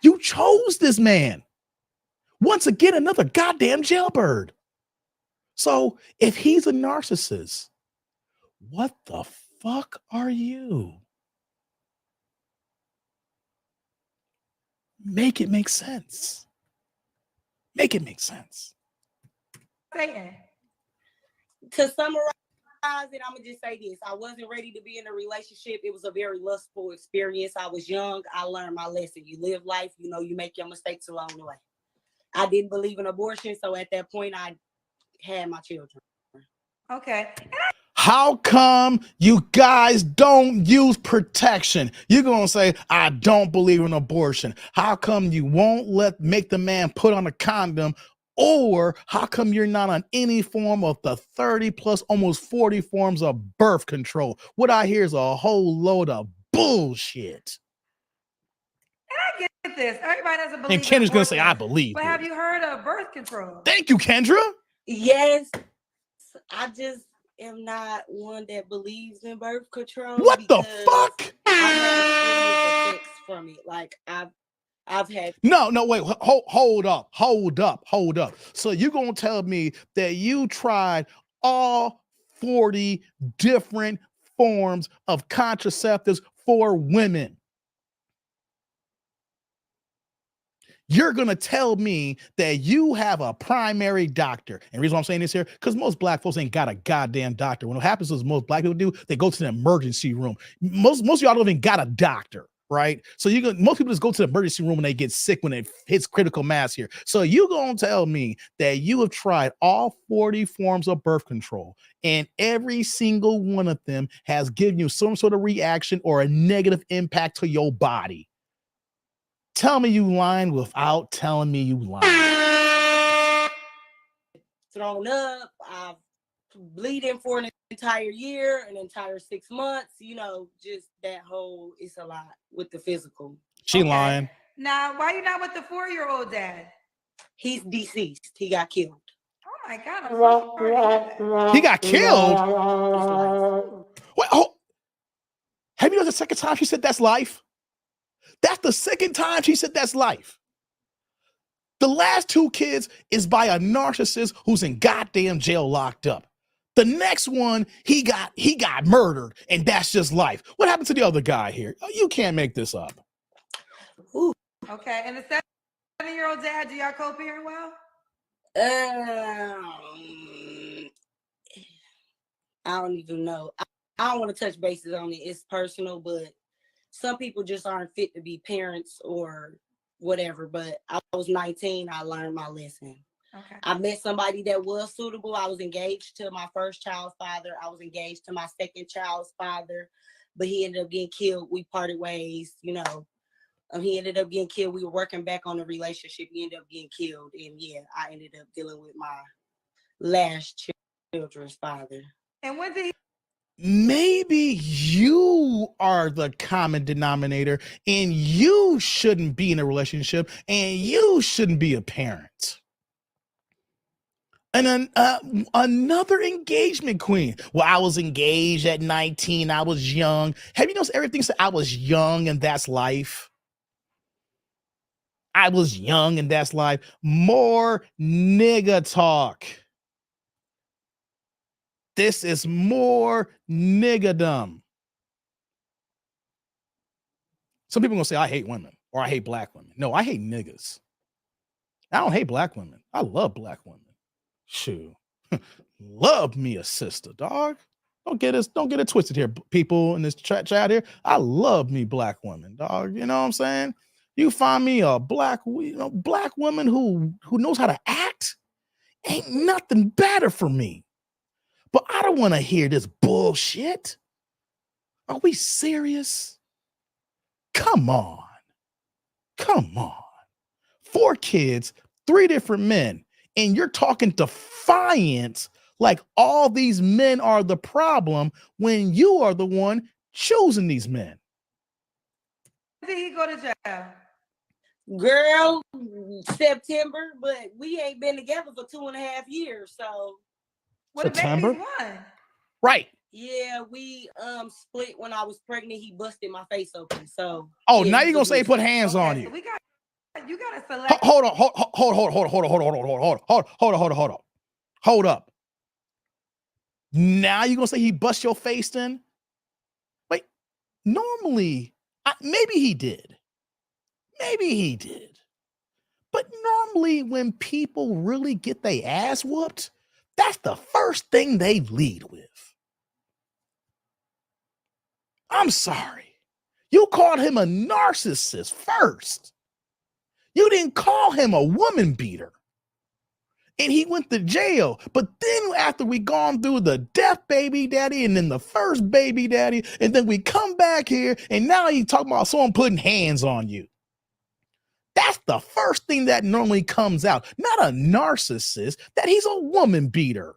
Speaker 1: you chose this man. Once again, another goddamn jailbird. So if he's a narcissist, what the fuck are you? Make it make sense. Make it make sense.
Speaker 2: Saying.
Speaker 7: To summarize it, I'm gonna just say this: I wasn't ready to be in a relationship. It was a very lustful experience. I was young. I learned my lesson. You live life, you know, you make your mistakes along the way. I didn't believe in abortion, so at that point, I had my children.
Speaker 2: Okay.
Speaker 1: How come you guys don't use protection? You're going to say, I don't believe in abortion. How come you won't make the man put on a condom? Or how come you're not on any form of the 30 plus almost 40 forms of birth control? What I hear is a whole load of bullshit.
Speaker 2: And I get this. Everybody doesn't believe
Speaker 1: And Kendra's
Speaker 2: in
Speaker 1: going to say, I
Speaker 2: abortion.
Speaker 1: believe.
Speaker 2: But have you heard of birth control?
Speaker 1: Thank you, Kendra.
Speaker 7: Yes, I just am not one that believes in birth control.
Speaker 1: What the fuck?
Speaker 7: I've had serious effects from it. Like I've had.
Speaker 1: No, wait, hold up. So you're going to tell me that you tried all 40 different forms of contraceptives for women. You're going to tell me that you have a primary doctor. And the reason why I'm saying this here, because most black folks ain't got a goddamn doctor. When what happens is most black people do, they go to the emergency room. Most of y'all don't even got a doctor, right? So most people just go to the emergency room when they get sick, when it hits critical mass here. So you're going to tell me that you have tried all 40 forms of birth control, and every single one of them has given you some sort of reaction or a negative impact to your body. Tell me you lying without telling me you lying.
Speaker 7: Thrown up. I've bleeding for an entire year, an entire 6 months. You know, just that whole, it's a lot with the physical.
Speaker 1: She lying.
Speaker 2: Now, why you not with the 4-year-old dad?
Speaker 7: He's deceased. He got killed.
Speaker 2: Oh my God, I'm so sorry to hear that.
Speaker 1: He got killed? Wait, have you know the second time she said that's life? That's the second time she said that's life. The last 2 kids is by a narcissist who's in goddamn jail locked up. The next one, he got murdered, and that's just life. What happened to the other guy here? You can't make this up.
Speaker 7: Ooh.
Speaker 2: Okay, and the 7-year-old dad, do y'all co-parent well?
Speaker 7: I don't even know. I don't want to touch bases on it. It's personal, but some people just aren't fit to be parents or whatever. But I was 19. I learned my lesson.
Speaker 2: Okay.
Speaker 7: I met somebody that was suitable. I was engaged to my first child's father. I was engaged to my second child's father, but he ended up getting killed. We parted ways, you know. He ended up getting killed. We were working back on the relationship. He ended up getting killed. And yeah, I ended up dealing with my last children's father.
Speaker 2: And when did he?
Speaker 1: Maybe you are the common denominator, and you shouldn't be in a relationship, and you shouldn't be a parent. And then another engagement queen. Well, I was engaged at 19. I was young. Have you noticed everything said I was young and that's life? I was young and that's life. More nigga talk. This is more niggadom. Some people are going to say, I hate women or I hate black women. No, I hate niggas. I don't hate black women. I love black women. Shoot. Love me a sister, dog. Don't get it twisted here, people in this chat here. I love me black women, dog. You know what I'm saying? You find me a black woman who knows how to act, ain't nothing better for me. But I don't want to hear this bullshit. Are we serious? Come on. 4 kids, 3 different men, and you're talking defiance like all these men are the problem when you are the one choosing these men.
Speaker 2: When did he go to jail?
Speaker 7: Girl, September, but we ain't been together for 2.5 years, so.
Speaker 2: What a baby's one.
Speaker 1: Right.
Speaker 7: Yeah, we split when I was pregnant. He busted my face open. So
Speaker 1: Oh,
Speaker 7: yeah,
Speaker 1: now
Speaker 7: he
Speaker 1: you're gonna
Speaker 7: was
Speaker 1: say he put
Speaker 7: abusive.
Speaker 1: hands on
Speaker 2: So
Speaker 1: you.
Speaker 2: you gotta select.
Speaker 1: Hold on, hold up. Now you're gonna say he bust your face then? Wait, normally, maybe he did. Maybe he did. But normally, when people really get their ass whooped, that's the first thing they lead with. I'm sorry. You called him a narcissist first. You didn't call him a woman beater. And he went to jail. But then after we gone through the death baby daddy and then the first baby daddy, and then we come back here and now you talking about someone putting hands on you. That's the first thing that normally comes out. Not a narcissist, that he's a woman beater.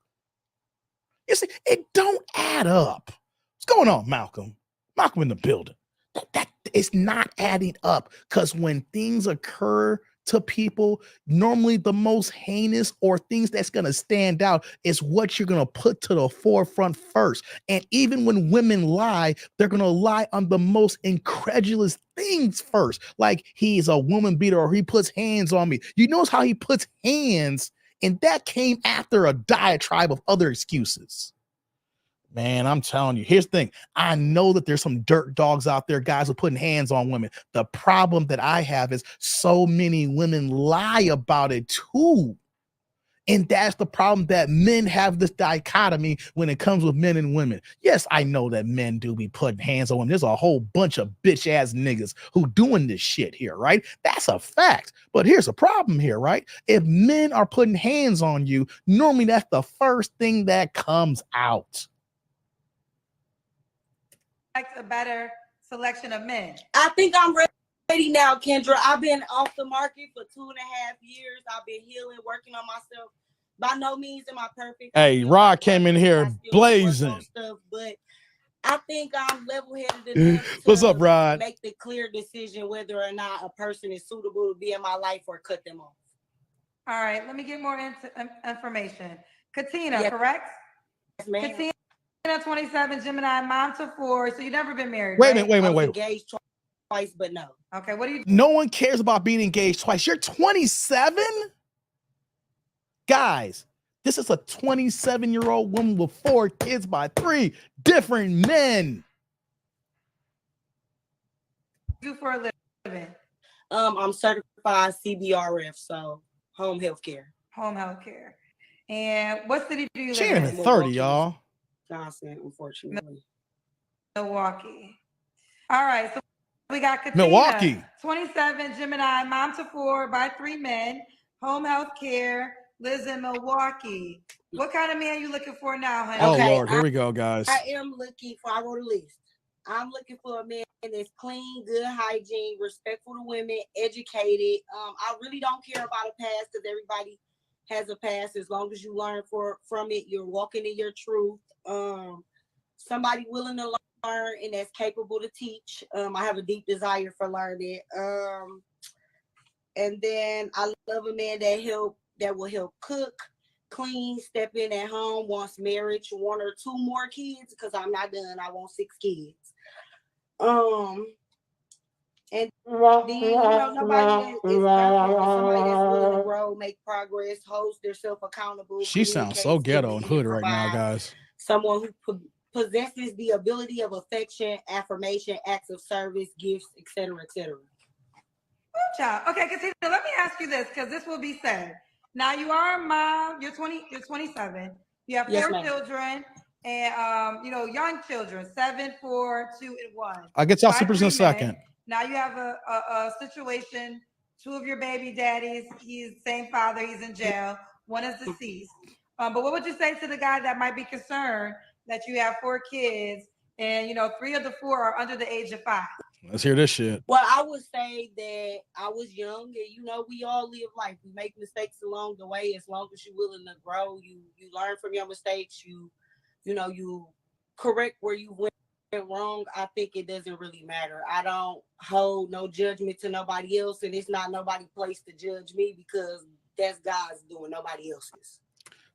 Speaker 1: You see, it don't add up. What's going on, Malcolm? Malcolm in the building. That is not adding up, because when things occur to people, normally the most heinous or things that's going to stand out is what you're going to put to the forefront first. And even when women lie, they're going to lie on the most incredulous things first. Like, he's a woman beater or he puts hands on me. You notice how he puts hands, and that came after a diatribe of other excuses. Man, I'm telling you, here's the thing. I know that there's some dirt dogs out there, guys, who are putting hands on women. The problem that I have is so many women lie about it too. And that's the problem, that men have this dichotomy when it comes with men and women. Yes, I know that men do be putting hands on women. There's a whole bunch of bitch ass niggas who doing this shit here, right? That's a fact. But here's a problem here, right? If men are putting hands on you, normally that's the first thing that comes out.
Speaker 2: A better selection of men.
Speaker 7: I think I'm ready now, Kendra. I've been off the market for 2.5 years. I've been healing, working on myself. By no means am I perfect.
Speaker 1: Hey, Rod came in here blazing.
Speaker 7: Stuff, but I think I'm level-headed enough
Speaker 1: What's
Speaker 7: to
Speaker 1: up, Rod?
Speaker 7: make the clear decision whether or not a person is suitable to be in my life or cut them off.
Speaker 2: All right, let me get more information. Katina,
Speaker 7: Yes,
Speaker 2: correct?
Speaker 7: Yes, ma'am.
Speaker 2: Katina, 27, Gemini, mom to 4. So you've never been married,
Speaker 1: Wait a
Speaker 2: right?
Speaker 1: minute, wait.
Speaker 7: Engaged twice, but no.
Speaker 2: Okay, what do you do?
Speaker 1: No one cares about being engaged twice. You're 27? Guys, this is a 27-year-old woman with 4 kids by 3 different men.
Speaker 2: Do for a living?
Speaker 7: I'm certified CBRF, so home health care.
Speaker 2: Home health care. And what city do you live
Speaker 1: She ain't
Speaker 2: in?
Speaker 1: even 30, y'all.
Speaker 7: Wisconsin, unfortunately.
Speaker 2: Milwaukee. All right, so we got Katina,
Speaker 1: Milwaukee.
Speaker 2: 27, Gemini, mom to 4 by 3 men, home health care, lives in Milwaukee. What kind of man are you looking for now, honey?
Speaker 1: Oh, Lord, here we go, guys.
Speaker 7: I wrote a list. I'm looking for a man that's clean, good hygiene, respectful to women, educated. I really don't care about a past, because everybody has a past. As long as you learn from it, you're walking in your truth. Somebody willing to learn and that's capable to teach. I have a deep desire for learning. And then I love a man that will help cook, clean, step in at home, wants marriage, 1 or 2 more kids, because I'm not done. I want 6 kids. And then, nobody that is perfect, but somebody that's willing to grow, make progress, holds themselves accountable.
Speaker 1: She sounds so ghetto and hood right now, guys.
Speaker 7: Someone who possesses the ability of affection, affirmation, acts of service, gifts, etc., etc.
Speaker 2: Okay, Katina, let me ask you this, because this will be said. Now you are a mom. You're 27. You have 4 children, and young children, 7, 4, 2, and 1.
Speaker 1: I'll get y'all supers in a second.
Speaker 2: Now you have a situation. 2 of your baby daddies, he's same father, he's in jail. 1 is deceased. But what would you say to the guy that might be concerned that you have 4 kids and 3 of the 4 are under the age of 5?
Speaker 1: Let's hear this shit.
Speaker 7: Well, I would say that I was young, and we all live life. We make mistakes along the way. As long as you're willing to grow, you learn from your mistakes. You correct where you went wrong. I think it doesn't really matter. I don't hold no judgment to nobody else, and it's not nobody's place to judge me, because that's God's doing, nobody else's.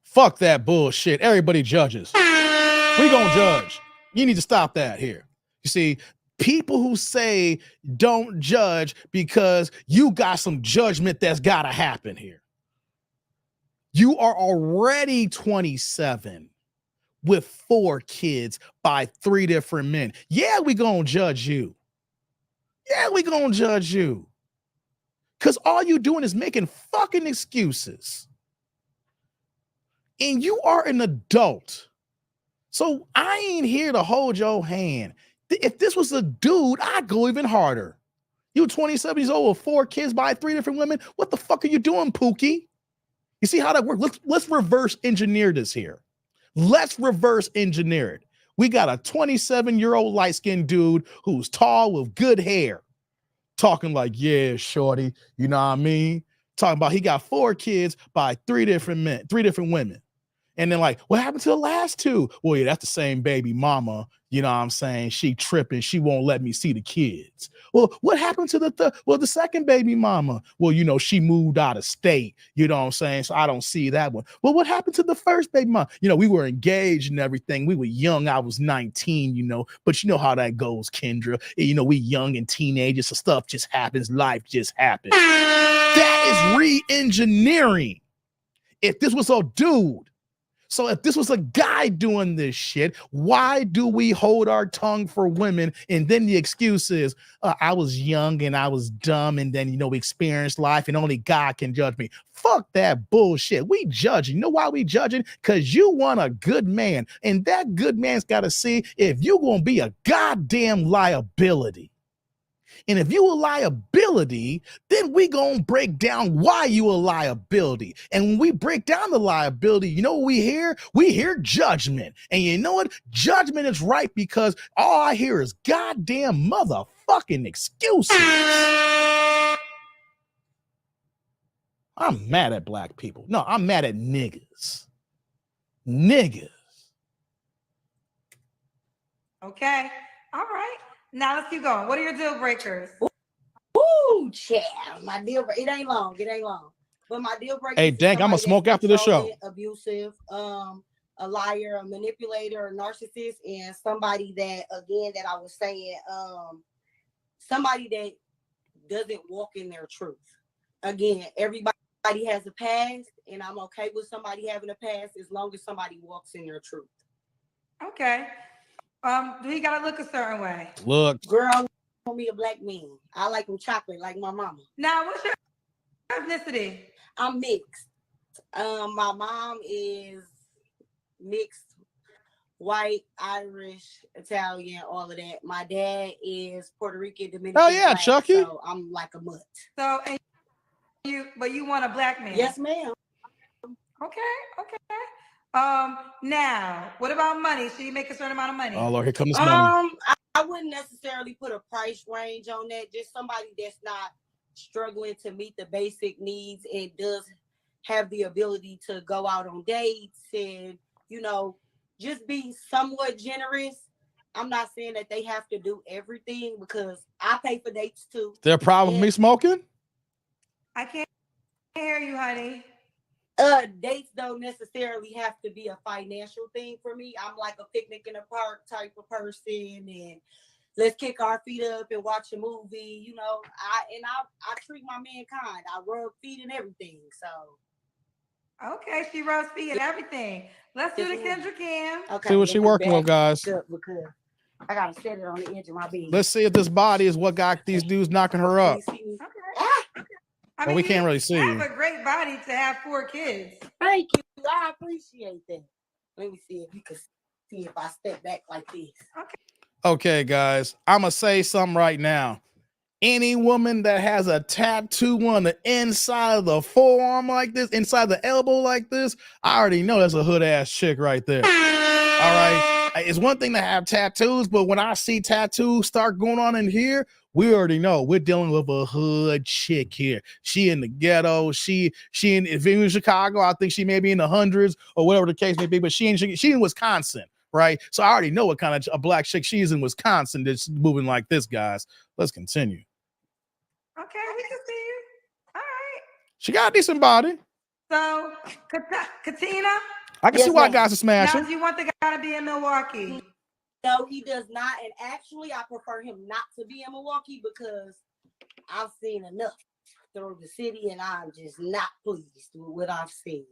Speaker 1: Fuck that bullshit. Everybody judges. We gonna judge. You need to stop that here. You see, people who say don't judge because you got some judgment that's gotta happen here. You are already 27 with 4 kids by 3 different men. Yeah, we gonna judge you. Yeah, we gonna judge you. Because all you doing is making fucking excuses. And you are an adult. So I ain't here to hold your hand. If this was a dude, I'd go even harder. You 27 years old with 4 kids by 3 different women. What the fuck are you doing, Pookie? You see how that works? Let's reverse engineer this here. Let's reverse engineer it. We got a 27-year-old light-skinned dude who's tall with good hair. Talking like, yeah, shorty, you know what I mean? Talking about he got 4 kids by 3 different men, 3 different women. And then like, what happened to the last 2? Well, yeah, that's the same baby mama. You know what I'm saying? She tripping. She won't let me see the kids. Well, what happened to the second baby mama? Well, you know, she moved out of state. You know what I'm saying? So I don't see that one. Well, what happened to the first baby mama? You know, we were engaged and everything. We were young. I was 19, you know, but you know how that goes, Kendra. You know, we young and teenagers, so stuff just happens. Life just happens. That is re-engineering. If this was a dude, so if this was a guy doing this shit, why do we hold our tongue for women? And then the excuse is, I was young and I was dumb. And then, you know, we experienced life and only God can judge me. Fuck that bullshit. We judging. You know why we judging? Because you want a good man. And that good man's got to see if you're going to be a goddamn liability. And if you a liability, then we gonna break down why you a liability. And when we break down the liability, you know what we hear? We hear judgment. And you know what? Judgment is right because all I hear is goddamn motherfucking excuses. I'm mad at black people. No, I'm mad at niggas. Niggas.
Speaker 2: Okay. All right. Now let's keep going. What are your deal breakers?
Speaker 7: Ooh, child. My deal breaker. It ain't long. But my deal breaker.
Speaker 1: Hey, dang, I'm gonna smoke after the show.
Speaker 7: Abusive, a liar, a manipulator, a narcissist, and somebody that, again, that I was saying, somebody that doesn't walk in their truth. Again, everybody has a past, and I'm okay with somebody having a past as long as somebody walks in their truth.
Speaker 2: Okay. Do he gotta look a certain way?
Speaker 1: Look.
Speaker 7: Girl, want me a black man. I like them chocolate like my mama.
Speaker 2: Now, what's your ethnicity?
Speaker 7: I'm mixed. My mom is mixed, white, Irish, Italian, all of that. My dad is Puerto Rican, Dominican.
Speaker 1: Oh yeah,
Speaker 7: black,
Speaker 1: Chucky.
Speaker 7: So I'm like a mutt.
Speaker 2: So, and you want a black man?
Speaker 7: Yes, ma'am.
Speaker 2: Okay. Now, what about money? Should you make a certain amount of money?
Speaker 1: Oh Lord, here comes money.
Speaker 7: I wouldn't necessarily put a price range on that. Just somebody that's not struggling to meet the basic needs and does have the ability to go out on dates and, you know, just be somewhat generous. I'm not saying that they have to do everything because I pay for dates too.
Speaker 1: There a problem with me smoking?
Speaker 2: I can't hear you, honey.
Speaker 7: Dates don't necessarily have to be a financial thing for me. I'm like a picnic in the park type of person, and let's kick our feet up and watch a movie. You know, I treat my man kind. I rub feet and everything. So
Speaker 2: okay, she rubs feet and everything. Let's do the Kendra Cam.
Speaker 7: Okay,
Speaker 1: see what she working with, guys.
Speaker 7: Because I gotta set it on the edge of my bed.
Speaker 1: Let's see if this body is what got these dudes knocking her up.
Speaker 2: Okay. I
Speaker 1: Well,
Speaker 2: mean,
Speaker 1: we can't really see.
Speaker 2: You have a great body to have 4 kids.
Speaker 7: Thank you. I appreciate that. Let me see if you can see if I step back like this.
Speaker 1: Okay, guys, I'm gonna say something right now. Any woman that has a tattoo on the inside of the forearm like this, inside the elbow like this, I already know that's a hood ass chick right there. All right. It's one thing to have tattoos, but when I see tattoos start going on in here, we already know we're dealing with a hood chick here. She in the ghetto. She if you're in Chicago, I think she may be in the hundreds or whatever the case may be, but she in Wisconsin, right? So I already know what kind of a black chick she is in Wisconsin that's moving like this, guys. Let's continue.
Speaker 2: Okay, we can see you. All right.
Speaker 1: She got a decent body.
Speaker 2: So, Katina,
Speaker 1: I can
Speaker 7: Yes,
Speaker 1: see why
Speaker 7: ma'am.
Speaker 1: guys are
Speaker 2: now
Speaker 1: smashing.
Speaker 2: do you want the guy to be in Milwaukee?
Speaker 7: No, he does not. And actually, I prefer him not to be in Milwaukee because I've seen enough through the city, and I'm just not pleased with what I've seen.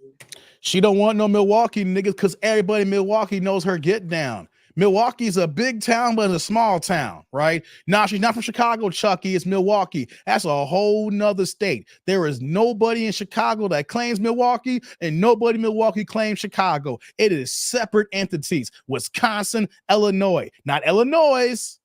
Speaker 1: She don't want no Milwaukee niggas because everybody in Milwaukee knows her get down. Milwaukee's a big town, but it's a small town, right? Now, she's not from Chicago, Chucky. It's Milwaukee. That's a whole nother state. There is nobody in Chicago that claims Milwaukee, and nobody in Milwaukee claims Chicago. It is separate entities. Wisconsin, Illinois. Not Illinois.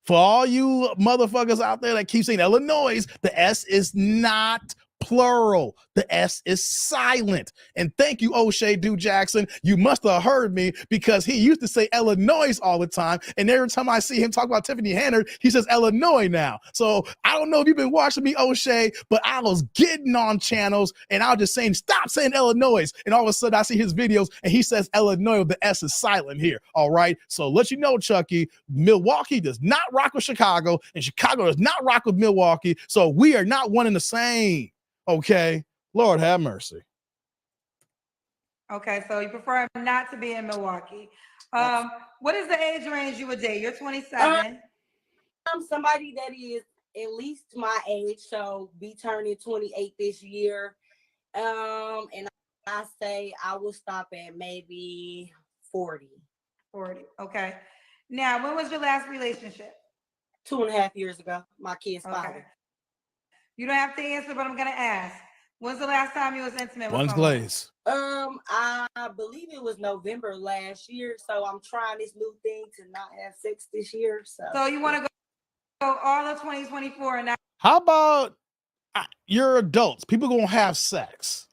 Speaker 1: For all you motherfuckers out there that keep saying Illinois, the S is not plural. The S is silent. And thank you, O'Shea Dew Jackson. You must have heard me because he used to say Illinois all the time. And every time I see him talk about Tiffany Hannard, he says Illinois now. So I don't know if you've been watching me, O'Shea, but I was getting on channels and I was just saying, stop saying Illinois. And all of a sudden I see his videos and he says Illinois, the S is silent here. All right. So let you know, Chucky, Milwaukee does not rock with Chicago and Chicago does not rock with Milwaukee. So we are not one and the same. Okay. Lord have mercy.
Speaker 2: Okay, so you prefer him not to be in Milwaukee. What is the age range you would date? You're 27.
Speaker 7: Somebody that is at least my age, so be turning 28 this year. And I say I will stop at maybe 40.
Speaker 2: 40. Okay. Now, when was your last relationship?
Speaker 7: 2.5 years ago. My kid's
Speaker 2: Okay.
Speaker 7: father.
Speaker 2: You don't have to answer, but I'm gonna ask. When's the last time you was intimate with
Speaker 1: One's
Speaker 2: someone?
Speaker 1: glaze.
Speaker 7: I believe it was November last year. So I'm trying this new thing to not have sex this year. So
Speaker 2: you want to go all of 2024 and now?
Speaker 1: How about you're adults? People gonna have sex.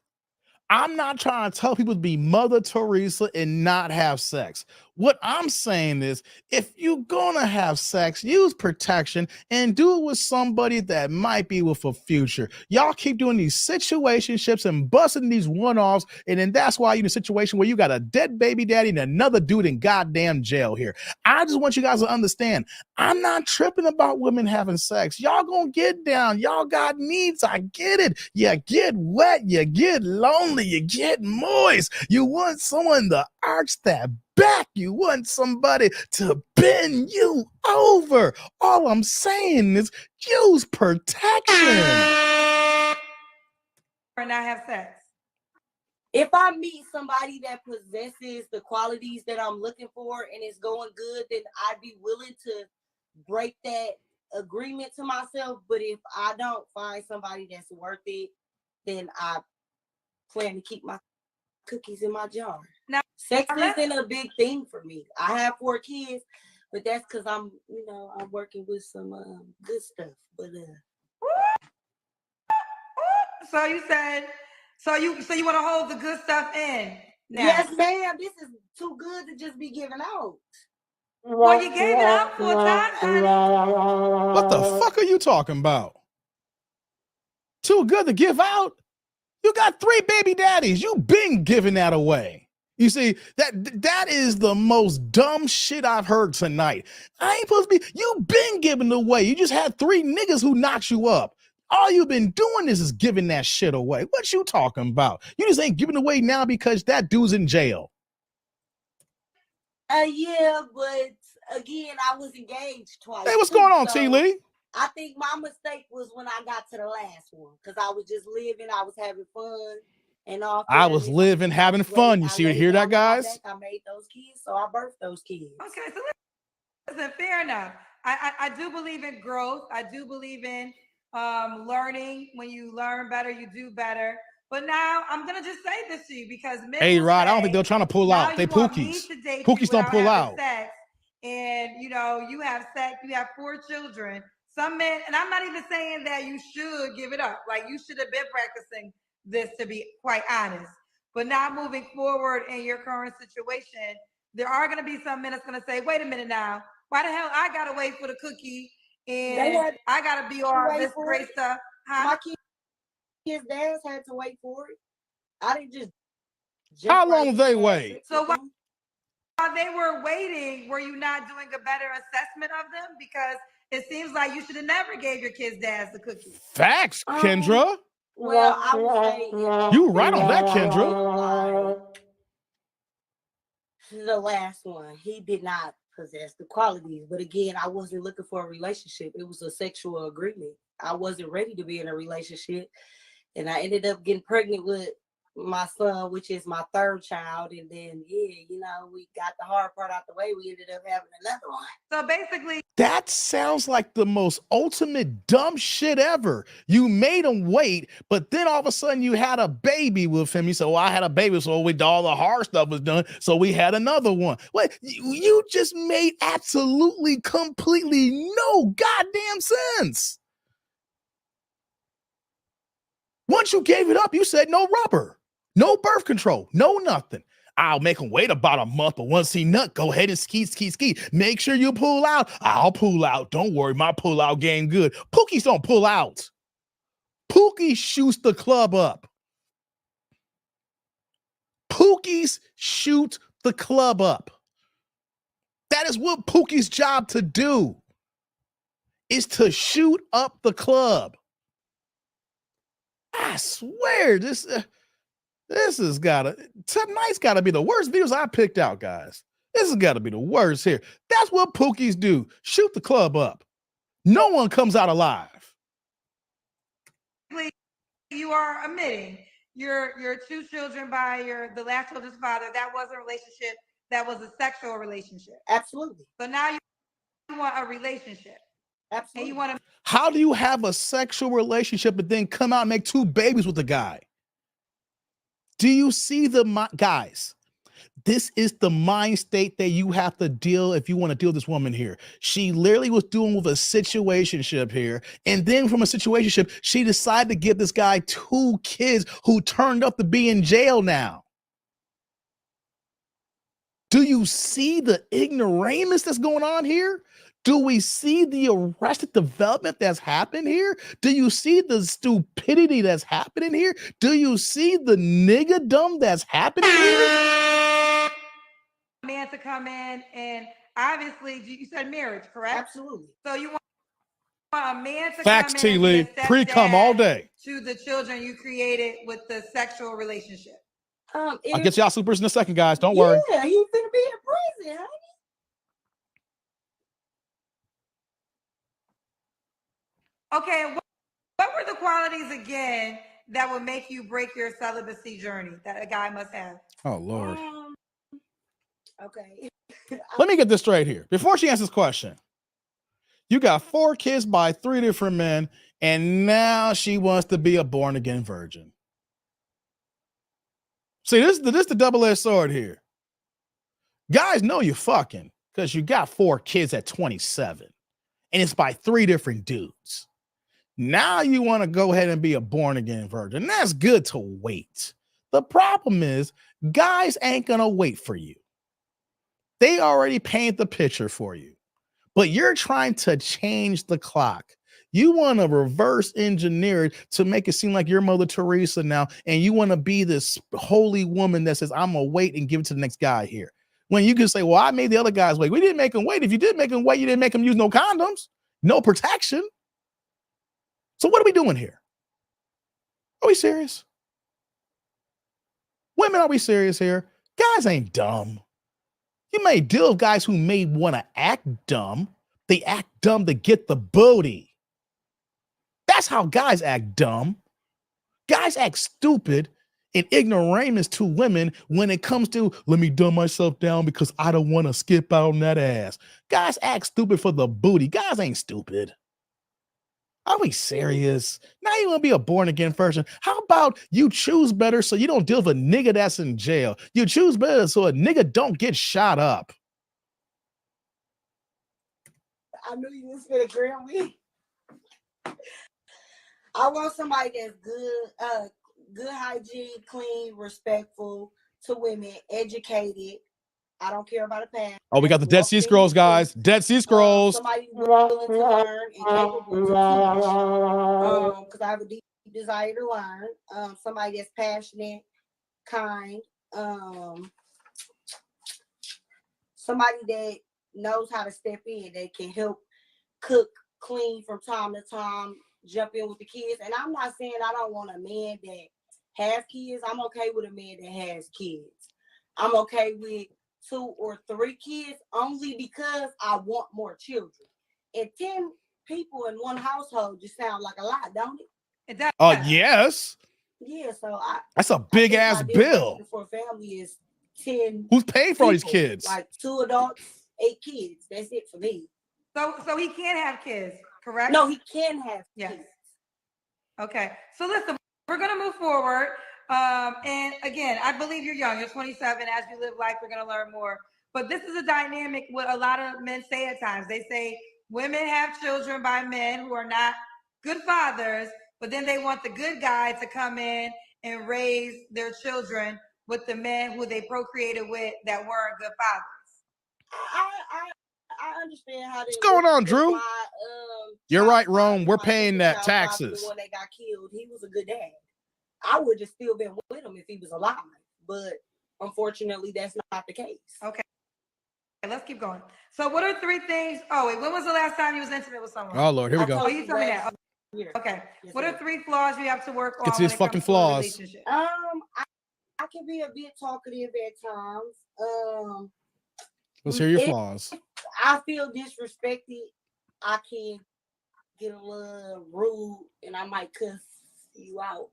Speaker 1: I'm not trying to tell people to be Mother Teresa and not have sex. What I'm saying is, if you're gonna have sex, use protection and do it with somebody that might be with a future. Y'all keep doing these situationships and busting these one-offs, and then that's why you're in a situation where you got a dead baby daddy and another dude in goddamn jail here. I just want you guys to understand, I'm not tripping about women having sex. Y'all gonna get down. Y'all got needs. I get it. You get wet. You get lonely. You get moist. You want someone to arch that back. You want somebody to bend you over. All I'm saying is use protection.
Speaker 2: Or not have sex?
Speaker 7: if I meet somebody that possesses the qualities that I'm looking for and it's going good, then I'd be willing to break that agreement to myself. But if I don't find somebody that's worth it, then I plan to keep my cookies in my jar.
Speaker 2: Now,
Speaker 7: sex isn't a big thing for me. I have 4 kids, but that's because I'm working with some good stuff. But
Speaker 2: so you said, so you want to hold the good stuff in? Now.
Speaker 7: Yes, ma'am. This is too good to just be given out.
Speaker 2: Well, you gave it out 4 times, honey.
Speaker 1: What the fuck are you talking about? Too good to give out? You got 3 baby daddies. You been giving that away. You see, that is the most dumb shit I've heard tonight. I ain't supposed to be, you been giving away. You just had 3 niggas who knocked you up. All you've been doing is giving that shit away. What you talking about? You just ain't giving away now because that dude's in jail.
Speaker 7: Yeah, but again, I was engaged twice.
Speaker 1: Hey, what's going on, T. Lee?
Speaker 7: I think my mistake was when I got to the last one because I was just living, I was having fun and all.
Speaker 1: I was living, having fun. You see, hear that, guys?
Speaker 7: I made those kids, so I birthed those kids.
Speaker 2: Okay, so listen, fair enough. I do believe in growth. I do believe in learning. When you learn better, you do better. But now I'm gonna just say this to you because
Speaker 1: hey, Rod, I don't think they're trying to pull out. They pookies. Pookies don't pull out.
Speaker 2: Sex, and you have sex. You have 4 children. Some men, and I'm not even saying that you should give it up. Like you should have been practicing this, to be quite honest. But now moving forward in your current situation, there are going to be some men that's going to say, "Wait a minute now, why the hell I got to wait for the cookie and I got to be all this great stuff?"
Speaker 7: Huh? My kids' dads had to wait for it. I didn't just.
Speaker 1: How long they wait?
Speaker 2: So while they were waiting, were you not doing a better assessment of them? Because it seems like you should have never gave your kids' dads the cookie.
Speaker 1: Facts, Kendra.
Speaker 7: Well, I would say
Speaker 1: You right on that, Kendra.
Speaker 7: The last one, he did not possess the qualities. But again, I wasn't looking for a relationship. It was a sexual agreement. I wasn't ready to be in a relationship. And I ended up getting pregnant with my son, which is my third child. And then, we got the hard part out the way. We ended up having another one.
Speaker 2: So basically,
Speaker 1: that sounds like the most ultimate dumb shit ever. You made him wait, but then all of a sudden you had a baby with him. You said, well, I had a baby, so all the hard stuff was done, so we had another one. What? You just made absolutely, completely no goddamn sense. Once you gave it up, you said no rubber, no birth control, no nothing. I'll make him wait about a month, but once he nut, go ahead and ski. Make sure you pull out. I'll pull out. Don't worry, my pull out game good. Pookies don't pull out. Pookie shoots the club up. Pookies shoot the club up. That is what Pookie's job to do, is to shoot up the club. I swear, tonight's gotta be the worst videos I picked out, guys. This has got to be the worst here. That's what Pookies do. Shoot the club up. No one comes out alive.
Speaker 2: you are admitting your 2 children by the last children's father. That was a relationship. That was a sexual relationship.
Speaker 7: Absolutely.
Speaker 2: So now you want a relationship.
Speaker 7: Absolutely.
Speaker 2: And you want to.
Speaker 1: How do you have a sexual relationship and then come out and make 2 babies with a guy? Do you see guys? This is the mind state that you have to deal if you want to deal with this woman here. She literally was dealing with a situationship here. And then from a situationship, she decided to give this guy 2 kids who turned up to be in jail now. Do you see the ignoramus that's going on here? Do we see the arrested development that's happened here? Do you see the stupidity that's happening here? Do you see the niggadom that's happening here?
Speaker 2: Man to come in, and obviously you said marriage, correct?
Speaker 7: Absolutely.
Speaker 2: So you want a man to
Speaker 1: Facts,
Speaker 2: come in and
Speaker 1: T-Lee.
Speaker 2: be a
Speaker 1: Pre-cum all day.
Speaker 2: to the children you created with the sexual relationship.
Speaker 1: I'll get y'all supers in a second, guys. Don't worry.
Speaker 7: Yeah, he's gonna be in prison, honey.
Speaker 2: Okay, what were the qualities again that would make you break your celibacy journey that a guy must have?
Speaker 1: Oh, Lord.
Speaker 7: Okay.
Speaker 1: Let me get this straight here. Before she answers this question, you got 4 kids by 3 different men, and now she wants to be a born-again virgin. See, this is the double-edged sword here. Guys know you fucking because you got 4 kids at 27, and it's by 3 different dudes. Now you want to go ahead and be a born-again virgin. That's good to wait. The problem is, guys ain't gonna wait for you. They already paint the picture for you, but you're trying to change the clock. You want to reverse engineer it to make it seem like you're Mother Teresa now, and you want to be this holy woman that says, I'm going to wait and give it to the next guy here. When you can say, well, I made the other guys wait. We didn't make them wait. If you did make them wait, you didn't make them use no condoms, no protection. So what are we doing here? Are we serious? Women, are we serious here? Guys ain't dumb. You may deal with guys who may want to act dumb. They act dumb to get the booty. That's how guys act dumb. Guys act stupid and ignoramus to women when it comes to, let me dumb myself down because I don't want to skip out on that ass. Guys act stupid for the booty. Guys ain't stupid. Are we serious? Now you want to be a born-again person. How about you choose better so you don't deal with a nigga that's in jail? You choose better so a nigga don't get shot up.
Speaker 7: I knew you was gonna agree on me. I want somebody that's good hygiene, clean, respectful to women, educated. I don't care about a past.
Speaker 1: Oh, we got the Dead Sea Scrolls, guys. Dead Sea Scrolls.
Speaker 7: Somebody willing to learn and capable to teach. Because I have a deep desire to learn. Somebody that's passionate, kind. Somebody that knows how to step in. They can help cook, clean from time to time. jump in with the kids. And I'm not saying I don't want a man that has kids. I'm okay with a man that has kids. I'm okay with 2 or 3 kids only because I want more children. And 10 people in one household just sound like a lot, don't it?
Speaker 2: It does.
Speaker 1: Yes.
Speaker 7: Yeah, so
Speaker 1: That's a big ass bill.
Speaker 7: For a family is 10.
Speaker 1: Who's paying for all these
Speaker 7: people,
Speaker 1: kids?
Speaker 7: Like 2 adults, 8 kids. That's it for me.
Speaker 2: So he can't have kids, correct?
Speaker 7: No, he can have
Speaker 2: yes.
Speaker 7: kids.
Speaker 2: Okay. So listen, we're gonna move forward. And again, I believe you're young. You're 27. As you live life, we're gonna learn more. But this is a dynamic what a lot of men say at times. They say women have children by men who are not good fathers, but then they want the good guy to come in and raise their children with the men who they procreated with that weren't good fathers.
Speaker 7: I understand how
Speaker 1: what's going on, Drew? You're right, Rome. We're paying that taxes.
Speaker 7: The one that got killed, he was a good dad. I would have still been with him if he was alive, but unfortunately, that's not the case.
Speaker 2: Okay, let's keep going. So, what are 3 things? Oh wait, when was the last time you was intimate with someone?
Speaker 1: Oh Lord, here we go.
Speaker 2: Oh, you told me that. Okay.
Speaker 7: Yes,
Speaker 2: what are 3 flaws you have to work on?
Speaker 1: Get to these fucking flaws.
Speaker 7: I can be a bit talkative at times.
Speaker 1: Let's hear your flaws.
Speaker 7: I feel disrespected. I can get a little rude, and I might cuss you out.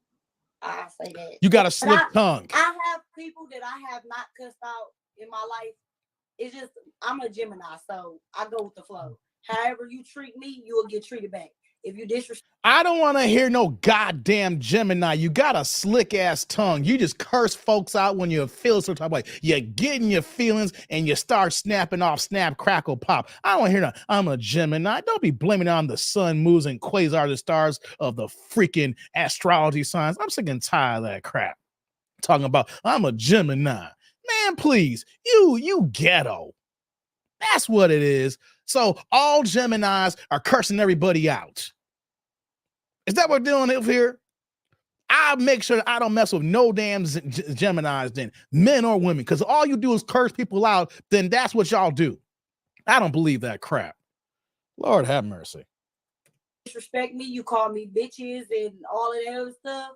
Speaker 7: I say that.
Speaker 1: You got a slick tongue.
Speaker 7: I have people that I have not cussed out in my life. It's just I'm a Gemini, so I go with the flow. However you treat me, you will get treated back. If you disrespect,
Speaker 1: I don't want to hear no goddamn Gemini. You got a slick ass tongue. You just curse folks out when you feel some type of way. You get in your feelings and you start snapping off, snap, crackle, pop. I don't want to hear that. I'm a Gemini. Don't be blaming it on the sun, moons, and quasars, the stars of the freaking astrology signs. I'm sick and tired of that crap. Talking about I'm a Gemini. Man, please, you ghetto. That's what it is. So all Geminis are cursing everybody out. Is that what we're doing over here? I'll make sure I don't mess with no damn Geminis then, men or women, because all you do is curse people out, then that's what y'all do. I don't believe that crap. Lord have mercy.
Speaker 7: Disrespect me, you call me bitches and all of that other stuff,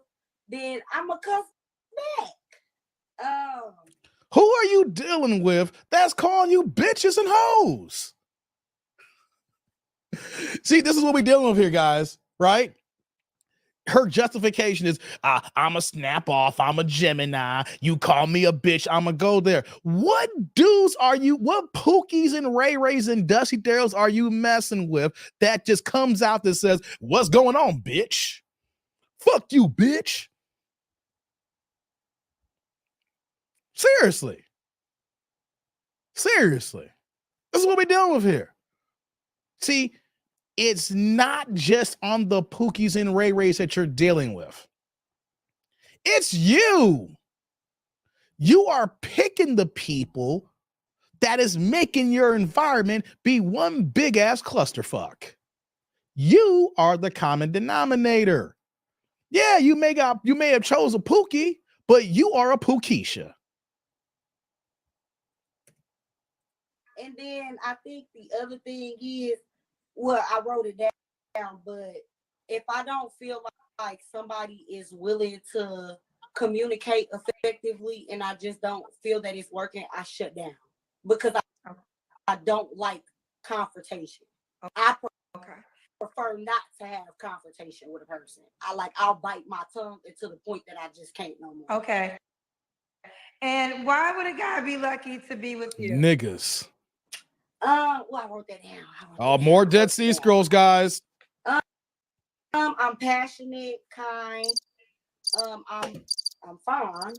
Speaker 7: then I'm a cuss back.
Speaker 1: Who are you dealing with that's calling you bitches and hoes? See, this is what we're dealing with here, guys, right? Her justification is, I'm a snap off, I'm a Gemini, you call me a bitch, I'm a go there. What dudes are you, what Pookies and Ray Rays and Dusty Darrells are you messing with that just comes out that says, what's going on, bitch? Fuck you, bitch. Seriously. This is what we're dealing with here. See, it's not just on the Pookies and Ray Rays that you're dealing with. It's you. You are picking the people that is making your environment be one big ass clusterfuck. You are the common denominator. Yeah, you may have chose a Pookie, but you are a Pookisha.
Speaker 7: And then I think the other thing is, well, I wrote it down, but if I don't feel like somebody is willing to communicate effectively and I just don't feel that it's working, I shut down because I don't like confrontation. I prefer not to have confrontation with a person. I'll bite my tongue until the point that I just can't no more.
Speaker 2: Okay. And why would a guy be lucky to be with you?
Speaker 1: Niggas.
Speaker 7: Well, I wrote that down.
Speaker 1: More Dead Sea Scrolls, guys.
Speaker 7: I'm passionate, kind. I'm fun.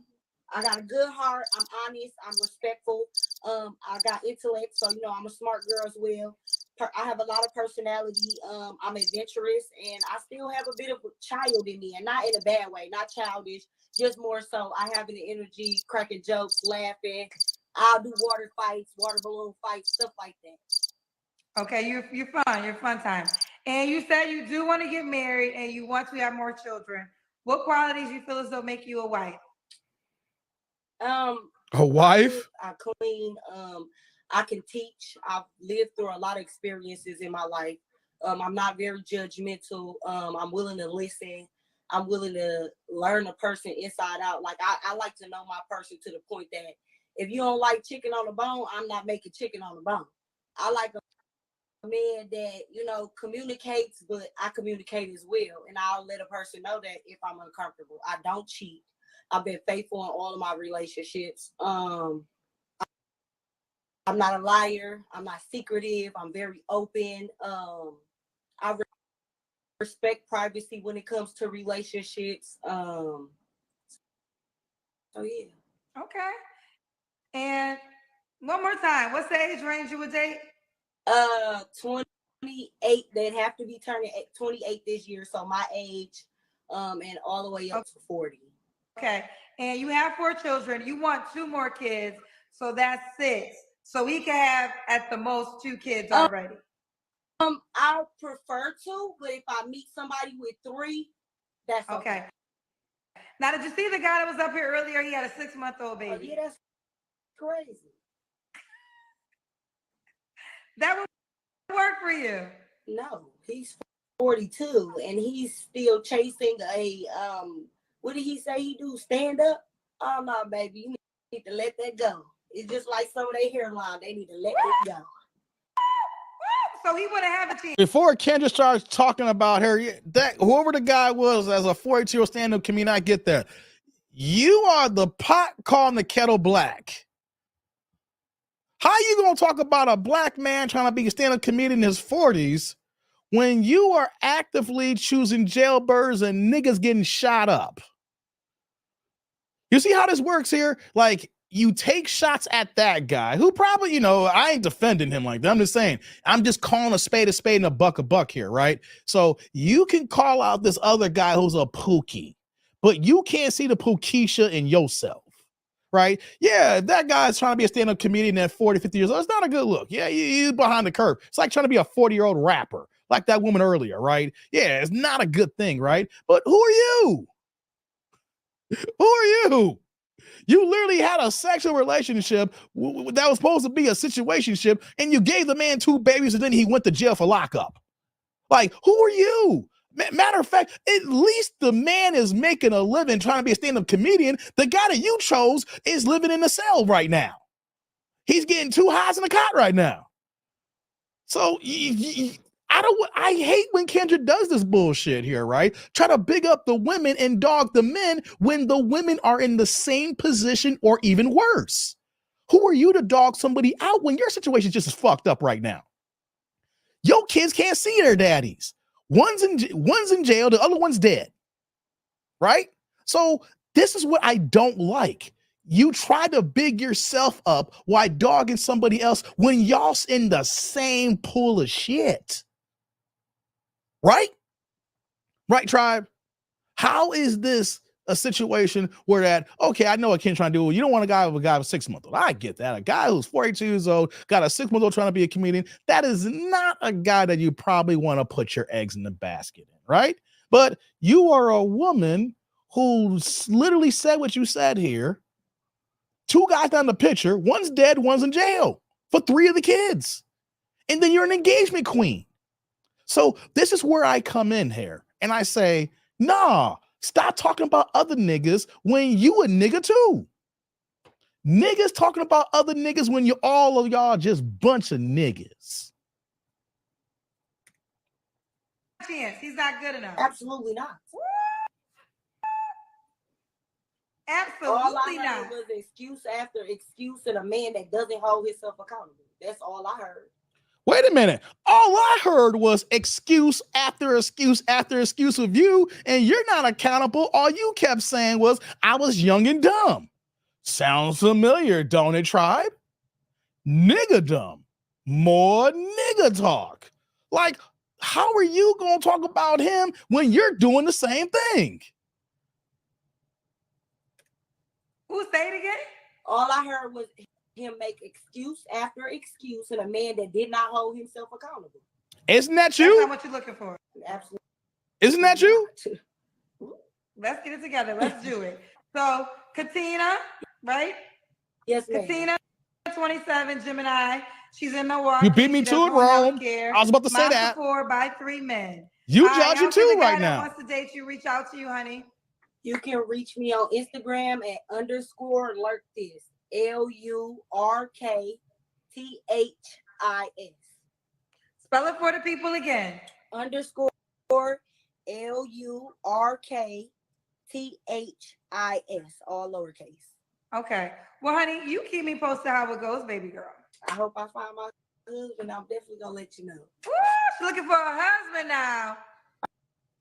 Speaker 7: I got a good heart. I'm honest. I'm respectful. I got intellect, so I'm a smart girl as well. I have a lot of personality. I'm adventurous, and I still have a bit of a child in me, and not in a bad way, not childish. Just more so, I have an energy, cracking jokes, laughing. I'll do water fights, water balloon fights, stuff like that.
Speaker 2: Okay, you're fun. You're fun time. And you said you do want to get married and you want to have more children. What qualities you feel as though make you a wife?
Speaker 1: A wife?
Speaker 7: I clean. I can teach. I've lived through a lot of experiences in my life. I'm not very judgmental. I'm willing to listen. I'm willing to learn a person inside out. Like I like to know my person to the point that if you don't like chicken on the bone, I'm not making chicken on the bone. I like a man that, you know, communicates, but I communicate as well. And I'll let a person know that if I'm uncomfortable. I don't cheat. I've been faithful in all of my relationships. I'm not a liar. I'm not secretive. I'm very open. I respect privacy when it comes to relationships. So yeah.
Speaker 2: Okay. And one more time, what's the age range you would date?
Speaker 7: 28. They'd have to be turning 28 this year. So my age, and all the way up to 40.
Speaker 2: Okay. And you have 4 children. You want 2 more kids. So that's 6. So we can have at the most 2 kids already.
Speaker 7: I prefer to, but if I meet somebody with 3, that's okay.
Speaker 2: Now, did you see the guy that was up here earlier? He had a 6-month-old baby.
Speaker 7: Oh, yeah, that's crazy.
Speaker 2: That would work for you.
Speaker 7: No, he's 42 and he's still chasing a what did he say he do? Stand up? Oh no, baby, you need to let that go. It's just like some of their hairline, they need to let it go.
Speaker 2: So he wouldn't have a chance.
Speaker 1: Before Kendra starts talking about her, that whoever the guy was as a 42-year-old stand-up comedian, I get that. You are the pot calling the kettle black. How you gonna talk about a black man trying to be a stand-up comedian in his 40s when you are actively choosing jailbirds and niggas getting shot up? You see how this works here? Like, you take shots at that guy who probably, you know, I ain't defending him like that. I'm just saying, I'm just calling a spade and a buck here, right? So you can call out this other guy who's a pookie, but you can't see the pookisha in yourself, right? Yeah, that guy's trying to be a stand-up comedian at 40, 50 years old. It's not a good look. Yeah, you behind the curve. It's like trying to be a 40-year-old rapper, like that woman earlier, right? Yeah, it's not a good thing, right? But who are you? Who are you? You literally had a sexual relationship that was supposed to be a situationship, and you gave the man 2 babies, and then he went to jail for lockup. Like, who are you? Matter of fact, at least the man is making a living trying to be a stand-up comedian. The guy that you chose is living in a cell right now. He's getting 2 highs in the cot right now. So I hate when Kendra does this bullshit here, right? Try to big up the women and dog the men when the women are in the same position or even worse. Who are you to dog somebody out when your situation just is fucked up right now? Your kids can't see their daddies. One's in jail, the other one's dead, right? So this is what I don't like. You try to big yourself up while dogging somebody else when y'all's in the same pool of shit. Right? Right, tribe? How is this a situation where that, okay, I know what Ken's trying to do. You don't want a guy with a 6-month-old. I get that. A guy who's 42 years old, got a 6-month-old trying to be a comedian. That is not a guy that you probably want to put your eggs in the basket in, right? But you are a woman who literally said what you said here. 2 guys down the picture, one's dead, one's in jail for 3 of the kids. And then you're an engagement queen. So this is where I come in here and I say, nah, stop talking about other niggas when you a nigga too. Niggas talking about other niggas when you all of y'all just bunch of niggas.
Speaker 2: Chance, he's not good enough.
Speaker 7: Absolutely not.
Speaker 2: Absolutely
Speaker 7: all I heard was excuse after excuse and a man that doesn't hold himself accountable. That's all I heard.
Speaker 1: Wait a minute. All I heard was excuse after excuse after excuse of you, and you're not accountable. All you kept saying was, I was young and dumb. Sounds familiar, don't it, tribe? Niggadom. More nigga talk. Like, how are you going to talk about him when you're doing the same thing?
Speaker 2: Who say it again?
Speaker 7: All I heard was him make excuse after excuse and a man that did not hold himself accountable.
Speaker 1: Isn't that you?
Speaker 2: That's not what you're looking for.
Speaker 7: Absolutely.
Speaker 1: Isn't that you?
Speaker 2: Let's get it together. Let's do it. So, Katina, right?
Speaker 7: Yes, ma'am.
Speaker 2: Katina, 27, Gemini. She's in Milwaukee.
Speaker 1: You beat me
Speaker 2: She
Speaker 1: to
Speaker 2: does
Speaker 1: it,
Speaker 2: home
Speaker 1: Rome.
Speaker 2: healthcare.
Speaker 1: I was about to say
Speaker 2: Mom
Speaker 1: that.
Speaker 2: to 4 by 3 men.
Speaker 1: You
Speaker 2: All right,
Speaker 1: judging
Speaker 2: how can
Speaker 1: too
Speaker 2: the
Speaker 1: right
Speaker 2: guy that
Speaker 1: now.
Speaker 2: wants to date you reach out to you, honey?
Speaker 7: You can reach me on Instagram at _lurkthis. LURKTHIS.
Speaker 2: Spell it for the people again.
Speaker 7: _ LURKTHIS. All lowercase.
Speaker 2: Okay. Well, honey, you keep me posted how it goes, baby girl.
Speaker 7: I hope I find my husband. I'm definitely gonna let you know.
Speaker 2: Woo, she's looking for a husband now.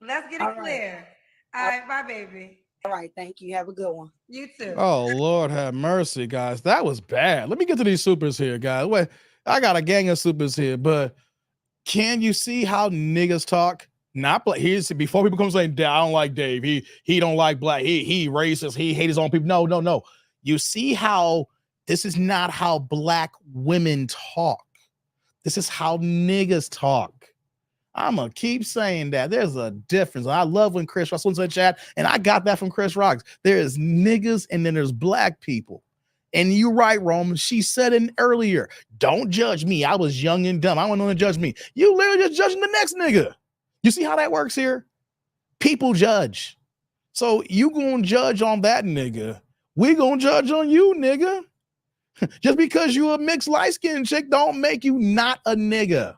Speaker 2: Let's get it
Speaker 7: All right.
Speaker 2: clear. All right, bye, baby.
Speaker 7: All right, thank you. Have a good one.
Speaker 2: You too.
Speaker 1: Oh, Lord have mercy, guys. That was bad. Let me get to these supers here, guys. Wait, I got a gang of supers here, but can you see how niggas talk? Not black. Here's before people come saying, I don't like Dave. He don't like black. He racist. He hates his own people. No. You see how this is not how black women talk. This is how niggas talk. I'm going to keep saying that. There's a difference. I love when Chris Rock was in the chat, and I got that from Chris Rock. There is niggas and then there's black people. And you're right, Roman. She said it earlier. Don't judge me. I was young and dumb. I want no one to judge me. You literally just judging the next nigga. You see how that works here? People judge. So you going to judge on that nigga. We going to judge on you, nigga. Just because you a mixed light-skinned chick don't make you not a nigga.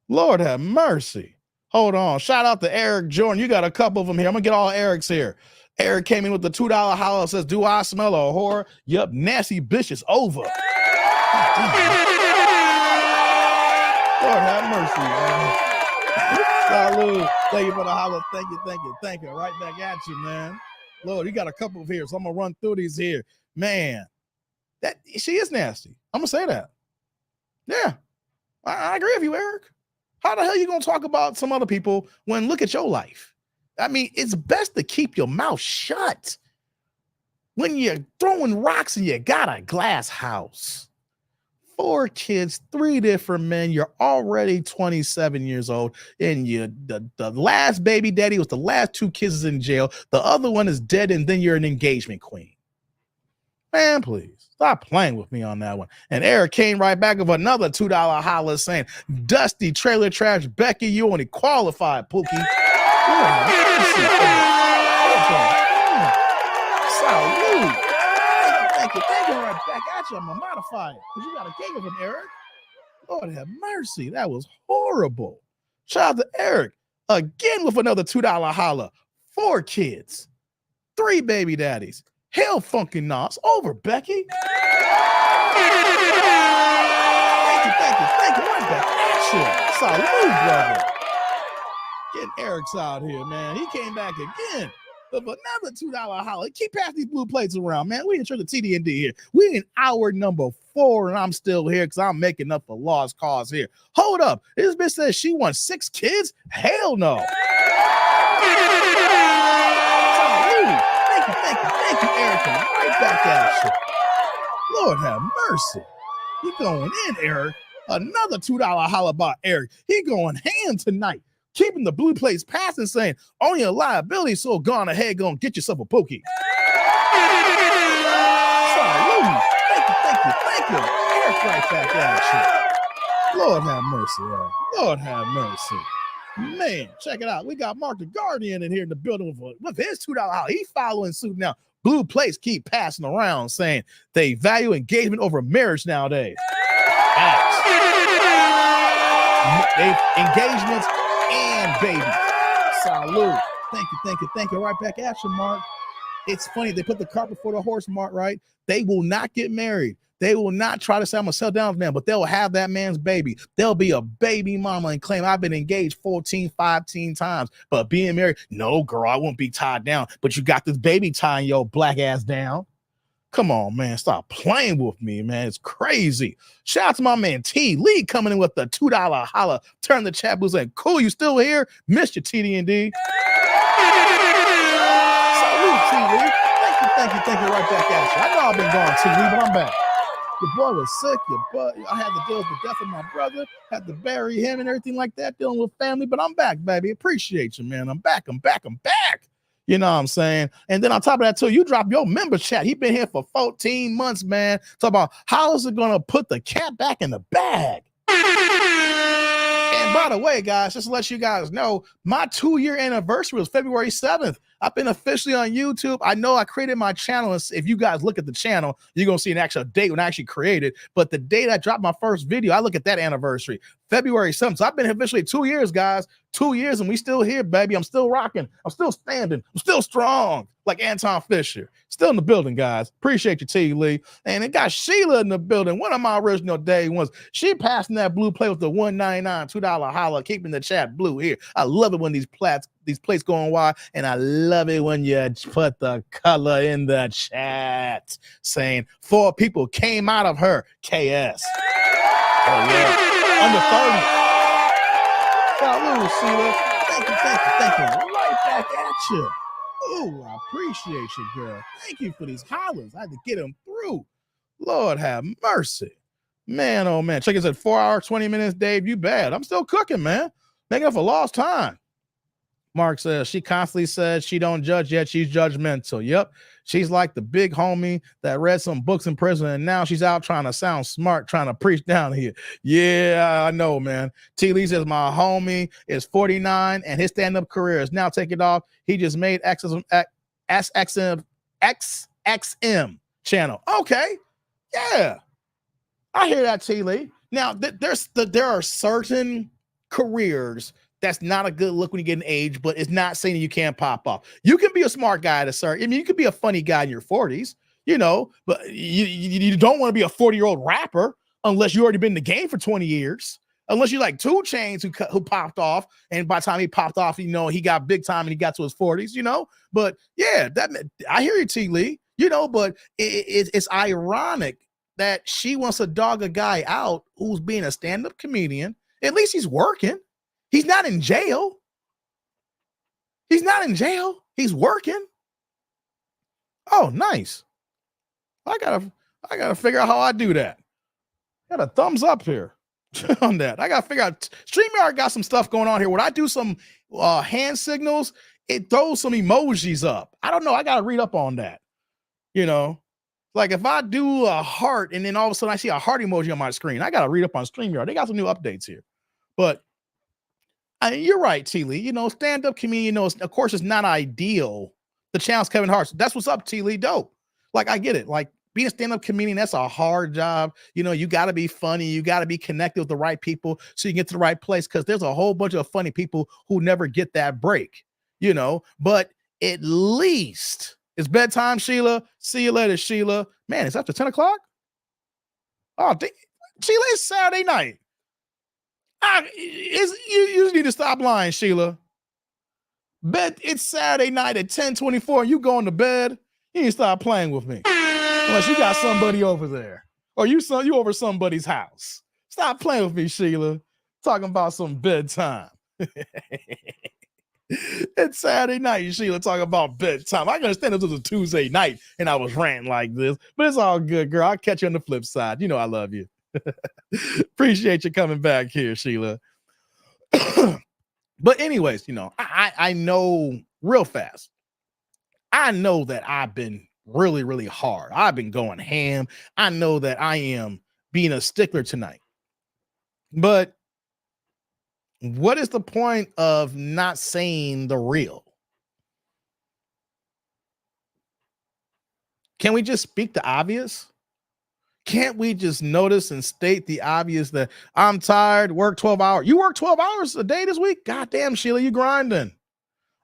Speaker 1: Lord have mercy. Hold on. Shout out to Eric Jordan. You got a couple of them here. I'm going to get all Eric's here. Eric came in with the $2 holler, says, do I smell a whore? Yup, nasty bitch is over. Lord have mercy, man. Salud. Thank you for the holler. Thank you. Right back at you, man. Lord, you got a couple of here, so I'm going to run through these here. Man, she is nasty. I'm going to say that. Yeah, I agree with you, Eric. How the hell you going to talk about some other people when look at your life? I mean, it's best to keep your mouth shut. When you're throwing rocks and you got a glass house, 4 kids, 3 different men, you're already 27 years old, and the last baby daddy was the last 2 kids is in jail. The other one is dead, and then you're an engagement queen. Man, please stop playing with me on that one. And Eric came right back with another $2 holler saying, Dusty trailer trash Becky, you only qualified, Pookie. Salute. Thank you right back at you. I'm gonna modify it because you got a gig of him, Eric. Lord have mercy. That was horrible. Shout out to Eric again with another $2 holler. 4 kids, 3 baby daddies. Hell funky Nas over, Becky. Thank you. Right back at you. Salute, brother. Getting Eric's out here, man. He came back again with another $2 holler. Keep passing these blue plates around, man. We ensure the TDND here. We in hour number 4, and I'm still here because I'm making up a lost cause here. Hold up. This bitch says she wants 6 kids? Hell no. Thank you, Eric. Right back at you. Lord have mercy. You going in, Eric. Another $2 holler by Eric. He going ham tonight. Keeping the blue plates passing, saying, only a liability, so gone ahead, go and get yourself a pookie. Salute. Thank you. Eric right back at you. Lord have mercy, Eric. Lord have mercy. Man, check it out. We got Mark the Guardian in here in the building with his $2 holler. He following suit now. Blue plates keep passing around saying they value engagement over marriage nowadays. Engagements and babies. Salute. Thank you. Right back at you, Mark. It's funny. They put the cart before the horse, Mark, right? They will not get married. They will not try to say, I'm going to settle down with man, but they'll have that man's baby. They'll be a baby mama and claim, I've been engaged 14, 15 times, but being married, no, girl, I won't be tied down. But you got this baby tying your black ass down. Come on, man. Stop playing with me, man. It's crazy. Shout out to my man T. Lee coming in with the $2 holla. Turn the chat booth saying, cool, you still here? Missed your TD&D. Salute, T. Lee. Thank you. Right back at you. I know I've been gone, T. Lee, but I'm back. Your boy was sick. I had to deal with the death of my brother. Had to bury him and everything like that, dealing with family. But I'm back, baby. Appreciate you, man. I'm back. You know what I'm saying? And then on top of that, too, you drop your member chat. He been here for 14 months, man. Talk about how is it going to put the cat back in the bag? And by the way, guys, just to let you guys know, my 2-year anniversary was February 7th. I've been officially on YouTube. I know I created my channel. If you guys look at the channel, you're going to see an actual date when I actually created. But the date I dropped my first video, I look at that anniversary, February 7th. So I've been officially 2 years, guys. 2 years, and we still here, baby. I'm still rocking. I'm still standing. I'm still strong, like Anton Fisher. Still in the building, guys. Appreciate you, T. Lee. And it got Sheila in the building. One of my original day ones. She passing that blue play with the $1.99, $2 holla, keeping the chat blue here. I love it when these plates going wide, and I love it when you put the color in the chat saying 4 people came out of her KS. Oh, yeah. Under 30. Salud, Sheila. Thank you. Right back at you. Oh, I appreciate you, girl. Thank you for these hollers. I had to get them through. Lord have mercy. Man, oh man. Check it out. 4 hours, 20 minutes, Dave. You bad. I'm still cooking, man. Making up for lost time. Mark says she constantly says she don't judge yet. She's judgmental. Yep. She's like the big homie that read some books in prison and now she's out trying to sound smart, trying to preach down here. Yeah, I know, man. T. Lee says my homie is 49 and his stand-up career is now taking off. He just made XXM channel. Okay. Yeah. I hear that, T. Lee. Now, there are certain careers that's not a good look when you get an age, but it's not saying that you can't pop off. You can be a smart guy at a certain, I mean, you can be a funny guy in your 40s, you know, but you don't want to be a 40-year-old rapper unless you already been in the game for 20 years. Unless you like 2 Chainz who popped off, and by the time he popped off, you know, he got big time and he got to his 40s, you know. But yeah, I hear you, T. Lee, you know, but it's ironic that she wants to dog a guy out who's being a stand-up comedian. At least he's working. He's not in jail. He's working. Oh, nice. I gotta figure out how I do that. Got a thumbs up here on that. I gotta figure out. StreamYard got some stuff going on here. When I do some hand signals, it throws some emojis up. I don't know. I gotta read up on that. You know, like if I do a heart and then all of a sudden I see a heart emoji on my screen, I gotta read up on StreamYard. They got some new updates here, but. You're right, T. Lee. You know, stand-up comedian, you know, of course, it's not ideal. The channel's Kevin Hart. So that's what's up, T. Lee. Dope. Like, I get it. Like, being a stand-up comedian, that's a hard job. You know, you got to be funny. You got to be connected with the right people so you can get to the right place because there's a whole bunch of funny people who never get that break, you know. But at least it's bedtime, Sheila. See you later, Sheila. Man, it's after 10 o'clock? Oh, Sheila, it's Saturday night. You need to stop lying, Sheila. Bet it's Saturday night at 10:24 and you going to bed. You need to stop playing with me. Unless you got somebody over there. Or you over somebody's house. Stop playing with me, Sheila. Talking about some bedtime. It's Saturday night, Sheila, talking about bedtime. I can understand if it was a Tuesday night and I was ranting like this, but it's all good, girl. I'll catch you on the flip side. You know I love you. Appreciate you coming back here, Sheila. But anyways, you know, I know real fast. I know that I've been really, really hard. I've been going ham. I know that I am being a stickler tonight. But what is the point of not saying the real? Can we just speak the obvious? Can't we just notice and state the obvious that I'm tired, work 12 hours. You work 12 hours a day this week? God damn, Sheila, you grinding.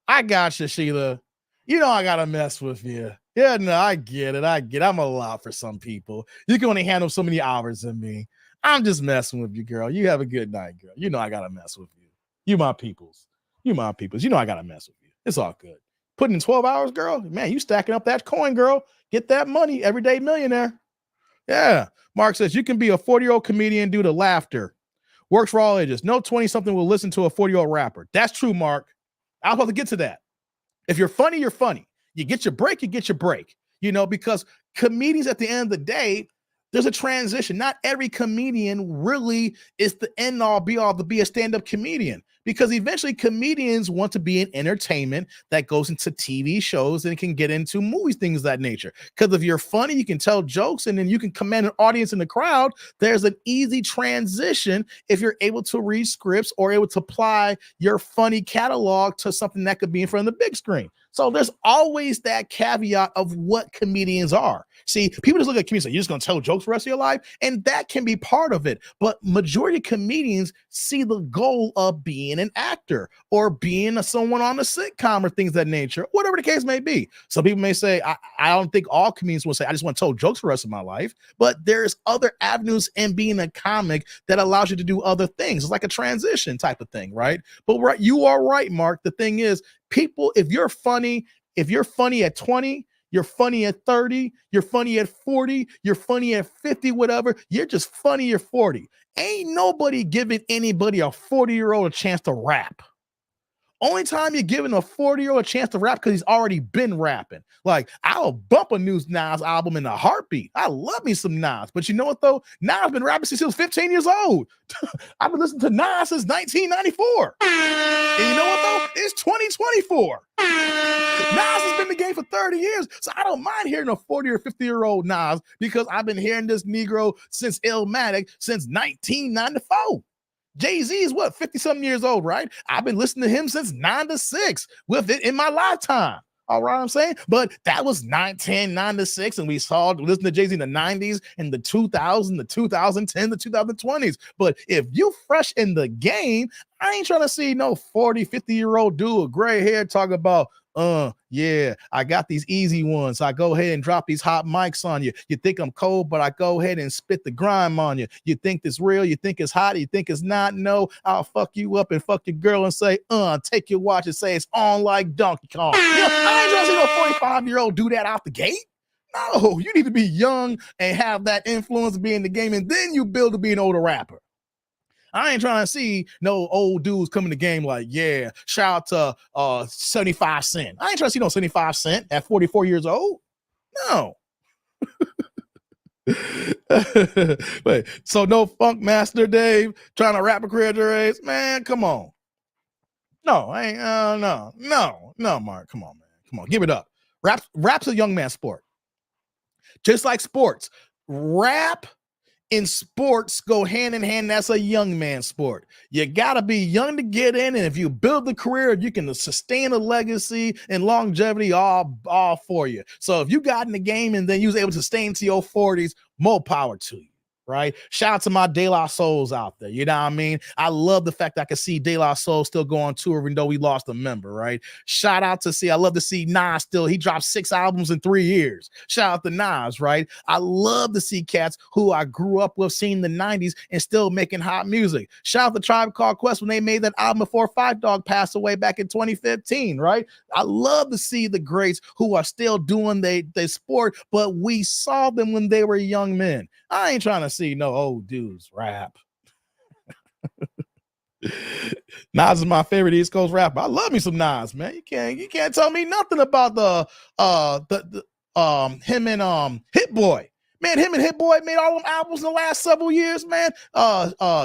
Speaker 1: I got you, Sheila. You know I got to mess with you. Yeah, no, I get it. I'm a lot for some people. You can only handle so many hours in me. I'm just messing with you, girl. You have a good night, girl. You know I got to mess with you. You my peoples. You know I got to mess with you. It's all good. Putting in 12 hours, girl. Man, you stacking up that coin, girl. Get that money. Everyday millionaire. Yeah. Mark says you can be a 40-year-old comedian due to laughter. Works for all ages. No 20-something will listen to a 40-year-old rapper. That's true, Mark. I was about to get to that. If you're funny, you're funny. You get your break, you get your break. You know, because comedians at the end of the day, There's a transition. Not every comedian really is the end all be all to be a stand-up comedian, because eventually comedians want to be in entertainment that goes into TV shows and can get into movies, things of that nature. Because if you're funny, you can tell jokes and then you can command an audience in the crowd. There's an easy transition if you're able to read scripts or able to apply your funny catalog to something that could be in front of the big screen. So there's always that caveat of what comedians are. See, people just look at comedians and say, you're just going to tell jokes for the rest of your life. And that can be part of it. But majority of comedians see the goal of being an actor or being someone on a sitcom or things of that nature, whatever the case may be. Some people may say, I don't think all comedians will say, I just want to tell jokes for the rest of my life. But there's other avenues in being a comic that allows you to do other things. It's like a transition type of thing, right? But right, you are right, Mark. The thing is, people, if you're funny at 20, you're funny at 30, you're funny at 40, you're funny at 50, whatever, you're just funny at 40. Ain't nobody giving anybody a 40-year-old a chance to rap. Only time you're giving a 40-year-old a chance to rap because he's already been rapping. Like, I'll bump a new Nas album in a heartbeat. I love me some Nas. But you know what, though? Nas been rapping since he was 15 years old. I've been listening to Nas since 1994. And you know what, though? It's 2024. Nas has been in the game for 30 years. So I don't mind hearing a 40 or 50-year-old Nas because I've been hearing this Negro since Illmatic since 1994. Jay-Z is what, 50-something years old, right? I've been listening to him since 9 to 6 with it in my lifetime. All right, I'm saying? But that was 9 to 6, and we listen to Jay-Z in the 90s and the 2000s, the 2010, the 2020s. But if you fresh in the game, I ain't trying to see no 40, 50-year-old dude with gray hair talk about, yeah, I got these easy ones. I go ahead and drop these hot mics on you. You think I'm cold, but I go ahead and spit the grime on you. You think it's real? You think it's hot? You think it's not? No, I'll fuck you up and fuck your girl and say, take your watch and say it's on like Donkey Kong. You know, I ain't trying to see no 45-year-old do that out the gate. No, you need to be young and have that influence to be in the game, and then you build to be an older rapper. I ain't trying to see no old dudes come in the game like, yeah, shout out to 75 Cent. I ain't trying to see no 75 Cent at 44 years old. No. Wait, so no Funk Master Dave trying to rap a career at your age? Man, come on. No, I ain't, no, Mark, come on, man. Come on, give it up. Rap's a young man sport. Just like sports. Rap in sports go hand in hand. That's a young man sport. You got to be young to get in, and if you build the career, you can sustain a legacy and longevity all for you. So if you got in the game and then you was able to stay into your 40s, more power to you. Right? Shout out to my De La Souls out there. You know what I mean? I love the fact that I can see De La Soul still go on tour even though we lost a member, right? Shout out to I love to see Nas still. He dropped 6 albums in 3 years. Shout out to Nas, right? I love to see cats who I grew up with seeing the 90s and still making hot music. Shout out to Tribe Called Quest when they made that album before Five Dog passed away back in 2015, right? I love to see the greats who are still doing their sport, but we saw them when they were young men. I ain't trying to see no old dudes rap. Nas is my favorite East Coast rapper. I love me some Nas, man. You can't tell me nothing about him and Hit Boy. Man, him and Hit Boy made all them albums in the last several years, man.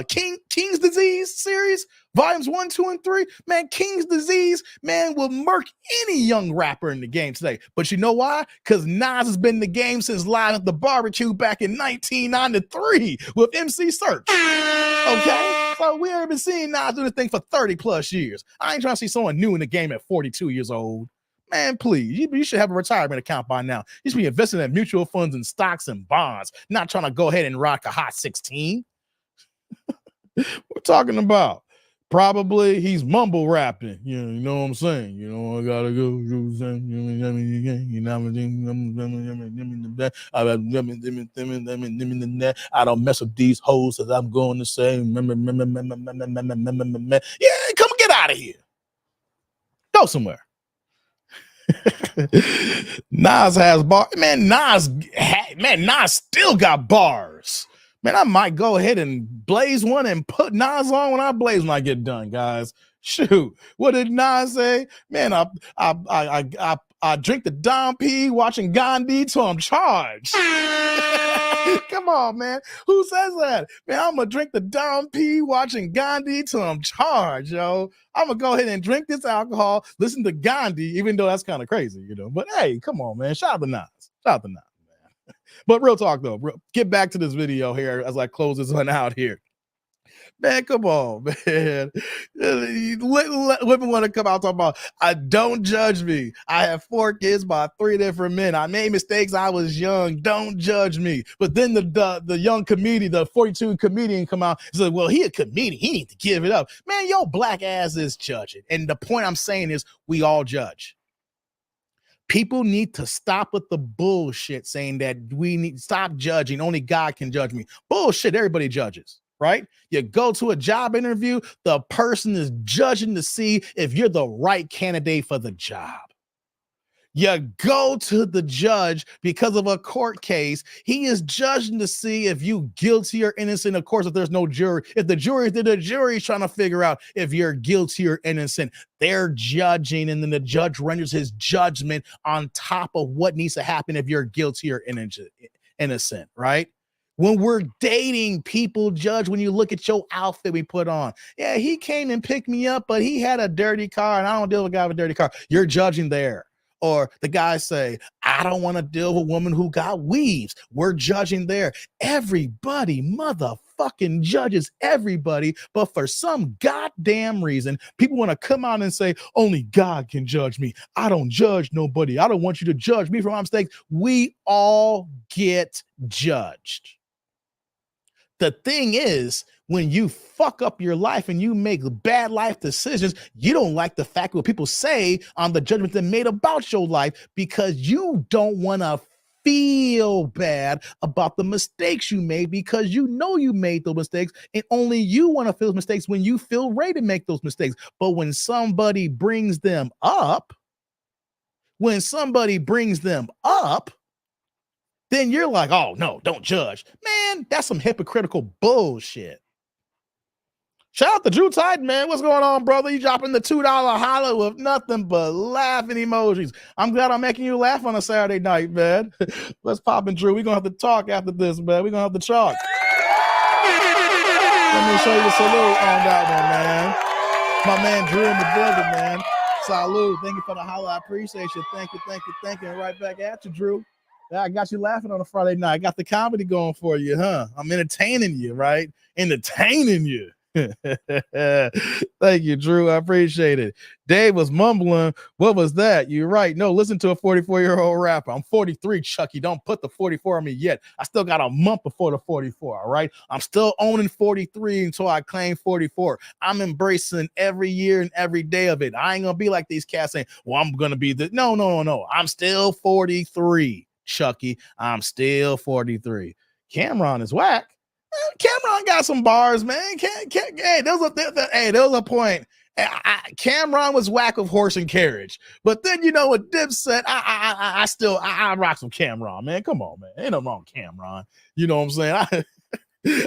Speaker 1: King's Disease series, volumes 1, 2, and 3. Man, King's Disease, man, will murk any young rapper in the game today. But you know why? Because Nas has been in the game since Live at the Barbecue back in 1993 with MC Search. Okay? So we have been seeing Nas do this thing for 30 plus years. I ain't trying to see someone new in the game at 42 years old. Man, please, you should have a retirement account by now. You should be investing in mutual funds and stocks and bonds, not trying to go ahead and rock a hot 16. We're talking about probably he's mumble rapping. You know what I'm saying? You know, I gotta go. I don't mess with these hoes as I'm going to say. Yeah, come get out of here. Go somewhere. Nas has bars. Man, Nas still got bars. Man, I might go ahead and blaze one and put Nas on when I blaze when I get done, guys. Shoot, what did Nas say? Man, I I drink the Dom P watching Gandhi till I'm charged. Come on, man. Who says that? Man, I'm going to drink the Dom P watching Gandhi till I'm charged, yo. I'm going to go ahead and drink this alcohol, listen to Gandhi, even though that's kind of crazy, you know. But hey, come on, man. Shout out to Nas. Shout out to Nas, man. But real talk, though. Get back to this video here as I close this one out here. Man, come on, man. Women want to come out talking about, don't judge me. I have 4 kids by 3 different men. I made mistakes. I was young. Don't judge me. But then the young comedian, the 42 comedian come out and say, well, he a comedian. He needs to give it up. Man, your black ass is judging. And the point I'm saying is we all judge. People need to stop with the bullshit saying that we need to stop judging. Only God can judge me. Bullshit. Everybody judges. Right? You go to a job interview, the person is judging to see if you're the right candidate for the job. You go to the judge because of a court case. He is judging to see if you guilty or innocent. Of course, if there's no jury, if the jury is trying to figure out if you're guilty or innocent, they're judging, and then the judge renders his judgment on top of what needs to happen if you're guilty or innocent, right? When we're dating, people judge when you look at your outfit we put on. Yeah, he came and picked me up, but he had a dirty car, and I don't deal with a guy with a dirty car. You're judging there. Or the guys say, I don't want to deal with a woman who got weaves. We're judging there. Everybody motherfucking judges everybody, but for some goddamn reason, people want to come out and say, only God can judge me. I don't judge nobody. I don't want you to judge me for my mistakes. We all get judged. The thing is, when you fuck up your life and you make bad life decisions, you don't like the fact what people say on the judgment they made about your life because you don't want to feel bad about the mistakes you made because you know you made those mistakes, and only you want to feel those mistakes when you feel ready to make those mistakes. But when somebody brings them up, then you're like, oh, no, don't judge. Man, that's some hypocritical bullshit. Shout out to Drew Titan, man. What's going on, brother? You dropping the $2 holler with nothing but laughing emojis. I'm glad I'm making you laugh on a Saturday night, man. Let's pop in, Drew. We're going to have to talk after this, man. We're going to have to talk. Let me show you the salute on that one, man. My man Drew in the building, man. Salute. Thank you for the holler. I appreciate you. Thank you. And right back at you, Drew. I got you laughing on a Friday night. I got the comedy going for you, huh? I'm entertaining you, right? Entertaining you. Thank you, Drew. I appreciate it. Dave was mumbling. What was that? You're right. No, listen to a 44-year-old rapper. I'm 43, Chucky. Don't put the 44 on me yet. I still got a month before the 44, all right? I'm still owning 43 until I claim 44. I'm embracing every year and every day of it. I ain't going to be like these cats saying, well, I'm going to be the... No. I'm still 43, Chucky. I'm still 43. Cameron is whack. Cameron got some bars, man. Hey, there was a point. Cameron was whack of horse and carriage, but then you know what Dip said. I rock some Cameron, man. Come on, man. Ain't no wrong with Cameron. You know what I'm saying?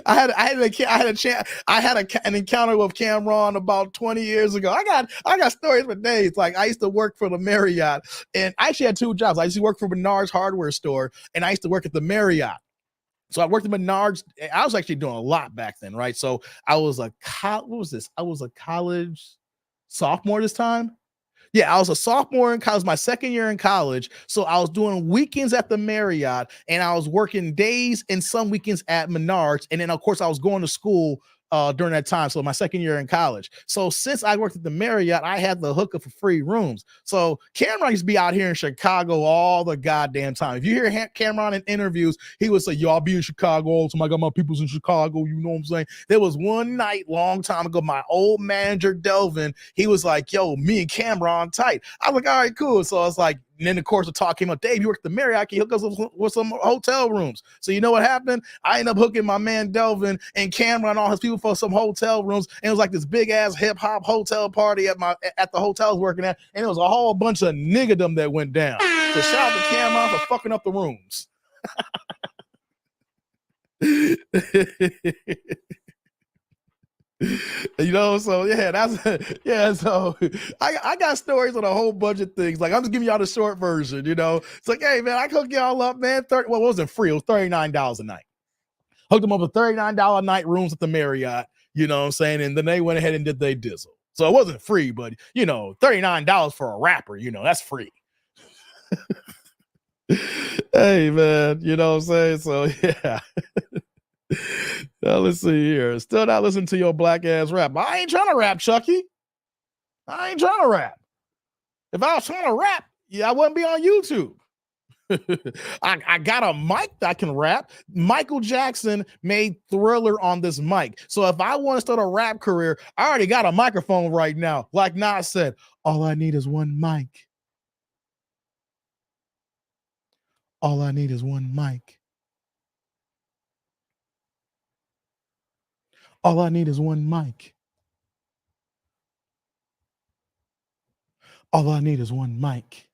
Speaker 1: I had an encounter with Cameron about 20 years ago. I got stories for days. Like I used to work for the Marriott, and I actually had 2 jobs. I used to work for Menards hardware store, and I used to work at the Marriott. So I worked at Menards. I was actually doing a lot back then, right? So I was I was a college sophomore this time. Yeah, I was a sophomore in college, my second year in college. So I was doing weekends at the Marriott, and I was working days and some weekends at Menards. And then, of course, I was going to school during that time. So my second year in college. So since I worked at the Marriott, I had the hookup for free rooms. So Cameron used to be out here in Chicago all the goddamn time. If you hear Cameron in interviews, he would say, yo, I'll be in Chicago all the time. I got my peoples in Chicago. You know what I'm saying? There was one night long time ago, my old manager, Delvin, he was like, yo, me and Cameron tight. I was like, all right, cool. So I was like, and then, of course, the talk came up, Dave, you work at the Marriott, can you hook us up with some hotel rooms? So you know what happened? I ended up hooking my man Delvin and Cameron and all his people for some hotel rooms. And it was like this big-ass hip-hop hotel party at the hotel I was working at. And it was a whole bunch of niggadom that went down. So shout out to Cameron for fucking up the rooms. You know, so yeah, so I got stories on a whole bunch of things. Like, I'm just giving y'all the short version, you know. It's like, hey man, I hook y'all up, man. Well, it wasn't free, it was $39 a night. Hooked them up with $39 a night rooms at the Marriott, you know what I'm saying? And then they went ahead and did they dizzle. So it wasn't free, but you know, $39 for a rapper, you know, that's free. Hey man, you know what I'm saying? So yeah. Now let's see here. Still not listening to your black ass rap. I ain't trying to rap, Chucky. I ain't trying to rap. If I was trying to rap, yeah, I wouldn't be on YouTube. I got a mic that can rap. Michael Jackson made Thriller on this mic. So if I want to start a rap career, I already got a microphone right now. Like Nas said, all I need is one mic. All I need is one mic. All I need is one mic. All I need is one mic.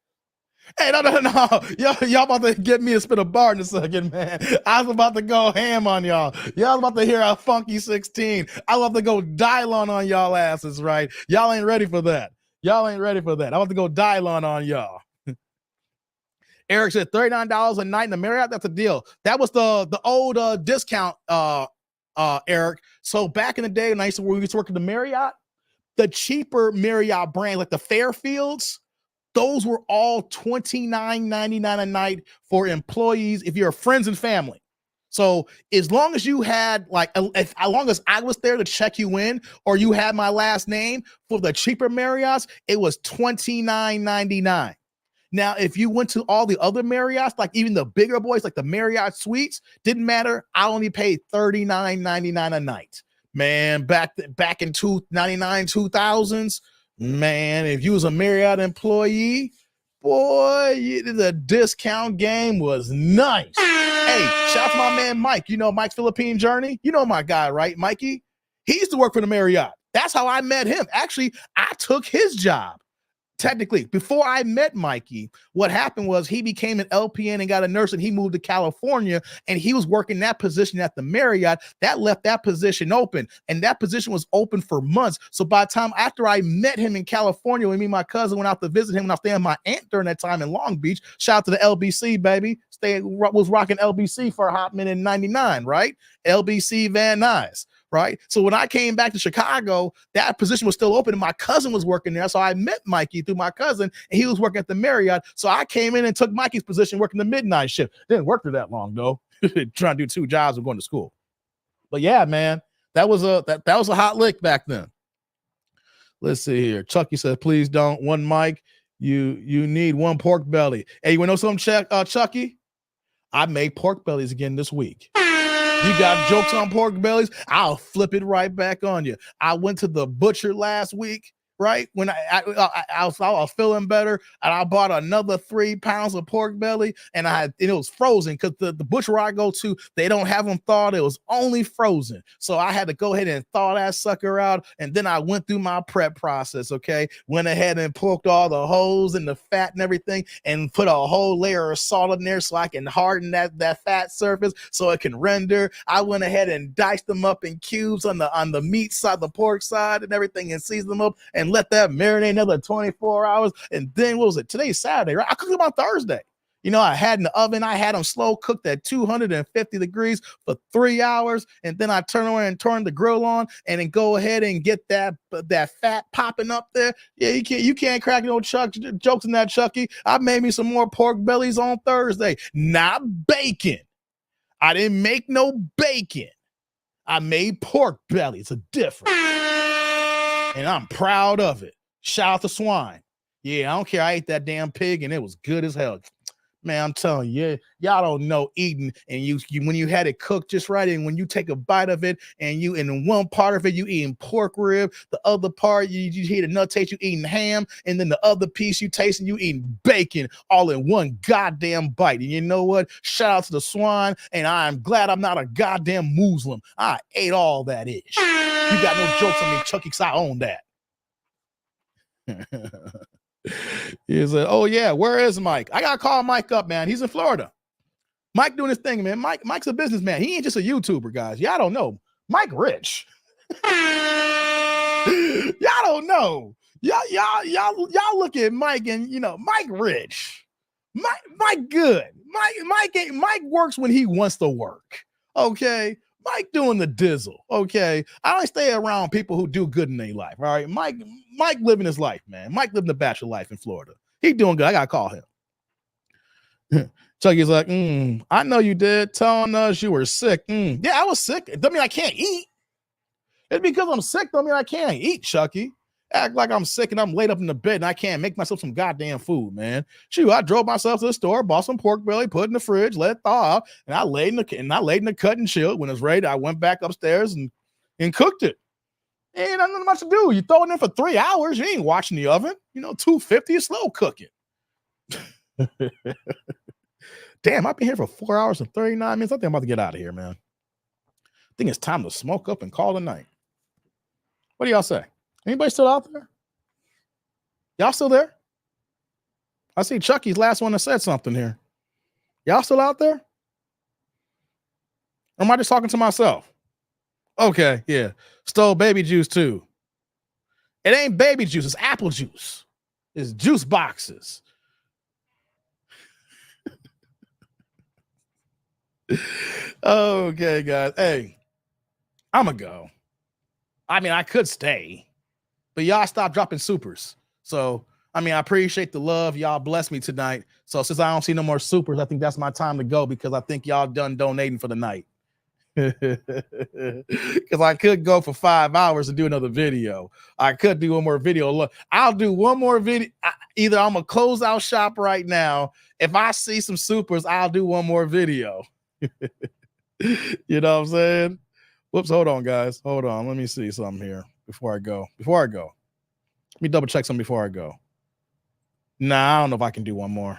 Speaker 1: Hey, no. Y'all about to get me to spit a bar in a second, man. I was about to go ham on y'all. Y'all about to hear a funky 16. I was about to go Dylon on y'all asses, right? Y'all ain't ready for that. Y'all ain't ready for that. I want to go Dylon on y'all. Eric said $39 a night in the Marriott. That's a deal. That was the old discount, Eric. So back in the day when we used to work at the Marriott, the cheaper Marriott brand, like the Fairfields, those were all $29.99 a night for employees if you're friends and family. So as long as you had as long as I was there to check you in, or you had my last name, for the cheaper Marriotts, it was $29.99. Now, if you went to all the other Marriotts, like even the bigger boys, like the Marriott Suites, didn't matter. I only paid $39.99 a night. Man, back in 1999, 2000s, man, if you was a Marriott employee, boy, the discount game was nice. Hey, shout out to my man Mike. You know Mike's Philippine Journey? You know my guy, right, Mikey? He used to work for the Marriott. That's how I met him. Actually, I took his job. Technically, before I met Mikey, what happened was he became an LPN and got a nurse, and he moved to California, and he was working that position at the Marriott. That left that position open, and that position was open for months. So by the time after I met him in California, when me and my cousin went out to visit him, and I was staying with my aunt during that time in Long Beach, shout out to the LBC, baby. Was rocking LBC for a hot minute in 99, right? LBC Van Nuys. Right. So when I came back to Chicago, that position was still open and my cousin was working there. So I met Mikey through my cousin and he was working at the Marriott. So I came in and took Mikey's position working the midnight shift. Didn't work for that long though. Trying to do 2 jobs and going to school. But yeah, man, that was a hot lick back then. Let's see here. Chucky said, please don't. One mic. You need one pork belly. Hey, you want to know something, Chucky? I made pork bellies again this week. You got jokes on pork bellies? I'll flip it right back on you. I went to the butcher last week, right? When I was feeling better, and I bought another 3 pounds of pork belly, and it was frozen because the butcher I go to, they don't have them thawed. It was only frozen. So I had to go ahead and thaw that sucker out, and then I went through my prep process, okay? Went ahead and porked all the holes and the fat and everything, and put a whole layer of salt in there so I can harden that fat surface so it can render. I went ahead and diced them up in cubes on the meat side, the pork side and everything, and seasoned them up and let that marinate another 24 hours. And then what was it? Today's Saturday, right? I cooked them on Thursday. You know, I had in the oven, I had them slow cooked at 250 degrees for 3 hours. And then I turn around and turn the grill on and then go ahead and get that fat popping up there. Yeah, you can't crack no jokes in that, Chucky. I made me some more pork bellies on Thursday. Not bacon. I didn't make no bacon. I made pork bellies. It's a difference. And I'm proud of it. Shout out to swine. Yeah, I don't care. I ate that damn pig and it was good as hell. Man, I'm telling you, y'all don't know eating, and you when you had it cooked just right, and when you take a bite of it, and you in one part of it you eating pork rib, the other part you hear the nut taste, you eating ham, and then the other piece you tasting, you eating bacon, all in one goddamn bite. And you know what? Shout out to the swine, and I'm glad I'm not a goddamn Muslim. I ate all that ish. You got no jokes on me, Chucky, because I own that. He said, oh yeah, where is Mike? I gotta call Mike up, man. He's in Florida. Mike doing his thing, man. Mike's a businessman. He ain't just a YouTuber, guys. Y'all don't know. Mike rich. Y'all don't know. Y'all look at Mike and Mike rich. Mike good. Mike works when he wants to work. Okay. Mike doing the dizzle. Okay. I only stay around people who do good in their life. All right. Mike living his life, man. Mike living the bachelor life in Florida. He doing good. I gotta call him. Chucky's like, I know you did, telling us you were sick. Yeah, I was sick. It doesn't mean I can't eat. It's because I'm sick, don't mean I can't eat, Chucky. Act like I'm sick and I'm laid up in the bed and I can't make myself some goddamn food, man. Shoot, I drove myself to the store, bought some pork belly, put it in the fridge, let it thaw out, and I laid in the cut and chilled. When it was ready, I went back upstairs and cooked it. Ain't nothing much to do. You throw it in for 3 hours, you ain't watching the oven. 250 is slow cooking. Damn, I've been here for 4 hours and 39 minutes. I think I'm about to get out of here, man. I think it's time to smoke up and call it a night. What do y'all say? Anybody still out there? Y'all still there? I see Chucky's last one that said something here. Y'all still out there? Or am I just talking to myself? Okay, yeah. Stole baby juice too. It ain't baby juice, it's apple juice. It's juice boxes. Okay, guys. Hey, I'ma go. I mean, I could stay, but y'all stop dropping supers. So, I mean, I appreciate the love. Y'all bless me tonight. So since I don't see no more supers, I think that's my time to go because I think y'all done donating for the night. Because I could go for 5 hours and do another video. I could do one more video. Look, I'll do one more video. Either I'm going to close out shop right now. If I see some supers, I'll do one more video. You know what I'm saying? Whoops, hold on, guys. Hold on. Let me see something here before I go. Let me double check something before I go. Nah, I don't know if I can do one more.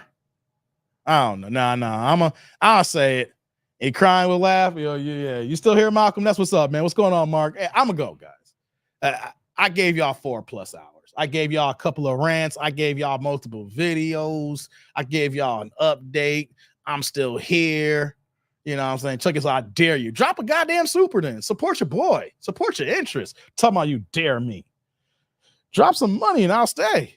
Speaker 1: I don't know. Nah. I'll say it. And crying will laugh. Yeah. You still here, Malcolm? That's what's up, man. What's going on, Mark? Hey, I'm gonna go, guys. I gave y'all 4+ hours. I gave y'all a couple of rants. I gave y'all multiple videos. I gave y'all an update. I'm still here. You know what I'm saying? Chuck is, I dare you. Drop a goddamn super then. Support your boy. Support your interest. Talking about you dare me. Drop some money and I'll stay.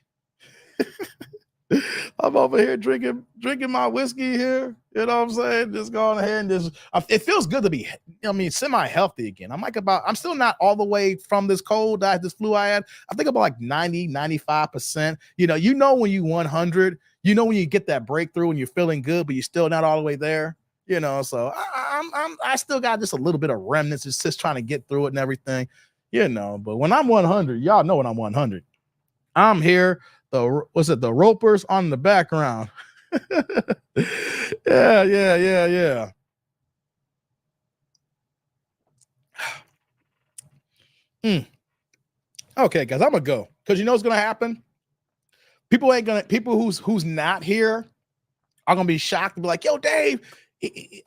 Speaker 1: I'm over here drinking my whiskey here. You know what I'm saying? Just going ahead and it feels good to be, semi-healthy again. I'm still not all the way from this cold, this flu I had. I think about like 90, 95%. You know when you 100, when you get that breakthrough and you're feeling good, but you're still not all the way there. So I still got just a little bit of remnants, just trying to get through it and everything, but when I'm 100, y'all know when I'm 100, I'm here. The ropers on the background. Yeah. Okay, guys, I'm gonna go because you know what's gonna happen. People who's not here are gonna be shocked and be like, "Yo, Dave,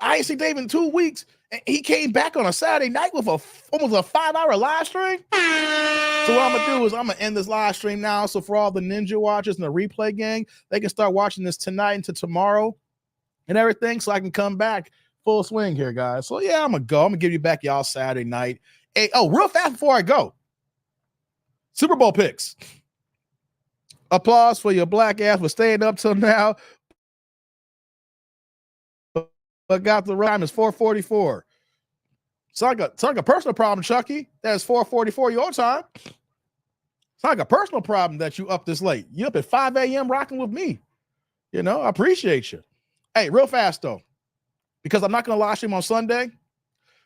Speaker 1: I ain't seen Dave in 2 weeks. And he came back on a Saturday night with almost a 5-hour live stream." So what I'm gonna do is I'm gonna end this live stream now. So for all the ninja watchers and the replay gang, they can start watching this tonight into tomorrow and everything, so I can come back full swing here, guys. So yeah, I'm gonna go. I'm gonna give you back y'all Saturday night. Hey, real fast before I go, Super Bowl picks. Applause for your black ass for staying up till now. But got the rhyme is 4:44. It's like a personal problem, Chucky. That's 4:44 your time. It's like a personal problem that you up this late. You up at 5 a.m. rocking with me. I appreciate you. Hey, real fast though, because I'm not gonna live stream on Sunday.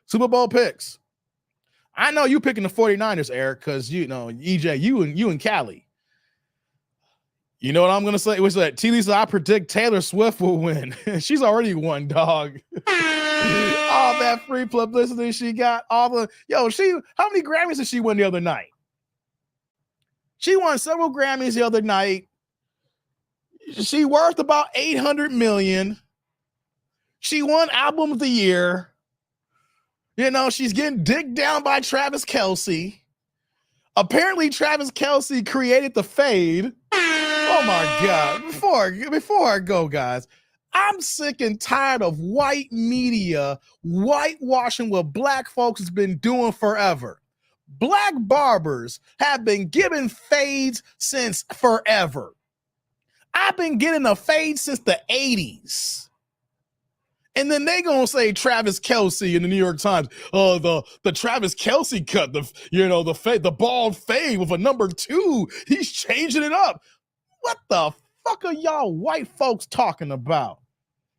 Speaker 1: Super Bowl picks. I know you picking the 49ers, Eric, because EJ, you and Callie. You know what I'm gonna say? It was that T. Lisa, I predict Taylor Swift will win. She's already won, dog. All that free publicity she got, how many Grammys did she win the other night? She won several Grammys the other night. She worth about $800 million. She won Album of the Year. She's getting digged down by Travis Kelce. Apparently, Travis Kelce created the fade. Oh my God. Before I go, guys, I'm sick and tired of white media whitewashing what black folks has been doing forever. Black barbers have been giving fades since forever. I've been getting a fade since the 80s. And then they gonna say Travis Kelce in the New York Times, the Travis Kelce cut, the bald fade with a number 2. He's changing it up. What the fuck are y'all white folks talking about?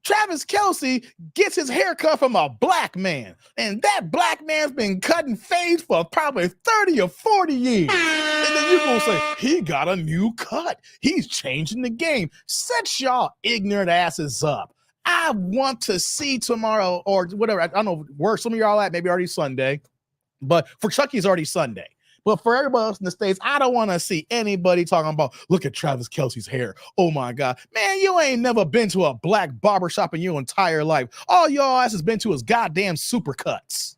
Speaker 1: Travis Kelce gets his haircut from a black man, and that black man's been cutting fades for probably 30 or 40 years. And then you're gonna say, he got a new cut. He's changing the game. Set y'all ignorant asses up. I want to see tomorrow or whatever. I don't know where some of y'all at, maybe already Sunday, but for Chucky's already Sunday. But for everybody else in the States, I don't want to see anybody talking about, look at Travis Kelce's hair. Oh my God. Man, you ain't never been to a black barbershop in your entire life. All y'all ass has been to is goddamn Supercuts.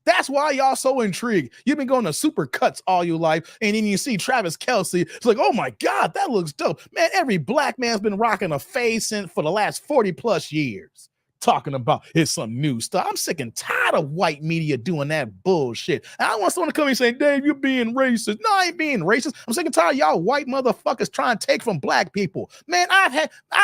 Speaker 1: That's why y'all so intrigued. You've been going to Supercuts all your life, and then you see Travis Kelce. It's like, oh my God, that looks dope. Man, every black man's been rocking a fade for the last 40 plus years. Talking about it's some new stuff. I'm sick and tired of white media doing that bullshit. I don't want someone to come and say, Dave, you're being racist. No, I ain't being racist. I'm sick and tired of y'all white motherfuckers trying to take from black people. Man, I've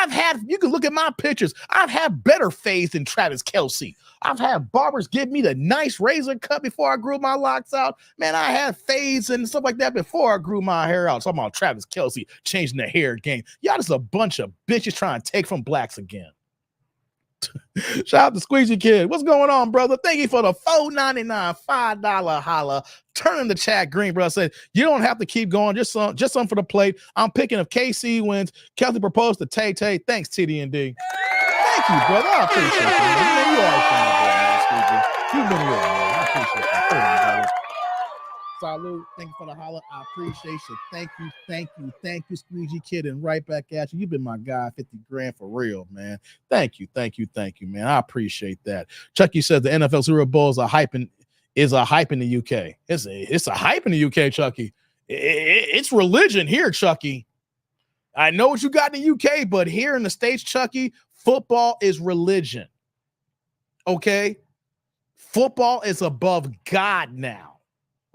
Speaker 1: had, you can look at my pictures. I've had better fades than Travis Kelce. I've had barbers give me the nice razor cut before I grew my locks out. Man, I had fades and stuff like that before I grew my hair out. Talking about Travis Kelce changing the hair game. Y'all just a bunch of bitches trying to take from blacks again. Shout out to Squeezy Kid. What's going on, brother? Thank you for the $4.99 $5 holla. Turning the chat green, brother. Said you don't have to keep going. Just some for the plate. I'm picking if KC wins. Kelce proposed to Tay Tay. Thanks, TD&D. Thank you, brother. I appreciate you, man. You always been there, man, Squeezy. You've been here, man. I appreciate that. Hold on, brother. Salute. Thank you for the holla. I appreciate you. Thank you, Squeegee Kid. And right back at you. You've been my guy, 50 grand for real, man. Thank you, man. I appreciate that. Chucky says the NFL Super Bowl is a hype in the UK. It's a hype in the UK, Chucky. It's religion here, Chucky. I know what you got in the UK, but here in the States, Chucky, football is religion. Okay? Football is above God now.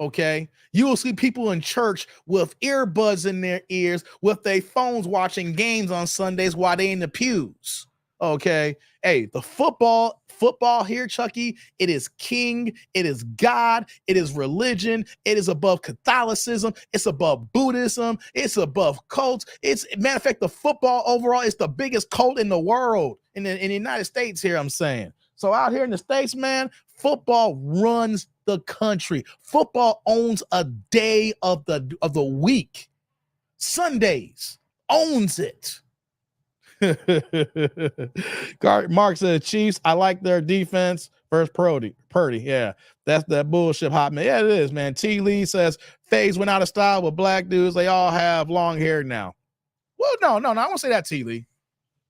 Speaker 1: Okay, you will see people in church with earbuds in their ears, with their phones watching games on Sundays while they in the pews. Okay, hey, the football here, Chucky, it is king, it is God, it is religion, it is above Catholicism, it's above Buddhism, it's above cults. It's matter of fact, the football overall is the biggest cult in the world in the United States. Here, I'm saying. So out here in the States, man, football runs the country. Football owns a day of the week. Sundays owns it. Mark said, Chiefs, I like their defense. First Purdy. Yeah, that's that bullshit hot man. Yeah, it is, man. T. Lee says, fades went out of style with black dudes. They all have long hair now. Well, no. I won't say that, T. Lee.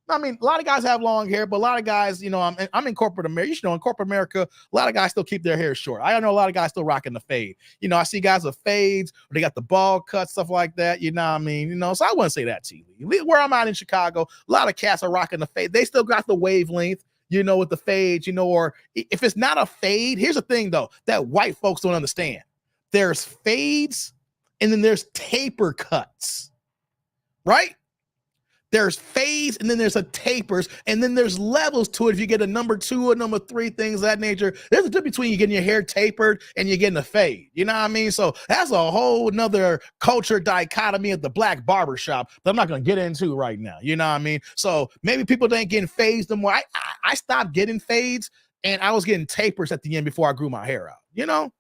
Speaker 1: I mean, a lot of guys have long hair, but a lot of guys, I'm in corporate America. You should know, in corporate America, a lot of guys still keep their hair short. I know a lot of guys still rocking the fade. I see guys with fades, or they got the bald cut, stuff like that. You know what I mean? So I wouldn't say that to you. Where I'm at in Chicago, a lot of cats are rocking the fade. They still got the wavelength, with the fades, or if it's not a fade, here's the thing, though, that white folks don't understand. There's fades, and then there's taper cuts, right? There's fades, and then there's a tapers, and then there's levels to it. If you get a number 2 or number 3, things of that nature, there's a difference between you getting your hair tapered and you getting a fade. You know what I mean? So that's a whole nother culture dichotomy at the black barbershop that I'm not going to get into right now. You know what I mean? So maybe people ain't getting fades no more. I stopped getting fades, and I was getting tapers at the end before I grew my hair out,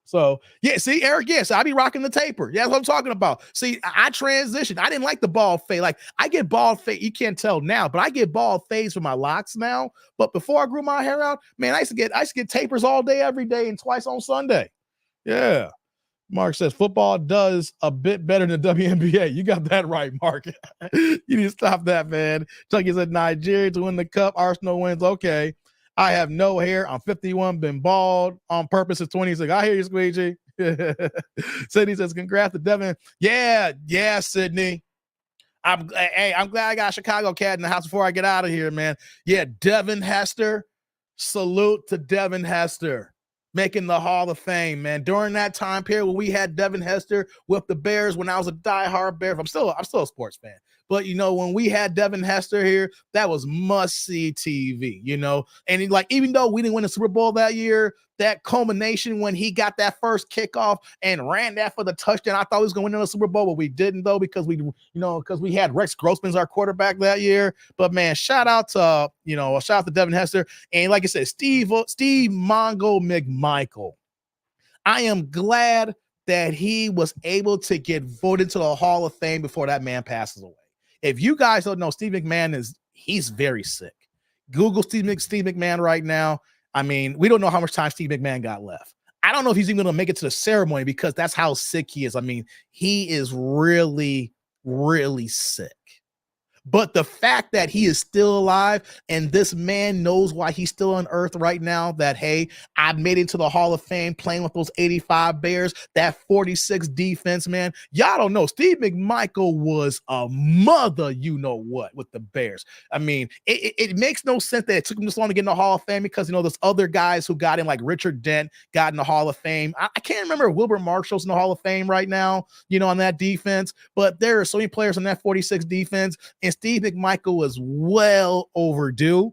Speaker 1: So, yeah, see, Eric, yes, I be rocking the taper. Yeah, that's what I'm talking about. See, I transitioned. I didn't like the bald fade. Like, I get bald fade. You can't tell now, but I get bald fades for my locks now. But before I grew my hair out, man, I used to get tapers all day, every day, and twice on Sunday. Yeah. Mark says football does a bit better than the WNBA. You got that right, Mark. You need to stop that, man. Chucky said Nigeria to win the cup. Arsenal wins. Okay. I have no hair. I'm 51, been bald on purpose since 26. I hear you, Squeegee. Sydney says, congrats to Devin. Yeah, Sydney. I'm glad I got a Chicago cat in the house before I get out of here, man. Yeah, Devin Hester. Salute to Devin Hester. making the Hall of Fame, man. During that time period when we had Devin Hester with the Bears, when I was a diehard Bears, I'm still a sports fan. But when we had Devin Hester here, that was must-see TV, And even though we didn't win the Super Bowl that year, that culmination when he got that first kickoff and ran that for the touchdown, I thought he was going to win the Super Bowl, but we didn't though because we had Rex Grossman as our quarterback that year. But man, shout out to Devin Hester and like I said, Steve Mongo McMichael. I am glad that he was able to get voted to the Hall of Fame before that man passes away. If you guys don't know, Steve McMahon he's very sick. Google Steve McMahon right now. I mean, we don't know how much time Steve McMahon got left. I don't know if he's even going to make it to the ceremony because that's how sick he is. I mean, he is really, really sick. But the fact that he is still alive and this man knows why he's still on earth right now, that, hey, I made it to the Hall of Fame playing with those 85 Bears, that 46 defense, man. Y'all don't know. Steve McMichael was a mother, what, with the Bears. I mean, it makes no sense that it took him this long to get in the Hall of Fame because, there's other guys who got in, like Richard Dent got in the Hall of Fame. I can't remember if Wilbur Marshall's in the Hall of Fame right now, on that defense. But there are so many players on that 46 defense. And Steve McMichael was well overdue,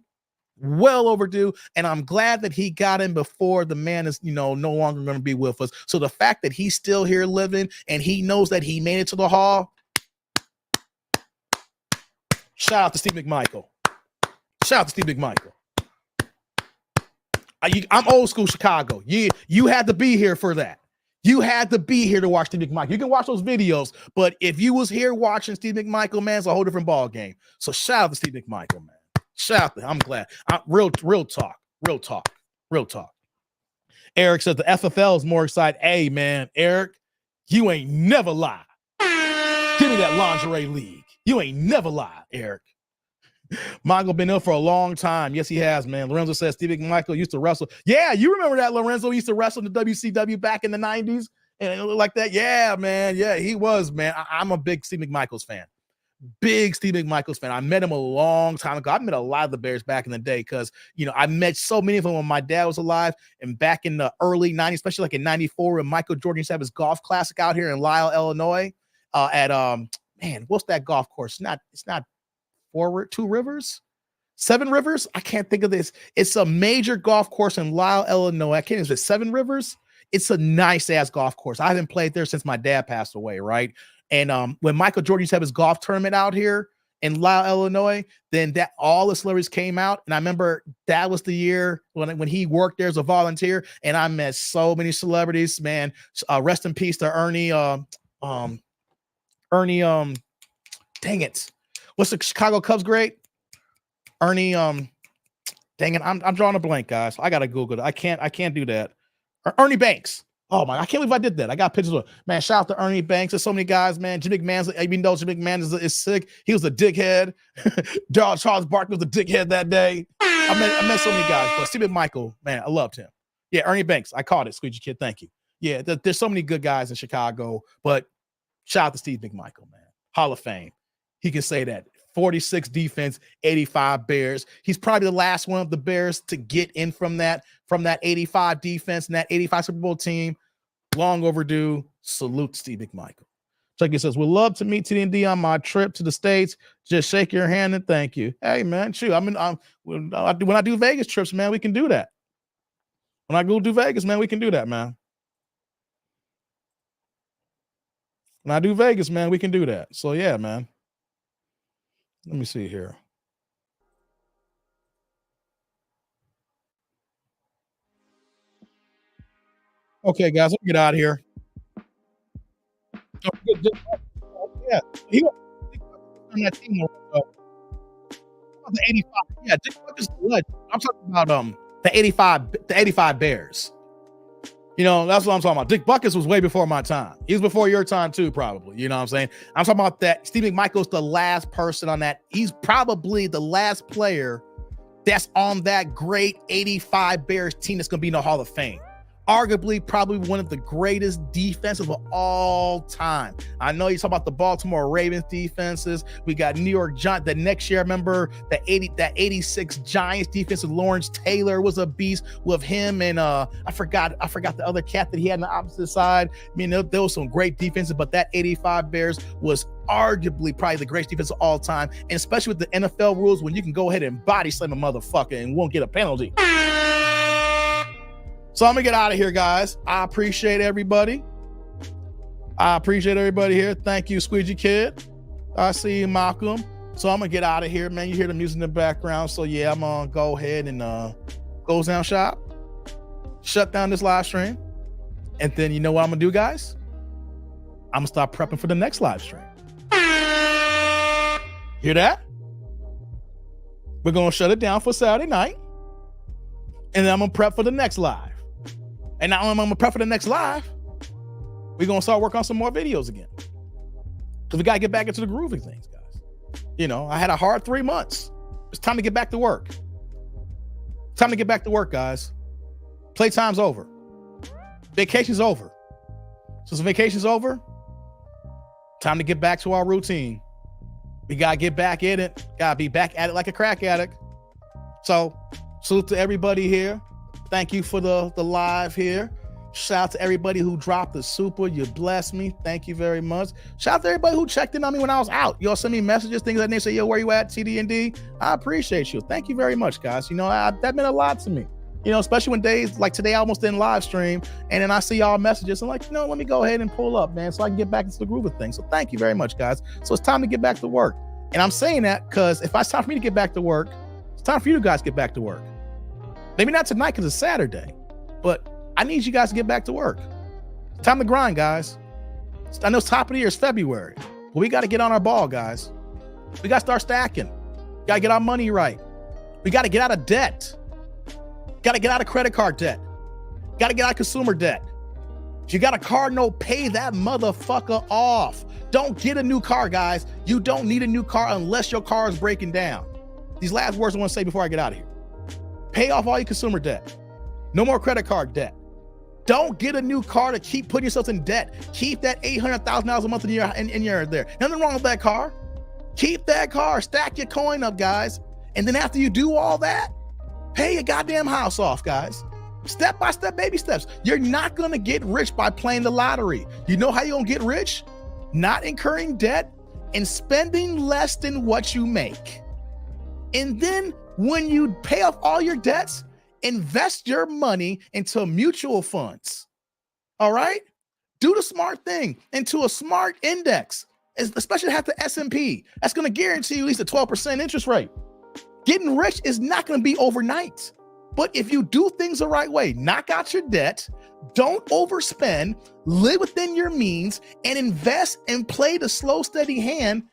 Speaker 1: and I'm glad that he got in before the man is, no longer going to be with us. So the fact that he's still here living and he knows that he made it to the Hall, shout out to Steve McMichael. Shout out to Steve McMichael. I'm old school Chicago. You had to be here for that. You had to be here to watch Steve McMichael. You can watch those videos, but if you was here watching Steve McMichael, man, it's a whole different ball game. So shout out to Steve McMichael, man. Shout out to him. I'm glad. Real talk. Eric says the FFL is more exciting. Hey, man, Eric, you ain't never lie. Give me that lingerie league. You ain't never lie, Eric. Mongo been ill for a long time. Yes, he has, man. Lorenzo says Steve McMichael used to wrestle. Yeah, you remember that Lorenzo used to wrestle in the WCW back in the 90s? And it looked like that. Yeah, man. Yeah, he was, man. I'm a big Steve McMichael's fan. Big Steve McMichael's fan. I met him a long time ago. I met a lot of the Bears back in the day because, I met so many of them when my dad was alive and back in the early 90s, especially like in 94 when Michael Jordan used to have his golf classic out here in Lisle, Illinois what's that golf course? It's not Two Rivers? Seven Rivers? I can't think of this. It's a major golf course in Lisle, Illinois. I can't. Is it Seven Rivers? It's a nice ass golf course. I haven't played there since my dad passed away, right? And when Michael Jordan used to have his golf tournament out here in Lisle, Illinois, then that all the celebrities came out. And I remember that was the year when he worked there as a volunteer. And I met so many celebrities, man. Rest in peace to Ernie. Dang it. What's the Chicago Cubs great? Ernie, dang it, I'm drawing a blank, guys. I gotta Google it. I can't do that. Ernie Banks. Oh my, I can't believe I did that. I got pictures of it. Man, shout out to Ernie Banks. There's so many guys, man. Jim McMahon's, even though Jim McMahon is sick, he was a dickhead. Charles Barkley was a dickhead that day. I met so many guys, but Steve McMichael, man, I loved him. Yeah, Ernie Banks. I caught it, Squeegee Kid. Thank you. Yeah, there's so many good guys in Chicago, but shout out to Steve McMichael, man. Hall of Fame. He can say that. 46 defense, 85 Bears. He's probably the last one of the Bears to get in from that 85 defense and that 85 Super Bowl team. Long overdue. Salute Steve McMichael. Chucky says, would love to meet TD on my trip to the States. Just shake your hand and thank you. Hey, man, shoot. When I do Vegas trips, man, we can do that. When I go do Vegas, man, we can do that, man. When I do Vegas, man, we can do that. So, yeah, man. Let me see here. Okay, guys, let's get out of here. Yeah, he was on that team. The 85. Yeah, Dick Buck is the legend. I'm talking about the 85 Bears. That's what I'm talking about. Dick Buckus was way before my time. He was before your time too, probably. You know what I'm saying? I'm talking about that. Steve McMichael's the last person on that. He's probably the last player that's on that great 85 Bears team that's going to be in the Hall of Fame. arguably probably one of the greatest defenses of all time. I know you talk about the Baltimore Ravens defenses. We got New York Giants. The next year, I remember that 86 Giants defense with Lawrence Taylor was a beast with him, and I forgot the other cat that he had on the opposite side. I mean, there was some great defenses, but that 85 Bears was arguably probably the greatest defense of all time, and especially with the NFL rules when you can go ahead and body slam a motherfucker and won't get a penalty. So I'm gonna get out of here, guys. I appreciate everybody. Here. Thank you, Squeegee Kid. I see you, Malcolm. So I'm gonna get out of here, man. You hear the music in the background. So yeah, I'm gonna go ahead and close down shop, shut down this live stream, and then you know what I'm gonna do, guys? I'm gonna start prepping for the next live stream. Hear that? We're gonna shut it down for Saturday night, and then I'm gonna prep for the next live. And now I'm gonna prep for the next live. We're gonna start working on some more videos again, because we gotta get back into the groove of things, guys. You know, I had a hard 3 months. It's time to get back to work. Time to get back to work, guys. Playtime's over. Vacation's over. So since vacation's over, time to get back to our routine. We gotta get back in it. Gotta be back at it like a crack addict. So salute to everybody here. Thank you for the live here. Shout out to everybody who dropped the super. You blessed me. Thank you very much. Shout out to everybody who checked in on me when I was out. Y'all send me messages, things like that. Say, yo, where you at, TD&D? I appreciate you. Thank you very much, guys. You know, that meant a lot to me. You know, especially when days like today, I almost didn't live stream, and then I see y'all messages. I'm like, you know, let me go ahead and pull up, man, so I can get back into the groove of things. So thank you very much, guys. So it's time to get back to work. And I'm saying that because if it's time for me to get back to work, it's time for you guys to get back to work. Maybe not tonight because it's Saturday, but I need you guys to get back to work. It's time to grind, guys. I know it's top of the year, it's February, but we got to get on our ball, guys. We got to start stacking. Got to get our money right. We got to get out of debt. Got to get out of credit card debt. Got to get out of consumer debt. If you got a car note, pay that motherfucker off. Don't get a new car, guys. You don't need a new car unless your car is breaking down. These last words I want to say before I get out of here. Pay off all your consumer debt. No more credit card debt. Don't get a new car to keep putting yourself in debt. Keep that $800,000 a month in your there. Nothing wrong with that car. Keep that car. Stack your coin up, guys. And then after you do all that, pay your goddamn house off, guys. Step by step, baby steps. You're not going to get rich by playing the lottery. You know how you're going to get rich? Not incurring debt and spending less than what you make. And then when you pay off all your debts, invest your money into mutual funds. All right? Do the smart thing into a smart index, especially have the S&P. That's going to guarantee you at least a 12% interest rate. Getting rich is not going to be overnight. But if you do things the right way, knock out your debt, don't overspend, live within your means, and invest and play the slow, steady hand,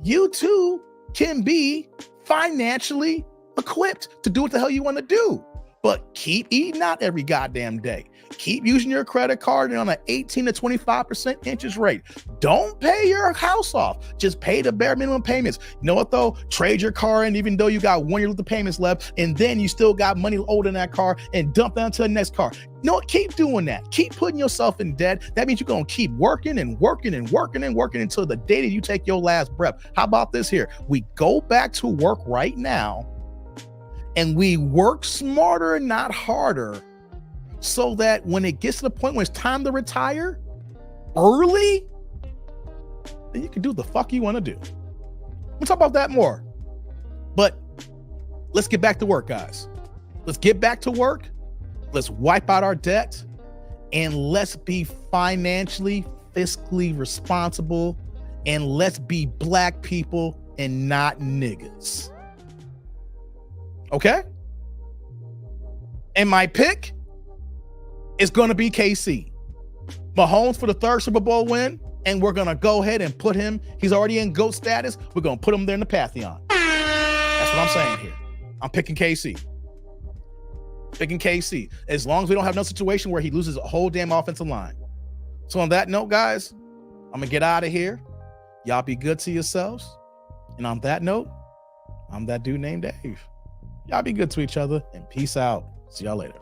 Speaker 1: you too can be financially equipped to do what the hell you want to do. But keep eating out every goddamn day. Keep using your credit card on an 18 to 25% interest rate. Don't pay your house off. Just pay the bare minimum payments. You know what though? Trade your car in even though you got 1 year worth of payments left, and then you still got money owed in that car, and dump that into the next car. You know what? Keep doing that. Keep putting yourself in debt. That means you're going to keep working and working and working and working until the day that you take your last breath. How about this here? We go back to work right now, and we work smarter, not harder, so that when it gets to the point when it's time to retire early, then you can do the fuck you want to do. We'll talk about that more. But let's get back to work, guys. Let's get back to work. Let's wipe out our debt, and let's be financially, fiscally responsible, and let's be black people and not niggas. Okay? And my pick is going to be KC. Mahomes for the 3rd Super Bowl win, and we're going to go ahead and put him, he's already in GOAT status, we're going to put him there in the Pantheon. That's what I'm saying here. I'm picking KC. Picking KC. As long as we don't have no situation where he loses a whole damn offensive line. So on that note, guys, I'm going to get out of here. Y'all be good to yourselves. And on that note, I'm that dude named Dave. Y'all be good to each other, and peace out. See y'all later.